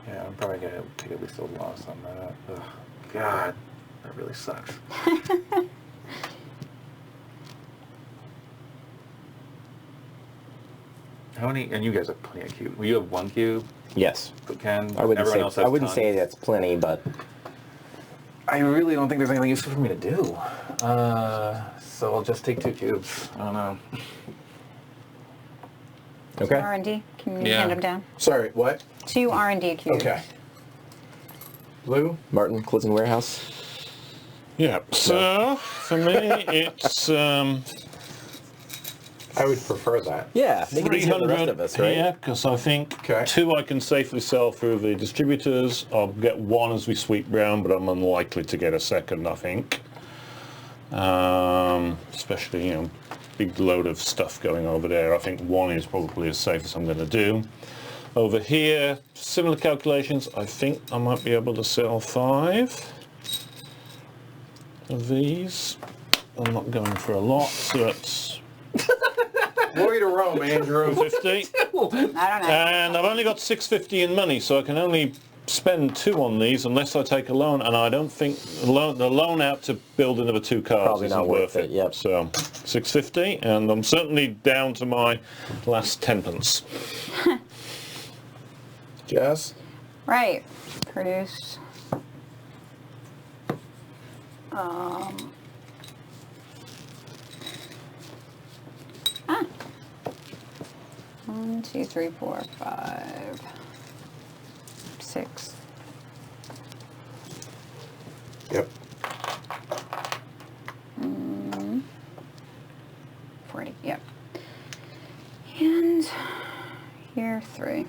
Speaker 5: Yeah, I'm probably going to take at least a loss on that. Ugh, God, that really sucks. How many? And you guys have plenty of cubes. Well, you have 1 cube,
Speaker 4: Yes.
Speaker 5: but Ken.
Speaker 4: I wouldn't
Speaker 5: everyone else
Speaker 4: say
Speaker 5: has
Speaker 4: I wouldn't
Speaker 5: tons.
Speaker 4: say that's plenty, but
Speaker 5: I really don't think there's anything useful for me to do. So I'll just take 2 cubes. I don't know.
Speaker 4: okay.
Speaker 2: R&D. Can you
Speaker 5: Yeah.
Speaker 2: hand them down?
Speaker 1: Sorry, what?
Speaker 2: 2 R&D cubes.
Speaker 1: Okay. Blue?
Speaker 4: Martin, closing warehouse.
Speaker 3: Yeah. So for me, it's
Speaker 1: I would prefer that.
Speaker 4: Yeah, make it easy for the rest
Speaker 3: 300
Speaker 4: of us, right?
Speaker 3: here because I think
Speaker 1: Okay.
Speaker 3: 2 I can safely sell through the distributors. I'll get 1 as we sweep round, but I'm unlikely to get a second. I think, especially big load of stuff going over there. I think 1 is probably as safe as I'm going to do. Over here, similar calculations. I think I might be able to sell 5 of these. I'm not going for a lot, so that's
Speaker 1: Glory to Rome, Andrew.
Speaker 3: 50.
Speaker 2: I don't know.
Speaker 3: And I've only got 650 in money, so I can only spend 2 on these unless I take a loan, and I don't think the loan out to build another 2 cars
Speaker 4: Probably
Speaker 3: isn't
Speaker 4: not
Speaker 3: worth it.
Speaker 4: Yep.
Speaker 3: So 650, and I'm certainly down to my last 10 pence.
Speaker 1: Jess?
Speaker 2: Right. Produce. 1, 2, 3, 4, 5, 6.
Speaker 1: Yep.
Speaker 2: 40. Yep. And here 3.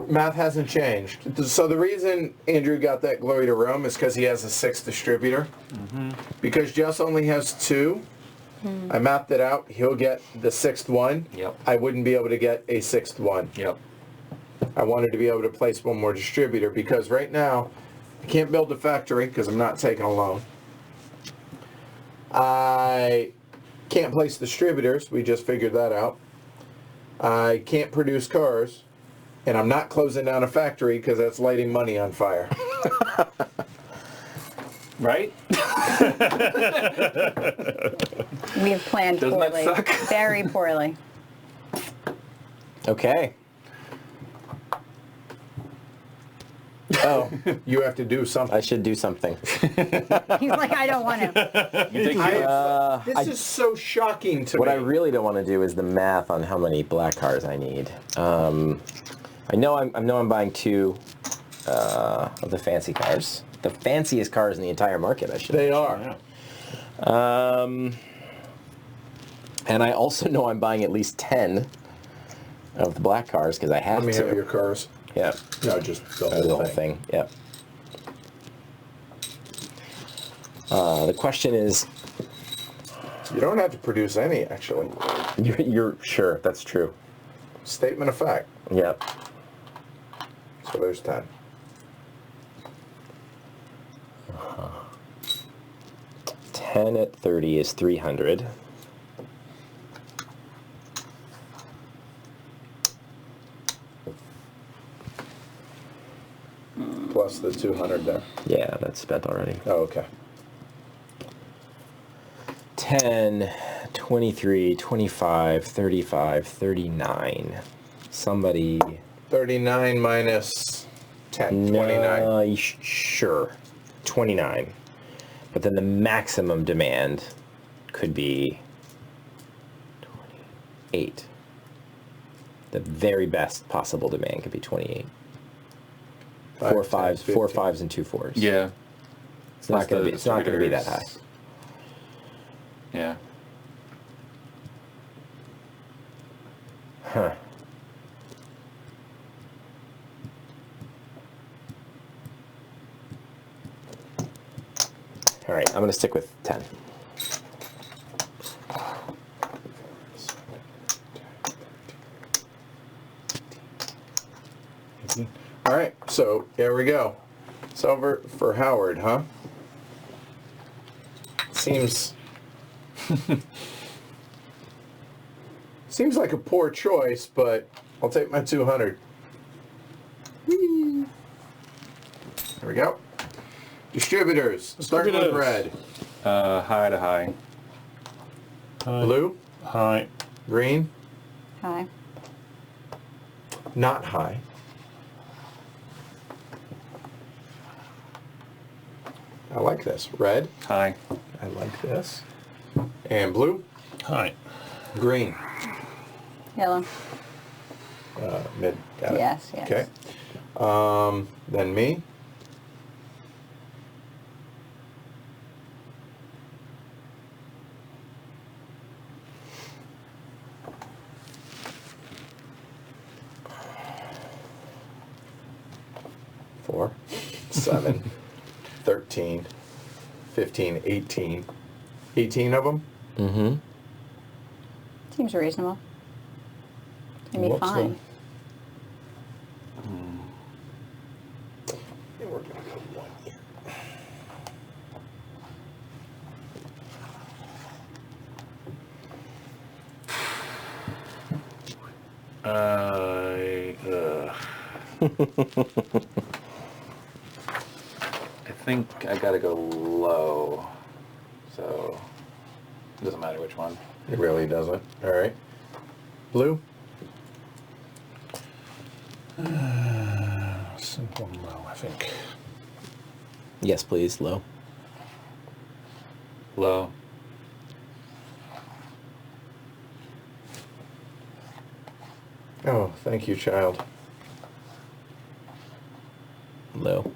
Speaker 1: Math hasn't changed. So the reason Andrew got that Glory to Rome is because he has a 6th distributor. Because Jess only has 2, I mapped it out. He'll get the 6th one.
Speaker 5: Yep.
Speaker 1: I wouldn't be able to get a 6th one.
Speaker 5: Yep.
Speaker 1: I wanted to be able to place 1 more distributor because right now I can't build a factory because I'm not taking a loan. I can't place distributors. We just figured that out. I can't produce cars. And I'm not closing down a factory because that's lighting money on fire.
Speaker 5: Right?
Speaker 2: We have planned
Speaker 5: Doesn't that
Speaker 2: poorly.
Speaker 5: suck?
Speaker 2: Very poorly.
Speaker 4: Okay.
Speaker 1: Oh, you have to do something.
Speaker 4: I should do something.
Speaker 2: He's like, I don't want to.
Speaker 1: This is so shocking to
Speaker 4: What
Speaker 1: me.
Speaker 4: I really don't want to do is the math on how many black cars I need. I know I'm buying 2 of the fancy cars. The fanciest cars in the entire market, I should.
Speaker 1: They are.
Speaker 4: And I also know I'm buying at least 10 of the black cars because I have
Speaker 1: Let me
Speaker 4: to.
Speaker 1: have your cars.
Speaker 4: Yeah.
Speaker 1: No, just the
Speaker 4: The
Speaker 1: whole
Speaker 4: whole
Speaker 1: thing.
Speaker 4: thing. Yep. The question is,
Speaker 1: You don't have to produce any, actually.
Speaker 4: you're sure that's true?
Speaker 1: Statement of fact.
Speaker 4: Yep.
Speaker 1: So there's 10.
Speaker 4: Uh-huh. 10 at 30 is 300.
Speaker 1: Plus the 200 there.
Speaker 4: Yeah, that's spent already.
Speaker 1: Oh, okay.
Speaker 4: 10, 23, 25, 35, 39. Somebody...
Speaker 1: 39 minus 10, 29.
Speaker 4: Sure. 29. But then the maximum demand could be 28. The very best possible demand could be 28. 4 fives, 4 5s, and 2 4s.
Speaker 5: Yeah.
Speaker 4: It's not going to be. It's not going to be that high.
Speaker 5: Yeah.
Speaker 4: Huh. All right, I'm going to stick with 10.
Speaker 1: All right, so there we go. Silver for Howard, huh? Seems seems like a poor choice, but I'll take my 200. Whee! There we go. Distributors. Start with
Speaker 3: Distributors.
Speaker 1: red.
Speaker 5: High to high.
Speaker 1: Blue.
Speaker 3: High.
Speaker 1: Green.
Speaker 2: Hi.
Speaker 1: Not high. I like this. Red.
Speaker 5: High.
Speaker 1: I like this. And blue.
Speaker 3: High.
Speaker 1: Green.
Speaker 2: Yellow.
Speaker 1: Mid. Got it.
Speaker 2: Yes, yes.
Speaker 1: Okay. Then me. Four, 7, 13, 15, 18. 18 of them?
Speaker 4: Mm-hmm.
Speaker 2: Seems reasonable. It'd be
Speaker 1: Whoops,
Speaker 2: fine.
Speaker 1: Yeah, we're gonna go 1 here.
Speaker 5: I think I gotta go low. So, it doesn't matter which one.
Speaker 1: It really doesn't. All right. Blue?
Speaker 3: Simple low, I think.
Speaker 4: Yes, please, low.
Speaker 5: Low.
Speaker 1: Oh, thank you, child.
Speaker 4: Low.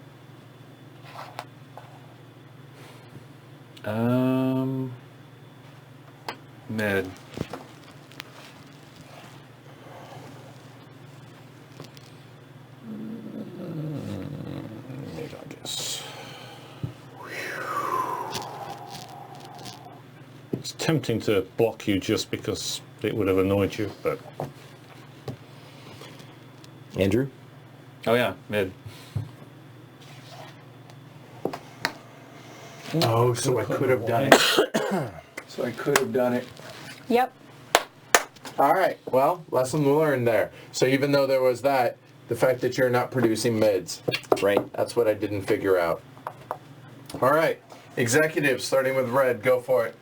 Speaker 5: Mid.
Speaker 3: Mid, I guess. It's tempting to block you just because it would have annoyed you, but
Speaker 4: Andrew?
Speaker 5: Oh yeah, mid.
Speaker 1: Oh, so I could have done it. So I could have done it.
Speaker 2: Yep.
Speaker 1: All right. Well, lesson learned there. So even though there was that, the fact that you're not producing mids,
Speaker 4: Right.
Speaker 1: that's what I didn't figure out. All right. Executives, starting with red. Go for it.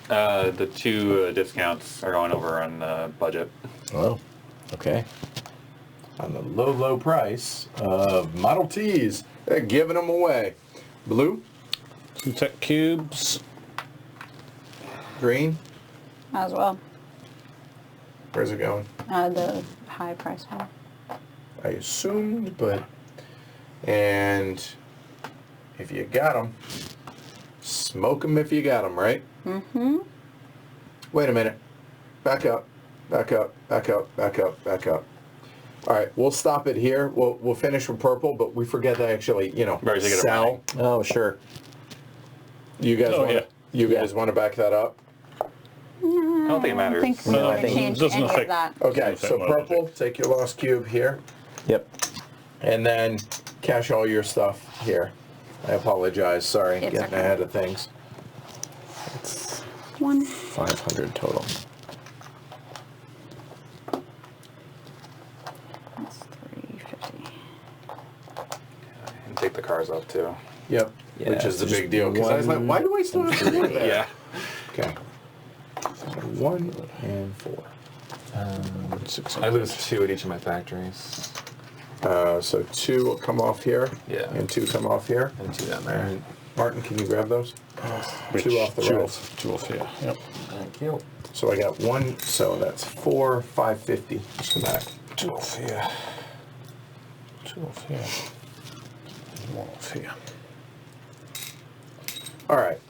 Speaker 5: The 2 discounts are going over on budget.
Speaker 4: Oh, okay.
Speaker 1: On the low, low price of Model Ts. They're giving them away. Blue,
Speaker 3: 2 tech cubes.
Speaker 1: green.
Speaker 2: Might as well.
Speaker 1: Where's it going?
Speaker 2: The high price one.
Speaker 1: I assumed, but, and if you got them, smoke them if you got them, right?
Speaker 2: Mm-hmm.
Speaker 1: Wait a minute. Back up, back up, back up, back up, back up. All right, we'll stop it here. We'll finish with purple, but we forget to actually,
Speaker 5: Right, so you gotta
Speaker 1: sell.
Speaker 4: Oh, sure.
Speaker 1: You guys
Speaker 3: Oh,
Speaker 1: want
Speaker 3: yeah.
Speaker 1: you guys want to back that up?
Speaker 5: I don't think it matters.
Speaker 2: I think we're
Speaker 3: No,
Speaker 2: going
Speaker 3: I
Speaker 2: to
Speaker 3: think it
Speaker 2: change
Speaker 3: doesn't
Speaker 2: any of
Speaker 3: affect-
Speaker 2: that.
Speaker 1: Okay,
Speaker 3: Perfect,
Speaker 1: so
Speaker 3: well,
Speaker 1: purple, take your lost cube here,
Speaker 4: Yep.
Speaker 1: and then cash all your stuff here. I apologize, sorry,
Speaker 2: It's
Speaker 1: getting
Speaker 2: okay.
Speaker 1: ahead of things.
Speaker 4: It's
Speaker 2: 1.
Speaker 4: 500 total.
Speaker 2: That's 350.
Speaker 5: And take the cars up too.
Speaker 1: Yep,
Speaker 4: Yeah,
Speaker 1: which is the
Speaker 4: so
Speaker 1: big deal, because I was like,
Speaker 4: one,
Speaker 1: why do I still have to do that?
Speaker 5: Yeah.
Speaker 1: Okay. So 1 and 4.
Speaker 5: I lose 2 at each of my factories.
Speaker 1: So 2 will come off here.
Speaker 5: Yeah.
Speaker 1: And 2 come off here.
Speaker 5: And 2 down there.
Speaker 1: And Martin, can you grab those?
Speaker 3: Which,
Speaker 1: 2 off the
Speaker 3: two
Speaker 1: roads.
Speaker 3: off, 2 off here. Yep.
Speaker 5: Thank you.
Speaker 1: So I got 1, so that's 4, 550 for that.
Speaker 3: 2 off here. 2 off here. And 1 off here.
Speaker 1: All right.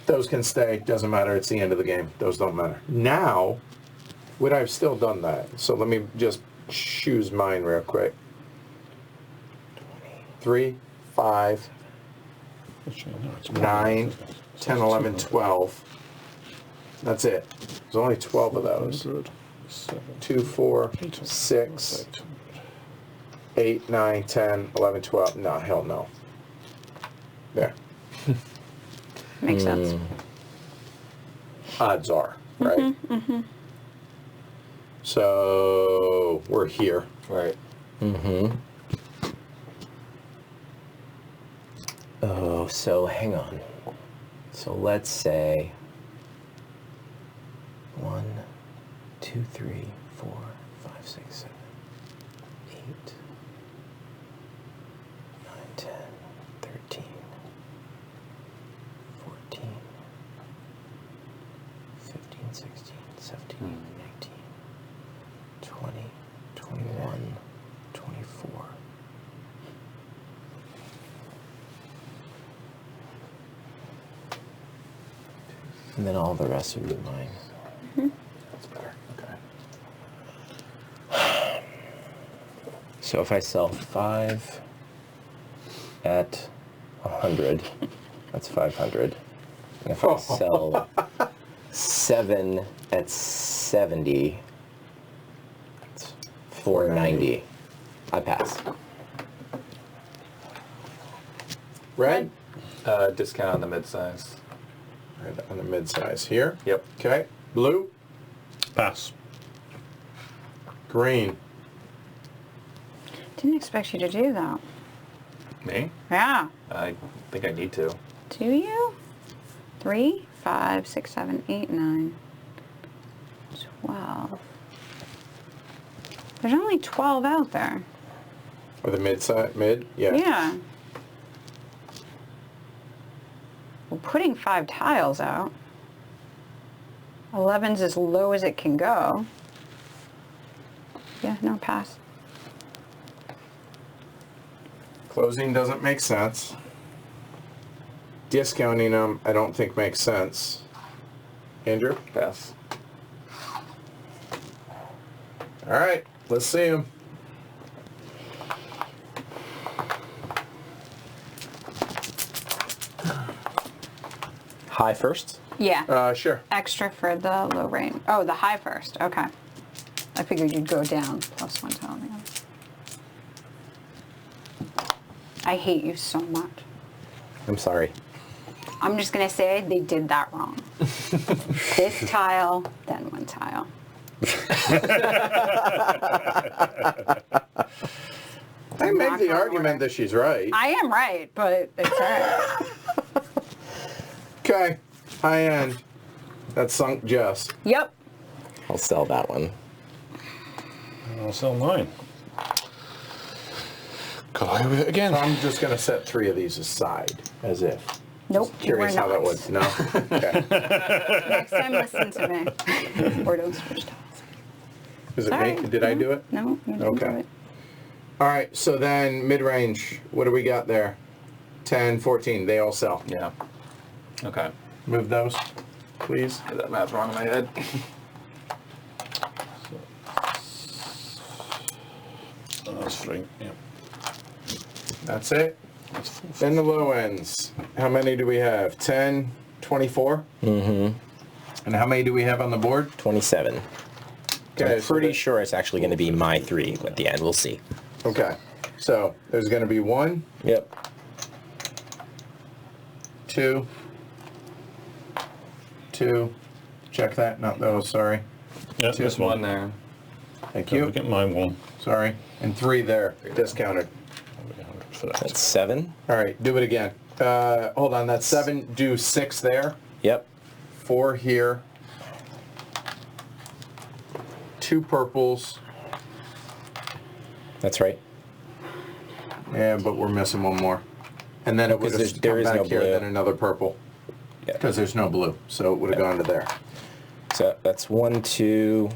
Speaker 1: Those can stay, doesn't matter, it's the end of the game. Those don't matter. Now, would I have still done that? So let me just choose mine real quick. 3, 5,
Speaker 3: Actually, no, it's
Speaker 1: 9, 10, 11, 12. That's it. There's only 12 of those.
Speaker 3: 100, 7,
Speaker 1: 2, 4,
Speaker 3: 800,
Speaker 1: 6,
Speaker 3: 800.
Speaker 1: 8, 9, 10, 11, 12. No, hell no. There.
Speaker 2: Makes sense.
Speaker 1: Odds are, right? So we're here.
Speaker 5: Right.
Speaker 4: Oh, so hang on. So let's say 1, 2, 3, 4, 5, 6, 7, 8, 9, 10, 13, 14, 15, 16, 17, 19, 20, 21, 24. And then all the rest would be mine.
Speaker 5: That's better. Okay.
Speaker 4: So if I sell 5 at 100, that's 500. And if I sell 7 at 70, it's 490. I pass.
Speaker 1: Red?
Speaker 5: Discount on the mid-size.
Speaker 1: Red on the mid-size here.
Speaker 5: Yep.
Speaker 1: Okay. Blue?
Speaker 3: Pass.
Speaker 1: Green?
Speaker 2: Didn't expect you to do that.
Speaker 5: Me?
Speaker 2: Yeah.
Speaker 5: I think I need to.
Speaker 2: Do you? 3, 5, 6, 7, 8, 9, 12. There's only 12 out there.
Speaker 1: Or the mid-size? Mid? Yeah.
Speaker 2: Yeah. We're putting 5 tiles out. 11's as low as it can go. Yeah, no, pass.
Speaker 1: Closing doesn't make sense. Discounting them, I don't think makes sense. Andrew?
Speaker 5: Pass.
Speaker 1: All right, let's see them.
Speaker 4: High first?
Speaker 2: Yeah.
Speaker 1: Sure.
Speaker 2: Extra for the low rate. Oh, the high first. Okay. I figured you'd go down plus 1 tile. Yeah. I hate you so much.
Speaker 4: I'm sorry.
Speaker 2: I'm just gonna say they did that wrong. This tile, then 1 tile.
Speaker 1: I make
Speaker 2: Not
Speaker 1: the
Speaker 2: gonna
Speaker 1: argument
Speaker 2: work.
Speaker 1: that she's right.
Speaker 2: I am right, but it's all right.
Speaker 1: Okay, high end. That's sunk Jess.
Speaker 2: Yep.
Speaker 4: I'll sell that one.
Speaker 3: And I'll sell mine. Got away with it again.
Speaker 1: I'm just gonna set 3 of these aside, as if.
Speaker 2: Nope.
Speaker 1: Curious
Speaker 2: we're
Speaker 1: how that
Speaker 2: not.
Speaker 1: would. No. Okay.
Speaker 2: Next time, listen to me. Or don't switch tiles.
Speaker 1: Is it
Speaker 2: Sorry.
Speaker 1: me? Did I do it?
Speaker 2: No, you didn't
Speaker 1: Okay.
Speaker 2: do it.
Speaker 1: All right, so then mid-range, what do we got there? 10, 14, they all sell.
Speaker 5: Yeah. Okay.
Speaker 1: Move those, please.
Speaker 5: Did that math wrong in my head?
Speaker 3: That's 3. Yeah.
Speaker 1: That's it.
Speaker 3: That's 4.
Speaker 1: Then the low ends. How many do we have? 10, 24?
Speaker 4: Mm-hmm.
Speaker 1: And how many do we have on the board?
Speaker 4: 27.
Speaker 1: Okay,
Speaker 4: I'm
Speaker 1: so
Speaker 4: pretty
Speaker 1: that-
Speaker 4: sure it's actually going to be my 3 at the end. We'll see.
Speaker 1: Okay, so there's going to be 1,
Speaker 4: Yep.
Speaker 1: 2, 2. Check that. Not those. Sorry.
Speaker 3: Yeah, this
Speaker 5: One
Speaker 3: one.
Speaker 5: there.
Speaker 1: Thank
Speaker 3: Don't
Speaker 1: you.
Speaker 3: forget my 1.
Speaker 1: Sorry. And 3 there. Discounted.
Speaker 3: For that.
Speaker 4: That's 7.
Speaker 1: All right. Do it again. Hold on. That's 7. Do 6 there.
Speaker 4: Yep.
Speaker 1: 4 here. 2 purples.
Speaker 4: That's right.
Speaker 1: Yeah, but we're missing one more. And then it would
Speaker 4: Because
Speaker 1: have
Speaker 4: there
Speaker 1: come
Speaker 4: is
Speaker 1: back
Speaker 4: no
Speaker 1: here,
Speaker 4: blue.
Speaker 1: then another purple.
Speaker 4: Yeah.
Speaker 1: Because there's no blue, so it would have
Speaker 4: Yeah.
Speaker 1: gone to there.
Speaker 4: So that's 1, 2,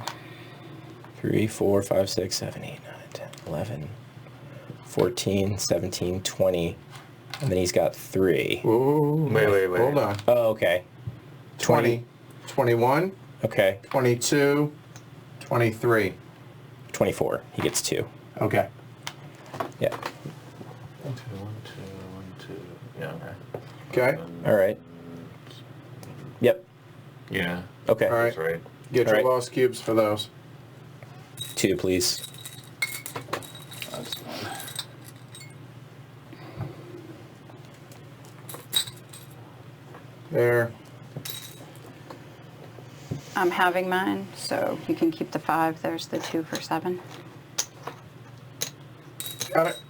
Speaker 4: 3, 4, 5, 6, 7, 8, 9, 10, 11, 14, 17, 20. And then he's got 3.
Speaker 1: Ooh.
Speaker 5: Wait.
Speaker 1: Hold on.
Speaker 4: Oh, okay.
Speaker 1: 20, 21,
Speaker 4: Okay.
Speaker 1: 22, 23.
Speaker 4: 24. He gets 2.
Speaker 1: Okay.
Speaker 4: Yeah.
Speaker 5: 1, 2, 1, 2, 1, 2. Yeah.
Speaker 1: Okay.
Speaker 4: All right. Yep.
Speaker 5: Yeah.
Speaker 4: Okay.
Speaker 1: All right.
Speaker 5: That's right.
Speaker 1: Get
Speaker 4: All
Speaker 1: your
Speaker 4: right.
Speaker 1: lost cubes for those.
Speaker 4: 2, please.
Speaker 5: That's one.
Speaker 1: There.
Speaker 2: I'm having mine, so you can keep the 5. There's the 2 for 7.
Speaker 1: Got it.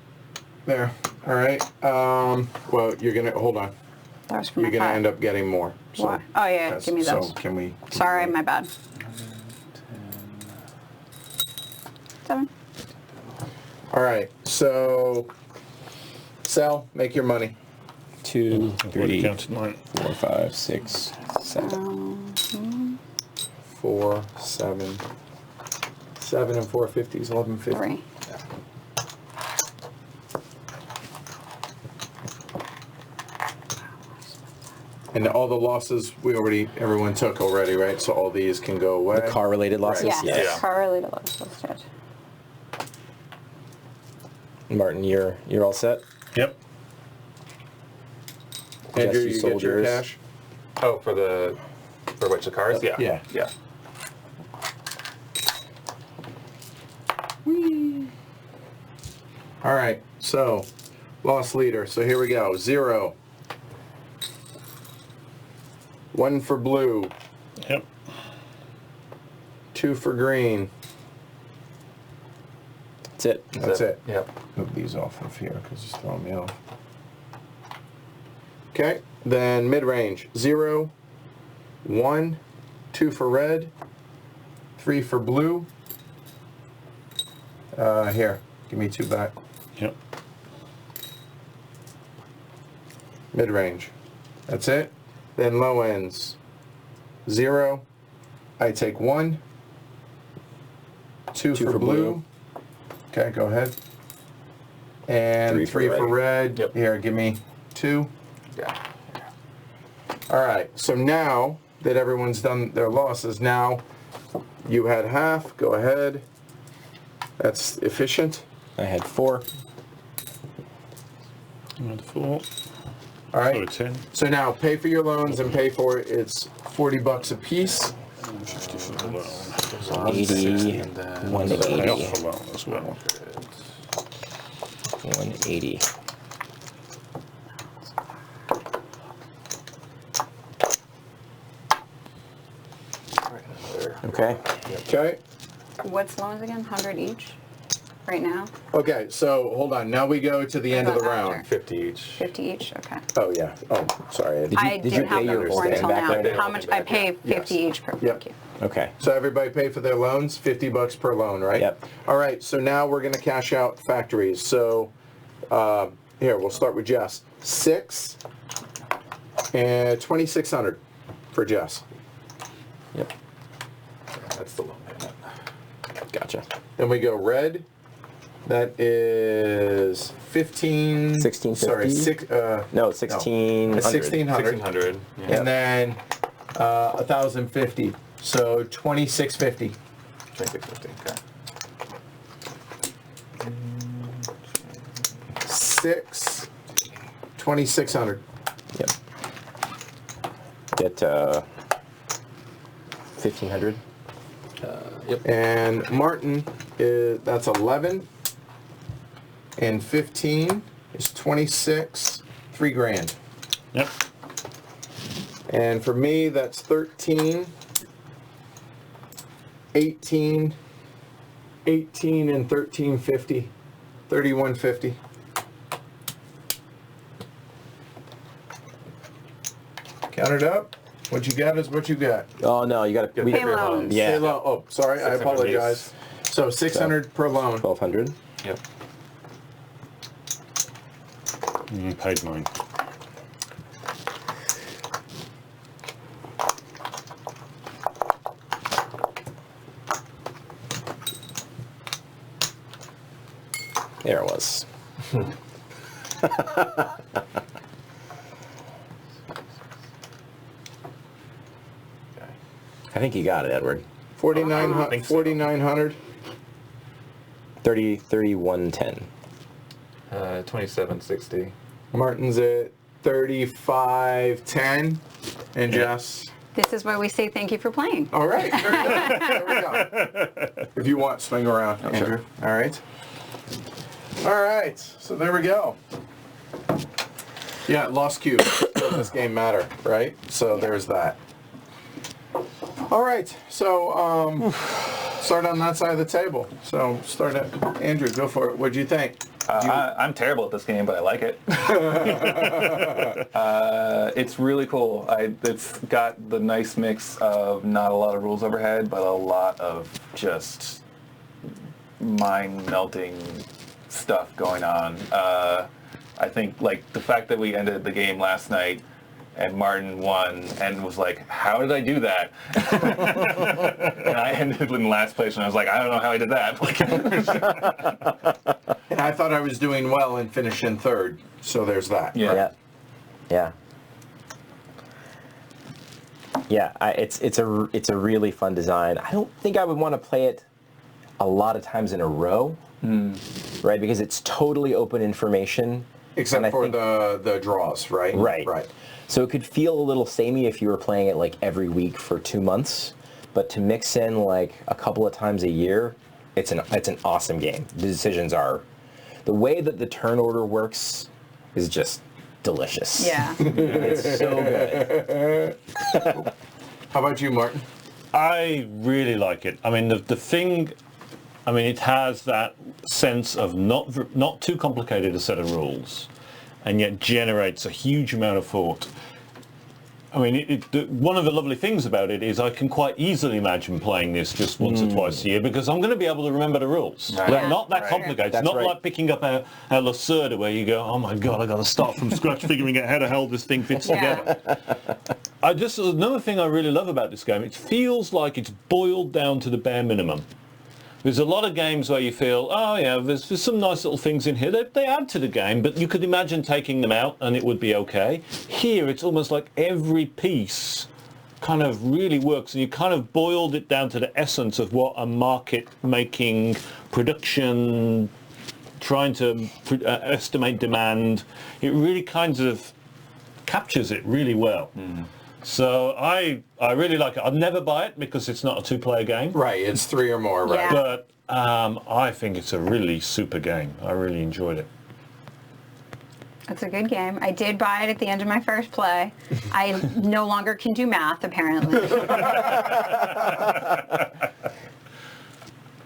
Speaker 1: There. All right. Well, you're gonna hold on.
Speaker 2: That was for
Speaker 1: You're
Speaker 2: my
Speaker 1: gonna
Speaker 2: 5.
Speaker 1: end up getting more. So
Speaker 2: Why? Oh yeah,
Speaker 1: that's-
Speaker 2: give me those.
Speaker 1: So can we?
Speaker 2: Sorry, my bad. 7.
Speaker 1: All right. So sell. Make your money.
Speaker 4: 2,
Speaker 3: I've already
Speaker 4: 3,
Speaker 3: counted mine.
Speaker 4: 4, 5, 6, 7.
Speaker 1: 4, 7. 7 and 4 50s. 1150.
Speaker 2: 3.
Speaker 1: And all the losses everyone took already, right? So all these can go away.
Speaker 4: The car-related losses?
Speaker 2: Yes.
Speaker 5: Yeah.
Speaker 2: Car-related loss listed.
Speaker 4: Martin, you're all set?
Speaker 3: Yep.
Speaker 1: Andrew,
Speaker 4: Jesse
Speaker 1: you get your
Speaker 4: Soldiers.
Speaker 1: cash.
Speaker 5: Oh, for which the cars? Yeah.
Speaker 1: Yeah.
Speaker 5: Yeah.
Speaker 1: All right. So loss leader. So here we go. 0. 1 for blue.
Speaker 3: Yep.
Speaker 1: 2 for green.
Speaker 4: That's it.
Speaker 1: That's it.
Speaker 5: Yep.
Speaker 1: Move these off of here because it's throwing me off. Okay. Then mid-range. 0, 1, 2 for red. 3 for blue. Here. Give me 2 back.
Speaker 3: Yep.
Speaker 1: Mid-range. That's it. Then low ends. 0. I take 1. 2 for blue. Okay, go ahead. And
Speaker 4: 3 for
Speaker 1: 3 for red.
Speaker 5: Yep.
Speaker 1: Here, give me 2.
Speaker 5: Yeah.
Speaker 1: All right, so now that everyone's done their losses, now you had half. Go ahead. That's efficient.
Speaker 4: I had 4.
Speaker 3: Another 4.
Speaker 1: All
Speaker 3: So
Speaker 1: right.
Speaker 3: 10.
Speaker 1: So now pay for your loans and pay for it. It's $40 a piece.
Speaker 3: 50 for the loan.
Speaker 4: 80,
Speaker 5: And then-
Speaker 3: Pay
Speaker 4: 180,
Speaker 3: off the loan as well.
Speaker 4: 180. Okay.
Speaker 1: Okay.
Speaker 2: What's loans again? 100 each? Right now?
Speaker 1: Okay, so hold on. Now we go to the end of the
Speaker 2: About
Speaker 1: round.
Speaker 2: after.
Speaker 5: 50 each.
Speaker 2: 50 each? Okay.
Speaker 1: Oh, yeah. Oh, sorry.
Speaker 4: Did you-
Speaker 2: I
Speaker 4: did you
Speaker 2: didn't have
Speaker 4: pay
Speaker 2: the
Speaker 4: your
Speaker 2: 4
Speaker 4: stand
Speaker 2: until
Speaker 4: back
Speaker 2: now.
Speaker 4: already?
Speaker 2: How much? I pay 50
Speaker 1: Yes.
Speaker 2: each per.
Speaker 1: Yep.
Speaker 2: Thank you.
Speaker 4: Okay.
Speaker 1: So everybody pay for their loans, $50 per loan, right?
Speaker 4: Yep.
Speaker 1: All right, so now we're gonna cash out factories. So, here, we'll start with Jess. 6 and 2,600 for Jess.
Speaker 4: Yep.
Speaker 5: That's the loan payment.
Speaker 4: Gotcha.
Speaker 1: Then we go red, That is 15.
Speaker 4: 1650?
Speaker 1: Sorry,
Speaker 4: No, 1600.
Speaker 1: 1600.
Speaker 5: 1600. Yeah.
Speaker 1: And then 1050. So 2650.
Speaker 5: 2650. Okay.
Speaker 1: 2600.
Speaker 4: Yep. Get 1500.
Speaker 5: Yep.
Speaker 1: And Martin that's 11. And 15 is 26. 3 grand.
Speaker 3: Yep.
Speaker 1: And for me, that's 13, 18, 18 and 1350, 3150. Count it up. What you got is what you got.
Speaker 4: Oh no, you got to
Speaker 2: Pay loans.
Speaker 4: Yeah.
Speaker 1: Say oh, sorry, I
Speaker 5: 600
Speaker 1: apologize. So 600 per loan.
Speaker 4: 1200.
Speaker 5: Yep.
Speaker 3: Paid mine.
Speaker 4: There it was. I think you got it, Edward.
Speaker 1: 4,900. 4,900.
Speaker 4: 3110.
Speaker 5: 2760.
Speaker 1: Martin's at 3510. And Jess.
Speaker 2: This is why we say thank you for playing.
Speaker 1: All right. There we go. If you want, swing around, Andrew. All right. All right. So there we go. Yeah, lost cube. Does this game matter, right? So there's that. All right. So start on that side of the table. So start at Andrew. Go for it. What'd you think?
Speaker 5: I'm terrible at this game, but I like it. It's really cool. It's got the nice mix of not a lot of rules overhead, but a lot of just mind-melting stuff going on. I think like the fact that we ended the game last night and Martin won and was like, how did I do that? And I ended in last place and I was like, I don't know how I did that.
Speaker 1: And I thought I was doing well and finished in third. So there's that.
Speaker 5: Yeah.
Speaker 4: Yeah. It's a really fun design. I don't think I would want to play it a lot of times in a row, right? Because it's totally open information.
Speaker 1: Except for the draws, right?
Speaker 4: Right. So it could feel a little samey if you were playing it like every week for 2 months, but to mix in like a couple of times a year, it's an awesome game. The decisions are, the way that the turn order works is just delicious.
Speaker 2: Yeah.
Speaker 4: It's so good.
Speaker 1: How about you, Martin?
Speaker 3: I really like it. I mean, the thing, I mean, it has that sense of not too complicated a set of rules, and yet generates a huge amount of thought. I mean, one of the lovely things about it is I can quite easily imagine playing this just once or twice a year because I'm going to be able to remember the rules.
Speaker 5: Right.
Speaker 3: They're not that
Speaker 5: Right.
Speaker 3: complicated. It's
Speaker 4: That's
Speaker 3: not
Speaker 4: right.
Speaker 3: like picking up a Lacerda where you go, oh my God, I got to start from scratch figuring out how the hell this thing fits together. Another thing I really love about this game, it feels like it's boiled down to the bare minimum. There's a lot of games where you feel, oh yeah, there's some nice little things in here. They add to the game, but you could imagine taking them out and it would be okay. Here, it's almost like every piece kind of really works, and you kind of boiled it down to the essence of what a market-making production, trying to estimate demand. It really kind of captures it really well. So I really like it. I'd never buy it because it's not a two-player game.
Speaker 1: Right, it's 3 or more, right?
Speaker 2: Yeah.
Speaker 3: But I think it's a really super game. I really enjoyed it.
Speaker 2: It's a good game. I did buy it at the end of my first play. I no longer can do math, apparently.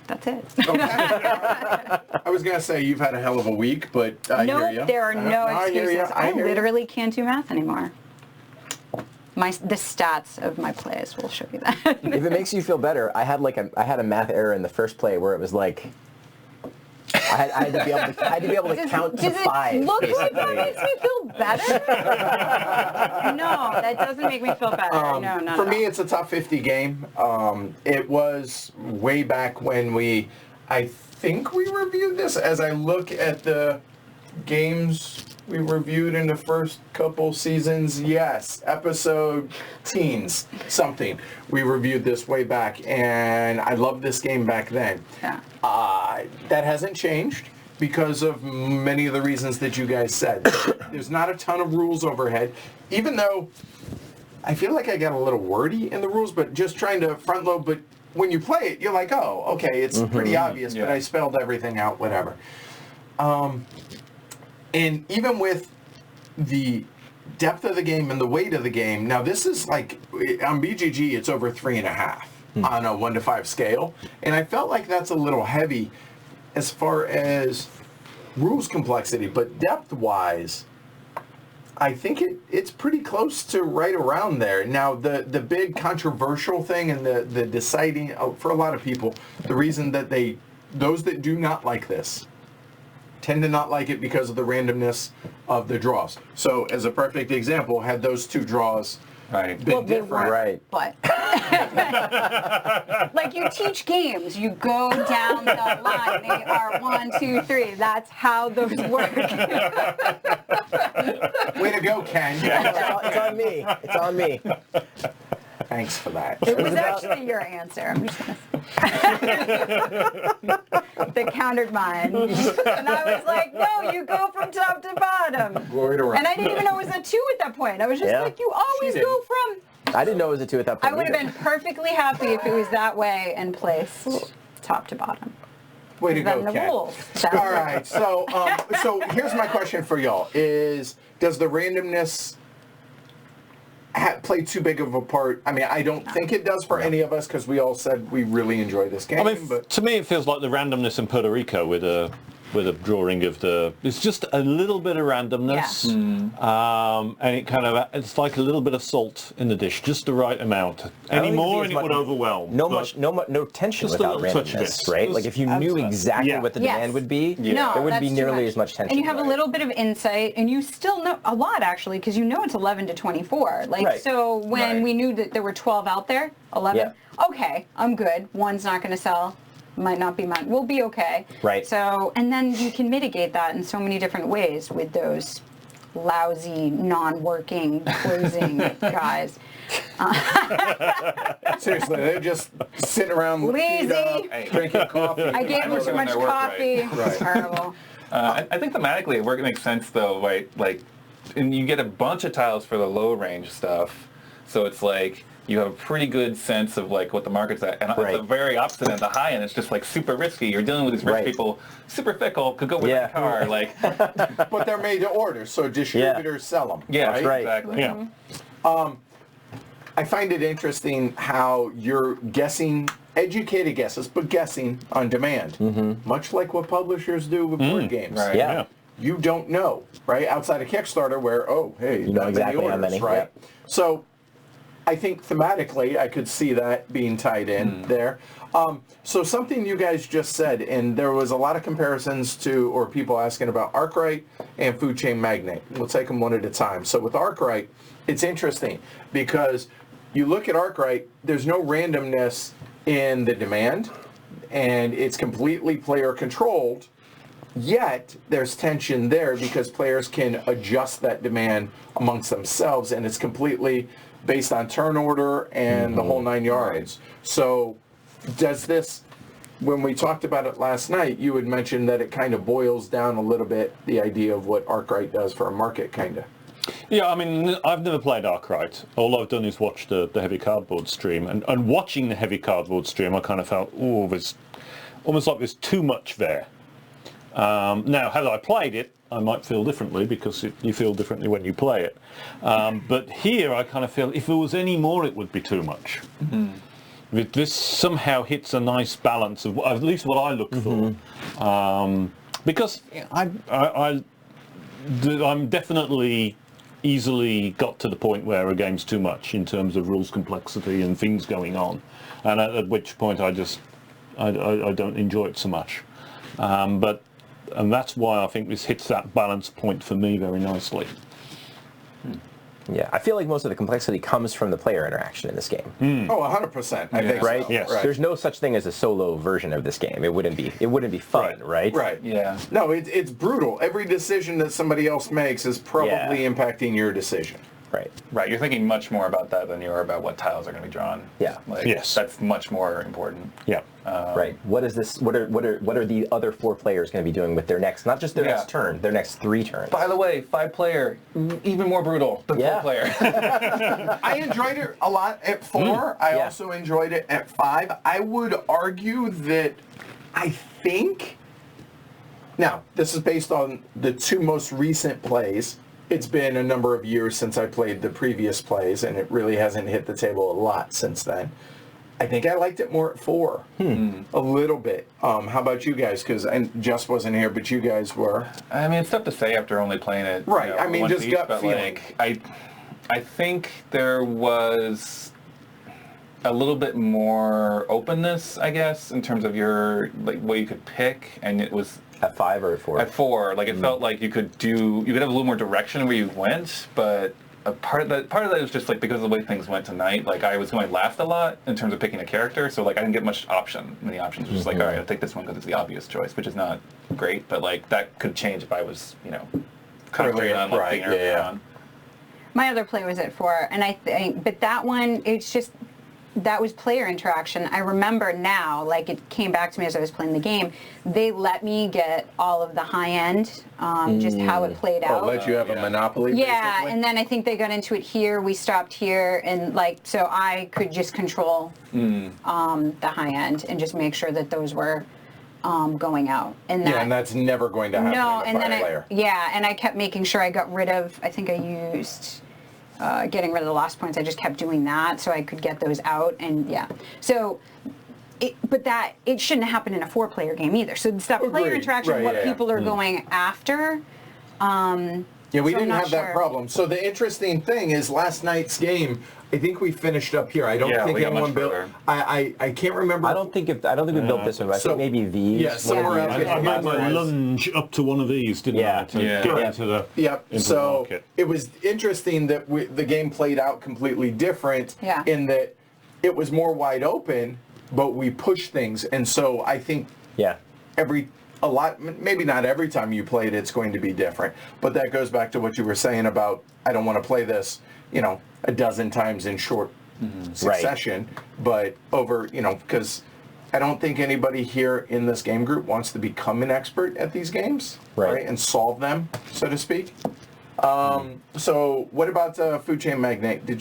Speaker 2: That's it.
Speaker 1: I was going to say you've had a hell of a week, but I hear you.
Speaker 2: Nope, there are no
Speaker 1: I hear ya,
Speaker 2: excuses. I
Speaker 1: hear ya.
Speaker 2: literally can't do math anymore. The stats of my plays will show you that.
Speaker 4: If it makes you feel better, I had a math error in the first play where it was like I had to be able to count to 5.
Speaker 2: It look like that
Speaker 4: basically.
Speaker 2: makes me feel better? No, that doesn't make me feel better. No, not
Speaker 1: For
Speaker 2: at
Speaker 1: me,
Speaker 2: all.
Speaker 1: it's a top 50 game. It was way back when we I think we reviewed this. As I look at the games we reviewed in the first couple seasons, yes, episode teens something. We reviewed this way back, and I loved this game back then.
Speaker 2: Yeah.
Speaker 1: That hasn't changed because of many of the reasons that you guys said. There's not a ton of rules overhead, even though I feel like I got a little wordy in the rules, but just trying to front load. But when you play it, you're like, oh, okay, it's pretty obvious, but I spelled everything out, whatever. And even with the depth of the game and the weight of the game, now this is like, on BGG, it's over 3.5 on a 1 to 5 scale. And I felt like that's a little heavy as far as rules complexity, but depth-wise, I think it's pretty close to right around there. Now, the big controversial thing and the deciding, for a lot of people, the reason that those that do not like this tend to not like it because of the randomness of the draws. So, as a perfect example, had those two draws been different.
Speaker 6: Right.
Speaker 2: But like you teach games, you go down the line. They are 1, 2, 3. That's how those work.
Speaker 1: Way to go, Ken.
Speaker 6: It's on me. It's on me.
Speaker 1: Thanks for that.
Speaker 2: It was actually your answer. I'm just gonna that countered mine. And I was like, no, you go from top to bottom.
Speaker 1: Right around.
Speaker 2: And I didn't even know it was a 2 at that point. I was just like, you always
Speaker 1: She
Speaker 2: go from...
Speaker 6: I didn't know it was a 2 at that point.
Speaker 2: I would have
Speaker 6: either.
Speaker 2: been perfectly happy if it was that way and placed top to bottom.
Speaker 1: Way to go,
Speaker 2: Then the
Speaker 1: Ken.
Speaker 2: rules.
Speaker 1: All right, so here's my question for y'all: does the randomness play too big of a part? I mean, I don't think it does for any of us because we all said we really enjoy this game.
Speaker 3: I mean,
Speaker 1: but
Speaker 3: to me, it feels like the randomness in Puerto Rico with a drawing of it's just a little bit of randomness, and it kind of, it's like a little bit of salt in the dish, just the right amount. Any
Speaker 6: think
Speaker 3: more
Speaker 6: it'd
Speaker 3: and
Speaker 6: be
Speaker 3: it
Speaker 6: as
Speaker 3: would overwhelm.
Speaker 6: No
Speaker 3: but
Speaker 6: tension
Speaker 3: just a
Speaker 6: without
Speaker 3: little touch of
Speaker 6: randomness,
Speaker 3: it.
Speaker 6: right? Like if you knew exactly what the demand would be,
Speaker 2: No,
Speaker 6: there wouldn't be
Speaker 2: that's too
Speaker 6: nearly
Speaker 2: much.
Speaker 6: as much tension.
Speaker 2: And you have a little bit of insight, and you still know a lot actually, because you know it's 11 to 24. Like
Speaker 6: Right.
Speaker 2: so, when we knew that there were 12 out there, 11.
Speaker 6: Yeah.
Speaker 2: Okay, I'm good. One's not going to sell. Might not be mine. We'll be okay.
Speaker 6: Right.
Speaker 2: So, and then you can mitigate that in so many different ways with those lousy, non-working closing guys.
Speaker 1: seriously, they're just sitting around
Speaker 2: Lazy.
Speaker 1: drinking coffee.
Speaker 2: I gave them too much coffee. It's terrible.
Speaker 5: I think thematically it makes sense though, right? Like, and you get a bunch of tiles for the low range stuff, so it's like you have a pretty good sense of like what the market's at. And
Speaker 6: Right.
Speaker 5: at the very opposite end, the high end, it's just like super risky. You're dealing with these rich
Speaker 6: Right.
Speaker 5: people, super fickle, could go with
Speaker 6: Yeah.
Speaker 5: a car, like
Speaker 1: But they're made to order, so distributors sell them.
Speaker 5: yeah,
Speaker 1: right?
Speaker 6: right.
Speaker 5: exactly.
Speaker 3: Yeah.
Speaker 1: I find it interesting how you're guessing, educated guesses, but guessing on demand. Much like what publishers do with board games.
Speaker 5: Right.
Speaker 6: Yeah.
Speaker 3: Yeah.
Speaker 1: You don't know, right? Outside of Kickstarter where, oh, hey,
Speaker 6: You know
Speaker 1: that
Speaker 6: exactly
Speaker 1: many
Speaker 6: how
Speaker 1: orders,
Speaker 6: many,
Speaker 1: right? So I think thematically I could see that being tied in there. So something you guys just said, and there was a lot of comparisons to, or people asking about Arkwright and Food Chain Magnate. We'll take them one at a time. So with Arkwright, it's interesting because you look at Arkwright, there's no randomness in the demand, and it's completely player controlled. Yet there's tension there because players can adjust that demand amongst themselves, and it's completely based on turn order and the whole 9 yards. So does this, when we talked about it last night, you had mentioned that it kind of boils down a little bit the idea of what Arkwright does for a market, kind of.
Speaker 3: Yeah, I mean, I've never played Arkwright. All I've done is watch the Heavy Cardboard stream. And watching the Heavy Cardboard stream, I kind of felt, oh, there's almost like there's too much there. Now, had I played it, I might feel differently because you feel differently when you play it. But here, I kind of feel if there was any more, it would be too much. This somehow hits a nice balance of at least what I look for. Because I'm definitely easily got to the point where a game's too much in terms of rules complexity and things going on, and at which point I don't enjoy it so much. And that's why I think this hits that balance point for me very nicely.
Speaker 4: Yeah, I feel like most of the complexity comes from the player interaction in this game.
Speaker 1: Oh, 100%. I think
Speaker 4: Right?
Speaker 1: so.
Speaker 3: Yes.
Speaker 1: Right.
Speaker 4: There's no such thing as a solo version of this game. It wouldn't be fun, right?
Speaker 1: Right.
Speaker 5: Yeah.
Speaker 1: No, it's brutal. Every decision that somebody else makes is probably
Speaker 4: Yeah.
Speaker 1: impacting your decision.
Speaker 4: Right.
Speaker 5: Right, you're thinking much more about that than you are about what tiles are going to be drawn.
Speaker 4: Yeah.
Speaker 5: Like,
Speaker 3: Yes.
Speaker 5: That's much more important.
Speaker 3: Yeah.
Speaker 4: Right. What is this? What are the other 4 players going to be doing with their next? Not just their next turn, their next 3 turns.
Speaker 5: By the way, 5-player, even more brutal than
Speaker 4: Yeah.
Speaker 5: 4-player.
Speaker 1: I enjoyed it a lot at 4. I
Speaker 4: Yeah.
Speaker 1: also enjoyed it at 5. I would argue that I think, now, this is based on the 2 most recent plays. It's been a number of years since I played the previous plays, and it really hasn't hit the table a lot since then. I think I liked it more at 4. A little bit. How about you guys? Because Jess wasn't here, but you guys were.
Speaker 5: I mean, it's tough to say after only playing it.
Speaker 1: Right, I mean,
Speaker 5: once
Speaker 1: just
Speaker 5: each,
Speaker 1: gut
Speaker 5: but
Speaker 1: feeling.
Speaker 5: like, I think there was a little bit more openness, I guess, in terms of your like what you could pick, and it was
Speaker 4: At 5 or at 4?
Speaker 5: at 4. Like it felt like you could have a little more direction where you went, but a part of that was just like because of the way things went tonight. Like I was going last a lot in terms of picking a character, so like I didn't get many options. It was just like, all right, I'll take this one because it's the obvious choice, which is not great, but like that could change if I was, concentrating on like
Speaker 1: Right,
Speaker 5: being earlier
Speaker 1: yeah.
Speaker 5: on.
Speaker 2: My other play was at 4, and I think, but that one, it's just, that was player interaction. I remember now, like it came back to me as I was playing the game, they let me get all of the high end, just how it played out.
Speaker 1: I'll let you have a monopoly,
Speaker 2: Yeah,
Speaker 1: basically?
Speaker 2: and then I think they got into it here, we stopped here, and like, so I could just control the high end and just make sure that those were going out. And that,
Speaker 1: Yeah, and that's never going to happen
Speaker 2: no,
Speaker 1: in
Speaker 2: and
Speaker 1: a
Speaker 2: then
Speaker 1: 5-player.
Speaker 2: and I kept making sure I got rid of, I think I used getting rid of the lost points. I just kept doing that so I could get those out, and so it shouldn't happen in a 4-player game either. So it's that player
Speaker 1: Agreed.
Speaker 2: interaction,
Speaker 1: Right,
Speaker 2: what
Speaker 1: yeah, yeah.
Speaker 2: people are going after.
Speaker 1: Yeah, we
Speaker 2: So I'm
Speaker 1: didn't
Speaker 2: not
Speaker 1: have that
Speaker 2: sure.
Speaker 1: problem. So the interesting thing is last night's game, I think we finished up here. I don't
Speaker 5: Yeah,
Speaker 1: think
Speaker 5: we got
Speaker 1: anyone
Speaker 5: much
Speaker 1: built.
Speaker 5: further.
Speaker 1: I can't remember.
Speaker 4: I don't think we built this one. But I
Speaker 1: So-
Speaker 4: think maybe these.
Speaker 1: Yeah, somewhere
Speaker 2: Yeah.
Speaker 1: else.
Speaker 3: I had my lunge up to one of these, didn't
Speaker 4: Yeah.
Speaker 3: I, to
Speaker 5: Yeah.
Speaker 3: get
Speaker 1: Right.
Speaker 3: into the
Speaker 1: Yep.
Speaker 3: into the
Speaker 1: So
Speaker 3: market.
Speaker 1: it was interesting that the game played out completely different
Speaker 2: Yeah.
Speaker 1: in that it was more wide open, but we pushed things. And so I think
Speaker 4: Yeah.
Speaker 1: maybe not every time you play it, it's going to be different. But that goes back to what you were saying about, I don't want to play this, a dozen times in short succession, but over, because I don't think anybody here in this game group wants to become an expert at these games,
Speaker 4: Right.
Speaker 1: And solve them, so to speak. So what about Food Chain Magnate? Do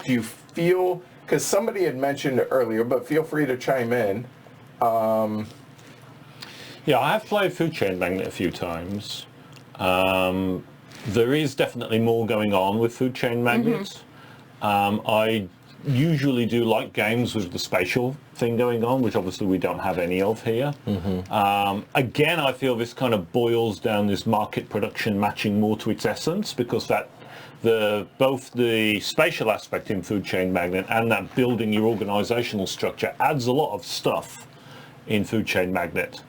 Speaker 1: you feel, because somebody had mentioned earlier, but feel free to chime in.
Speaker 3: Yeah, I have played Food Chain Magnet a few times. There is definitely more going on with Food Chain Magnets. I usually do like games with the spatial thing going on, which obviously we don't have any of here. Again, I feel this kind of boils down this market production matching more to its essence, because both the spatial aspect in Food Chain Magnet and that building your organizational structure adds a lot of stuff in Food Chain Magnet,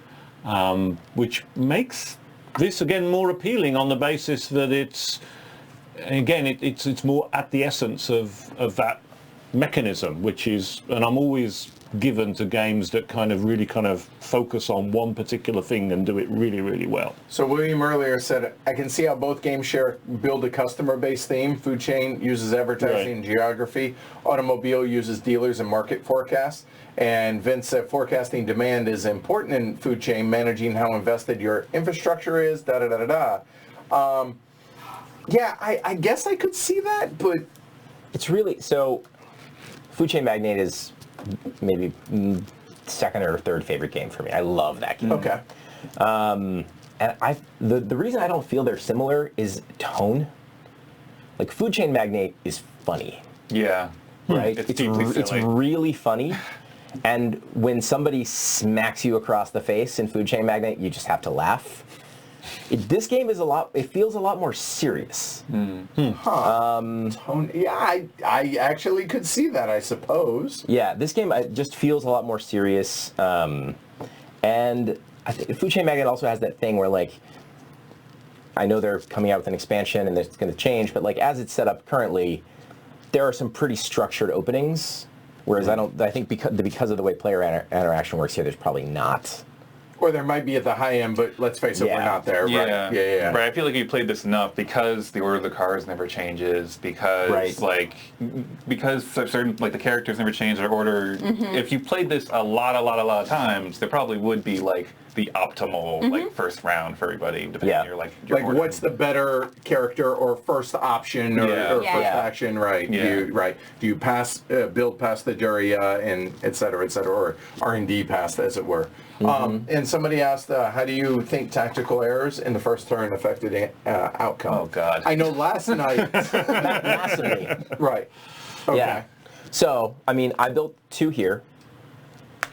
Speaker 3: which makes this again more appealing on the basis that it's more at the essence of that mechanism, which is, and I'm always given to games that really focus on one particular thing and do it really, really well.
Speaker 1: So William earlier said, I can see how both games build a customer-based theme. Food Chain uses advertising and geography. Automobile uses dealers and market forecasts. And Vince said forecasting demand is important in Food Chain, managing how invested your infrastructure is, Yeah, I guess I could see that, but
Speaker 4: It's really, so Food Chain Magnate is maybe second or third favorite game for me. I love that game.
Speaker 1: okay.
Speaker 4: And the reason I don't feel they're similar is tone. Like Food Chain Magnate is funny,
Speaker 5: Yeah.
Speaker 4: right?
Speaker 5: It's deeply
Speaker 4: it's
Speaker 5: silly.
Speaker 4: really funny. And when somebody smacks you across the face in Food Chain Magnate, you just have to laugh. This game is it feels a lot more serious.
Speaker 1: Yeah, I actually could see that, I suppose.
Speaker 4: Yeah, this game just feels a lot more serious. And I think Food Chain Magnate also has that thing where, like, I know they're coming out with an expansion and it's going to change, but like as it's set up currently, there are some pretty structured openings. Whereas I think because of the way player interaction works here, there's probably not.
Speaker 1: Or there might be at the high end, but let's face it, we're
Speaker 4: Yeah.
Speaker 1: not there.
Speaker 5: Yeah.
Speaker 1: Right? Yeah.
Speaker 5: Right. I feel like you played this enough because the order of the cards never changes, because
Speaker 4: Right.
Speaker 5: because certain the characters never change their order. If you played this a lot of times, there probably would be the optimal first round for everybody, depending
Speaker 4: Yeah.
Speaker 5: on your
Speaker 1: Like,
Speaker 5: order.
Speaker 1: what's the better character or first option or,
Speaker 5: Yeah.
Speaker 1: or
Speaker 2: Yeah.
Speaker 1: first
Speaker 4: Yeah.
Speaker 1: action, right?
Speaker 5: Yeah.
Speaker 1: Do you pass, build past the Duria and et cetera, or R&D past, as it were. And somebody asked, how do you think tactical errors in the first turn affected outcome?
Speaker 5: Oh, God.
Speaker 1: I know last night.
Speaker 4: Massively.
Speaker 1: Right. Okay.
Speaker 4: Yeah. So, I mean, I built 2 here.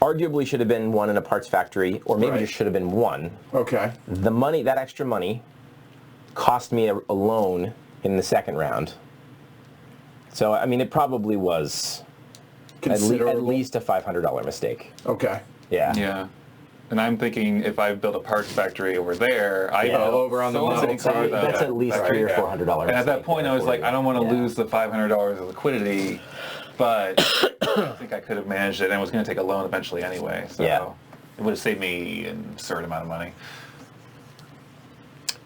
Speaker 4: Arguably should have been 1 in a parts factory, or maybe
Speaker 1: Right.
Speaker 4: just should have been 1.
Speaker 1: Okay.
Speaker 4: The money, that extra money, cost me a loan in the second round. So, I mean, it probably was at
Speaker 1: Considerable.
Speaker 4: least a $500 mistake.
Speaker 1: Okay.
Speaker 4: Yeah.
Speaker 5: Yeah. And I'm thinking if I built a parts factory over there, I
Speaker 4: Yeah.
Speaker 5: built
Speaker 1: Over on the
Speaker 5: so
Speaker 1: money
Speaker 5: many
Speaker 1: side.
Speaker 5: cards.
Speaker 4: That's at least
Speaker 1: Right,
Speaker 4: $300 or
Speaker 1: yeah.
Speaker 4: $400.
Speaker 5: And at that point, I was like, I don't want to lose the $500 of liquidity, but I think I could have managed it, and I was going to take a loan eventually anyway. So
Speaker 4: Yeah.
Speaker 5: it would have saved me an absurd amount of money.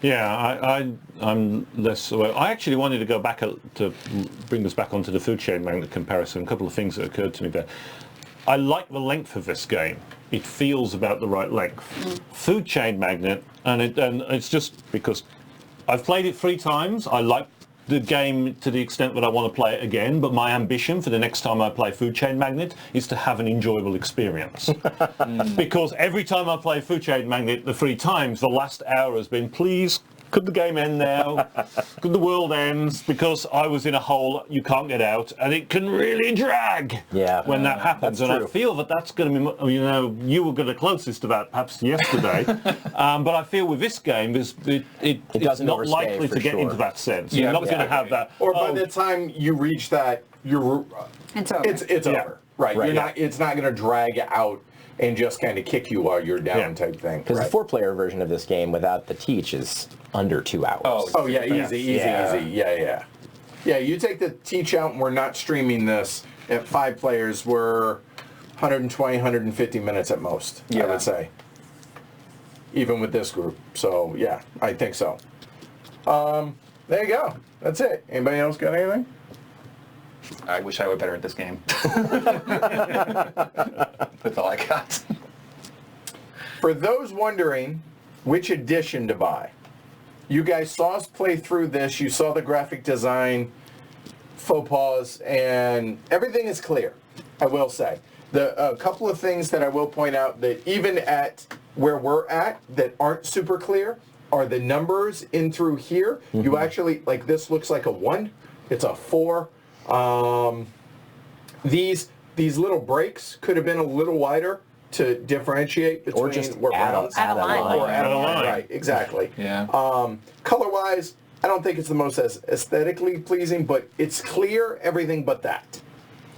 Speaker 3: Yeah, I'm less aware. I actually wanted to go back to bring us back onto the food chain magnet comparison. A couple of things that occurred to me there. I like the length of this game. It feels about the right length. Food chain magnet, and it's just because I've played it 3 times. I like the game to the extent that I want to play it again, but my ambition for the next time I play Food Chain Magnet is to have an enjoyable experience. Because every time I play Food Chain Magnet the 3 times, the last hour has been, please, could the game end now? Could the world end? Because I was in a hole you can't get out, and it can really drag
Speaker 4: Yeah.
Speaker 3: when that happens.
Speaker 4: That's
Speaker 3: And
Speaker 4: true.
Speaker 3: I feel that that's going to be, you were the closest to that perhaps yesterday. But I feel with this game, it's
Speaker 4: doesn't
Speaker 3: not
Speaker 4: overstay,
Speaker 3: likely
Speaker 4: for
Speaker 3: to get
Speaker 4: sure.
Speaker 3: into that sense.
Speaker 5: Yeah,
Speaker 3: You're not
Speaker 5: yeah,
Speaker 3: going to have that.
Speaker 1: Or by
Speaker 3: "Oh,
Speaker 1: the time you reach that,
Speaker 2: It's over.
Speaker 1: it's
Speaker 3: Yeah.
Speaker 1: over. Right.
Speaker 4: Right,
Speaker 1: You're
Speaker 4: yeah.
Speaker 1: not. It's not going to drag out and just kind of kick you while you're down,
Speaker 3: Yeah.
Speaker 1: type thing.
Speaker 4: Because
Speaker 1: Right.
Speaker 4: the 4-player version of this game without the teach is under 2 hours.
Speaker 1: Oh yeah, easy.
Speaker 4: Yeah.
Speaker 1: Yeah. Yeah, you take the teach out, and we're not streaming this at 5 players. We're 120, 150 minutes at most. I
Speaker 5: Yeah.
Speaker 1: would say, even with this group. So yeah, I think so. There you go. That's it. Anybody else got anything?
Speaker 5: I wish I were better at this game. That's all I got.
Speaker 1: For those wondering which edition to buy, you guys saw us play through this. You saw the graphic design, faux pas, and everything is clear, I will say. A couple of things that I will point out that even at where we're at that aren't super clear are the numbers in through here. You actually, like this looks like a 1. It's a 4. These little breaks could have been a little wider to differentiate between
Speaker 4: Or just
Speaker 1: where
Speaker 4: add
Speaker 1: browns-
Speaker 4: a line.
Speaker 1: or add a line.
Speaker 3: line.
Speaker 1: Right, exactly.
Speaker 5: Yeah.
Speaker 1: Color-wise, I don't think it's the most aesthetically pleasing, but it's clear, everything but that.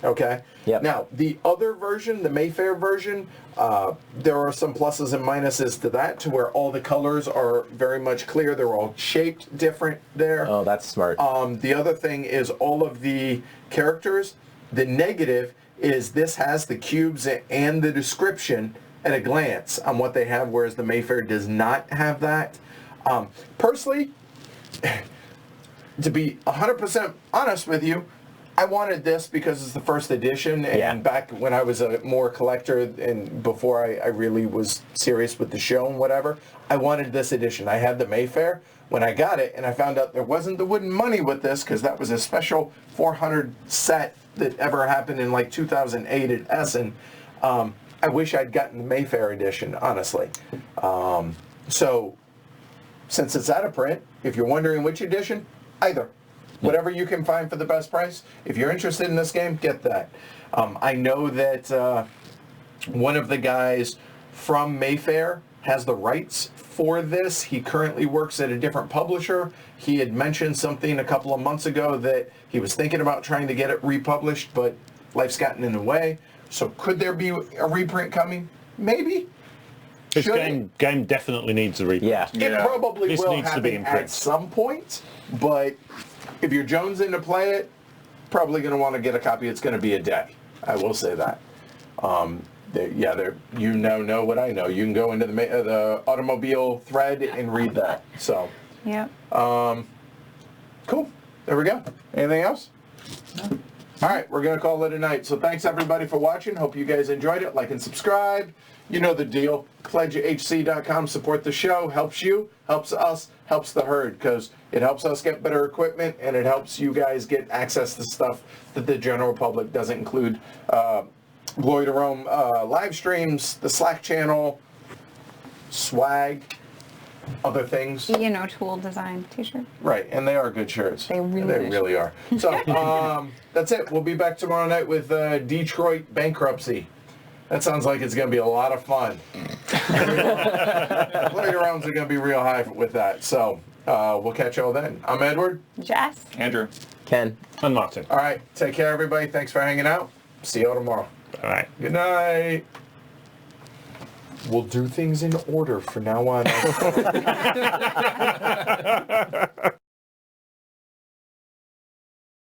Speaker 1: Okay?
Speaker 4: Yep.
Speaker 1: Now, the other version, the Mayfair version, there are some pluses and minuses to that, to where all the colors are very much clear. They're all shaped different there.
Speaker 4: Oh, that's smart.
Speaker 1: The other thing is all of the characters. The negative is this has the cubes and the description at a glance on what they have, whereas the Mayfair does not have that. Personally, to be 100% honest with you, I wanted this because it's the first edition, and
Speaker 4: Yeah.
Speaker 1: back when I was a more collector and before I really was serious with the show and whatever, I wanted this edition. I had the Mayfair. When I got it and I found out there wasn't the wooden money with this, because that was a special 400 set that ever happened in like 2008 at Essen, I wish I'd gotten the Mayfair edition, honestly. So since it's out of print, if you're wondering which edition, either. Whatever you can find for the best price. If you're interested in this game, get that. I know that one of the guys from Mayfair has the rights for this. He currently works at a different publisher. He had mentioned something a couple of months ago that he was thinking about trying to get it republished, but life's gotten in the way. So could there be a reprint coming? Maybe.
Speaker 3: This
Speaker 1: Should
Speaker 3: game definitely needs a reprint.
Speaker 4: Yeah.
Speaker 1: It
Speaker 5: Yeah.
Speaker 1: probably
Speaker 3: This
Speaker 1: will
Speaker 3: needs to be
Speaker 1: happen
Speaker 3: in
Speaker 1: at
Speaker 3: print.
Speaker 1: some point, but if you're jonesing to play it, probably going to want to get a copy. It's going to be a day. I will say that. You know what I know. You can go into the automobile thread and read that. So,
Speaker 2: Yep.
Speaker 1: cool. There we go. Anything else? All right, we're going to call it a night. So thanks, everybody, for watching. Hope you guys enjoyed it. Like and subscribe. You know the deal. PledgeHC.com. Support the show. Helps you, helps us, helps the herd, because it helps us get better equipment, and it helps you guys get access to stuff that the general public doesn't include. Glory to Rome live streams, the Slack channel, swag, other things.
Speaker 2: You know, tool design t-shirt.
Speaker 1: Right, and they are good shirts.
Speaker 2: They really
Speaker 1: are. So that's it. We'll be back tomorrow night with Detroit bankruptcy. That sounds like it's going to be a lot of fun. Later on, are going to be real high with that. So we'll catch y'all then. I'm Edward.
Speaker 2: Jess.
Speaker 5: Andrew.
Speaker 4: Ken.
Speaker 3: And Martin.
Speaker 1: All right, take care, everybody. Thanks for hanging out. See y'all tomorrow.
Speaker 3: All right.
Speaker 1: Good night. We'll do things in order from now on.